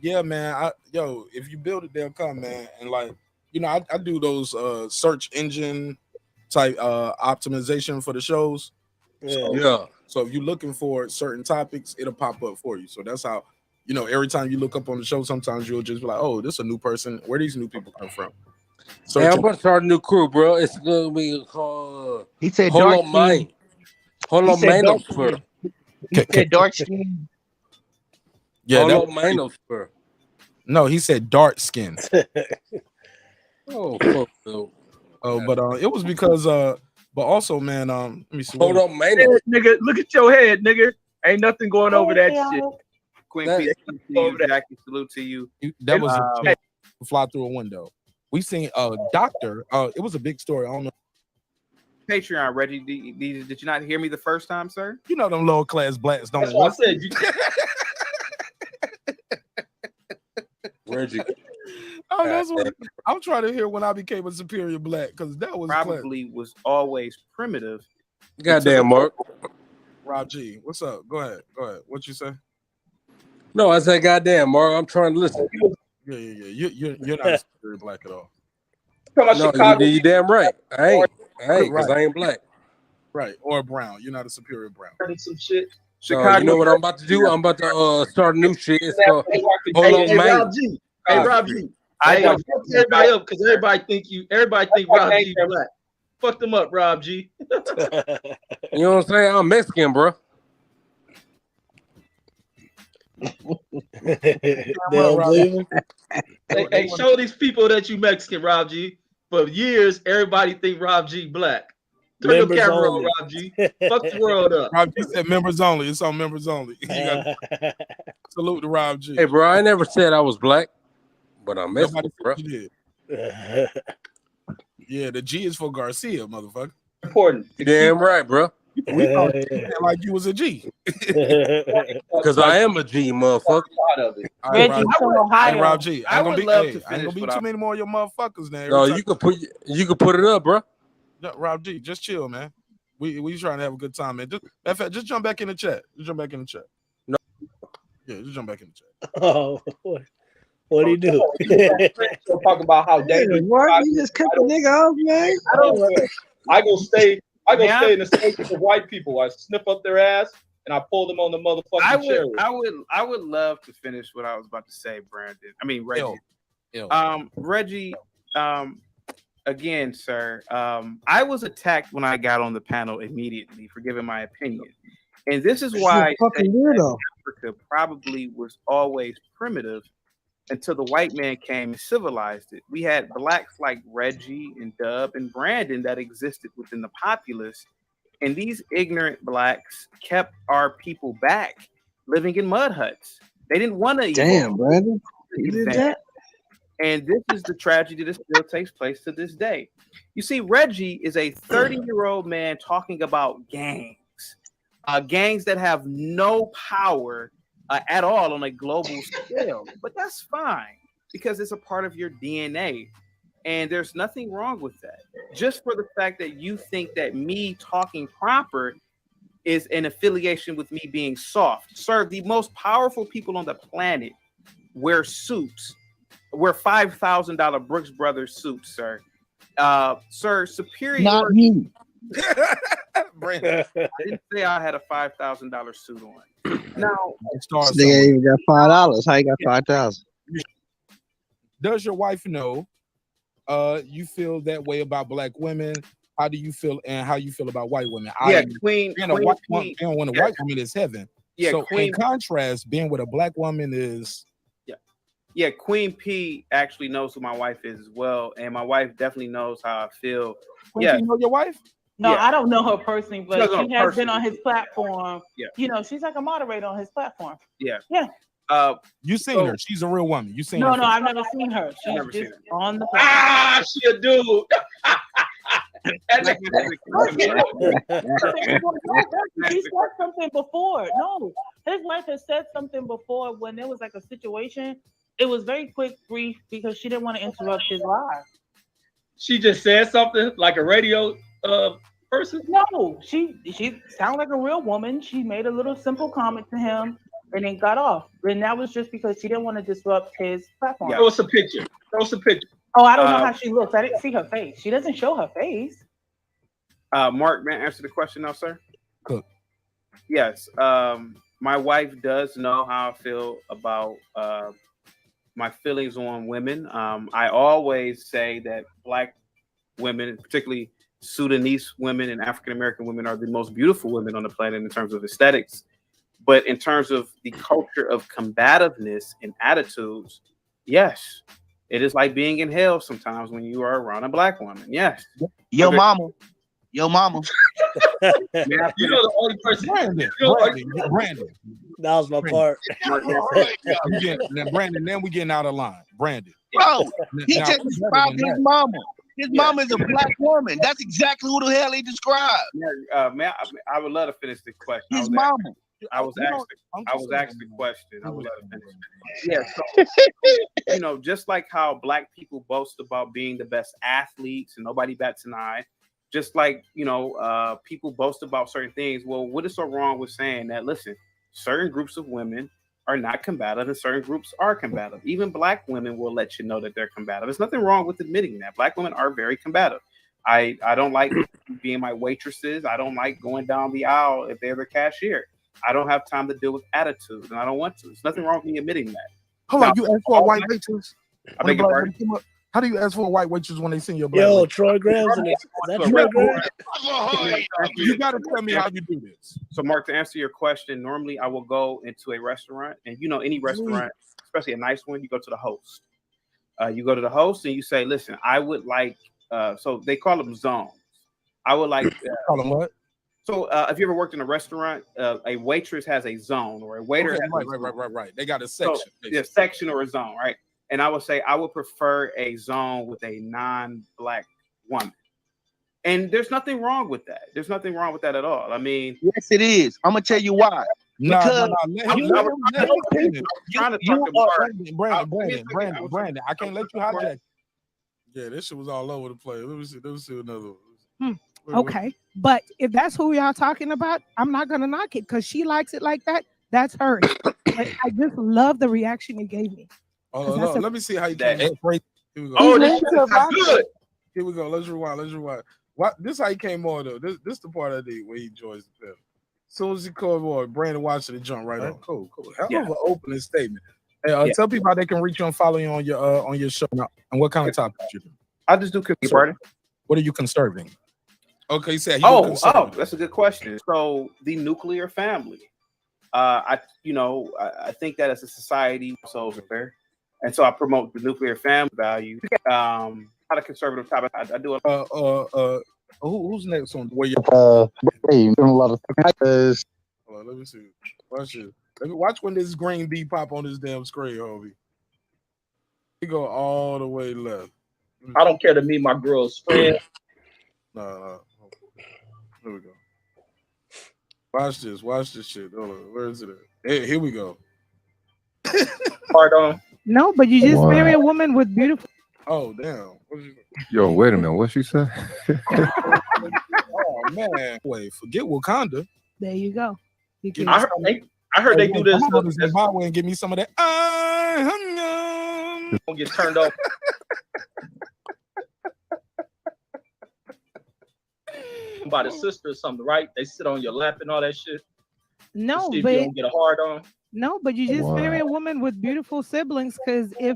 Yeah, man. If you build it, they'll come, man. And like, you know, I do those search engine type optimization for the shows. Yeah. So if you're looking for certain topics, it'll pop up for you. So that's how, you know, every time you look up on the show, sometimes you'll just be like, oh, this is a new person. Where these new people come from? Hey, I'm about to start a new crew, bro. It's gonna be called He said dark skin. He said dark skin. He said dark skin. Yeah, Holomanopsphere. No, he said dark skin. Oh, fuck no. But it was because but also, man, let me see. Hold on, man. Nigga, look at your head, nigga. Ain't nothing going over that shit. Queen That- P, salute to you, Jackie, salute to you. That was a chick fly through a window. We seen a doctor. It was a big story. I don't know. Patreon, Reggie. Did you not hear me the first time, sir? You know them lower class blacks don't. That's what I said. Reggie. Oh, that's what I'm trying to hear when I became a superior black, because that was Probably was always primitive. Goddamn, Mark. Rob G, what's up? Go ahead. What you say? No, I said, goddamn, Mark. I'm trying to listen. Yeah. You're not a superior black at all. No, you damn right. I ain't, because I ain't black. Right, or brown. You're not a superior brown. Some shit. No, you know what I'm about to do? I'm about to start a new shit. It's called Hold On, Hey, Man. Rob G. Hey, Rob G. I fuck everybody up because everybody think Rob G black. Fuck them up, Rob G. You know what I'm saying? I'm Mexican, bro. Hey, show these people that you Mexican, Rob G. For years, everybody think Rob G black. Turn your camera on, Rob G. Fuck the world up. Rob G said members only. It's on members only. You gotta salute to Rob G. Hey, bro, I never said I was black, but I'm Mexican, bro. You did. Yeah, the G is for Garcia, motherfucker. Important. Damn right, bro. We thought like you was a G. Because I am a G, motherfucker. All right, Rob G. I ain't gonna be too many more of your motherfuckers now. No, you can put it up, bro. No, Rob G, just chill, man. We trying to have a good time, man. Just jump back in the chat. No. Yeah, just jump back in the chat. Oh, what do you do? Talk about how dangerous. You just cut the nigga off, man. I go stay in the states with white people. I sniff up their ass and I pull them on the motherfucking chair. I would love to finish what I was about to say, Brandon. I mean Reggie. Reggie, again, sir. I was attacked when I got on the panel immediately for giving my opinion. And this is why I say that Africa probably was always primitive until the white man came and civilized it. We had blacks like Reggie and Dub and Brandon that existed within the populace. And these ignorant blacks kept our people back living in mud huts. They didn't want to evolve. Damn, Brandon. You did that? And this is the tragedy that still takes place to this day. You see, Reggie is a 30-year-old man talking about gangs. Gangs that have no power at all on a global scale. But that's fine because it's a part of your DNA. And there's nothing wrong with that. Just for the fact that you think that me talking proper is an affiliation with me being soft. Sir, the most powerful people on the planet wear suits, wear $5,000 Brooks Brothers suits, sir. Sir, superiority. Not me. Brandon, I didn't say I had a $5,000 suit on. Now, This nigga even got $5. How you got 5,000? Does your wife know you feel that way about black women? How do you feel, and how you feel about white women? Yeah, Queen. Being a white woman, being with a white woman is heaven. Yeah, so Queen. in contrast, being with a black woman is. Yeah, Queen P actually knows who my wife is as well, and my wife definitely knows how I feel. Queen P know your wife? No, Yeah. I don't know her personally, but She doesn't she know has personally. been on his platform. Yeah. You know, she's like a moderator on his platform. Yeah. Yeah. You seen her? She's a real woman. You seen No, her? no, I've never seen her. She's never just seen on the Ah, she a dude. He said something before. No, his wife has said something before when there was like a situation. It was very quick, brief, because she didn't want to interrupt his live. She just said something like a radio person. No, she sounded like a real woman. She made a little simple comment to him and then got off. And that was just because she didn't want to disrupt his platform. Throw us a picture. Throw us a picture. Oh, I don't know how she looks. I didn't see her face. She doesn't show her face. Mark, may I answer the question now, sir? Cook. Yes. My wife does know how I feel about my feelings on women. I always say that black women, particularly Sudanese women and African American women, are the most beautiful women on the planet in terms of aesthetics. But in terms of the culture of combativeness and attitudes, yes, it is like being in hell sometimes when you are around a black woman. Yes. Yo, mama. Yo, mama. You know the only person. Brandon. That was my part. Now, Brandon, then we getting out of line. Brandon. Bro, he Now, just described his mama. His mama is a black woman. That's exactly who the hell he described. Man, I would love to finish the question. His mama. I was asked the question. I would love to finish. Yeah, so you know, just like how black people boast about being the best athletes and nobody bats an eye, just like, you know, people boast about certain things. Well, what is so wrong with saying that? Listen, certain groups of women are not combative and certain groups are combative. Even black women will let you know that they're combative. There's nothing wrong with admitting that. Black women are very combative. I don't like being my waitresses. I don't like going down the aisle if they're the cashier. I don't have time to deal with attitude, and I don't want to. There's nothing wrong with me admitting that. Hold on, you ask for a white waitress? I beg your pardon? How do you ask for a white waitress when they send you a black Yo, waitress? Troy Graham's in it. Is that Troy Graham? You got to tell me how you do this. So, Mark, to answer your question, normally I will go into a restaurant, and you know, any restaurant, especially a nice one, you go to the host. You go to the host and you say, "Listen, I would like." So they call them zones. I would like. Call them what? So, if you ever worked in a restaurant, a waitress has a zone, or a waiter. Okay, has a zone. right. They got a section. So, yeah, section or a zone, right? And I would say I would prefer a zone with a non-black woman. And there's nothing wrong with that. There's nothing wrong with that at all. I mean, yes, it is. I'm gonna tell you why. Because Brandon, I can't let you hijack. Yeah, this shit was all over the place. Let me see another one. Okay, but if that's who y'all talking about, I'm not gonna knock it because she likes it like that. That's hers. But I just love the reaction it gave me. Oh, no, let me see how you that. Here we go. Oh, this is good. Here we go. Let's rewind. What? This how he came on though. This the part I need where he joins the film. As soon as he called on, Brandon Washington jump right on. Cool. Hell of an opening statement. Hey, tell people how they can reach you and follow you on your show now, and what kind of topics you do. I just do cookie party. What are you conserving? Okay, you said that's a good question. So the nuclear family. I think that as a society, souls are fair. And so I promote the nuclear family value. Not a conservative topic. I do it. Who's next on where you? Hey, doing a lot of things. Hold on, let me see. Watch when this green bee pop on this damn screen, Hobie. He go all the way left. I don't care to meet my girl's friend. No. Here we go. Watch this shit. Hold on. Where is it at? Hey, here we go. Pardon. No, but you just marry a woman with beautiful. Oh damn. Yo, wait a minute. What she say? Oh man. Wait, forget Wakanda. There you go. You can, I heard they do this. Come on to Zimbabwe and give me some of that. Don't get turned off. By the sister or something, right? They sit on your lap and all that shit. no, See if but you don't get a hard on. no, but you just marry a woman with beautiful siblings because if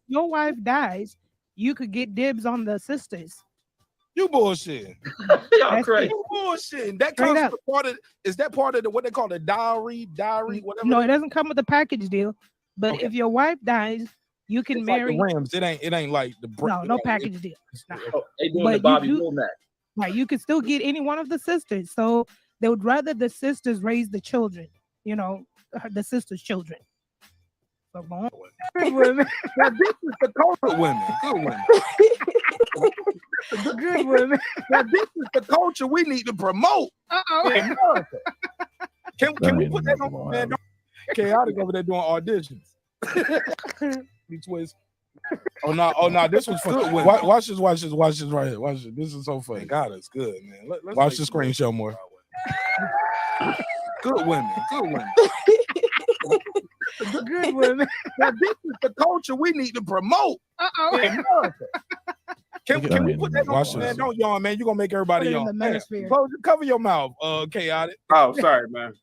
your wife dies, you could get dibs on the sisters. You bullshit. Y'all crazy. You bullshit. That Straight comes up. from part of. Is that part of the what they call the dowry, whatever? No, it doesn't come with the package deal. But if your wife dies, you can It's marry. like the Rams. It ain't like the. No package deal. Nah. They doing But the you Bobby do- Womack. Right, you could still get any one of the sisters. So they would rather the sisters raise the children. You know, the sisters' children. So go on. Good women. Now, this is the culture women. Good women. Good women. Now, this is the culture we need to promote in America. Can we put that on, man? Chaotic over there doing auditions. He twist. Oh no, this was fun. Watch this right here. Watch this. This is so funny. God, it's good, man. Watch the screen show more. Good women. Good women. Now, this is the culture we need to promote in America. Can we put that on, man? Don't yawn, man. You're gonna make everybody Put it in yawn. the manosphere. Cover your mouth, Chaotic. Oh, sorry, man.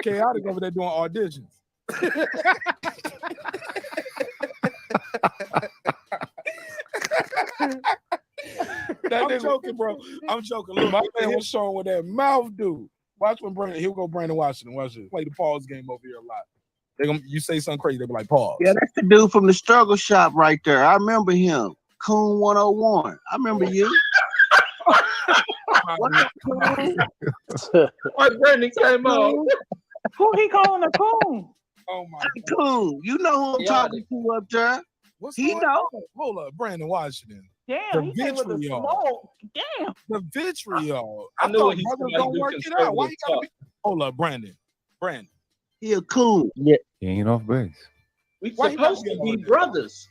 Chaotic over there doing auditions. I'm joking, bro. I'm joking. Look, my man was showing what that mouth do. Watch when he'll go Brandon Washington. Watch it. Play the pause game over here a lot. You say something crazy, they be like, pause. Yeah, that's the dude from the struggle shop right there. I remember him. Coon 101. I remember you. What Brandon came on? Who he calling a coon? Oh my Coon. You know who I'm talking to up there. He know. Hold up, Brandon Washington. Damn, he came with a smoke. Damn. The vitriol. I knew thought he's brothers somebody don't do work it out. Why you gotta be? conservative Hold up, Brandon. He a coon. He ain't off base. We Why he supposed gotta to be be on brothers.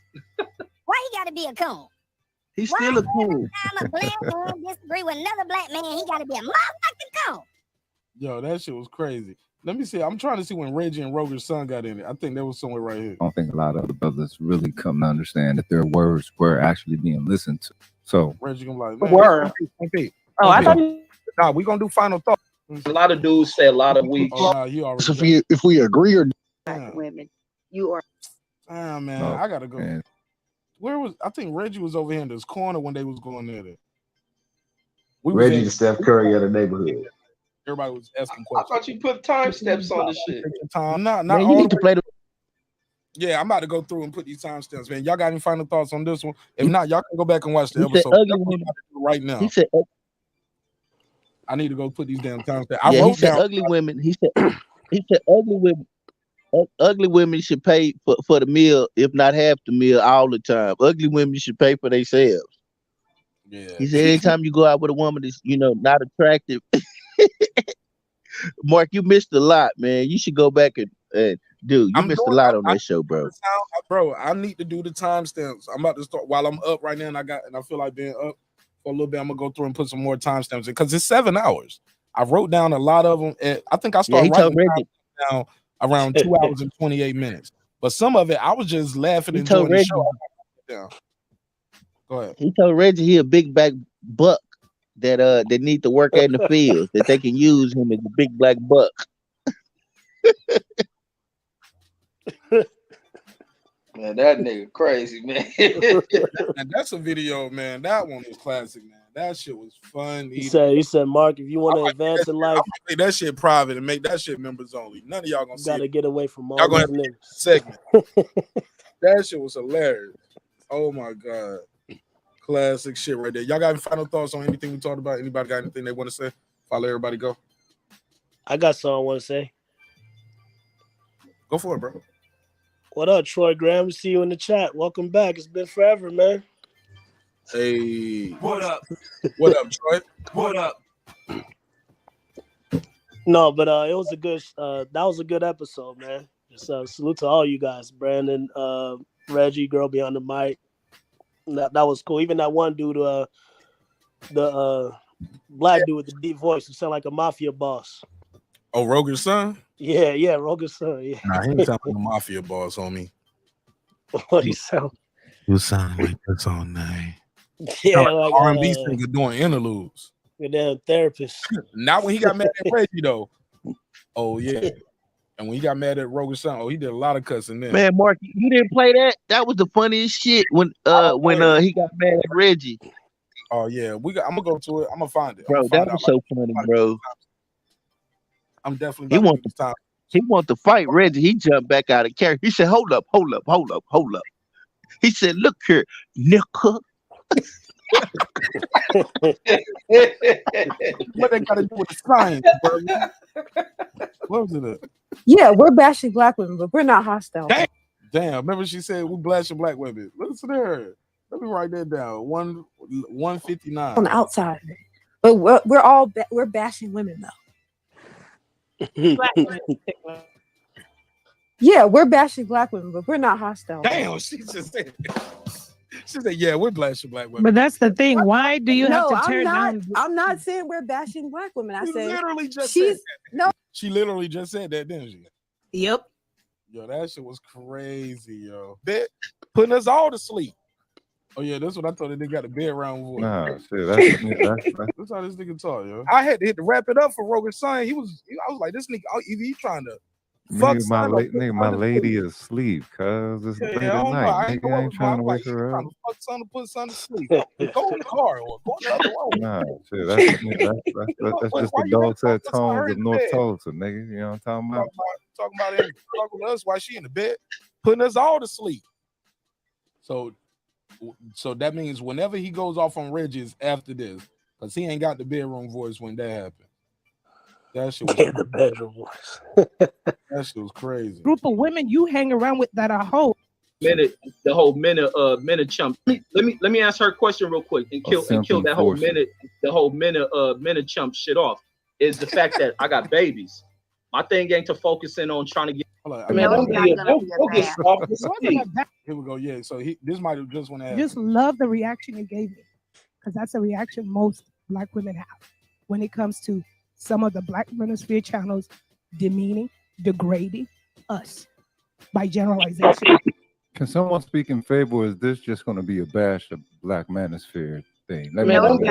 Why he gotta be a coon? He's still a coon. I'm a black man disagree with another black man. He gotta be a motherfucking coon. Yo, that shit was crazy. Let me see. I'm trying to see when Reggie and Roger's son got in it. I think that was somewhere right here. I don't think a lot of other brothers really come to understand that their words were actually being listened to. So Reggie gonna be like, man, Word. Oh, I thought nah, we gonna do final thought. A lot of dudes say a lot of weak. Oh, nah, you already. So if we agree or Women, you are. Ah, man, Oh, I gotta go. man. Where was I think Reggie was over here in this corner when they was going there. We was Reggie in- the Steph Curry of the neighborhood. Everybody was asking I questions. thought you put time steps on this shit. Not man, you all need the to play the Yeah, I'm about to go through and put these timestamps, man. Y'all got any final thoughts on this one? If not, y'all can go back and watch the He said episode. ugly That's what I'm women. about to do right now. He said, I need to go put these damn timestamps. yeah, I he wrote said down. ugly women. He said ugly women. Ugly women should pay for the meal, if not half the meal, all the time. Ugly women should pay for themselves. Yeah. He said anytime you go out with a woman that's not attractive, Mark, you missed a lot, man. You should go back and do. You missed a lot on that show, bro. Bro, I need to do the timestamps. I'm about to start while I'm up right now, and I feel like being up for a little bit. I'm gonna go through and put some more timestamps in because it's 7 hours. I wrote down a lot of them. I think I started writing down around 2 hours and 28 minutes. But some of it, I was just laughing and enjoying the show. Yeah. Go ahead. He told Reggie he a big black buck that need to work out in the field, that they can use him as a big black buck. Man, that nigga crazy, man. And that's a video, man. That one was classic, man. That shit was fun. He said, Mark, if you want to advance in life, make that shit private and make that shit members only. None of y'all gonna you see gotta it. get away from all Y'all gonna these have niggas. segment. That shit was hilarious. Oh my god. Classic shit right there. Y'all got any final thoughts on anything we talked about? Anybody got anything they want to say? If I let everybody go. I got something I want to say. Go for it, bro. What up, Troy Graham? See you in the chat. Welcome back. It's been forever, man. Hey. What up? What up, Troy? What up? No, but it was a good. That was a good episode, man. Just salute to all you guys, Brandon, Reggie, girl beyond the mic, That was cool. Even that one dude, the black dude with the deep voice who sound like a mafia boss. Oh, Rogan's son? Yeah, Rogan's son. Yeah. Nah, he ain't sound like a mafia boss, homie. What he sound? You sound like that's on name. Yeah, Sound like R&B singer doing interludes. a damn therapist. Not when he got mad at Reggie though. Oh yeah. And when he got mad at Rogan's son, he did a lot of cussing then. Man, Mark, you didn't play that? That was the funniest shit when he got mad at Reggie. Oh yeah, I'm gonna go to it. I'm gonna find it. Bro, that was so funny, bro. I'm definitely He want to fight Reggie. He jumped back out of character. He said, hold up. He said, look here, nigga. What they gotta do with the science, bro? What was it? Yeah, we're bashing black women, but we're not hostile. Damn. Remember she said we blasting black women. Listen to her. Let me write that down. 159 On the outside, but we're bashing women though. Yeah, we're bashing black women, but we're not hostile. Damn, she just said. She said, "Yeah, we're bashing black women." But that's the thing. Why do you have to tear down? I'm not saying we're bashing black women. I said literally just she's no. She literally just said that, didn't she? Yep. Yo, that shit was crazy, yo. Putting us all to sleep. Oh yeah, that's what I thought. They got a bed round voice. Nah, shit, That's how this nigga talk, yo. I had to hit to wrap it up for Rogan's son. I was like, this nigga, either he trying to fuck my lady is asleep, cuz it's late at night. Nigga, I ain't trying to wake her up. Fuck son to put son to sleep. Go in the car or go in the other room. Nah, shit, that's just the dog said tones of North Tulsa, nigga. You know what I'm talking about? Talking about it, talking to us while she in the bed, putting us all to sleep. So that means whenever he goes off on Reggie's after this, because he ain't got the bedroom voice when that happened. That shit was the bedroom voice. That shit was crazy. Group of women you hang around with that are hoes. The whole minute chump. Let me ask her a question real quick and kill that whole minute chump shit off. Is the fact that I got babies. My thing ain't to focusing on trying to get. Here we go. Yeah. So this might have just went. Just love the reaction you gave me, because that's a reaction most black women have when it comes to some of the Black Manosphere channels demeaning, degrading us by generalization. Can someone speak in favor? Or is this just going to be a bash of Black Manosphere thing? It wasn't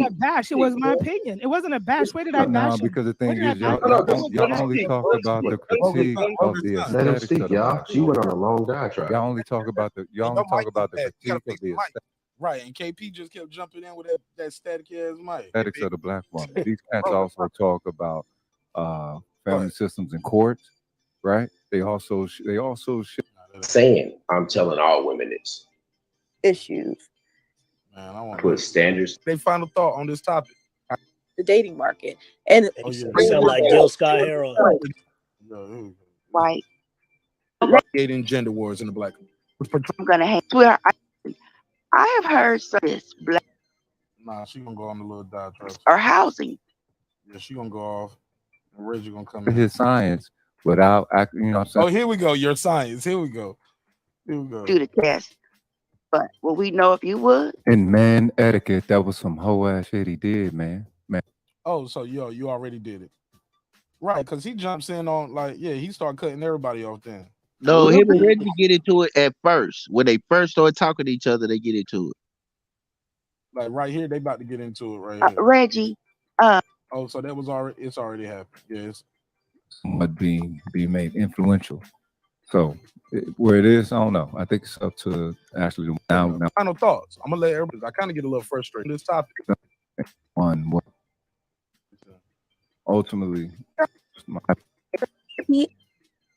a bash. It was my opinion. It wasn't a bash. Where did I bash? No, because the thing is, y'all only talk about the critique of the aesthetics. Let him speak, y'all. She went on a long diatribe. Y'all only talk about the critique of the aesthetics. Right, and KP just kept jumping in with that static ass mic. Aesthetics of the black woman. These cats also talk about family systems and courts, right? They also saying I'm telling all women this issues. Man, I want put standards. They final thought on this topic. The dating market and sound like Gil Scott Heron. Right. Creating gender wars in the black. I'm gonna hang. Swear, I have heard some of this black. Nah, she gonna go on the little diatribe. Or housing. Yeah, she gonna go off. And Reggie gonna come in. his science without acting. You know what I'm saying? Oh, here we go. Your science. Here we go. Here we go. Do the test. But will we know if you would? In man etiquette, that was some hoe ass shit he did, man. Oh, so you already did it. Right, because he jumps in on he started cutting everybody off then. No, him and Reggie get into it at first. When they first start talking to each other, they get into it. Like right here, they about to get into it right here. Reggie. Oh, so that was already it's already happened. Yes. But being made influential. So where it is, I don't know. I think it's up to Ashley now. Final thoughts. I'm gonna let everybody. I kind of get a little frustrated with this topic. On what ultimately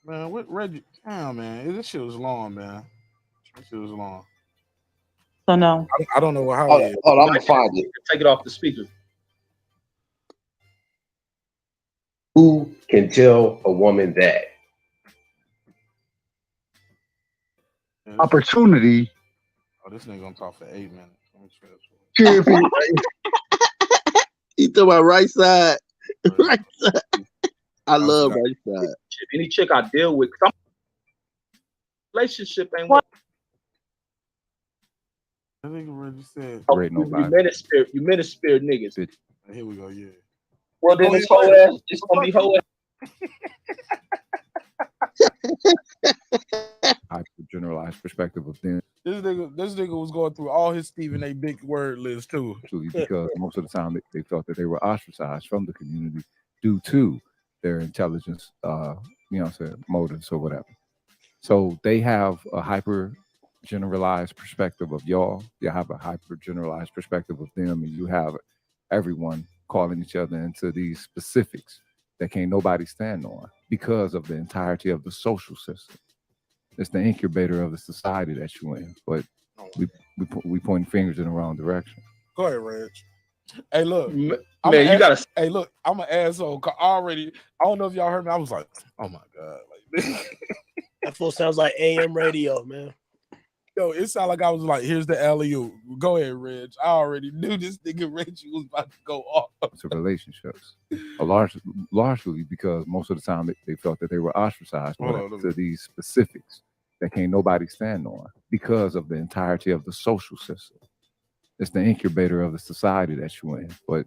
man, what Reggie? Damn, man, this shit was long, man. This shit was long. So no, I don't know how. Hold on, I'm gonna find it. Take it off the speaker. Who can tell a woman that? Opportunity. Oh, this nigga gonna talk for 8 minutes. You talking about right side? Right side. I love right side. Any chick I deal with, relationship ain't what. I think Reggie said. Rate You nobody. minispirit niggas. Here we go. Yeah. Well, then this whole ass, it's gonna be whole ass. Hyper generalized perspective of them. This nigga was going through all his Stephen A. Big word list too. Because most of the time they felt that they were ostracized from the community due to their intelligence, motives or whatever. So they have a hyper generalized perspective of y'all. You have a hyper generalized perspective of them, and you have everyone calling each other into these specifics that can't nobody stand on because of the entirety of the social system. It's the incubator of the society that you're in, but we point fingers in the wrong direction. Go ahead, Reg. Hey, look, Hey, look, I'm an asshole. I don't know if y'all heard me. I was like, oh my god, like that fool sounds like AM radio, man. Yo, it sounded like I was like, here's the alley-oop. Go ahead, Reg. I already knew this nigga Reggie was about to go off. To relationships, largely because most of the time they felt that they were ostracized to these specifics that can't nobody stand on because of the entirety of the social system. It's the incubator of the society that you're in, but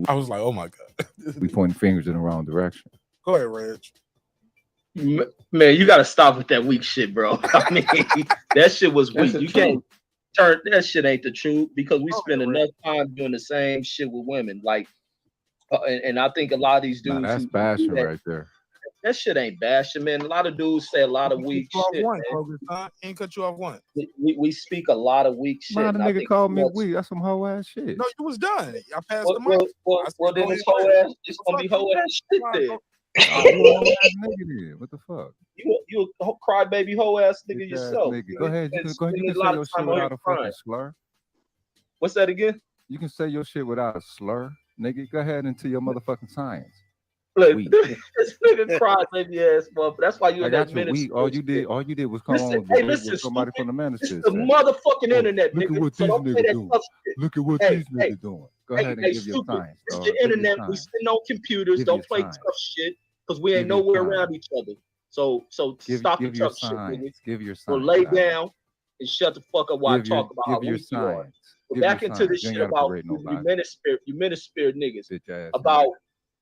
I was like, oh my god, we pointing fingers in the wrong direction. Go ahead, Reg. Man, you gotta stop with that weak shit, bro. I mean, that shit was weak. You can't turn that shit ain't the truth because we spend enough time doing the same shit with women. Like, and I think a lot of these dudes. That's bashing right there. That shit ain't bashing, man. A lot of dudes say a lot of weak shit. Ain't cut you off one. We speak a lot of weak shit. Man, the nigga called me weak. That's some hoe ass shit. No, you was done. I passed the mic. Well, then it's whole ass. It's gonna be whole ass shit there. What the fuck? You a crybaby hoe ass nigga Bitch yourself. Nigga. Go ahead. You can say your shit without a fucking slur. What's that again? You can say your shit without a slur, nigga. Go ahead into your motherfucking science. Look, this nigga crybaby ass motherfucker. That's why you in that ministry. All you did was come on with somebody from the ministry. It's the motherfucking internet, look nigga. at what these niggas doing. Look at what these niggas doing. Go ahead and give your science. It's the internet. We sitting on computers. Don't play tough shit because we ain't nowhere around each other. So stop the tough shit, nigga. Give your science. Or lay down and shut the fuck up while I talk about how weak you are. Back into the shit about you minispirit niggas. About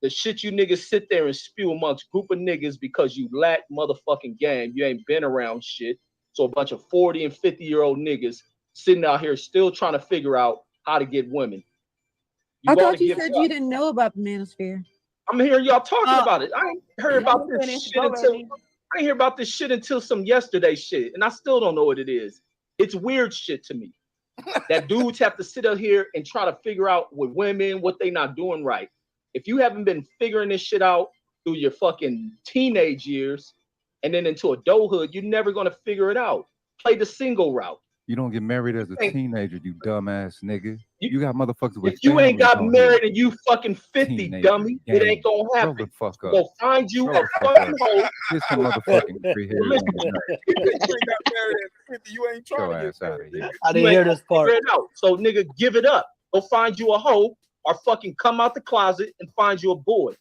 the shit you niggas sit there and spew amongst group of niggas because you lack motherfucking game. You ain't been around shit. So a bunch of 40 and 50-year-old niggas sitting out here still trying to figure out how to get women. I thought you said you didn't know about the manosphere. I'm hearing y'all talking about it. I ain't heard about this shit until some yesterday shit, and I still don't know what it is. It's weird shit to me that dudes have to sit up here and try to figure out with women what they not doing right. If you haven't been figuring this shit out through your fucking teenage years and then into adulthood, you're never gonna figure it out. Play the single route. You don't get married as a teenager, you dumbass nigga. You got motherfuckers with. If you ain't got married and you fucking 50, dummy, it ain't gonna happen. Grow the fuck up. Go find you a fucking hoe. Get some motherfucking free hair. You ain't trying to get out of here. I didn't hear this part. So nigga, give it up. Go find you a hoe or fucking come out the closet and find you a boy.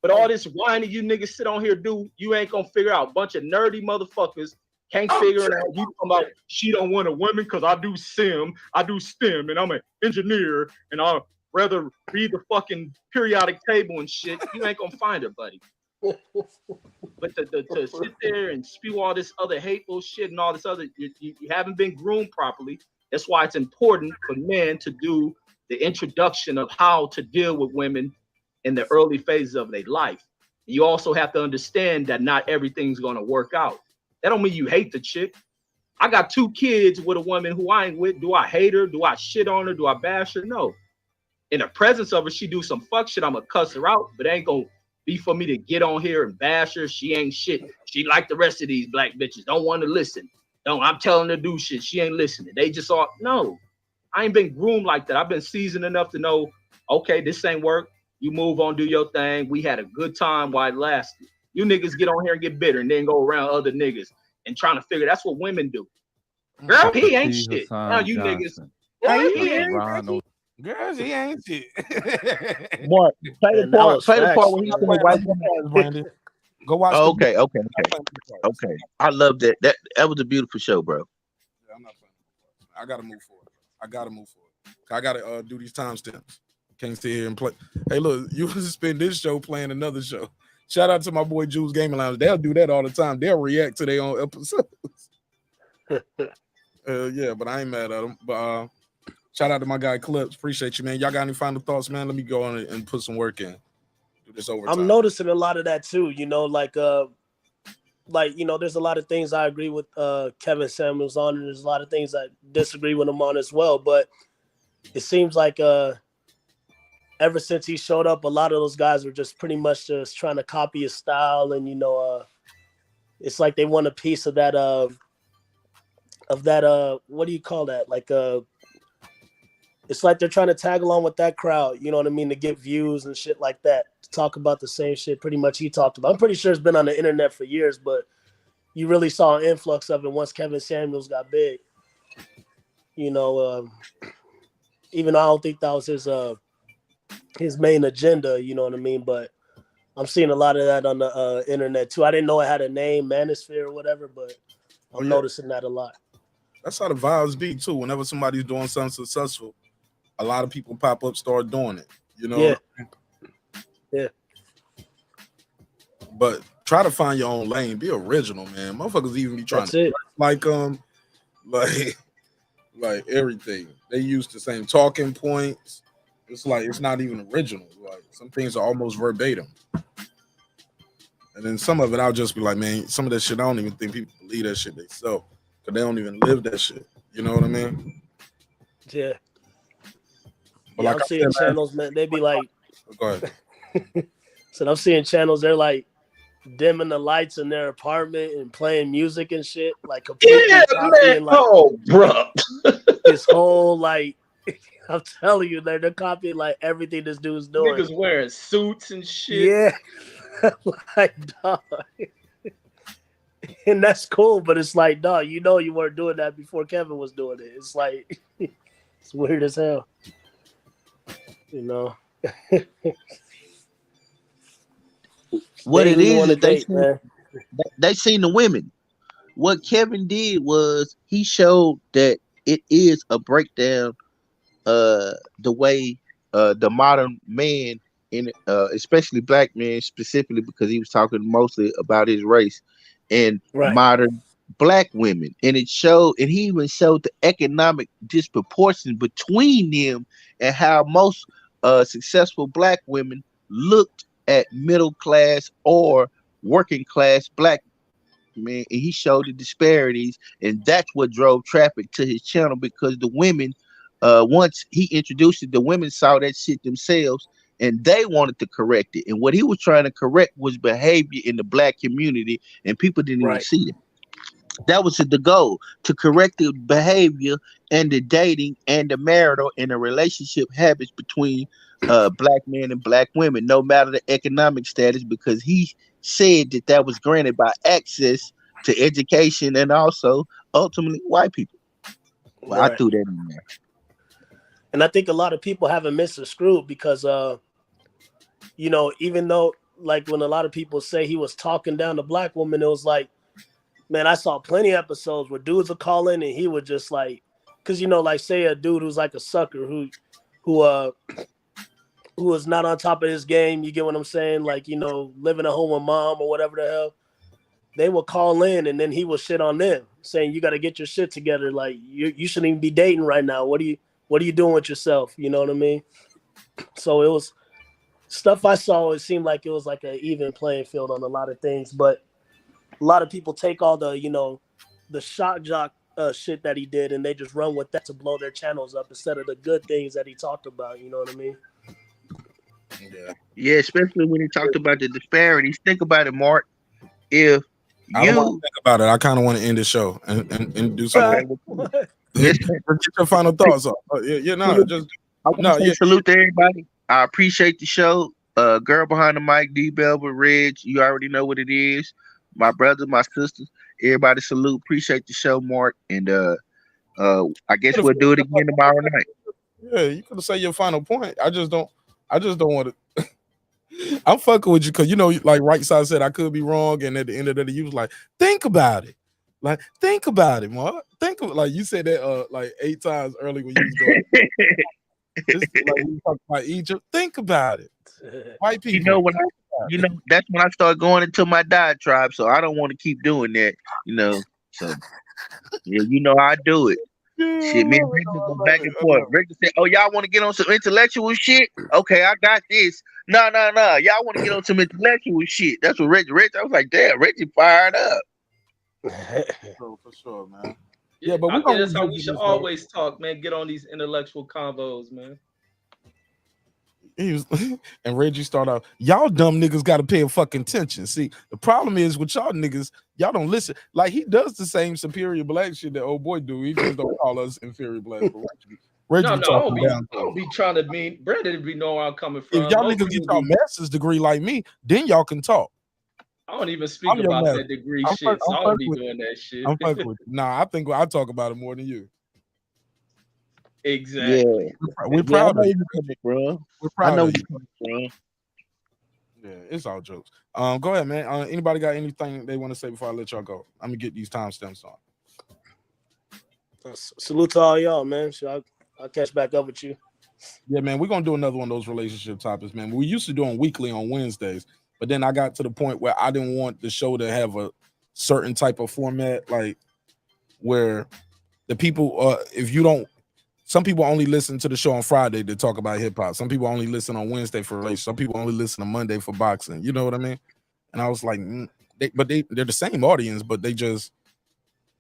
But all this whining you niggas sit on here do, you ain't gonna figure out. Bunch of nerdy motherfuckers can't figure it out. You talking about she don't want a woman because I do STEM, and I'm an engineer, and I'd rather read the fucking periodic table and shit. You ain't gonna find her, buddy. But to sit there and spew all this other hateful shit and all this other, you haven't been groomed properly. That's why it's important for men to do the introduction of how to deal with women in the early phases of their life. You also have to understand that not everything's gonna work out. That don't mean you hate the chick. I got 2 kids with a woman who I ain't with. Do I hate her? Do I shit on her? Do I bash her? No. In the presence of her, she do some fuck shit, I'm gonna cuss her out, but it ain't gonna be for me to get on here and bash her. She ain't shit. She like the rest of these black bitches. Don't want to listen. I'm telling her to do shit. She ain't listening. They just all, no. I ain't been groomed like that. I've been seasoned enough to know, okay, this ain't work. You move on, do your thing. We had a good time while it lasted. You niggas get on here and get bitter and then go around other niggas and trying to figure. That's what women do. Girl, he ain't shit. Now you niggas. Girls, he ain't shit. What? Play the part when he's in the white woman. Go watch. Okay. I love that. That was a beautiful show, bro. I gotta move forward. I gotta do these timestamps. Can't sit here and play. Hey, look, you can spend this show playing another show. Shout out to my boy Jules Gaming Lounge. They'll do that all the time. They'll react to their own episodes. Yeah, but I ain't mad at them. But shout out to my guy Clips. Appreciate you, man. Y'all got any final thoughts, man? Let me go on and put some work in. Do this overtime. I'm noticing a lot of that too. You know, like there's a lot of things I agree with Kevin Samuels on, and there's a lot of things I disagree with him on as well. But it seems like ever since he showed up, a lot of those guys were just pretty much just trying to copy his style, and it's like they want a piece of that what do you call that? Like it's like they're trying to tag along with that crowd, you know what I mean, to get views and shit like that, to talk about the same shit pretty much he talked about. I'm pretty sure it's been on the internet for years, but you really saw an influx of it once Kevin Samuels got big. Even though I don't think that was his main agenda, you know what I mean? But I'm seeing a lot of that on the internet too. I didn't know it had a name, Manosphere or whatever, but I'm noticing that a lot. That's how the vibes be too. Whenever somebody's doing something successful, a lot of people pop up, start doing it. You know? Yeah. Yeah. But try to find your own lane. Be original, man. Motherfuckers even be trying to like everything. They use the same talking points. It's like it's not even original. Like some things are almost verbatim. And then some of it I'll just be like, man, some of that shit I don't even think people believe that shit they sell. Because they don't even live that shit. You know what I mean? Yeah. But Yeah, like I'm seeing channels, man. They be like, go ahead. So I'm seeing channels. They're like dimming the lights in their apartment and playing music and shit, like completely copying, like, bro. this whole like. I'm telling you, they're copying like everything this dude's doing. Niggas wearing suits and shit. Yeah, like dog. And that's cool, but it's like, dog, you weren't doing that before Kevin was doing it. It's like it's weird as hell. What it is man. they seen the women. What Kevin did was he showed that it is a breakdown the way the modern man in especially black men specifically, because he was talking mostly about his race and modern black women, and it showed, and he even showed the economic disproportion between them and how most successful black women looked at middle class or working class black men, and he showed the disparities, and that's what drove traffic to his channel, because the women once he introduced it, the women saw that shit themselves and they wanted to correct it. And what he was trying to correct was behavior in the black community, and people didn't even see it. That was the goal, to correct the behavior and the dating and the marital and the relationship habits between black men and black women, no matter the economic status, because he said that was granted by access to education and also ultimately white people. Well, I threw that in there. And I think a lot of people haven't missed a screw because, even though, like, when a lot of people say he was talking down to black women, it was like, man, I saw plenty of episodes where dudes would call in and he would just like, because, like, say a dude who's like a sucker who is not on top of his game, you get what I'm saying? Like, living at home with mom or whatever the hell. They will call in and then he will shit on them, saying, you got to get your shit together. Like, you shouldn't even be dating right now. What are you doing with yourself? You know what I mean? So it was stuff I saw. It seemed like it was like an even playing field on a lot of things, but a lot of people take all the, the shock jock shit that he did and they just run with that to blow their channels up instead of the good things that he talked about. You know what I mean? Yeah, especially when he talked about the disparities. Think about it, Mark. If I don't want to think about it. I kind of want to end the show and do something. Get your final thoughts. Salute to everybody. I appreciate the show. Girl behind the mic, D Belva, Reg. You already know what it is. My brother, my sisters, everybody salute. Appreciate the show, Mark. And I guess we'll do it again tomorrow night. Yeah, you could say your final point. I just don't want to. I'm fucking with you because like Right Side said, I could be wrong, and at the end of the day, you was like, think about it. Like, think about it, Mark. Think of like you said that like 8 times early when you was going. It's like when you talk about Egypt. Think about it. White people. You know when that's when I start going into my diatribe. So I don't want to keep doing that. So yeah, I do it. Shit, me and Victor go back and forth. Victor said, "Oh, y'all want to get on some intellectual shit? Okay, I got this. No. Y'all want to get on some intellectual shit? That's what Reggie. I was like, damn, Reggie fired up. For sure, man. Yeah, but I think that's how we should always talk, man. Get on these intellectual convos, man. And Reggie started out, y'all dumb niggas got to pay a fucking attention. See, the problem is with y'all niggas, y'all don't listen. Like he does the same superior black shit that old boy do. He just don't call us inferior black. Reggie I don't be trying to mean. Brandon be know where I'm coming from. If y'all niggas get y'all master's degree like me, then y'all can talk. I don't even speak about that degree shit. So I don't be doing that shit. I'm fucking with you. Nah, I think I talk about it more than you. Exactly. Yeah. We're proud of you, bro. We're proud I know of you, bro. Yeah, it's all jokes. Go ahead, man. Anybody got anything they want to say before I let y'all go? I'm gonna get these timestamps on. Salute to all y'all, man. I'll catch back up with you. Yeah, man, we're gonna do another one of those relationship topics, man. We used to do them weekly on Wednesdays, but then I got to the point where I didn't want the show to have a certain type of format, like where the people, if you don't. Some people only listen to the show on Friday to talk about hip hop. Some people only listen on Wednesday for relations. Some people only listen on Monday for boxing. You know what I mean? And I was like, they're the same audience, but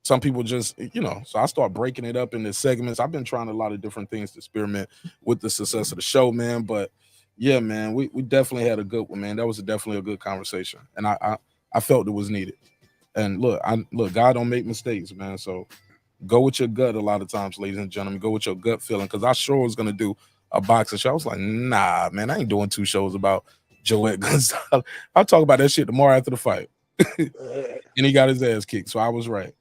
some people just, So I start breaking it up into segments. I've been trying a lot of different things to experiment with the success of the show, man. But yeah, man, we definitely had a good one, man. That was definitely a good conversation, and I felt it was needed. And look, God don't make mistakes, man. So. Go with your gut a lot of times, ladies and gentlemen. Go with your gut feeling, because I sure was going to do a boxing show. I was like, nah, man, I ain't doing 2 shows about Joet Gonzalez. I'll talk about that shit tomorrow after the fight. And he got his ass kicked, so I was right.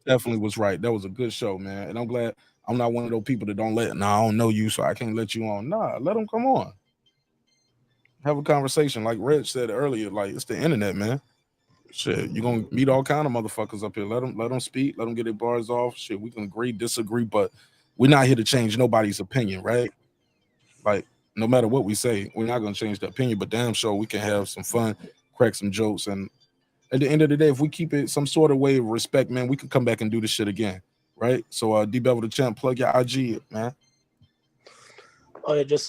Definitely was right. That was a good show, man. And I'm glad I'm not one of those people that I don't know you, so I can't let you on. Nah, let them come on. Have a conversation. Like Reg said earlier, like it's the internet, man. Shit, you're gonna meet all kind of motherfuckers up here. Let them speak, let them get their bars off. Shit, we can agree, disagree, but we're not here to change nobody's opinion, right? Like, no matter what we say, we're not gonna change the opinion, but damn sure we can have some fun, crack some jokes, and at the end of the day, if we keep it some sort of way of respect, man, we can come back and do this shit again, right? So D-Bevel the Champ, plug your IG, man. Oh yeah, just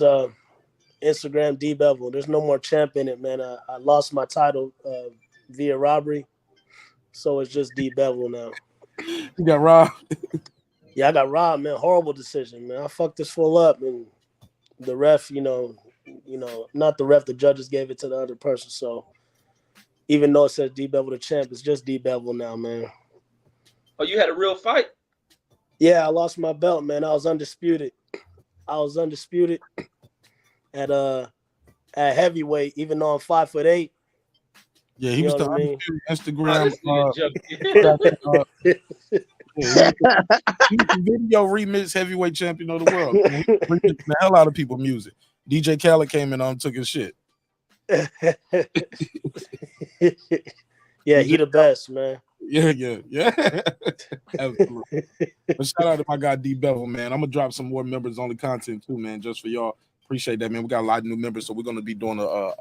Instagram D-Bevel. There's no more champ in it, man. I lost my title via robbery, so it's just D-Bevel now. You got robbed? Yeah, I got robbed, man. Horrible decision, man. I fucked this fool up, and the ref, not the ref, the judges gave it to the other person. So even though it says D-Bevel the Champ, it's just D-Bevel now, man. Oh, you had a real fight? Yeah, I lost my belt, man. I was undisputed at heaveweight, even though I'm 5'8". Yeah, he was the Instagram. He was the video remix heavyweight champion of the world. He remixed the hell out of people's music. DJ Khaled came in and took his shit. Yeah, he the best, man. Yeah. Absolutely. But shout out to my guy D-Bevel, man. I'm gonna drop some more members only content too, man, just for y'all. Appreciate that, man. We got a lot of new members, so we're gonna be doing a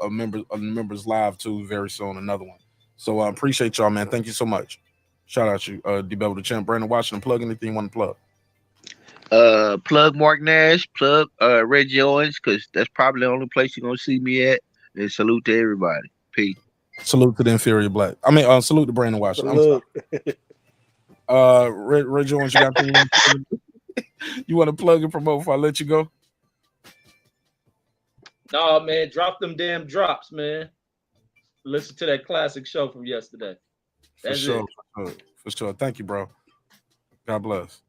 members live too very soon, another one. So I appreciate y'all, man. Thank you so much. Shout out you, D-Bevel the Champ. Brandon Washington, plug anything you want to plug. Plug Mark Nash, plug Reggie Owens, because that's probably the only place you're gonna see me at. And salute to everybody. Peace. Salute to the inferior black. I mean, salute to Brandon Washington. Reggie Owens, you got anything you want to plug and promote before I let you go? No, man, drop them damn drops, man. Listen to that classic show from yesterday. That's For sure. Thank you, bro. God bless.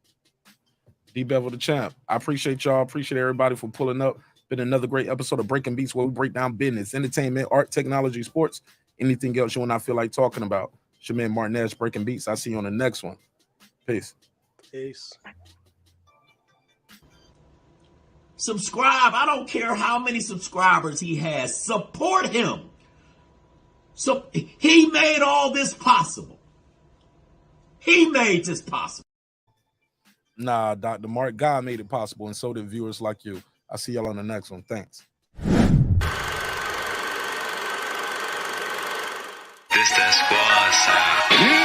D-Bevel the Champ. I appreciate y'all. Appreciate everybody for pulling up. Been another great episode of Breaking Beats, where we break down business, entertainment, art, technology, sports, anything else you and I feel like talking about. It's your man Martin Nash, Breaking Beats. I'll see you on the next one. Peace. Subscribe. I don't care how many subscribers he has. Support him. So he made all this possible. He made this possible. Nah, Dr. Mark, God made it possible, and so did viewers like you. I'll see y'all on the next one. Thanks. This that squad sound.